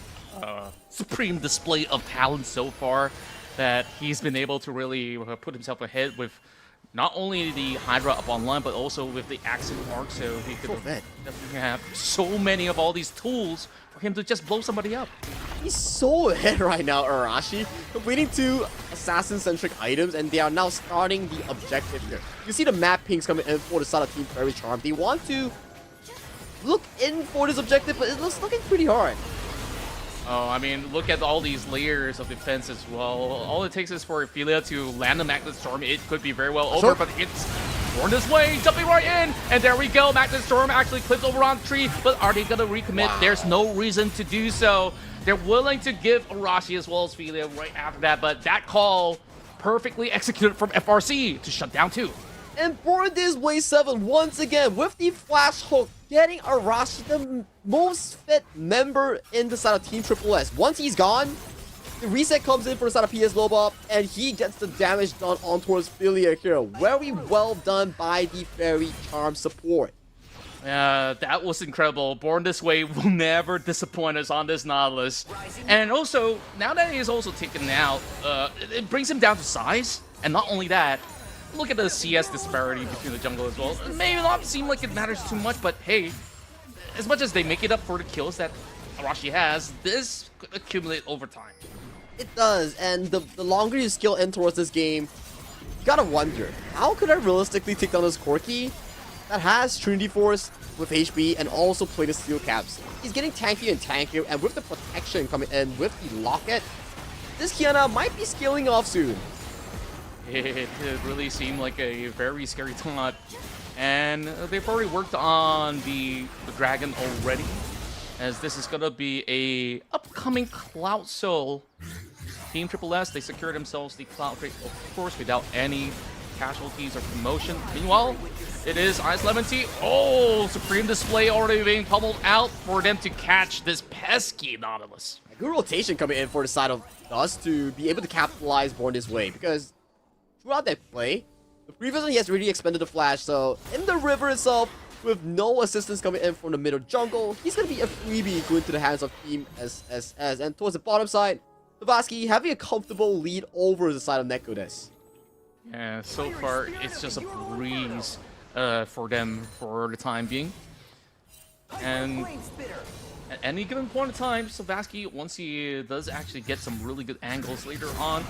supreme display of talent so far, that he's been able to really put himself ahead with not only the Hydra up online, but also with the Accent Arc, so he could definitely have so many of all these tools for him to just blow somebody up. He's so ahead right now, Arashi, completing 2 assassin-centric items, and they are now starting the objective here. You see the map pings coming in for the side of Team Faerie Charm. They want to look in for this objective, but it's looking pretty hard. Oh, I mean, look at all these layers of defense as well. All it takes is for Ophelia to land the Magnet Storm. It could be very well over, but it's born this way, jumping right in. And there we go. Magnet Storm actually clips over on the tree, but are they going to recommit? Wow. There's no reason to do so. They're willing to give Arashi as well as Ophelia right after that, but that call perfectly executed from FRC to shut down 2. And born this way 7 once again with the flash hook, getting Arashi the most fit member in the side of Team Triple S. Once he's gone, the reset comes in for the side of PS Lobop, and he gets the damage done on towards Philia here. Very well done by the Faerie Charm support. Yeah, that was incredible. Born This Way will never disappoint us on this Nautilus. And also, now that he is also taken out, it brings him down to size. And not only that, look at the CS disparity between the jungle as well. It may not seem like it matters too much, but hey, as much as they make it up for the kills that Arashi has, this could accumulate over time. It does, and the longer you skill in towards this game, you gotta wonder, how could I realistically take down this Corki that has Trinity Force with HP and also play the Steel Caps? He's getting tankier and tankier, and with the protection coming in with the Locket, this Qiyana might be scaling off soon. It really seemed like a very scary taunt, and they've already worked on the dragon already, as this is gonna be a upcoming Cloud Soul. Team Triple S, they secured themselves the Cloud Crate, of course, without any casualties or commotion. Meanwhile, it is Ice Lemon Tea. Oh, Supreme Display already being pummeled out for them to catch this pesky Nautilus. A good rotation coming in for the side of us to be able to capitalize Born This Way, because throughout that play, the previous one he has really expended the flash, so in the river itself, with no assistance coming in from the middle jungle, he's going to be a freebie going to the hands of Team SSS. And towards the bottom side, Novaski having a comfortable lead over the side of Nekodes. Yeah, so far it's just a breeze for them for the time being. And at any given point in time, Savasky, once he does actually get some really good angles later on,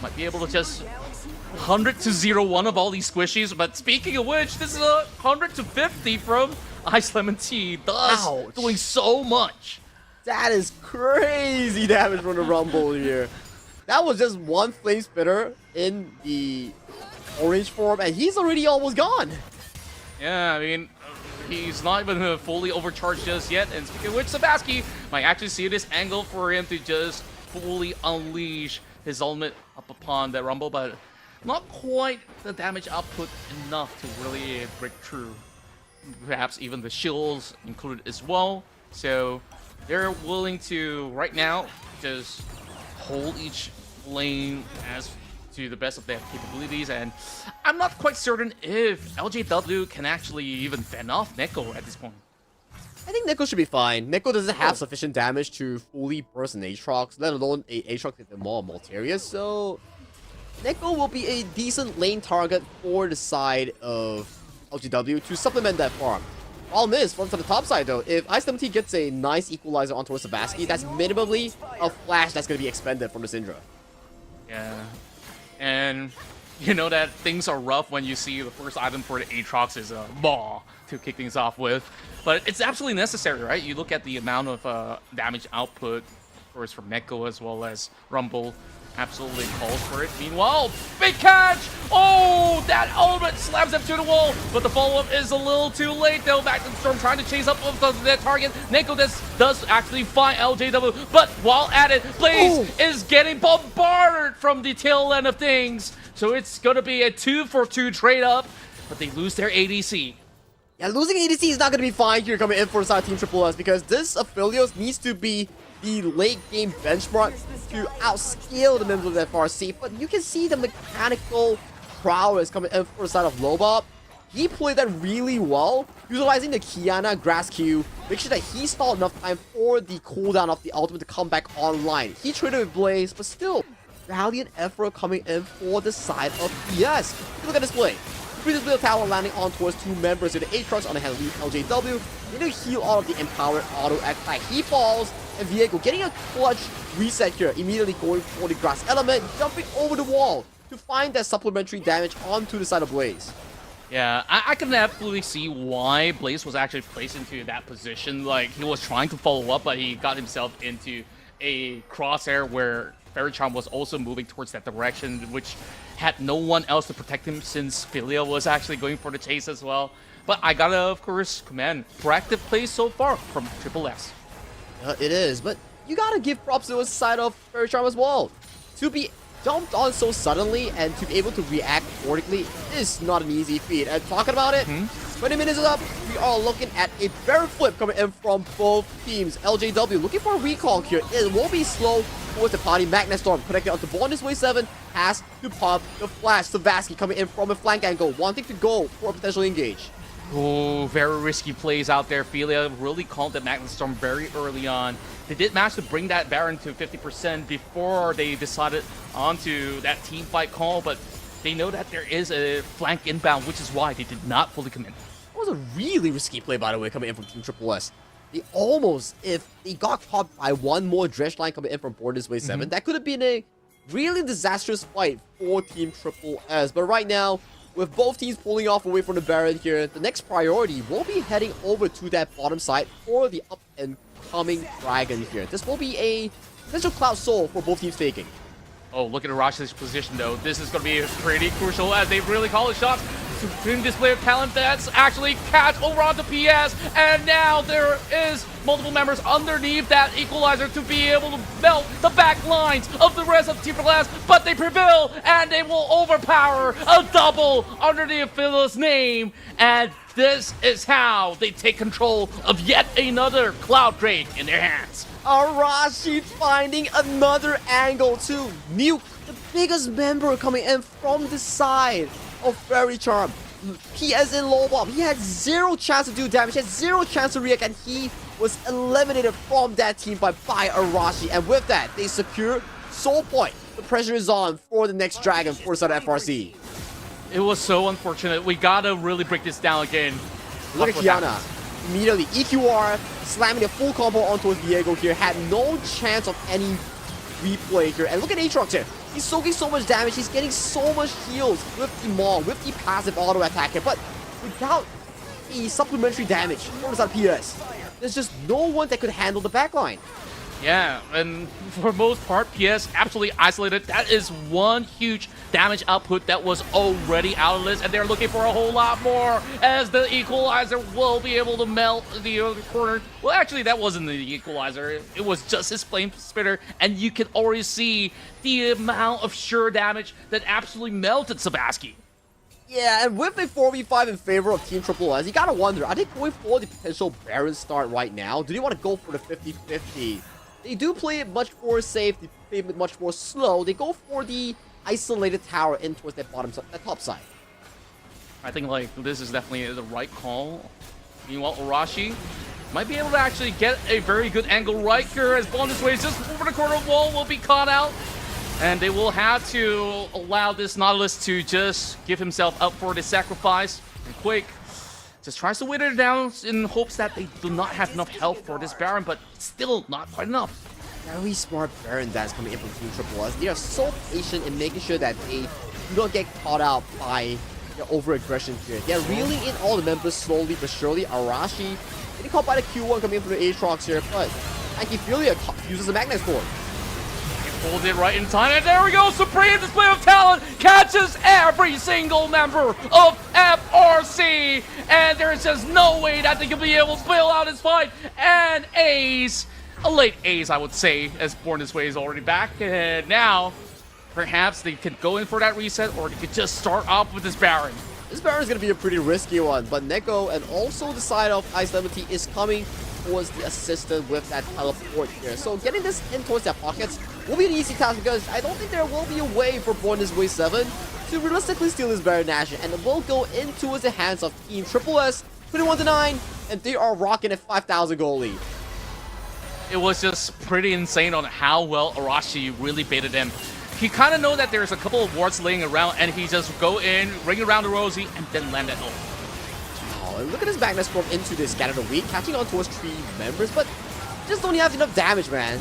might be able to just 100 to 0-1 of all these squishies. But speaking of which, this is a 100 to 50 from Ice Lemon Tea. Thus, doing so much. That is crazy damage from the Rumble here. That was just one Flame Spitter in the orange form, and he's already almost gone. Yeah, I mean, he's not even fully overcharged just yet. And speaking of which, Savasky might actually see this angle for him to just fully unleash his ultimate up upon that Rumble, but not quite the damage output enough to really break through. Perhaps even the shields included as well. So they're willing to, right now, just hold each lane as to the best of their capabilities, and I'm not quite certain if LJW can actually even fend off Neko at this point. I think Neko should be fine. Neko doesn't have sufficient damage to fully burst an Aatrox, let alone a Aatrox with the Maul Malteria, so Neko will be a decent lane target for the side of LGW to supplement that farm. Problem is, from the top side though, if Ice-17 gets a nice equalizer onto Savaski, that's minimally a flash that's going to be expended from the Syndra. Yeah, and you know that things are rough when you see the first item for the Aatrox is a Maw to kick things off with. But it's absolutely necessary, right? You look at the amount of damage output, of course, from Neko as well as Rumble. Absolutely calls for it. Meanwhile, big catch! Oh, that ultimate slams him to the wall, but the follow-up is a little too late though. Back to the Storm trying to chase up with the target. Neko does actually find LJW, but while at it, Blaze is getting bombarded from the tail end of things. So it's gonna be a 2-for-2 trade-up, but they lose their ADC. Yeah, losing ADC is not going to be fine here coming in for side Team Triple S because this Aphelios needs to be the late game benchmark to outscale the members of the FRC, but you can see the mechanical prowess coming in for the side of Lobop. He played that really well, utilizing the Kiana Grass Q, make sure that he stalled enough time for the cooldown of the ultimate to come back online. He traded with Blaze, but still, valiant effort coming in for the side of PS. Look at this play. Previous little tower landing on towards two members with the Aatrox on the head of LJW. Need to heal all of the empowered auto attack. He falls, and Viego getting a clutch reset here, immediately going for the grass element, jumping over the wall to find that supplementary damage onto the side of Blaze. Yeah, I can absolutely see why Blaze was actually placed into that position. Like, he was trying to follow up, but he got himself into a crosshair where Faerie was also moving towards that direction, which had no one else to protect him since Philia was actually going for the chase as well. But I gotta, of course, commend proactive plays so far from Triple S. It is, but you gotta give props to the side of Faerie as well. To be jumped on so suddenly and to be able to react accordingly is not an easy feat. And talking about it, 20 minutes is up. We are looking at a barrel flip coming in from both teams. LJW looking for a recall here. It will be slow towards the party. Magnet Storm connected onto Bonus Wave 7 has to pop the flash. Savaski coming in from a flank angle, wanting to go for a potential engage. Oh, very risky plays out there. Philia really called the Magnet Storm very early on. They did manage to bring that Baron to 50% before they decided onto that team fight call, but they know that there is a flank inbound, which is why they did not fully commit. That was a really risky play, by the way, coming in from Team Triple S. They almost, if they got caught by one more dredge line coming in from Bonus Wave 7, that could have been a really disastrous fight for Team Triple S. But right now, with both teams pulling off away from the Baron here, the next priority will be heading over to that bottom side for the up and coming Dragon here. This will be a potential Cloud Soul for both teams taking. Oh, look at Arash's position though. This is going to be pretty crucial as they really call it shots. Supreme display of talent that's actually catch over onto PS, and now there is multiple members underneath that equalizer to be able to melt the back lines of the rest of Team Glass, but they prevail and they will overpower a double under the Aphelios name, and this is how they take control of yet another Cloud Drake in their hands. Arashi finding another angle to nuke the biggest member coming in from the side of Faerie. PS in low bomb. He had zero chance to do damage, had zero chance to react, and he was eliminated from that team by Arashi. And with that, they secure Soul Point. The pressure is on for the next Dragon for side FRC. It was so unfortunate. We gotta really break this down again. Look at Kiana. Immediately, EQR slamming a full combo onto Viego here. Had no chance of any replay here. And look at Aatrox here. He's soaking so much damage. He's getting so much heals with the Maul, with the passive auto attack here. But without the supplementary damage from the PS, there's just no one that could handle the backline. Yeah, and for most part, PS absolutely isolated. That is one huge damage output that was already out of this, and they're looking for a whole lot more as the equalizer will be able to melt the other corner. Well, actually, that wasn't the equalizer. It was just his flame spitter, and you can already see the amount of sure damage that absolutely melted Savaski. Yeah, and with a 4v5 in favor of Team Triple S, you gotta wonder, are they going for the potential Baron start right now? Do they want to go for the 50-50? They do play it much more safe, they play it much more slow. They go for the isolated tower in towards that that top side. I think like this is definitely the right call. Meanwhile, Arashi might be able to actually get a very good angle right here as Bonus Waves just over the corner wall will be caught out. And they will have to allow this Nautilus to just give himself up for the sacrifice. And Quake just tries to wither it down in hopes that they do not have enough health for this Baron, but still not quite enough. Very smart Baron that's coming in from Team Triple S. They are so patient in making sure that they do not get caught out by their over-aggression here. They're reeling in all the members slowly but surely. Arashi getting caught by the Q1 coming in from the Aatrox here, but Ankyphilia uses a Magnet Sword. Pulled it right in time, and there we go! Supreme display of talent catches every single member of FRC, and there's just no way that they can be able to bail out his fight. And Ace, a late Ace, I would say, as Born This Way is already back, and now perhaps they can go in for that reset, or they could just start off with this Baron. This Baron is going to be a pretty risky one, but Neko and also the side of Ice Lemon Tea is coming towards the assistant with that teleport here. So getting this in towards their pockets will be an easy task because I don't think there will be a way for Born This Way 7 to realistically steal this Baron Nash, and it will go into the hands of Team Triple S, 21-9, and they are rocking at 5,000 gold lead. It was just pretty insane on how well Arashi really baited him. He kind of know that there's a couple of wards laying around, and he just go in, ring around the Rosie, and then land that ult. Oh, look at his Magnet Storm into this Scatter the Weak, catching on towards 3 members, but just don't have enough damage, man.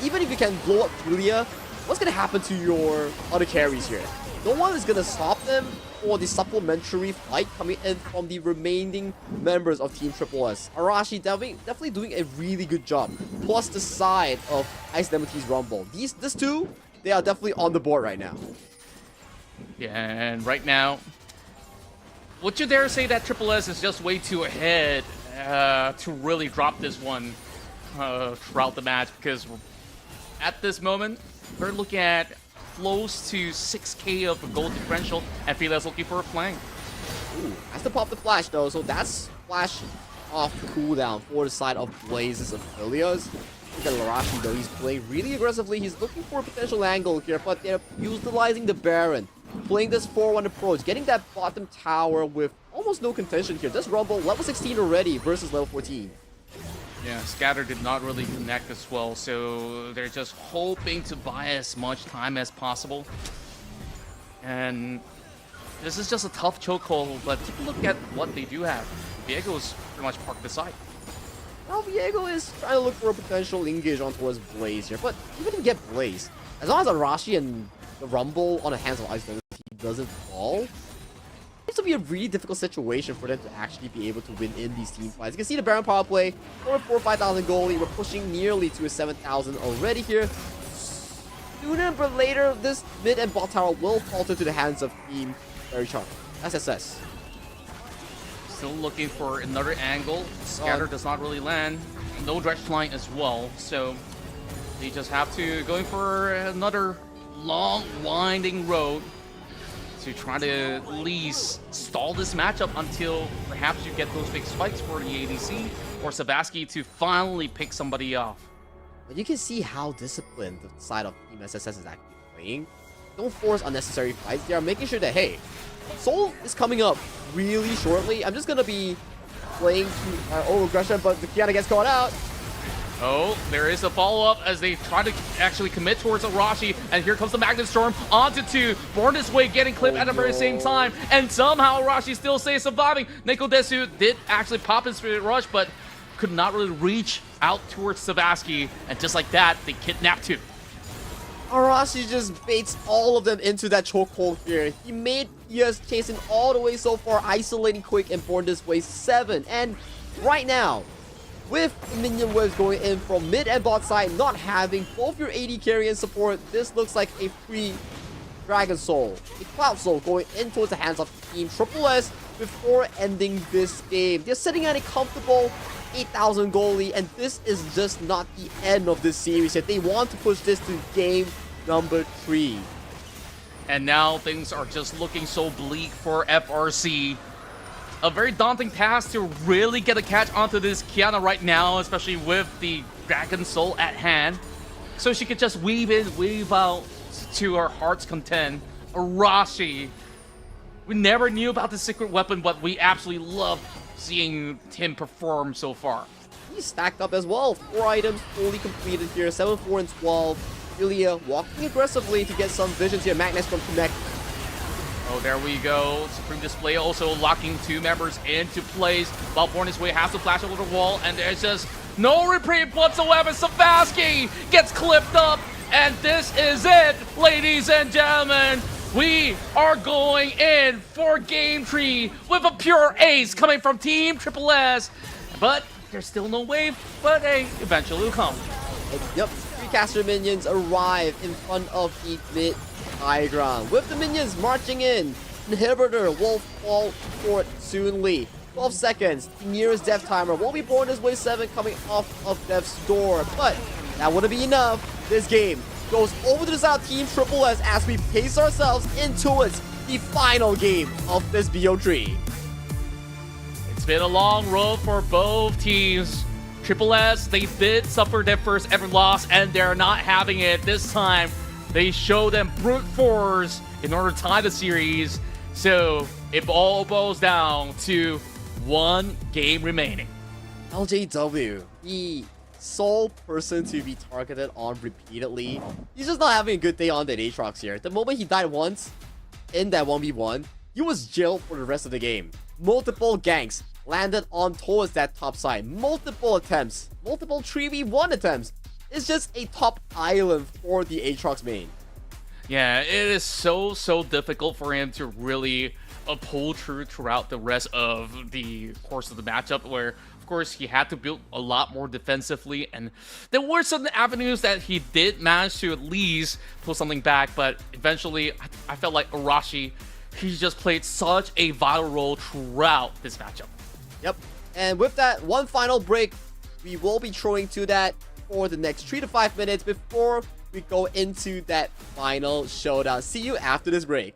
Even if you can blow up Julia, what's going to happen to your other carries here? No one is going to stop them for the supplementary fight coming in from the remaining members of Team Triple S. Arashi definitely doing a really good job, plus the side of Ice Lemon Tea's Rumble. These two, they are definitely on the board right now. Yeah, and right now, would you dare say that Triple S is just way too ahead to really drop this one throughout the match? Because at this moment, we're looking at close to 6k of a gold differential, and Fila's looking for a flank. Ooh, has to pop the flash though, so that's flash off cooldown for the side of Blaze's Aphelios. Look at Arashi though, he's playing really aggressively. He's looking for a potential angle here, but they're utilizing the Baron. Playing this 4-1 approach, getting that bottom tower with almost no contention here. This Rumble, level 16 already versus level 14. Yeah, Scatter did not really connect as well, so they're just hoping to buy as much time as possible. And this is just a tough chokehold, but take a look at what they do have. Viego's pretty much parked aside. Now Viego is trying to look for a potential engage on towards Blaze here, but even if you get Blaze, as long as Arashi and the Rumble on the hands of Ice Lemon Tea doesn't fall, it's going to be a really difficult situation for them to actually be able to win in these team fights. You can see the Baron power play, over 4,000 or 5,000 goalie. We're pushing nearly to a 7,000 already here. Sooner but later, this mid and bot tower will falter to the hands of Team Faerie Charm. SSS. Still looking for another angle. Scatter does not really land. No dredge flying as well, so they just have to going for another long, winding road to try to at least stall this matchup until perhaps you get those big spikes for the ADC or Savaski to finally pick somebody off. But you can see how disciplined the side of Team SSS is actually playing. Don't force unnecessary fights. They are making sure that, hey, Soul is coming up really shortly. I'm just going to be playing over aggression, but the Kiana gets caught out. Oh, there is a follow-up as they try to actually commit towards Arashi, and here comes the Magnet Storm onto 2. Born This Way getting clipped at the very same time, and somehow Arashi still stays surviving. Neko Desu did actually pop his Spirit Rush, but could not really reach out towards Savaski, and just like that, they kidnapped 2. Arashi just baits all of them into that chokehold here. He is chasing all the way so far, isolating Quick and Born This Way 7. And right now, with minion waves going in from mid and bot side, not having both your AD carry and support, this looks like a free Dragon Soul, a Cloud Soul going in towards the hands of Team Triple S before ending this game. They're sitting at a comfortable 8,000 goalie, and this is just not the end of this series yet. They want to push this to game number 3. And now things are just looking so bleak for FRC. A very daunting task to really get a catch onto this Qiyana right now, especially with the Dragon Soul at hand. So she could just weave in, weave out to her heart's content. Arashi. We never knew about the secret weapon, but we absolutely love seeing him perform so far. He's stacked up as well. 4 items fully completed here. 7, 4, and 12. Ilya walking aggressively to get some visions here. Magnus from Connect. Oh, there we go. Supreme Display also locking 2 members into place. While Born Way has to flash over the wall, and there's just no reprieve whatsoever. Savaski gets clipped up, and this is it, ladies and gentlemen. We are going in for Game 3 with a pure ace coming from Team Triple S. But there's still no wave, but hey, eventually will come. Yep, 3 caster minions arrive in front of the mid high ground. With the minions marching in, Inhibitor will fall short soonly. 12 seconds, nearest death timer will be Born Way 7 coming off of Death's door. But that wouldn't be enough. This game goes over to the side of Team Triple S as we pace ourselves into it, the final game of this BO3. It's been a long road for both teams. Triple S, they did suffer their first ever loss, and they're not having it this time. They show them brute force in order to tie the series. So it all boils down to 1 game remaining. LJW, the sole person to be targeted on repeatedly. He's just not having a good day on the Aatrox here. The moment he died once in that 1v1, he was jailed for the rest of the game. Multiple ganks landed on towards that top side. Multiple attempts, multiple 3v1 attempts. It's just a top island for the Aatrox main. Yeah, it is so difficult for him to really pull through throughout the rest of the course of the matchup, where of course he had to build a lot more defensively, and there were some avenues that he did manage to at least pull something back, but eventually I felt like Arashi, he just played such a vital role throughout this matchup. Yep, and with that one final break, we will be throwing to that for the next 3 to 5 minutes before we go into that final showdown. See you after this break.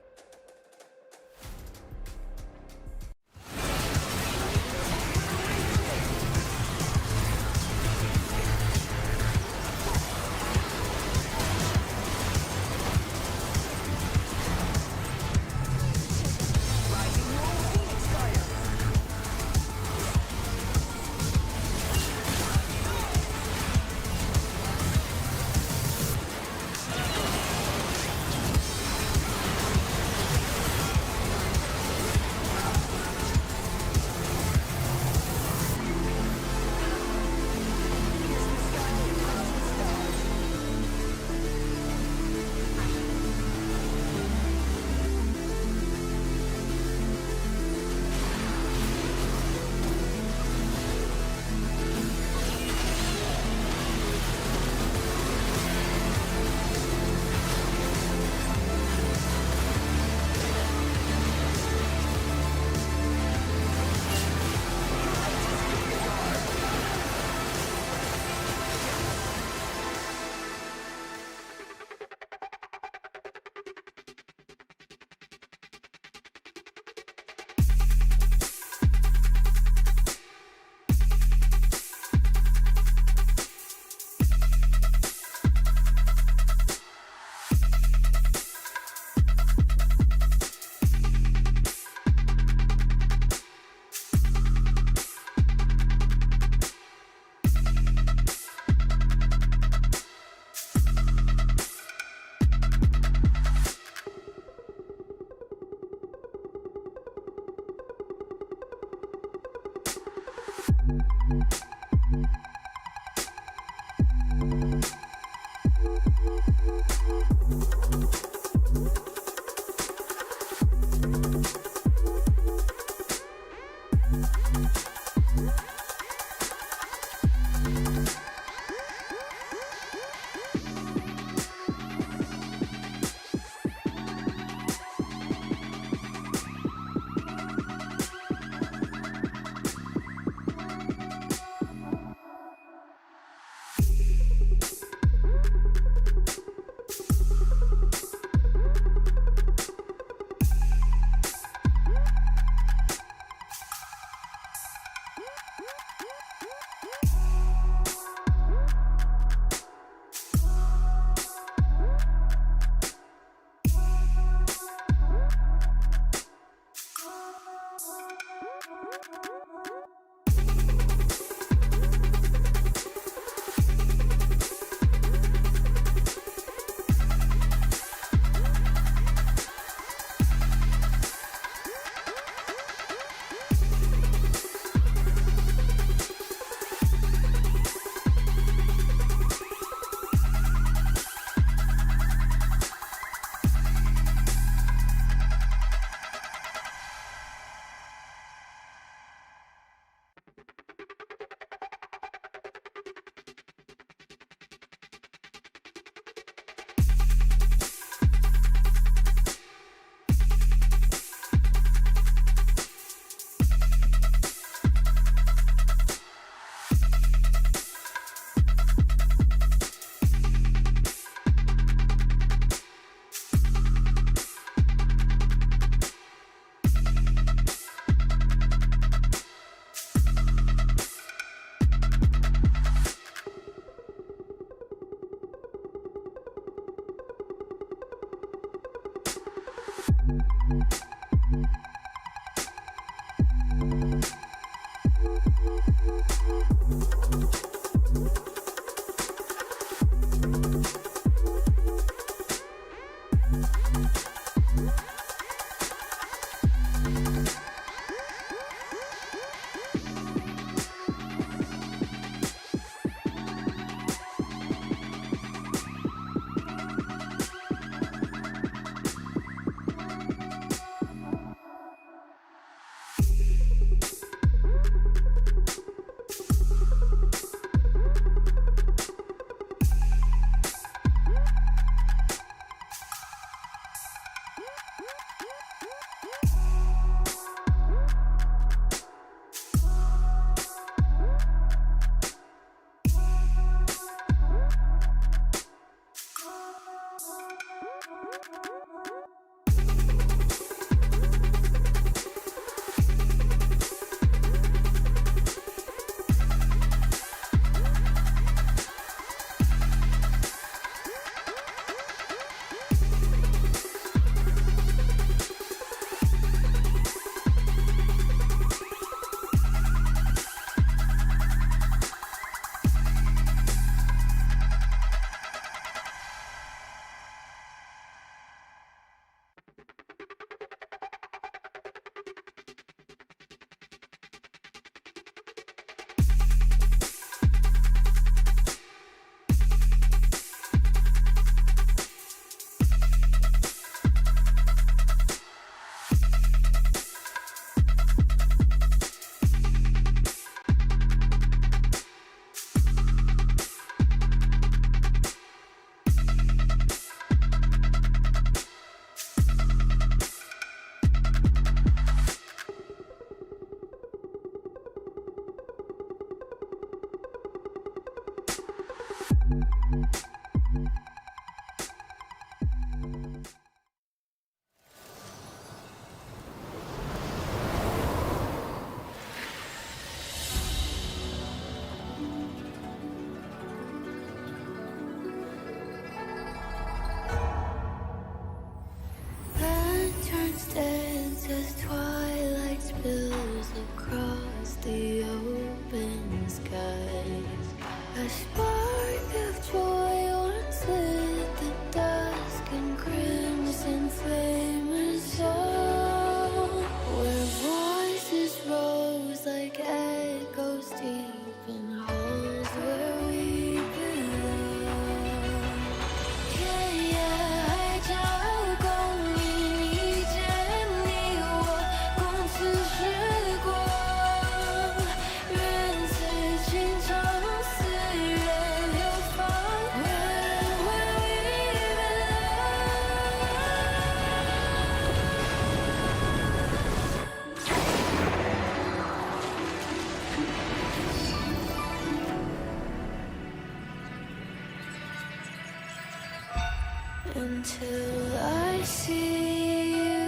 until I see you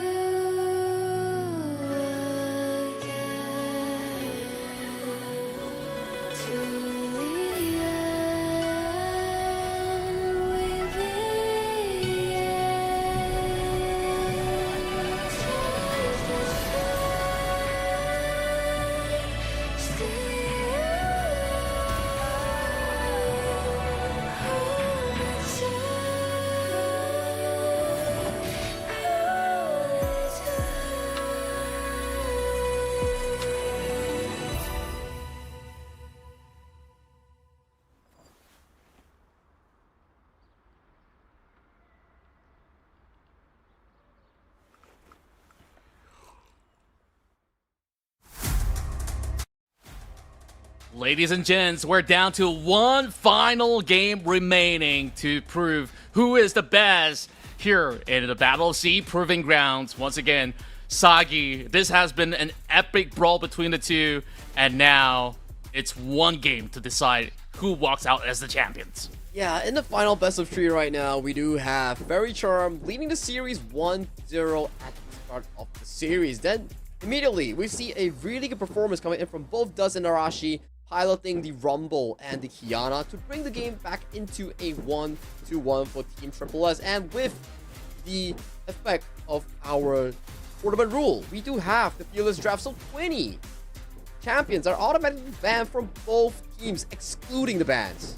again. To the end we begin. Ladies and gents, we're down to one final game remaining to prove who is the best here in the Battle of S.E.A Proving Grounds. Once again, Sagi, this has been an epic brawl between the two, and now it's one game to decide who walks out as the champions. Yeah, in the final best of 3 right now, we do have Faerie leading the series 1-0 at the start of the series. Then, immediately, we see a really good performance coming in from both Dust and Arashi, piloting the Rumble and the Qiyana to bring the game back into a 1-1 for Team Triple S. And with the effect of our tournament rule, we do have the Fearless Draft, so 20 champions are automatically banned from both teams, excluding the bans.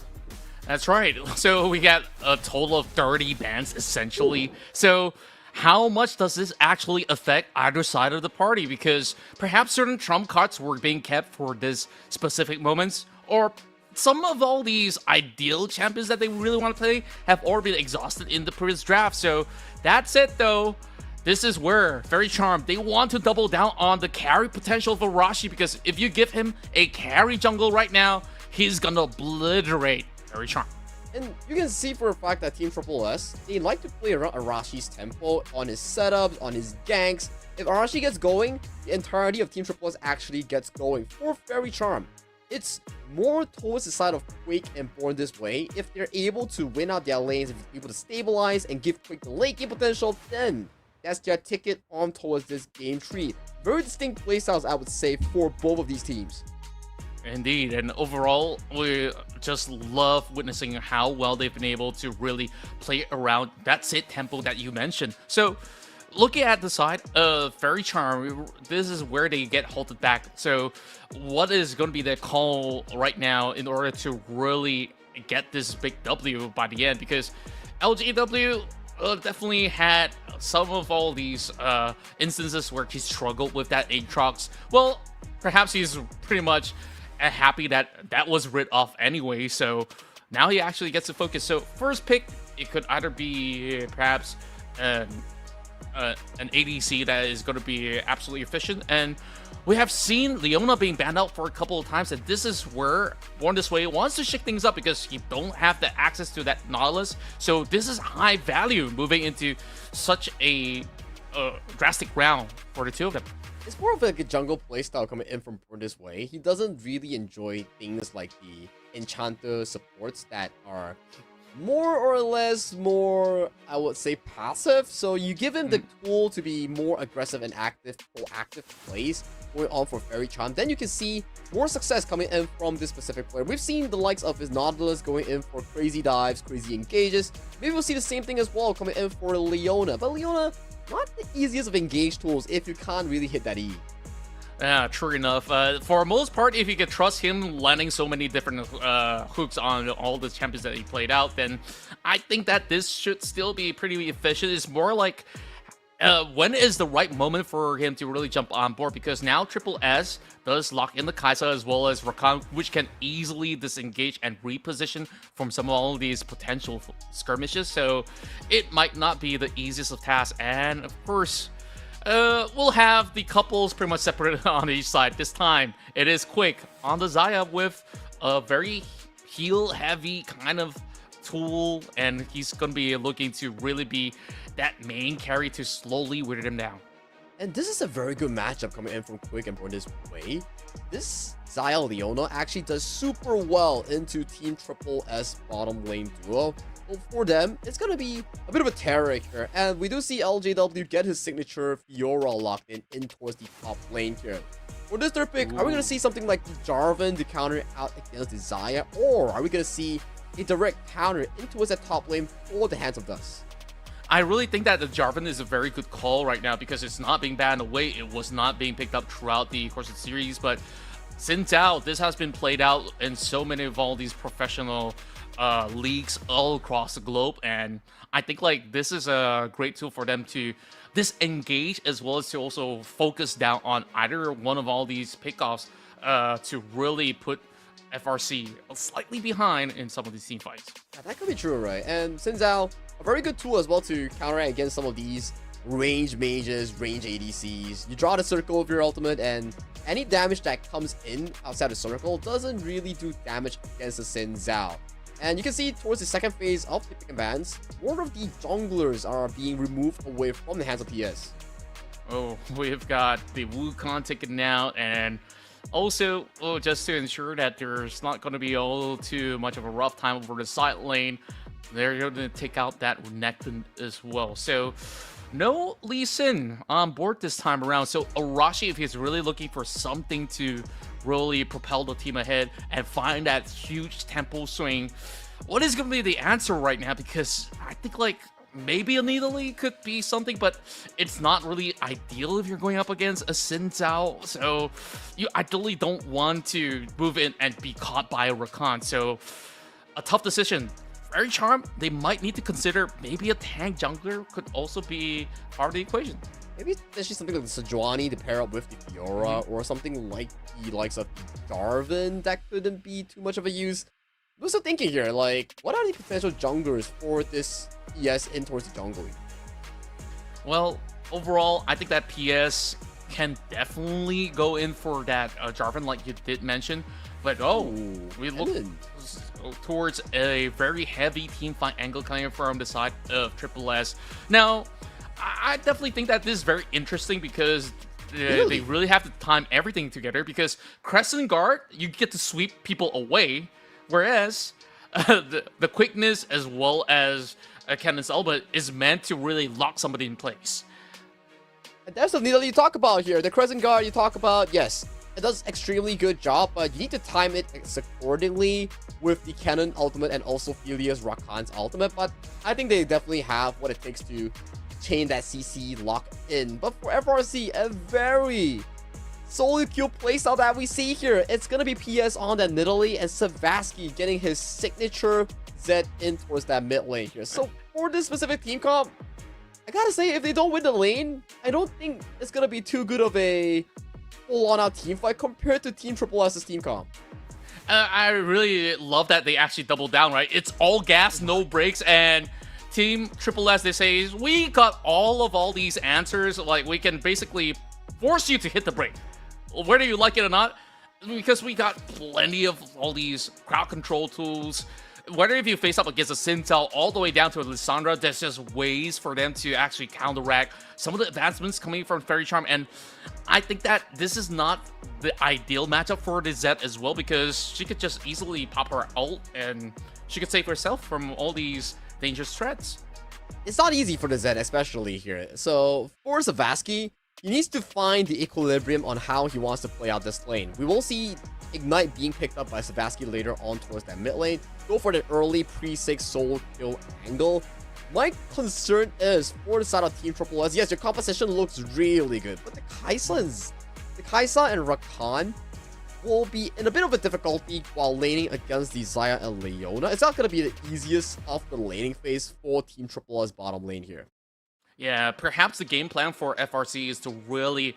That's right. So we got a total of 30 bans, essentially. So how much does this actually affect either side of the party? Because perhaps certain trump cards were being kept for this specific moments, or some of all these ideal champions that they really want to play have already been exhausted in the previous draft. So that's it, though. This is where Faerie, they want to double down on the carry potential for Arashi, because if you give him a carry jungle right now, he's gonna obliterate Faerie. And you can see for a fact that Team Triple S, they like to play around Arashi's tempo, on his setups, on his ganks. If Arashi gets going, the entirety of Team Triple S actually gets going. For Faerie, it's more towards the side of Quake and Born this way. If they're able to win out their lanes, if they're able to stabilize and give Quake the late game potential, then that's their ticket on towards this game tree. Very distinct playstyles, I would say, for both of these teams. Indeed, and overall, we just love witnessing how well they've been able to really play around that sit tempo that you mentioned. So, looking at the side of Faerie, this is where they get halted back. So, what is going to be the call right now in order to really get this big W by the end? Because LGW definitely had some of all these instances where he struggled with that Aatrox. Well, perhaps he's pretty much happy that that was rid off anyway, so now he actually gets to focus. So first pick, it could either be perhaps an ADC that is going to be absolutely efficient, and we have seen Leona being banned out for a couple of times, and this is where Born This Way wants to shake things up because you don't have the access to that Nautilus. So this is high value moving into such a drastic round for the two of them. It's more of like a jungle playstyle coming in from Born This Way. He doesn't really enjoy things like the Enchanter supports that are more or less more, I would say, passive. So you give him the tool to be more aggressive and active, proactive plays going on for Faerie, then you can see more success coming in from this specific player. We've seen the likes of his Nautilus going in for crazy dives, crazy engages. Maybe we'll see the same thing as well coming in for Leona. But Leona, not the easiest of engage tools if you can't really hit that E. Yeah, true enough. For most part, if you could trust him landing so many different hooks on all the champions that he played out, then I think that this should still be pretty efficient. It's more like when is the right moment for him to really jump on board, because now Triple S does lock in the Kai'Sa as well as Rakan, which can easily disengage and reposition from some of all these potential skirmishes, so it might not be the easiest of tasks. And of course, we'll have the couples pretty much separated on each side. This time, it is Quick on the Xayah with a very heal-heavy kind of tool, and he's going to be looking to really be that main carry to slowly wear him down. And this is a very good matchup coming in from Quick and Born This Way. This Xayah Leona actually does super well into Team Triple S bottom lane duo. So for them, it's going to be a bit of a terror here. And we do see LJW get his signature Fiora locked in towards the top lane here. For this third pick, are we going to see something like the Jarvan to counter out against the Xayah? Or are we going to see a direct counter in towards that top lane for the Hands of Dust? I really think that the Jarvan is a very good call right now because it's not being banned away. It was not being picked up throughout the course of the series, but Sin Zhao, this has been played out in so many of all these professional leagues all across the globe, and I think like this is a great tool for them to disengage as well as to also focus down on either one of all these pickoffs to really put FRC slightly behind in some of these team fights. Yeah, that could be true, right? And Sin Zhao, a very good tool as well to counteract against some of these range mages, range ADCs. You draw the circle of your ultimate, and any damage that comes in outside the circle doesn't really do damage against the Sin Zhao. And you can see towards the second phase of the pick and bans, more of the junglers are being removed away from the hands of PS. Oh, we've got the Wukong taken out, and also, just to ensure that there's not going to be all too much of a rough time over the side lane, they're going to take out that Renekton as well. So, no Lee Sin on board this time around. So, Arashi, if he's really looking for something to really propel the team ahead and find that huge tempo swing, what is going to be the answer right now? Because I think, like, maybe a Nidalee could be something, but it's not really ideal if you're going up against a Sin Zhao. So you ideally don't want to move in and be caught by a Rakan. So a tough decision. Very Charm, they might need to consider maybe a tank jungler could also be part of the equation. Maybe especially something like the Sejuani to pair up with the Fiora, or something like the likes of Darwin that couldn't be too much of a use. I'm also thinking here, like, what are the potential junglers for this PS in towards the jungle? Well, overall, I think that PS can definitely go in for that Jarvan, like you did mention. But we look towards a very heavy team fight angle coming from the side of Triple S. Now, I definitely think that this is very interesting because they really have to time everything together. Because Crescent Guard, you get to sweep people away. Whereas the quickness as well as Cannon's Elbow is meant to really lock somebody in place. And that's the Nidalee you talk about here. The Crescent Guard you talk about, yes, it does extremely good job, but you need to time it accordingly with the Cannon ultimate and also Philia's Rakan's ultimate. But I think they definitely have what it takes to chain that CC lock in. But for FRC, a very solo queue playstyle that we see here, it's gonna be PS on that Nidalee and Savasky getting his signature Z in towards that mid lane here. So for this specific team comp, I gotta say, if they don't win the lane, I don't think it's gonna be too good of a full-on out team fight compared to Team Triple S's team comp. I really love that they actually double down, right? It's all gas, no brakes, and Team Triple S, they say, we got all these answers. Like, we can basically force you to hit the brake, whether you like it or not, because we got plenty of all these crowd control tools. Whether if you face up against a Sin Zhao all the way down to a Lissandra, there's just ways for them to actually counteract some of the advancements coming from Faerie Charm. And I think that this is not the ideal matchup for the Zed as well, because she could just easily pop her ult and she could save herself from all these dangerous threats. It's not easy for the Zed, especially here. So for Savasky, he needs to find the equilibrium on how he wants to play out this lane. We will see Ignite being picked up by Savasky later on towards that mid lane. Go for the early pre-6 solo kill angle. My concern is for the side of Team Triple S, yes, your composition looks really good, but the Kaisa and Rakan will be in a bit of a difficulty while laning against the Xayah and Leona. It's not going to be the easiest of the laning phase for Team Triple S bottom lane here. Yeah, perhaps the game plan for FRC is to really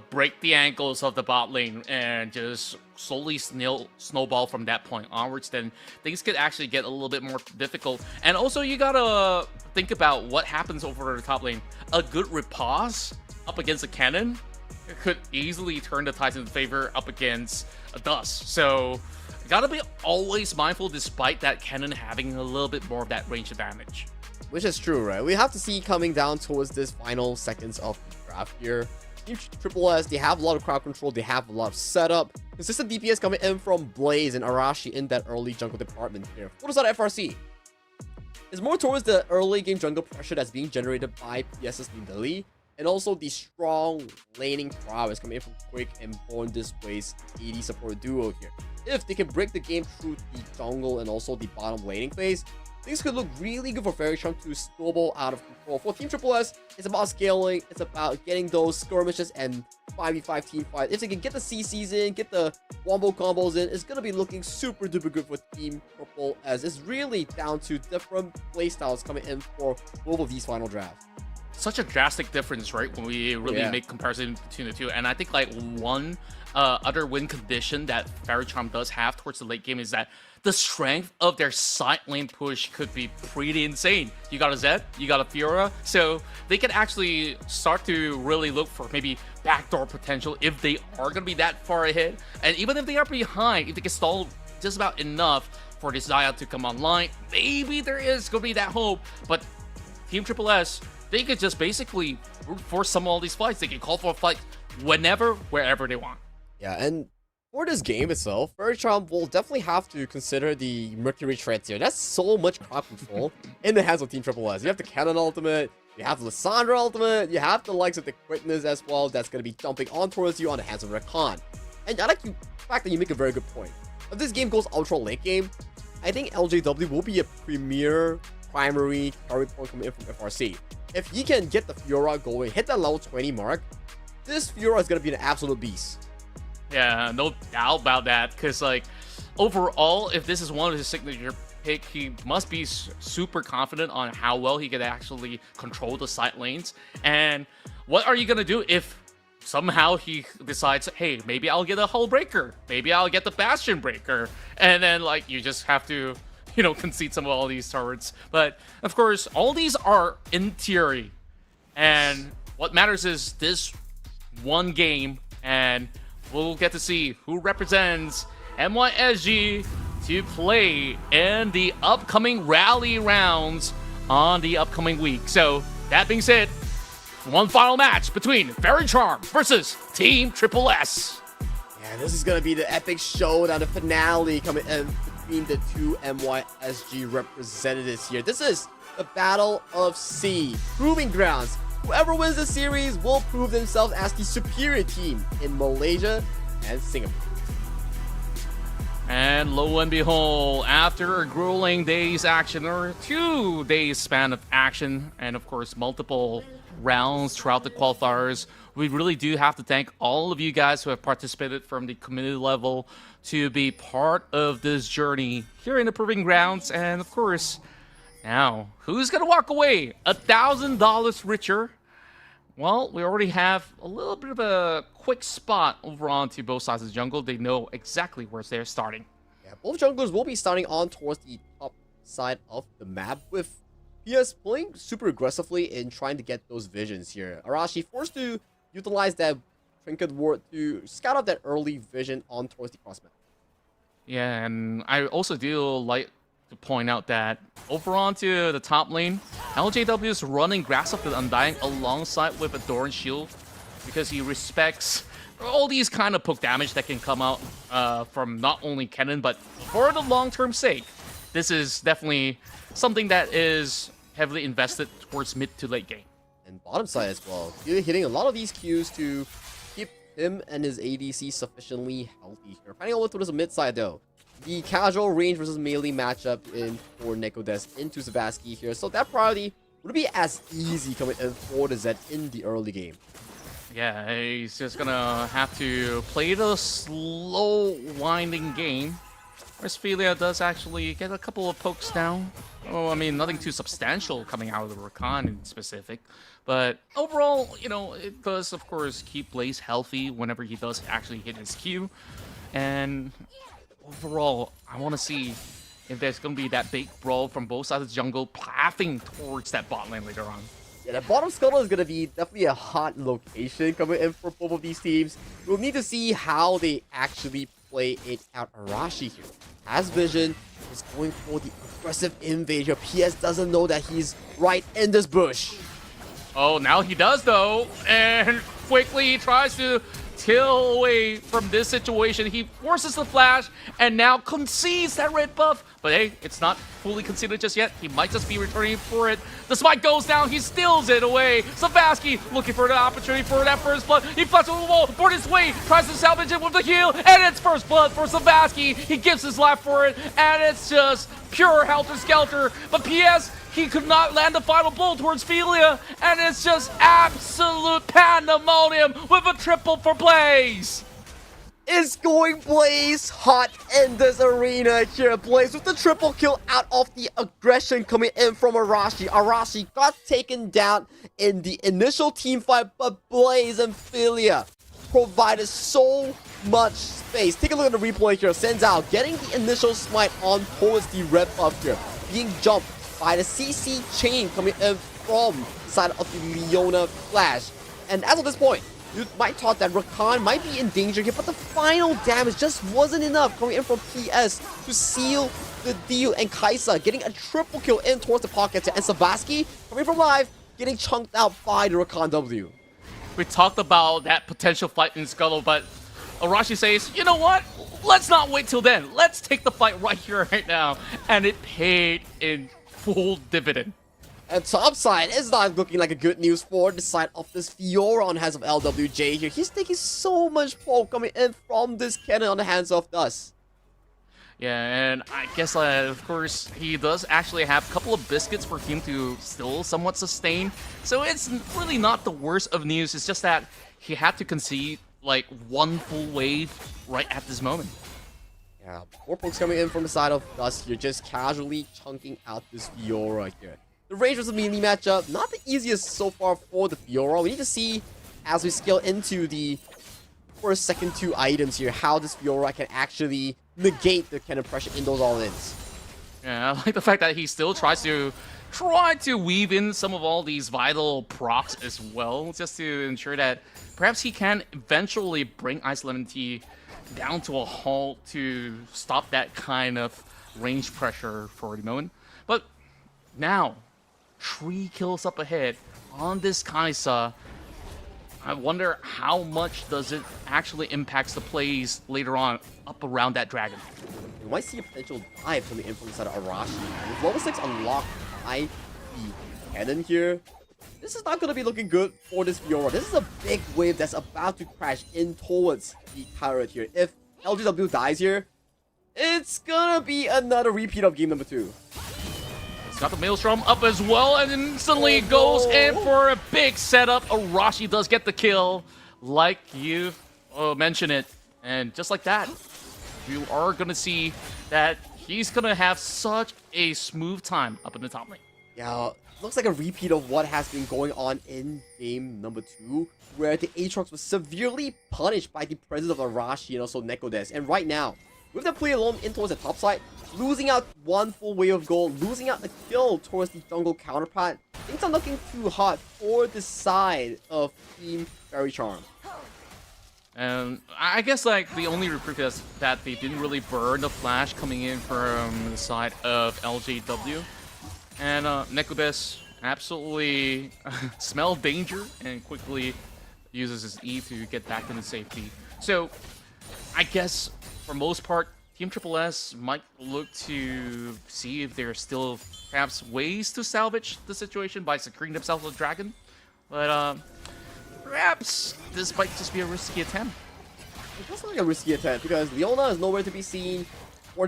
break the ankles of the bot lane and just slowly snowball from that point onwards. Then things could actually get a little bit more difficult. And also, you gotta think about what happens over the top lane. A good Riposte up against a Cannon could easily turn the tides in favor up against a Dust. So, gotta be always mindful despite that Cannon having a little bit more of that range advantage. Which is true, right? We have to see coming down towards this final seconds of the draft here. Team Triple S, they have a lot of crowd control, they have a lot of setup. Consistent DPS coming in from Blaze and Arashi in that early jungle department here. What is that FRC? It's more towards the early game jungle pressure that's being generated by PS's Nidalee. and also the strong laning prowess coming in from Quick and Born Displays AD support duo here. If they can break the game through the jungle and also the bottom laning phase, things could look really good for Faerie to snowball out of control. For Team Triple S, it's about scaling, it's about getting those skirmishes and 5v5 team fight. If they can get the CCs in, get the wombo combos in, it's going to be looking super duper good for Team Triple S. It's really down to different playstyles coming in for both of these final drafts. Such a drastic difference, right, when we really make comparison between the two. And I think like one other win condition that Faerie does have towards the late game is that the strength of their side lane push could be pretty insane. You got a Zed, you got a Fiora, so they can actually start to really look for maybe backdoor potential if they are going to be that far ahead. And even if they are behind, if they can stall just about enough for this Xayah to come online, maybe there is going to be that hope. But Team Triple S, they could just basically force some of all these fights. They can call for a fight whenever, wherever they want. Yeah, and for this game itself, Faerie will definitely have to consider the Mercury Treads here. That's so much crowd control in the hands of Team Triple S. You have the Cannon ultimate, you have the Lissandra ultimate, you have the likes of the Quickness as well that's going to be jumping on towards you on the hands of Rakan. And I like the fact that you make a very good point. If this game goes ultra late game, I think LJW will be a premier primary carry point coming in from FRC. If he can get the Fiora going, hit that level 20 mark, this Fiora is going to be an absolute beast. Yeah, no doubt about that. Because, like, overall, if this is one of his signature pick, he must be super confident on how well he can actually control the side lanes. And what are you going to do if somehow he decides, hey, maybe I'll get a Hull Breaker. Maybe I'll get the Bastion Breaker. And then, like, you just have to, you know, concede some of all these turrets. But, of course, all these are in theory. And what matters is this one game, and we'll get to see who represents NYSG to play in the upcoming rally rounds on the upcoming week. So, that being said, one final match between Faerie versus Team Triple S. Yeah, this is going to be the epic showdown, the finale coming in between the two NYSG representatives here. This is the Battle of S.E.A. Proving Grounds. Whoever wins the series will prove themselves as the superior team in Malaysia and Singapore. And lo and behold, after a grueling day's action, or 2 days span of action, and of course multiple rounds throughout the qualifiers, we really do have to thank all of you guys who have participated from the community level to be part of this journey here in the Proving Grounds. And of course, now, who's gonna walk away $1,000 richer? Well, we already have a little bit of a quick spot over onto both sides of the jungle. They know exactly where they're starting. Yeah, both junglers will be starting on towards the top side of the map, with PS playing super aggressively in trying to get those visions here. Arashi forced to utilize that Trinket Ward to scout out that early vision on towards the crossmap. Yeah, and I also do like to point out that over onto the top lane, LJW is running Grasp of the Undying alongside with a Doran Shield because he respects all these kind of poke damage that can come out from not only Kennen, but for the long-term sake. This is definitely something that is heavily invested towards mid to late game. And bottom side as well, you're hitting a lot of these Qs to keep him and his ADC sufficiently healthy here. Finding over towards the mid side though. The casual range versus melee matchup in for Nekodes into Sabaski here. So that priority would be as easy coming in for the Zed in the early game. Yeah, he's just gonna have to play the slow winding game. Whereas does actually get a couple of pokes down. Oh, I mean, nothing too substantial coming out of the Rakan in specific. But overall, you know, it does, of course, keep Blaze healthy whenever he does actually hit his Q. And overall, I want to see if there's going to be that big brawl from both sides of the jungle pathing towards that bot lane later on. Yeah, the bottom scuttle is going to be definitely a hot location coming in for both of these teams. We'll need to see how they actually play it out. Arashi here has vision, is going for the aggressive invasion. PS doesn't know that he's right in this bush. Oh, now he does though, and quickly he tries to till away from this situation. He forces the flash and now concedes that red buff. But hey, it's not fully considered just yet. He might just be returning for it. The spike goes down. He steals it away. Savasky looking for the opportunity for that first blood. He flies over the wall, board his way, tries to salvage it with the heal, and it's first blood for Savasky. He gives his life for it, and it's just pure helter-skelter. But PS, he could not land the final blow towards Felia, and it's just absolute pandemonium with a triple for Blaze. It's going Blaze hot in this arena here. Blaze with the triple kill out of the aggression coming in from Arashi. Arashi got taken down in the initial team fight, but Blaze and Philia provided so much space. Take a look at the replay here. Sends out, getting the initial smite on towards the red buff here. Being jumped by the CC chain coming in from the side of the Leona Flash. And as of this point, you might thought that Rakan might be in danger here, but the final damage just wasn't enough coming in from PS to seal the deal. And Kaisa getting a triple kill in towards the pocket, and Savasky coming from live, getting chunked out by the Rakan W. We talked about that potential fight in Scuttle, but Arashi says, you know what? Let's not wait till then. Let's take the fight right here, right now. And it paid in full dividend. And top side is not looking like a good news for the side of this Fiora on the hands of LWJ here. He's taking so much poke coming in from this cannon on the hands of Dust. Yeah, and I guess, of course, he does actually have a couple of biscuits for him to still somewhat sustain. So it's really not the worst of news. It's just that he had to concede, like, one full wave right at this moment. Yeah, more pokes coming in from the side of Dust here, just casually chunking out this Fiora here. The range was a melee matchup, not the easiest so far for the Fiora. We need to see, as we scale into the first, second two items here, how this Fiora can actually negate the kind of pressure in those all-ins. Yeah, I like the fact that he still tries to weave in some of all these vital procs as well, just to ensure that perhaps he can eventually bring Ice Lemon Tea down to a halt to stop that kind of range pressure for the moment. But now, 3 kills up ahead on this Kaisa. I wonder how much does it actually impacts the plays later on up around that dragon. We might see a potential dive coming in from the side of Arashi. With level 6 unlocked by the cannon here, this is not going to be looking good for this Fiora. This is a big wave that's about to crash in towards the turret here. If LGW dies here, it's gonna be another repeat of game number 2. He's got the Maelstrom up as well, and instantly goes in for a big setup. Arashi does get the kill, like you mentioned it. And just like that, you are going to see that he's going to have such a smooth time up in the top lane. Yeah, looks like a repeat of what has been going on in game number 2, where the Aatrox was severely punished by the presence of Arashi and also Nekodes. And right now, with the play alone in towards the top side, losing out one full wave of gold, losing out a kill towards the jungle counterpart, things are looking too hot for the side of Team Faerie Charm. And I guess like the only reprieve is that they didn't really burn the flash coming in from the side of LJW. And Nekodes absolutely smelled danger and quickly uses his E to get back into safety. So I guess for most part, Team Triple S might look to see if there are still perhaps ways to salvage the situation by securing themselves a dragon. But perhaps this might just be a risky attempt. It does look like a risky attempt because Leona is nowhere to be seen.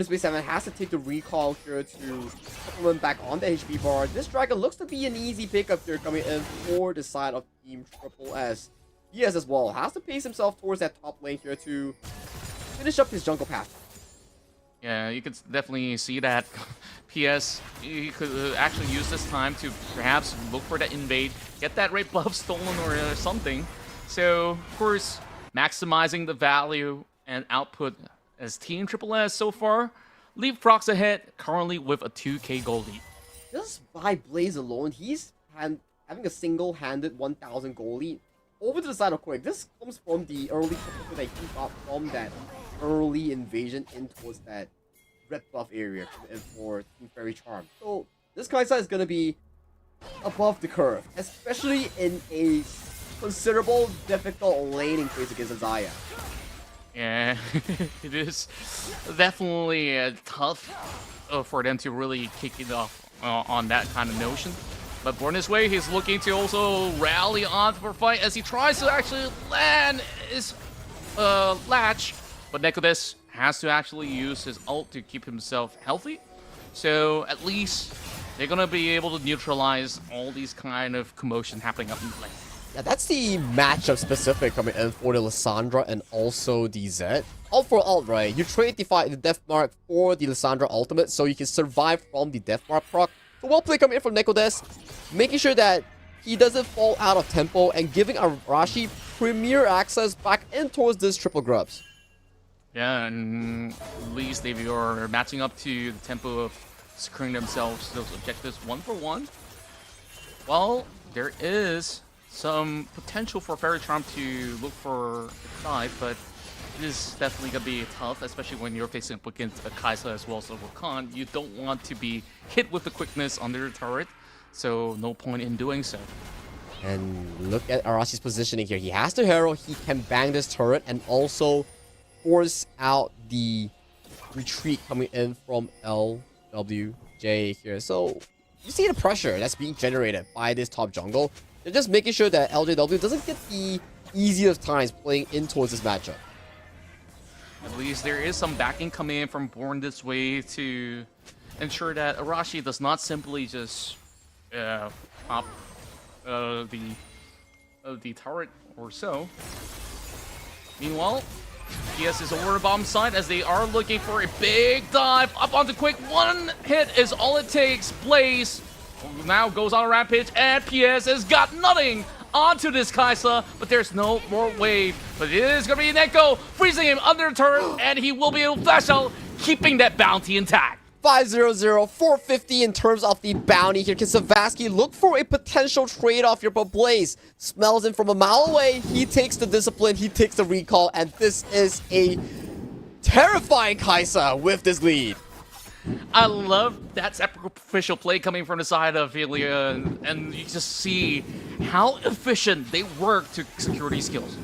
Space 7 has to take the recall here to supplement back on the HP bar. This dragon looks to be an easy pickup here coming in for the side of Team Triple S. Yes, as well, has to pace himself towards that top lane here to finish up his jungle path. Yeah, you could definitely see that. PS, he could actually use this time to perhaps look for that invade, get that red buff stolen or something. So, of course, maximizing the value and output as Team Triple S so far. Leapfrogs ahead, currently with a 2k gold lead. Just by Blaze alone, he's having a single-handed 1,000 gold lead. Over to the side of Quick, this comes from the early support that he got from that early invasion in towards that red buff area for Team Faerie Charm. So this Kaisa is going to be above the curve, especially in a considerable difficult laning phase against Azaya. Yeah, it is definitely tough for them to really kick it off on that kind of notion. But Born This Way, he's looking to also rally on for fight as he tries to actually land his latch. But Nekodes has to actually use his ult to keep himself healthy. So at least they're going to be able to neutralize all these kind of commotion happening up in the lane. Yeah, that's the matchup specific coming in for the Lissandra and also the Zed. Ult for ult, right? You trade the Death Mark for the Lissandra ultimate so you can survive from the Death Mark proc. So well played coming in from Nekodes, making sure that he doesn't fall out of tempo and giving Arashi premier access back in towards this triple grubs. Yeah, and at least if you're matching up to the tempo of securing themselves those objectives 1-for-1, well, there is some potential for Faerie Charm to look for a dive, but it is definitely going to be tough, especially when you're facing up against a Kai'Sa as well as a Rakan. You don't want to be hit with the quickness under the turret, so no point in doing so. And look at Arashi's positioning here. He has the Herald, he can bang this turret and also force out the retreat coming in from LWJ here. So you see the pressure that's being generated by this top jungle. They're just making sure that LJW doesn't get the easiest times playing in towards this matchup. At least there is some backing coming in from Born This Way to ensure that Arashi does not simply just pop the turret or so. Meanwhile, PS is over the bomb side as they are looking for a big dive up onto Quick. One hit is all it takes. Blaze now goes on a rampage, and PS has got nothing onto this Kai'Sa, but there's no more wave. But it is going to be Neko freezing him under the turret, and he will be able to flash out, keeping that bounty intact. 500, 450 in terms of the bounty here. Can Savasky look for a potential trade-off here? But Blaze smells him from a mile away. He takes the discipline, he takes the recall, and this is a terrifying Kai'Sa with this lead. I love that sacrificial play coming from the side of Filia, and you just see how efficient they work to secure these kills.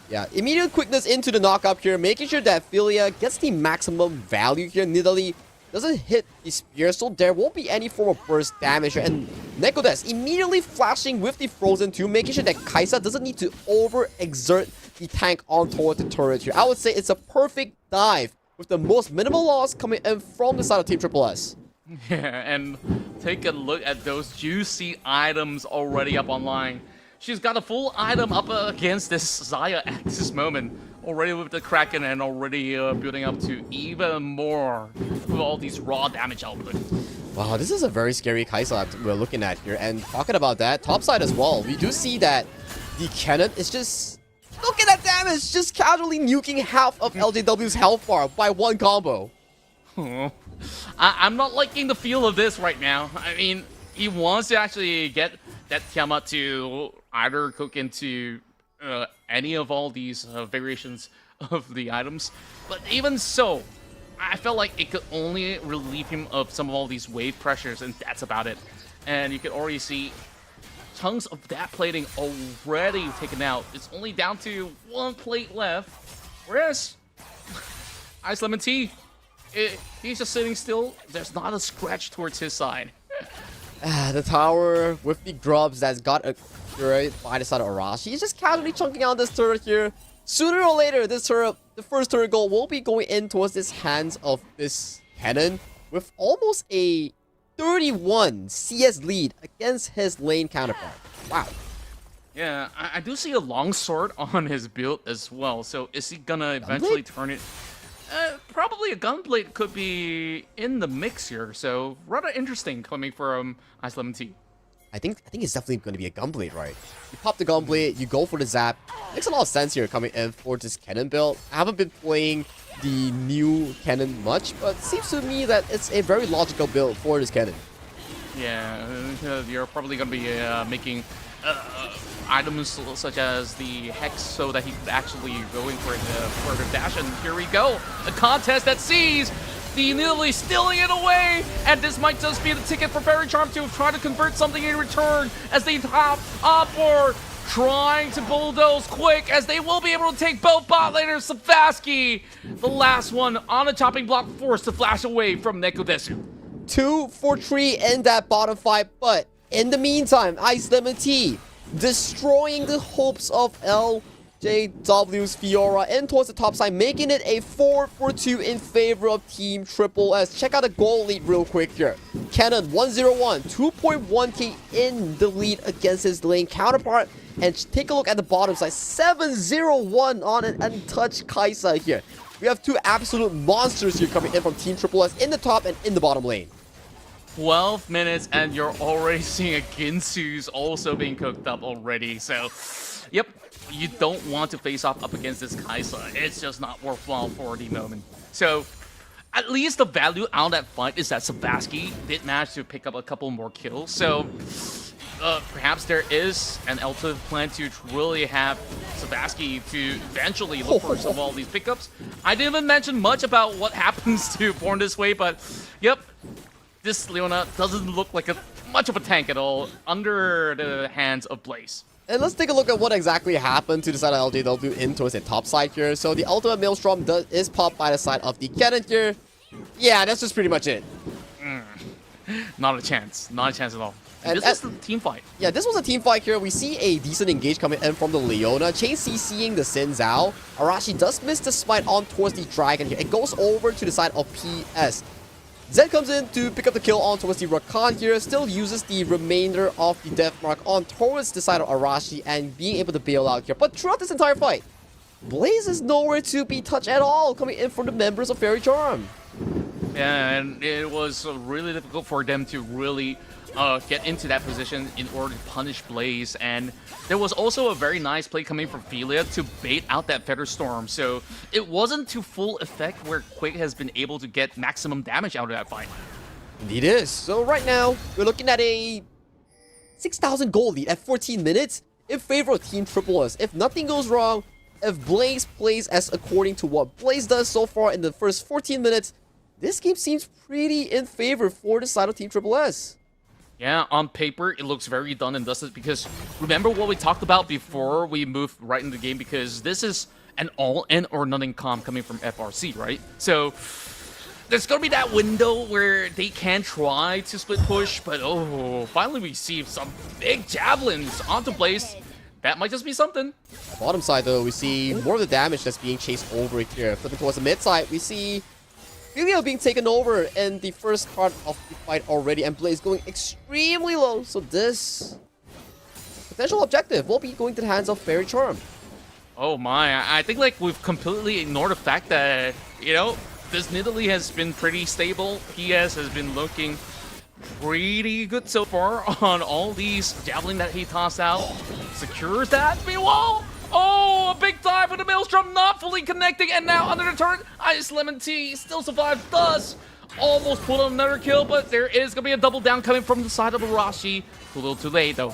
Yeah, immediate quickness into the knockup here, making sure that Filia gets the maximum value here. Nidalee doesn't hit the spear, so there won't be any form of burst damage here. And Nekodes immediately flashing with the Frozen 2, making sure that Kai'Sa doesn't need to overexert the tank on toward the turret here. I would say it's a perfect dive with the most minimal loss coming in from the side of Team Triple S. Yeah, and take a look at those juicy items already up online. She's got a full item up against this Xayah at this moment. Already with the Kraken and already building up to even more with all these raw damage output. Wow, this is a very scary Kai'Sa we're looking at here. And talking about that, topside as well, we do see that the cannon is just... Look at that damage! Just casually nuking half of LJW's health bar by one combo. Oh. I'm not liking the feel of this right now. I mean, he wants to actually get that Tiamat to either cook into any of all these variations of the items. But even so, I felt like it could only relieve him of some of all these wave pressures, and that's about it. And you can already see chunks of that plating already taken out. It's only down to one plate left. Whereas Ice Lemon Tea, he's just sitting still. There's not a scratch towards his side. The tower with the grubs that's got a right by the side of Arashi. He's just casually chunking out this turret here. Sooner or later, this turret, the first turret goal, will be going in towards this hands of this cannon with almost a 31 CS lead against his lane counterpart. Wow. Yeah, I do see a longsword on his build as well. So is he gonna eventually turn it? Probably a gunblade could be in the mix here. So rather interesting coming from Ice Lemon Tea. I think it's definitely going to be a gunblade, right? You pop the gunblade, you go for the zap. Makes a lot of sense here coming in for this cannon build. I haven't been playing the new cannon much, but it seems to me that it's a very logical build for this cannon. Yeah, you're probably going to be making items such as the Hex so that he could actually go in for the further dash. And here we go, a contest that sees the Nidalee stealing it away, and this might just be the ticket for Faerie Charm to try to convert something in return as they hop on board trying to bulldoze quick as they will be able to take both bot laners. Savaski, the last one on a chopping block, forced to flash away from Nekodesu. 2 for 3 in that bottom fight, but in the meantime, Ice Lemon Tea destroying the hopes of LJW's Fiora and towards the top side, making it a 4 for 2 in favor of Team Triple S. Check out the goal lead real quick here. Cannon 101, 2.1k in the lead against his lane counterpart. And take a look at the bottom side, 701 on an untouched Kaisa here. We have two absolute monsters here coming in from Team Triple S in the top and in the bottom lane. 12 minutes and you're already seeing a Ginsu's also being cooked up already. So, yep, you don't want to face off up against this Kaisa. It's just not worthwhile for the moment. So, at least the value out of that fight is that Savaski did manage to pick up a couple more kills. So, perhaps there is an ultimate plan to really have Savaski to eventually look for some of all these pickups. I didn't even mention much about what happens to Born This Way, but yep, this Leona doesn't look like much of a tank at all under the hands of Blaze. And let's take a look at what exactly happened to the side of LJW in towards the top side here. So the ultimate Maelstrom is popped by the side of the cannon here. Yeah, that's just pretty much it. Not a chance. Not a chance at all. And this was the team fight. Yeah, this was a team fight here. We see a decent engage coming in from the Leona. Chain CCing the Xin Zhao. Arashi does miss the smite on towards the Dragon here. It goes over to the side of PS. Zed comes in to pick up the kill on towards the Rakan here. Still uses the remainder of the death mark on towards the side of Arashi and being able to bail out here. But throughout this entire fight, Blaze is nowhere to be touched at all coming in from the members of Faerie Charm. Yeah, and it was really difficult for them to really get into that position in order to punish Blaze. And there was also a very nice play coming from Philia to bait out that Feather Storm. So it wasn't to full effect where Quake has been able to get maximum damage out of that fight. Indeed is. So right now, we're looking at a 6,000 gold lead at 14 minutes in favor of Team Triple S. If nothing goes wrong, if Blaze plays as according to what Blaze does so far in the first 14 minutes, this game seems pretty in favor for the side of Team Triple S. Yeah, on paper, it looks very done and dusted because remember what we talked about before we moved right into the game, because this is an all-in or nothing comp coming from FRC, right? So there's going to be that window where they can try to split push, but oh, finally we see some big javelins onto Blaze. That might just be something. Bottom side though, we see more of the damage that's being chased over here. Flipping towards the mid side, we see Philia being taken over in the first part of the fight already, and Blaze going extremely low. So this potential objective will be going to the hands of Faerie Charm. Oh my, I think like we've completely ignored the fact that, you know, this Nidalee has been pretty stable. PS has been looking pretty good so far on all these javelin that he tossed out. Secures that. Meanwhile, oh, a big dive with the Maelstrom not fully connecting, and now under the turret, Ice Lemon Tea still survives, does almost pull on another kill, but there is going to be a double down coming from the side of Arashi. Too little too late, though.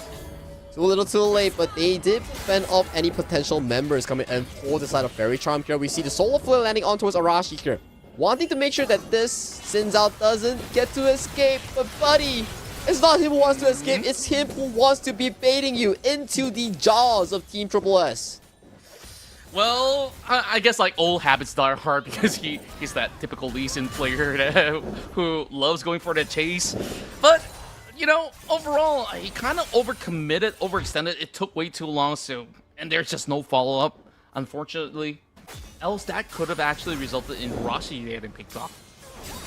Too little too late, but they did fend off any potential members coming in for the side of Faerie Charm here. We see the Solar Flare landing on towards Arashi here, wanting to make sure that this Xin Zhao doesn't get to escape, but buddy, it's not him who wants to escape, it's him who wants to be baiting you into the jaws of Team Triple S. Well, I guess like old habits die hard because he's that typical Lee Sin player who loves going for the chase. But, you know, overall, he kind of overcommitted, overextended. It took way too long, and there's just no follow-up, unfortunately. Else that could have actually resulted in Rashi getting picked off.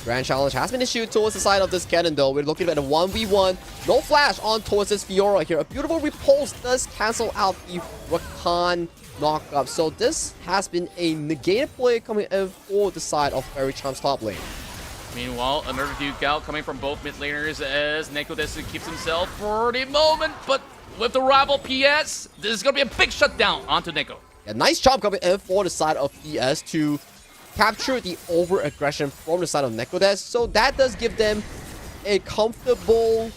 Grand Challenge has been issued towards the side of this cannon though. We're looking at a 1v1. No flash on towards this Fiora here. A beautiful repulse does cancel out the Rakan knockup. So this has been a negated play coming in for the side of Faerie Charm's top lane. Meanwhile, another Duke out coming from both mid laners as Nekodesu keeps himself for the moment. But with the rival PS, this is going to be a big shutdown onto Neko. A nice job coming in for the side of PS to capture the over-aggression from the side of Nekodesu. So that does give them a comfortable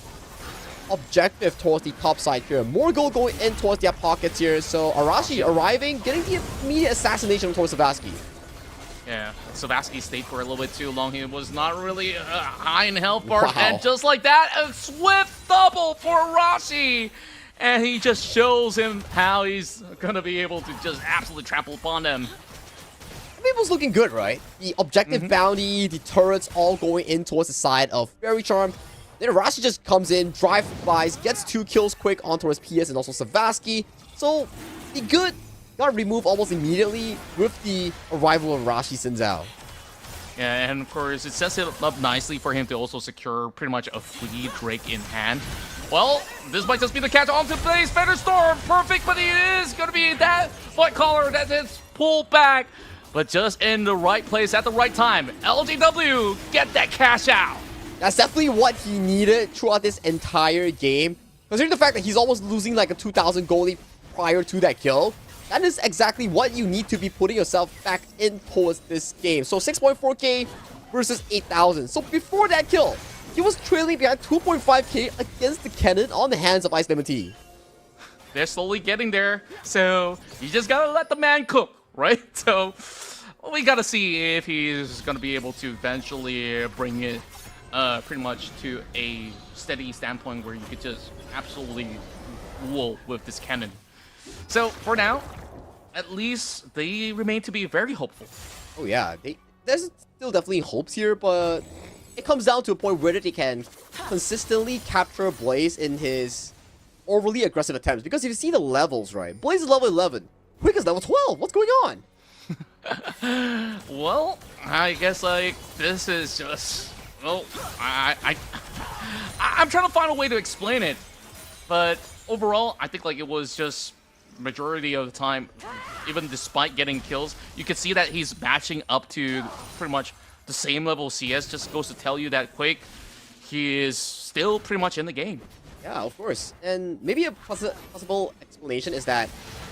objective towards the top side here. More gold going in towards their pockets here. So Arashi arriving, getting the immediate assassination towards Savaski. Yeah, Savaski stayed for a little bit too long. He was not really high in health bar. Wow. And just like that, a swift double for Arashi. and he just shows him how he's gonna be able to just absolutely trample upon them. People's looking good, right? The objective bounty, the turrets all going in towards the side of Faerie Charm. Then Arashi just comes in, drive-bys, gets 2 kills quick on towards PS and also Savaski. So, the good got removed almost immediately with the arrival of Arashi Sinzao. Yeah, and of course, it sets it up nicely for him to also secure pretty much a free Drake in hand. Well, this might just be the catch onto place. Storm, perfect, but it is going to be that White Collar that is pulled back. But just in the right place at the right time. LGW, get that cash out. That's definitely what he needed throughout this entire game. Considering the fact that he's almost losing like a 2,000 gold lead prior to that kill. That is exactly what you need to be putting yourself back in towards this game. So 6.4k versus 8,000. So before that kill, he was trailing behind 2.5k against the cannon on the hands of Ice Lemon Tea. They're slowly getting there, so you just gotta let the man cook, right? So we gotta see if he's gonna be able to eventually bring it pretty much to a steady standpoint where you could just absolutely rule with this cannon. So for now, at least they remain to be very hopeful. Oh yeah, there's still definitely hopes here, but it comes down to a point where they can consistently capture Blaze in his overly aggressive attempts. Because if you see the levels, right, Blaze is level 11, Quick is level 12. What's going on? Well, I guess like this is just I'm trying to find a way to explain it, but overall, I think like it was just majority of the time, even despite getting kills, you can see that he's matching up to pretty much the same level CS. Just goes to tell you that Quake, he is still pretty much in the game. Yeah, of course. And maybe a possible explanation is that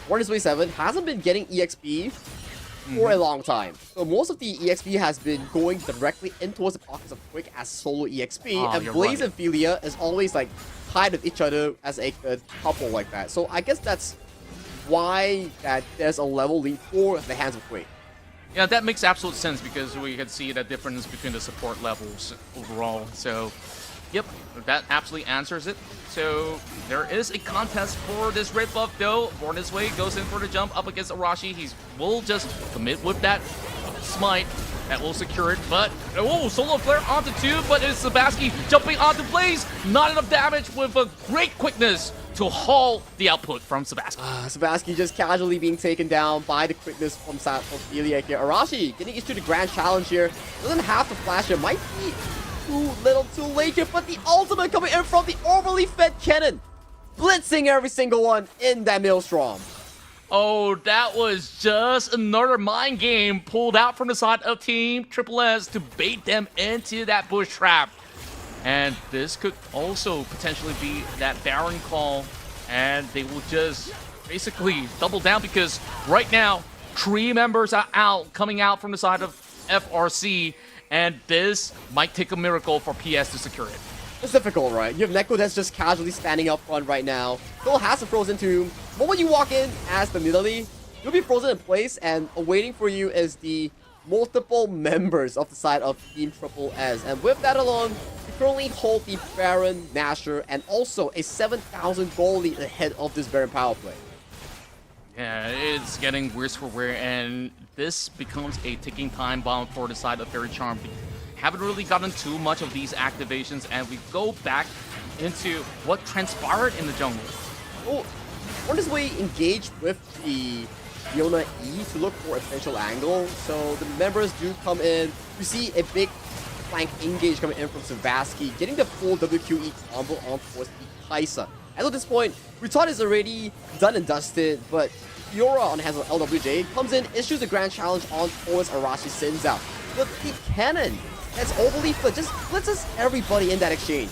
Warner's Way 7 hasn't been getting EXP for a long time. So most of the EXP has been going directly in towards the pockets of Quick as solo EXP, and Blaze and Philia is always like tied with each other as a couple like that. So I guess that's why that there's a level lead for the hands of Quake. Yeah, that makes absolute sense because we can see the difference between the support levels overall. So, yep, that absolutely answers it. So, there is a contest for this red buff though. Born This Way goes in for the jump up against Arashi. He will just commit with that smite. That will secure it, but oh, solo flare onto 2, but it's Savaski jumping onto Blaze. Not enough damage with a great quickness to haul the output from Savaski. Savaski just casually being taken down by the quickness from Ophelia here. Arashi getting into the grand challenge here. Doesn't have to flash it. Might be too little too late here, but the ultimate coming in from the overly fed cannon. Blitzing every single one in that Maelstrom. Oh, that was just another mind game pulled out from the side of Team Triple S to bait them into that bush trap. And this could also potentially be that Baron call, and they will just basically double down because right now, 3 members are out, coming out from the side of FRC, and this might take a miracle for PS to secure it. It's difficult, right? You have Neko that's just casually standing up front right now. Still has a frozen tomb. But when you walk in as the Nidalee, you'll be frozen in place, and awaiting for you is the multiple members of the side of Team Triple S. And with that alone, you currently hold the Baron, Nasher, and also a 7,000 gold lead ahead of this Baron power play. Yeah, it's getting worse for wear, and this becomes a ticking time bomb for the side of Faerie Charm. We haven't really gotten too much of these activations, and we go back into what transpired in the jungle. Oh, Born This Way engaged with the Fiona E to look for a potential angle. So the members do come in. You see a big flank engage coming in from Savaski, getting the full WQE combo on towards the Kaisa. And at this point, we thought it's already done and dusted, but Fiora on the hands of LWJ comes in, issues the grand challenge on towards Arashi Sinzao. But the cannon that's overly flipped, just blitzes everybody in that exchange.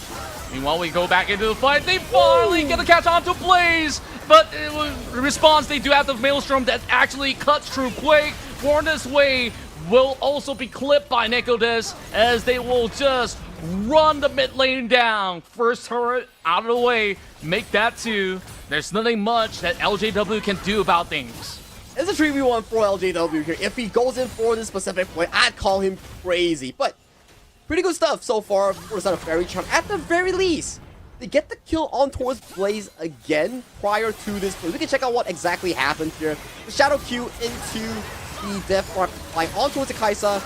Meanwhile, we go back into the fight. They finally get the catch onto Blaze, but in response, they do have the Maelstrom that actually cuts through Quake. Born This Way will also be clipped by Nekodes as they will just run the mid lane down. First turret out of the way, make that 2. There's nothing much that LJW can do about things. It's a 3v1 for LJW here. If he goes in for this specific play, I'd call him crazy. But pretty good stuff so far for the side of Faerie Charm. At the very least, They get the kill on towards Blaze again prior to this play. We can check out what exactly happened here. The Shadow Q into the Death Mark flying on towards the Kaisa.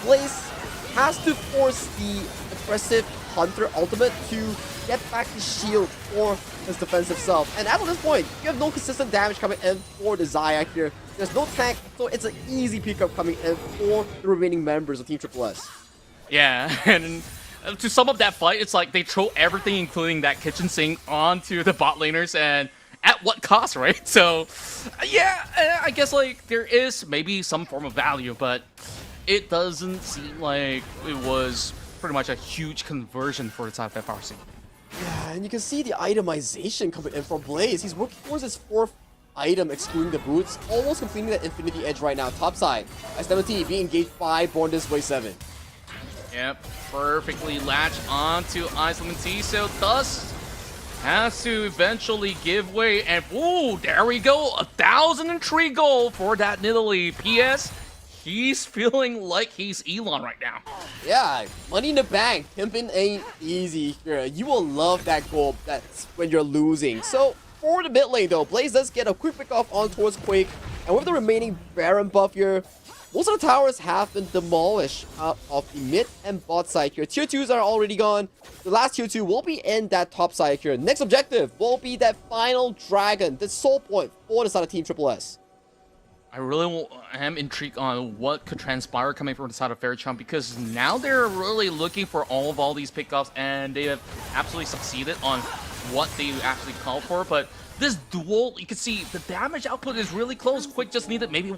Blaze has to force the aggressive Hunter ultimate to get back the shield for his defensive self. And at this point, you have no consistent damage coming in for the Xayah here. There's no tank, so it's an easy pickup coming in for the remaining members of Team Triple S. Yeah, and to sum up that fight, it's like they throw everything, including that kitchen sink, onto the bot laners, and at what cost, right? So, yeah, I guess like there is maybe some form of value, but it doesn't seem like it was pretty much a huge conversion for the side of FRC. Yeah, and you can see the itemization coming in from Blaze. He's working towards his 4th item, excluding the boots, almost completing that Infinity Edge right now. Top side, S17 being engaged by Born This Way 7. Yep, perfectly latched onto Ice-Lemon-T, so Dust has to eventually give way, and ooh, there we go, 1,003 gold for that Nidalee. PS, he's feeling like he's Elon right now. Yeah, money in the bank. Pimping ain't easy here. You will love that goal that's when you're losing. So, for the mid lane though, Blaze does get a quick pick off on towards Quake. And with the remaining Baron buff here, most of the towers have been demolished out of the mid and bot side here. Tier 2s are already gone. The last Tier 2 will be in that top side here. Next objective will be that final dragon, the soul point for the side of Team Triple S. I really am intrigued on what could transpire coming from the side of Faerie because now they're really looking for all these pickups, and they have absolutely succeeded on what they actually called for. But this duel, you can see the damage output is really close. Quick just needed maybe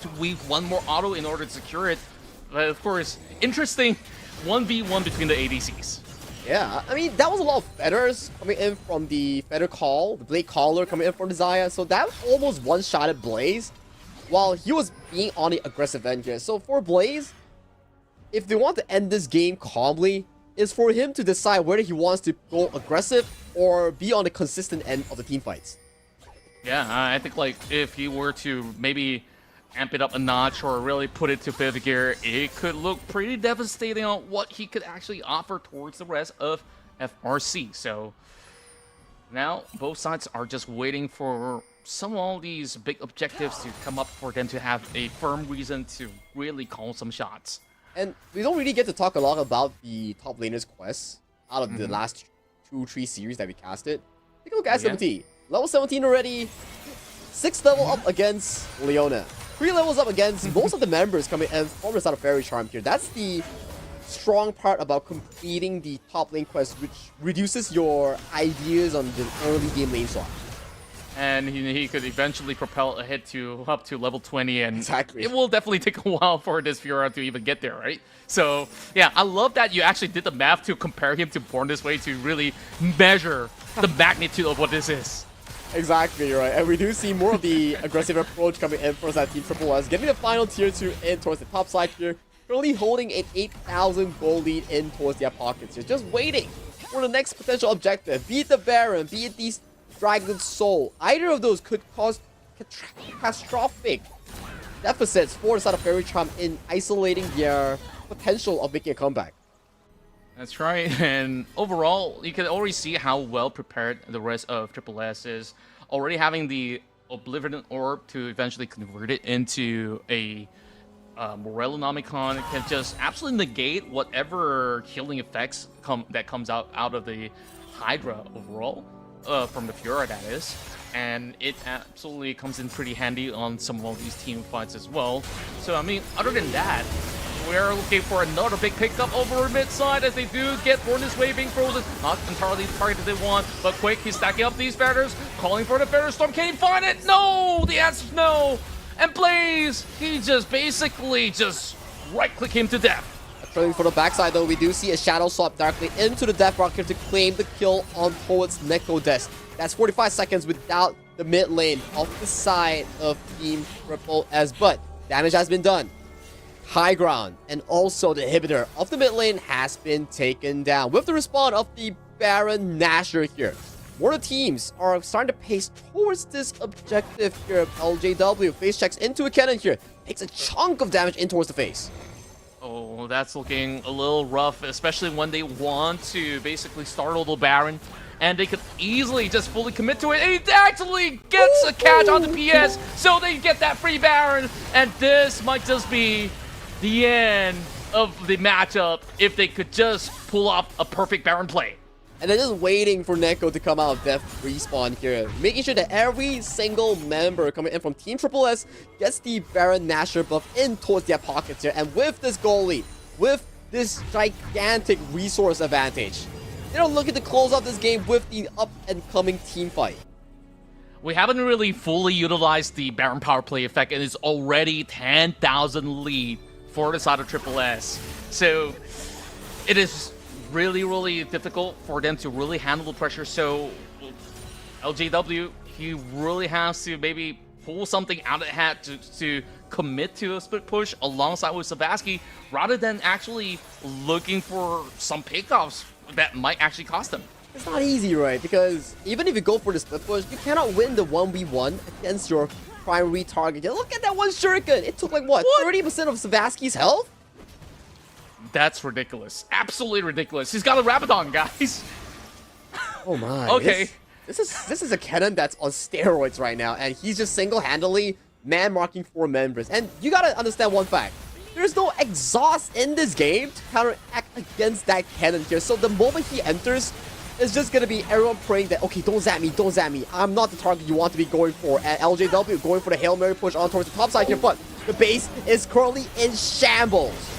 to weave one more auto in order to secure it. But of course, interesting 1v1 between the ADCs. Yeah, I mean, that was a lot of feathers coming in from the feather call, the blade caller coming in from the Xayah. So that almost one-shotted Blaze while he was being on the aggressive end here. So for Blaze, if they want to end this game calmly, is for him to decide whether he wants to go aggressive or be on the consistent end of the team fights. Yeah, I think like if he were to maybe amp it up a notch or really put it to fifth gear, it could look pretty devastating on what he could actually offer towards the rest of FRC. So now both sides are just waiting for some of all these big objectives to come up for them to have a firm reason to really call some shots. And we don't really get to talk a lot about the top laners quests out of the last 2-3 series that we casted. Take a look at S17. Level 17 already. 6th level up against Leona. 3 levels up against most of the members coming in from the side of Faerie Charm here. That's the strong part about completing the top lane quest, which reduces your ideas on the early game lane swap. And he could eventually propel ahead to up to level 20, and exactly. It will definitely take a while for this Fiora to even get there, right? So yeah, I love that you actually did the math to compare him to Born This Way to really measure the magnitude of what this is. Exactly, right. And we do see more of the aggressive approach coming in for that Team Triple S, getting the final Tier 2 in towards the top side here, currently holding an 8,000 gold lead in towards their pockets here, just waiting for the next potential objective, be it the Baron, be it these Dragon Soul. Either of those could cause catastrophic deficits for the side of Faerie Charm in isolating their potential of making a comeback. That's right, and overall, you can already see how well prepared the rest of Triple S is. Already having the Oblivion Orb to eventually convert it into a Morellonomicon can just absolutely negate whatever healing effects that comes out of the Hydra overall. From the Fiora, that is. And it absolutely comes in pretty handy on some of these team fights as well. So, I mean, other than that, we're looking for another big pickup over mid-side as they do get Born This Way being frozen. Not entirely the target that they want, but Quake, he's stacking up these feathers, calling for the Feather Storm. Can he find it? No! The answer's no! And Blaze, he just basically just right-click him to death. Turning for the backside though, we do see a shadow swap directly into the Death Rocket to claim the kill on towards Neko Desk. That's 45 seconds without the mid lane of the side of Team Triple S, but damage has been done. High ground and also the inhibitor of the mid lane has been taken down with the respawn of the Baron Nashor here. More of the teams are starting to pace towards this objective here. LJW face checks into a cannon here, takes a chunk of damage in towards the face. Oh, that's looking a little rough, especially when they want to basically startle the Baron and they could easily just fully commit to it. And he actually gets a catch on the PS, so they get that free Baron. And this might just be the end of the matchup if they could just pull off a perfect Baron play. And they're just waiting for Neko to come out of death respawn here, making sure that every single member coming in from Team Triple S gets the Baron Nashor buff in towards their pockets here. And with this goal lead, with this gigantic resource advantage, they're looking to close out this game with the up-and-coming team fight. We haven't really fully utilized the Baron power play effect, and it's already 10,000 lead for the side of Triple S. So it is really difficult for them to really handle the pressure. So LJW, he really has to maybe pull something out of the hat to commit to a split push alongside with Savaski, rather than actually looking for some pickoffs that might actually cost them. It's not easy, right? Because even if you go for the split push, you cannot win the 1v1 against your primary target. Look at that one shuriken! It took like what? 30% of Savaski's health? That's ridiculous. Absolutely ridiculous. He's got a Rabadon, guys. Oh my. Okay. This is a cannon that's on steroids right now, and he's just single-handedly man-marking 4 members. And you gotta understand one fact. There's no exhaust in this game to counteract against that cannon here. So the moment he enters, it's just gonna be everyone praying that, okay, don't zap me, don't zap me. I'm not the target you want to be going for. And LJW going for the Hail Mary push on towards the top side here, but the base is currently in shambles.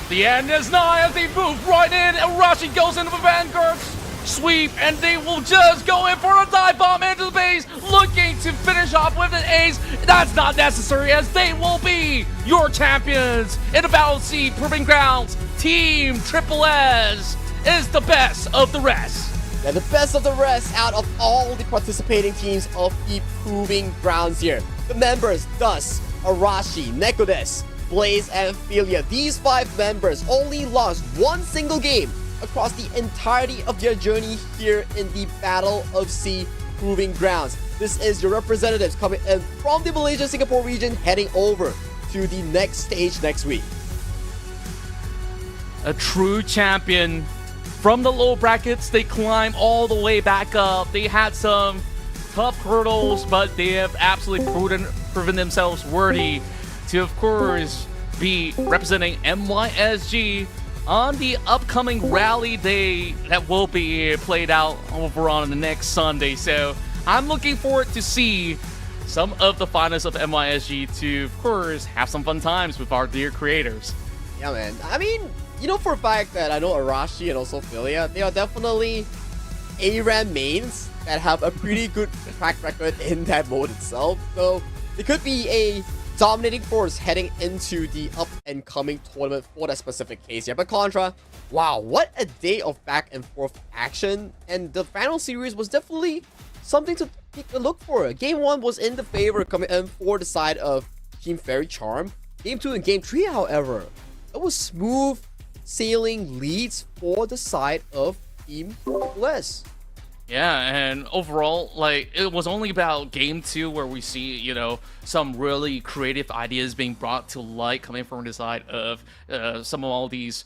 The end is nigh as they move right in, and Rashi goes into the Vanguard sweep, and they will just go in for a dive bomb into the base, looking to finish off with an ace. That's not necessary, as they will be your champions in the Battle of S.E.A. Proving Grounds. Team Triple S is the best of the rest. Yeah, the best of the rest out of all the participating teams of the Proving Grounds here. The members, thus, Arashi, Nekodes, Blaze, and Philia. These 5 members only lost one single game across the entirety of their journey here in the Battle of S.E.A. Proving Grounds. This is your representatives coming in from the Malaysia-Singapore region, heading over to the next stage next week. A true champion. From the low brackets, they climb all the way back up. They had some tough hurdles, but they have absolutely proven themselves worthy to, of course, be representing MYSG on the upcoming rally day that will be played out over on the next Sunday. So I'm looking forward to see some of the finalists of MYSG to, of course, have some fun times with our dear creators. Yeah, man. I mean, you know for a fact that I know Arashi and also Philia, they are definitely ARAM mains that have a pretty good track record in that mode itself. So it could be a dominating force heading into the up-and-coming tournament for that specific case here. But Qontra, wow, what a day of back-and-forth action. And the final series was definitely something to take a look for. Game 1 was in the favor coming in for the side of Team Faerie Charm. Game 2 and Game 3, however, it was smooth sailing leads for the side of Team S. Yeah, and overall, like, it was only about Game 2 where we see, you know, some really creative ideas being brought to light coming from the side of some of all these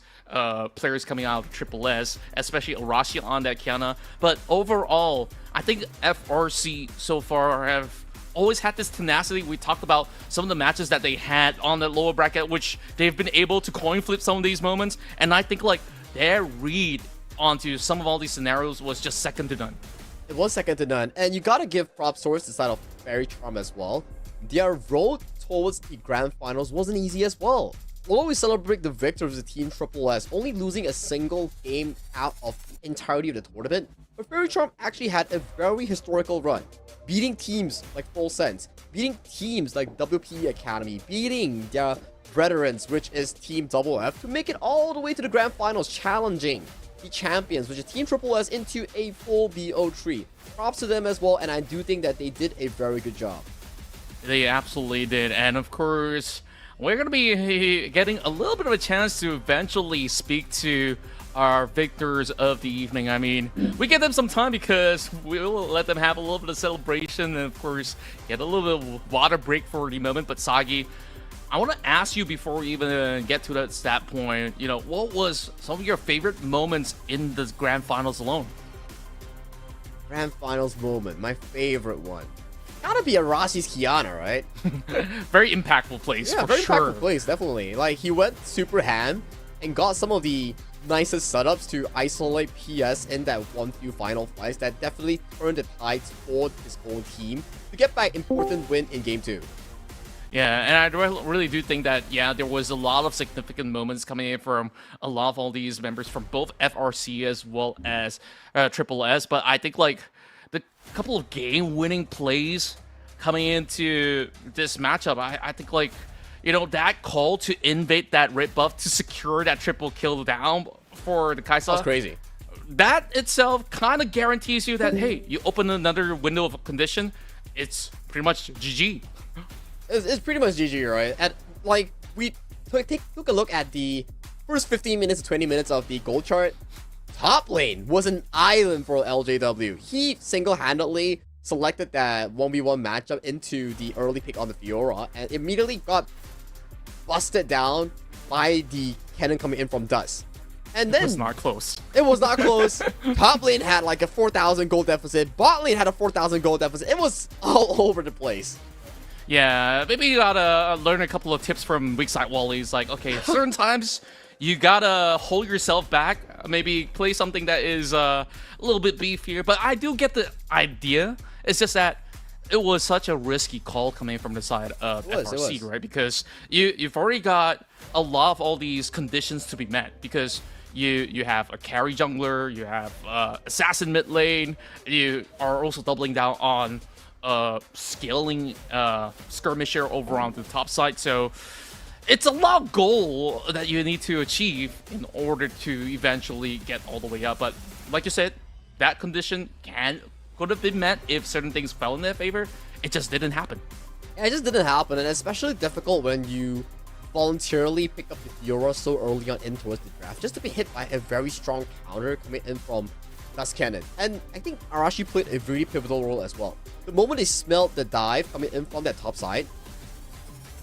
players coming out of Triple S, especially Arashi on that Kiana. But overall, I think FRC so far have always had this tenacity. We talked about some of the matches that they had on the lower bracket, which they've been able to coin flip some of these moments, and I think, like, their read onto some of all these scenarios was just second to none. It was second to none, and you gotta give props towards the side of Faerie Charm as well. Their road towards the grand finals wasn't easy as well. Although we celebrate the victors of the Team Triple S, only losing a single game out of the entirety of the tournament, but Faerie Charm actually had a very historical run, beating teams like Full Sense, beating teams like WP Academy, beating their brethrens, which is Team Double F, to make it all the way to the grand finals, challenging the champions, which is Team Triple S, into a full BO3. Props to them as well, and I do think that they did a very good job. They absolutely did, and of course, we're going to be getting a little bit of a chance to eventually speak to our victors of the evening. I mean, we give them some time because we'll let them have a little bit of celebration and, of course, get a little bit of water break for the moment. But Sagi, I want to ask you before we even get to that point, you know, what was some of your favorite moments in the grand finals alone? grand finals moment, my favorite one. Gotta be Arashi's Kiana, right? Very impactful plays, Yeah, for very sure. impactful plays, definitely. Like, he went super ham and got some of the nicest setups to isolate PS in that one few final fights that definitely turned the tides for his own team to get back important win in game 2. Yeah, and I really do think that, yeah, there was a lot of significant moments coming in from a lot of all these members from both FRC as well as Triple S. But I think, like, the couple of game-winning plays coming into this matchup, I think, like, you know, that call to invade that red buff to secure that triple kill down for the Kaisa. That's crazy. That itself kind of guarantees you that, hey, you open another window of condition, it's pretty much GG. It's pretty much GG, right? And like, we took a look at the first 15 minutes to 20 minutes of the gold chart. Top lane was an island for LJW. He single-handedly selected that 1v1 matchup into the early pick on the Fiora and immediately got busted down by the cannon coming in from Dust. And then It was not close. it was not close. Top lane had like a 4,000 gold deficit. Bot lane had a 4,000 gold deficit. It was all over the place. Yeah, maybe you gotta learn a couple of tips from weak side wallies. Like, okay, certain times you gotta hold yourself back. Maybe play something that is a little bit beefier. But I do get the idea. It's just that it was such a risky call coming from the side of FRC, right? Because you've already got a lot of all these conditions to be met. Because you have a carry jungler, you have assassin mid lane, you are also doubling down on scaling skirmisher over on the top side. So it's a lot goal that you need to achieve in order to eventually get all the way up. But like you said, that condition could have been met if certain things fell in their favor. It just didn't happen. Yeah, it just didn't happen, and especially difficult when you voluntarily pick up the Fiora so early on in towards the draft, just to be hit by a very strong counter coming in from Dust Cannon. And I think Arashi played a very pivotal role as well. The moment they smelled the dive coming in from that top side,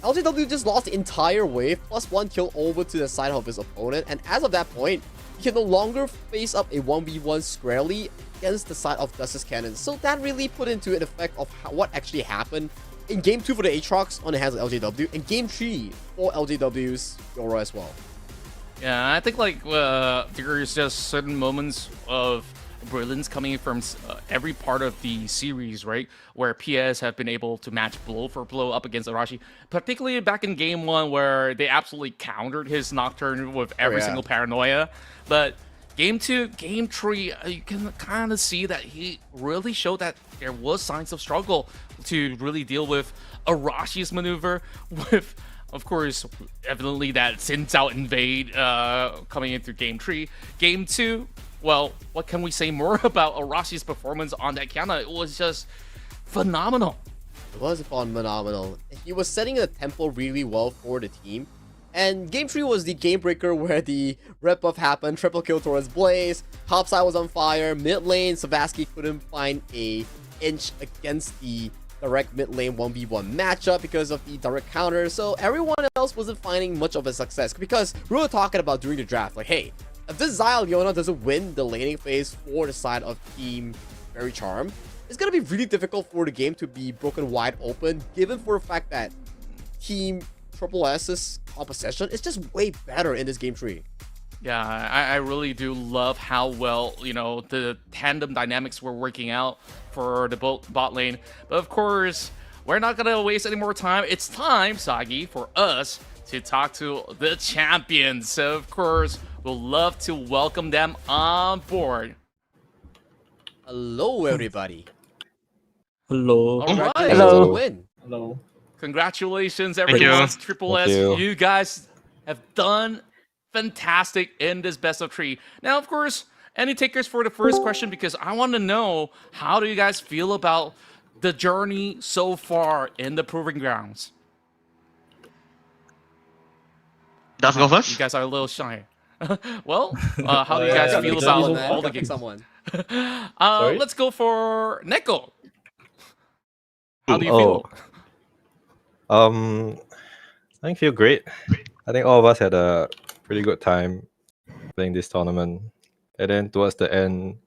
LJW just lost the entire wave, plus 1 kill over to the side of his opponent, and as of that point, he can no longer face up a 1v1 squarely against the side of Dust's Cannon. So that really put into an effect of what actually happened in Game 2 for the Aatrox on the hands of LJW, and Game 3 for LJW's Fiora as well. Yeah, I think like there's just certain moments of brilliance coming from every part of the series, right? Where PS have been able to match blow for blow up against Arashi, particularly back in Game 1 where they absolutely countered his Nocturne with every single paranoia. But Game 2, Game 3, you can kind of see that he really showed that there was signs of struggle to really deal with Arashi's maneuver, with, of course, evidently that Sin's out invade coming in through Game 3. Game 2, well, what can we say more about Arashi's performance on that Kiana? It was just phenomenal. It was phenomenal. He was setting the tempo really well for the team. And Game 3 was the game breaker where the red buff happened, triple kill towards Blaze, top side was on fire, mid lane, Savasky couldn't find a inch against the direct mid lane 1v1 matchup because of the direct counter, so everyone else wasn't finding much of a success. Because we were talking about during the draft, like, hey, if this Xayah Leona doesn't win the laning phase for the side of Team Fairy Charm, it's gonna be really difficult for the game to be broken wide open, given for the fact that Team Triple S's composition is just way better in this Game 3. Yeah, I really do love how well, you know, the tandem dynamics were working out for the bot lane. But of course, we're not gonna waste any more time. It's time, Sagi, for us to talk to the champions. So of course, we'll love to welcome them on board. Hello, everybody. Hello. All right. Congratulations on the win. Hello. Congratulations, you. everyone. Triple Thank S, you. you guys have done fantastic in this best of 3. Now, of course, any takers for the first question, because I want to know, how do you guys feel about the journey so far in the Proving Grounds? Does go You first? guys are a little shy. Well, how do you guys feel about all the games? Someone. Let's go for Neko. How do you feel? I feel great. I think all of us had a pretty good time playing this tournament. And then towards the end,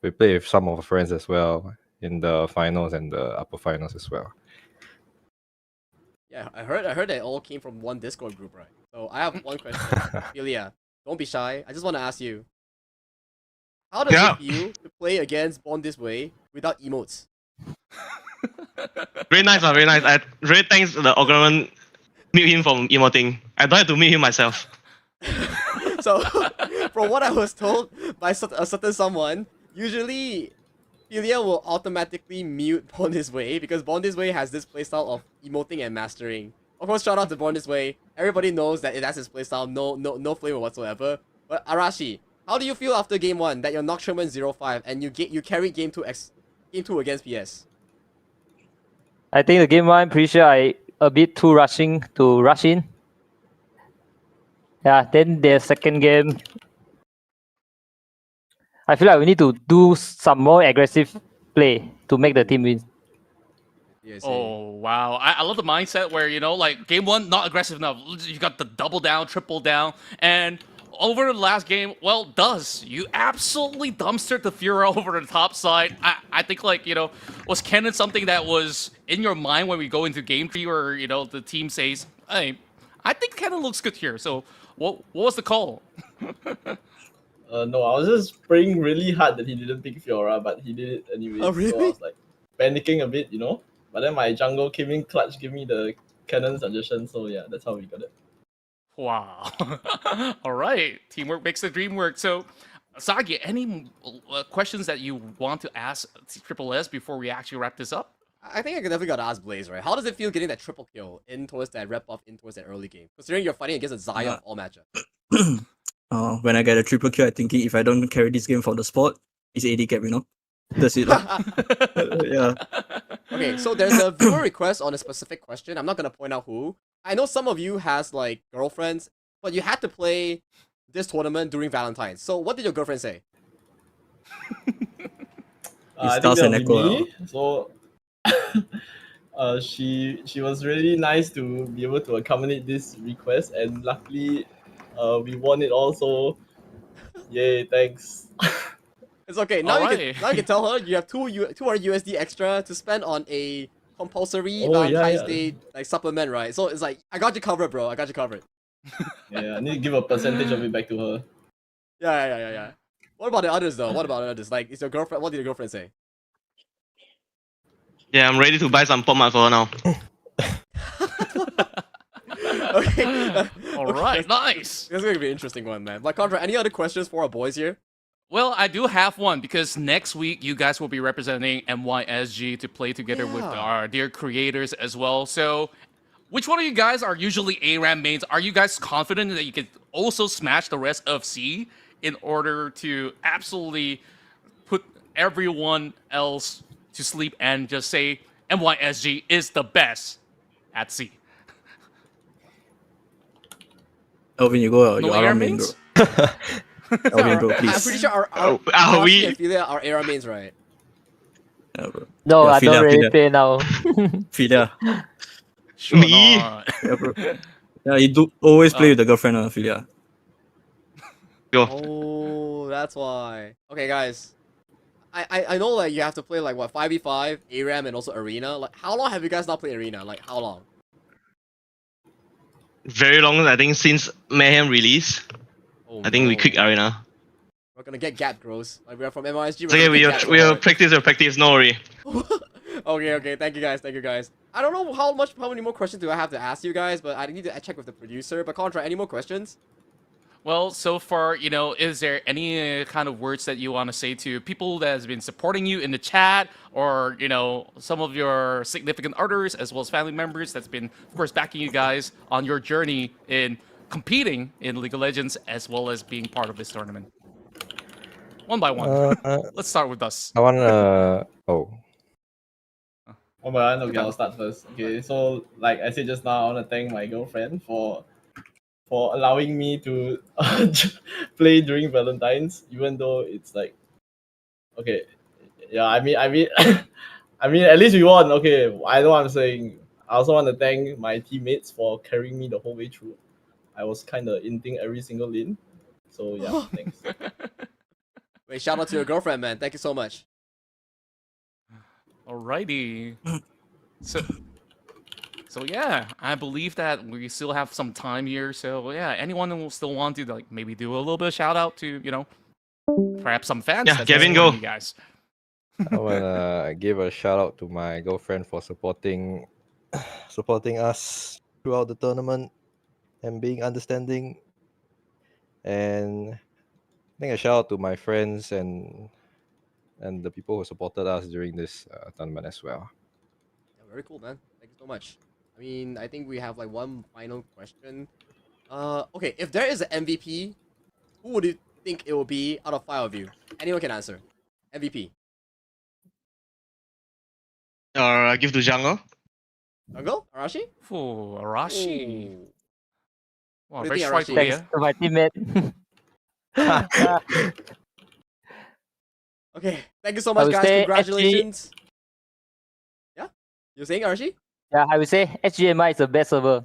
we play with some of our friends as well in the finals and the upper finals as well. Yeah, I heard they all came from one Discord group, right? So I have one question. Ilya, don't be shy. I just want to ask you, how does Yeah. it feel to play against Born This Way without emotes? Very nice, very nice. I really thanks the organization mute him from emoting. I don't have to mute him myself. So, from what I was told by a certain someone, usually Ilya will automatically mute Born This Way because Born This Way has this playstyle of emoting and mastering. Of course, shout out to Born This Way. Everybody knows that that's his playstyle, no flavor whatsoever. But Arashi, how do you feel after game 1 that you're Nocturman 0-5 and you carried game 2 against PS? I think the game one, I'm pretty sure I a bit too rushing to rush in. Yeah, then the second game, I feel like we need to do some more aggressive play to make the team win. Yes, Oh wow! I love the mindset where like game one not aggressive enough. You got the double down, triple down, and over the last game, well, you absolutely dumpstered the Fuhrer over the top side. I think was Kennen something that was in your mind when we go into game 3, or the team says, hey, I think Kennen looks good here. So what was the call? No, I was just praying really hard that he didn't pick Fiora, but he did it anyway. Oh, really? So I was like panicking a bit, But then my jungle came in clutch, give me the cannon suggestion. So yeah, that's how we got it. Wow. All right. Teamwork makes the dream work. So, Sagi, any questions that you want to ask Triple S before we actually wrap this up? I think I definitely gotta ask Blaze, right? How does it feel getting that triple kill in towards that rep buff in towards that early game? Considering you're fighting against a Xayah of all matchups. When I get a triple kill, I'm thinking if I don't carry this game for the sport, it's AD cap, That's it. Yeah. Okay, so there's a viewer request on a specific question. I'm not gonna point out who. I know some of you has like girlfriends, but you had to play this tournament during Valentine's. So what did your girlfriend say? I think that would be me. So she was really nice to be able to accommodate this request, and luckily we won it all. So yay, thanks. It's okay. Now you can tell her you have 200 USD extra to spend on a compulsory Valentine's Day like supplement, right? So it's like I got you covered, bro. I got you covered. Yeah, I need to give a percentage of it back to her. Yeah. What about the others though? What about the others? Like, is your girlfriend? What did your girlfriend say? Yeah, I'm ready to buy some pomade for her now. Okay. All right, nice. This is gonna be an interesting one, man. But Qontra, any other questions for our boys here? Well, I do have one because next week you guys will be representing MYSG to play together with our dear creators as well. So, which one of you guys are usually ARAM mains? Are you guys confident that you can also smash the rest of C in order to absolutely put everyone else to sleep and just say MYSG is the best at C? Elvin, you go. No You ARAM are main, bro. mains? Elvin, bro, please. I'm pretty sure our we- and Philia are ARAM mains, right? Yeah, bro. No, Yeah, I don't really Philia. play now. Philia. Sure Me? not. Yeah, bro. Yeah, you do always play with the girlfriend, Philia. Go. Oh, that's why. Okay, guys. I know like you have to play like what 5v5, ARAM, and also Arena. Like, how long have you guys not played Arena? Like, how long? Very long, I think, since Mayhem release. Oh, I think we no. quit Arena. We're gonna get gap gross. Like, we're from MISG. It's okay, we'll practice, no worry. Okay. Thank you guys. I don't know how many more questions do I have to ask you guys, but I need to check with the producer. But Qontra, any more questions? Well, so far, is there any kind of words that you want to say to people that has been supporting you in the chat, or some of your significant others as well as family members that's been, of course, backing you guys on your journey in competing in League of Legends as well as being part of this tournament? One by one. Let's start with us. I wanna. Oh, Oh my god, okay, I'll start first. Okay, so like I said just now, I want to thank my girlfriend for allowing me to play during Valentine's, even though it's like, okay, yeah, I mean, I mean, at least we won. Okay, I know what I'm saying. I also want to thank my teammates for carrying me the whole way through. I was kind of inting every single lane, so yeah, thanks. Wait, shout out to your girlfriend, man. Thank you so much. Alrighty. So yeah, I believe that we still have some time here. So yeah, anyone who will still want to like maybe do a little bit of shout out to, you know, perhaps some fans. Yeah, that's Kevin, supporting go. you guys. I wanna give a shout out to my girlfriend for supporting us throughout the tournament and being understanding. And I think a shout out to my friends and the people who supported us during this tournament as well. Yeah, very cool, man. Thank you so much. I mean, I think we have like one final question. Okay, if there is an MVP, who would you think it will be out of 5 of you? Anyone can answer. MVP. Or give to Jungle. Jungle? Arashi? Oh, Arashi. Ooh. Wow, What do very you think, strike Arashi? Thanks player. to my teammate. Okay, thank you so I much, would guys. say Congratulations. Yeah? You're saying, Arashi? Yeah, I would say SGMI is the best server.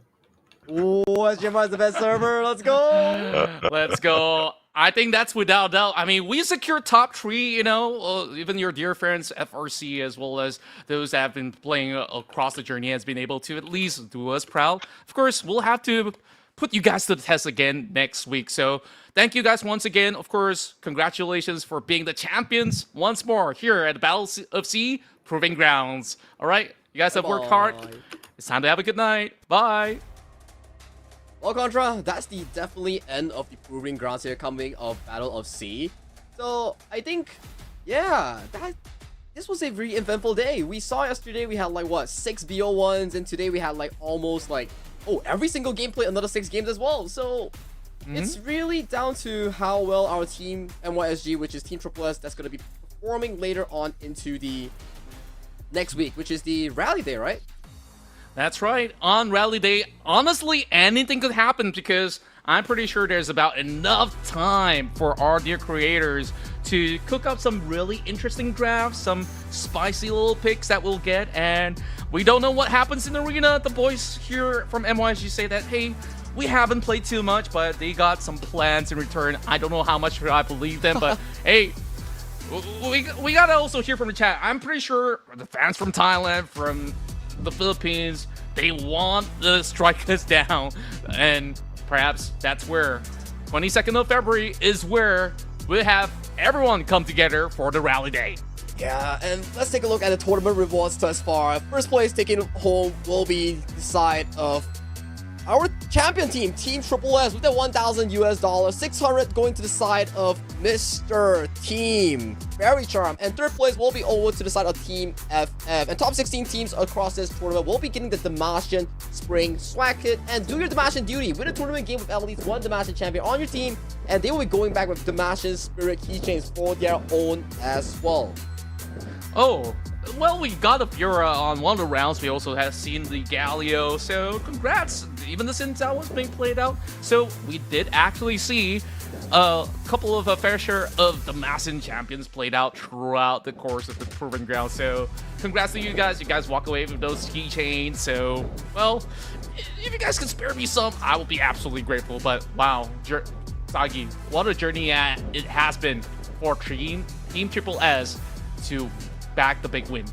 Ooh, SGMI is the best server. Let's go. Let's go. I think that's without doubt. I mean, we secured top 3, you know, even your dear friends, FRC, as well as those that have been playing across the journey, has been able to at least do us proud. Of course, we'll have to put you guys to the test again next week. So thank you guys once again. Of course, congratulations for being the champions once more here at the Battle of S.E.A. Proving Grounds. All right, you guys have worked hard. Bye. It's time to have a good night. Bye. Well, Qontra, that's the definitely end of the Proving Grounds here coming of Battle of S.E.A. So, I think, yeah, this was a very eventful day. We saw yesterday we had like, what, 6 BO1s, and today we had like almost like, oh, every single game played another 6 games as well. So, it's really down to how well our team, NYSG, which is Team Triple S, that's going to be performing later on into the next week, which is the Rally Day, right? That's right. On Rally Day, honestly, anything could happen because I'm pretty sure there's about enough time for our dear creators to cook up some really interesting drafts, some spicy little picks that we'll get, and we don't know what happens in the arena. The boys here from MYSG say that, hey, we haven't played too much, but they got some plans in return. I don't know how much I believe them, but hey, we gotta also hear from the chat. I'm pretty sure the fans from Thailand, from the Philippines, they want to strike us down, and perhaps that's where 22nd of February is where we'll have everyone come together for the Rally Day. Yeah, and let's take a look at the tournament rewards thus far. First place taken home will be the side of our champion team, Team Triple S, with the $1,000, 600 going to the side of Mr. Team Faerie Charm, and third place will be over to the side of Team FF. And top 16 teams across this tournament will be getting the Damascene Spring Swag Kit. And do your Damascene duty, win a tournament game with at least one Damascene champion on your team, and they will be going back with Damascene Spirit keychains for their own as well. Oh, well, we got a Fiora on one of the rounds. We also have seen the Galio, so congrats. Even the Sintel was being played out. So we did actually see a couple of a fair share of the Damascene champions played out throughout the course of the Proving Ground. So congrats to you guys. You guys walk away with those keychains. So, well, if you guys can spare me some, I will be absolutely grateful. But wow, Sagi, what a journey it has been for Team Triple S to back the big win.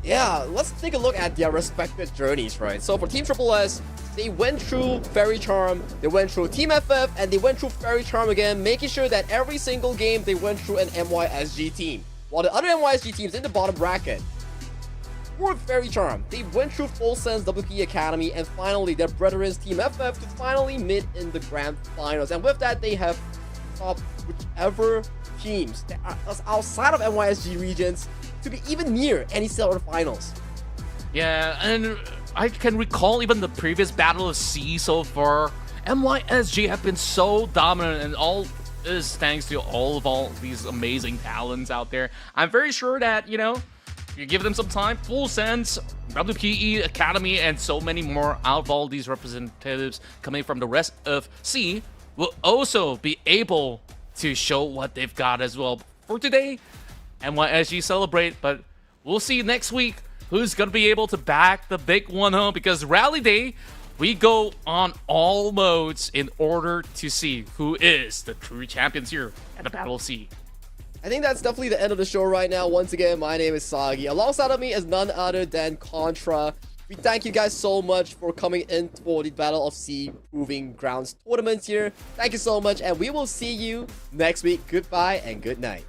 Yeah, let's take a look at their respective journeys, right? So for Team Triple S, they went through Faerie Charm, they went through Team FF, and they went through Faerie Charm again, making sure that every single game they went through an MYSG team. While the other MYSG teams in the bottom bracket were Faerie Charm, they went through Full Sense WP Academy, and finally their brethren Team FF to finally meet in the grand finals. And with that, they have stopped whichever teams that are outside of NYSG regions to be even near any silver finals. Yeah, and I can recall even the previous Battle of S.E.A. so far. NYSG have been so dominant, and all is thanks to all these amazing talents out there. I'm very sure that, you know, if you give them some time, Full Sense, WPE Academy, and so many more out of all these representatives coming from the rest of S.E.A. will also be able to show what they've got as well. For today, NYSG celebrate, but we'll see next week who's going to be able to back the big one home, because Rally Day, we go on all modes in order to see who is the true champions here at the Battle of S.E.A. I think that's definitely the end of the show right now. Once again, my name is Sagi. Alongside of me is none other than Qontra. We thank you guys so much for coming in for the Battle of S.E.A Proving Grounds tournament here. Thank you so much, and we will see you next week. Goodbye and good night.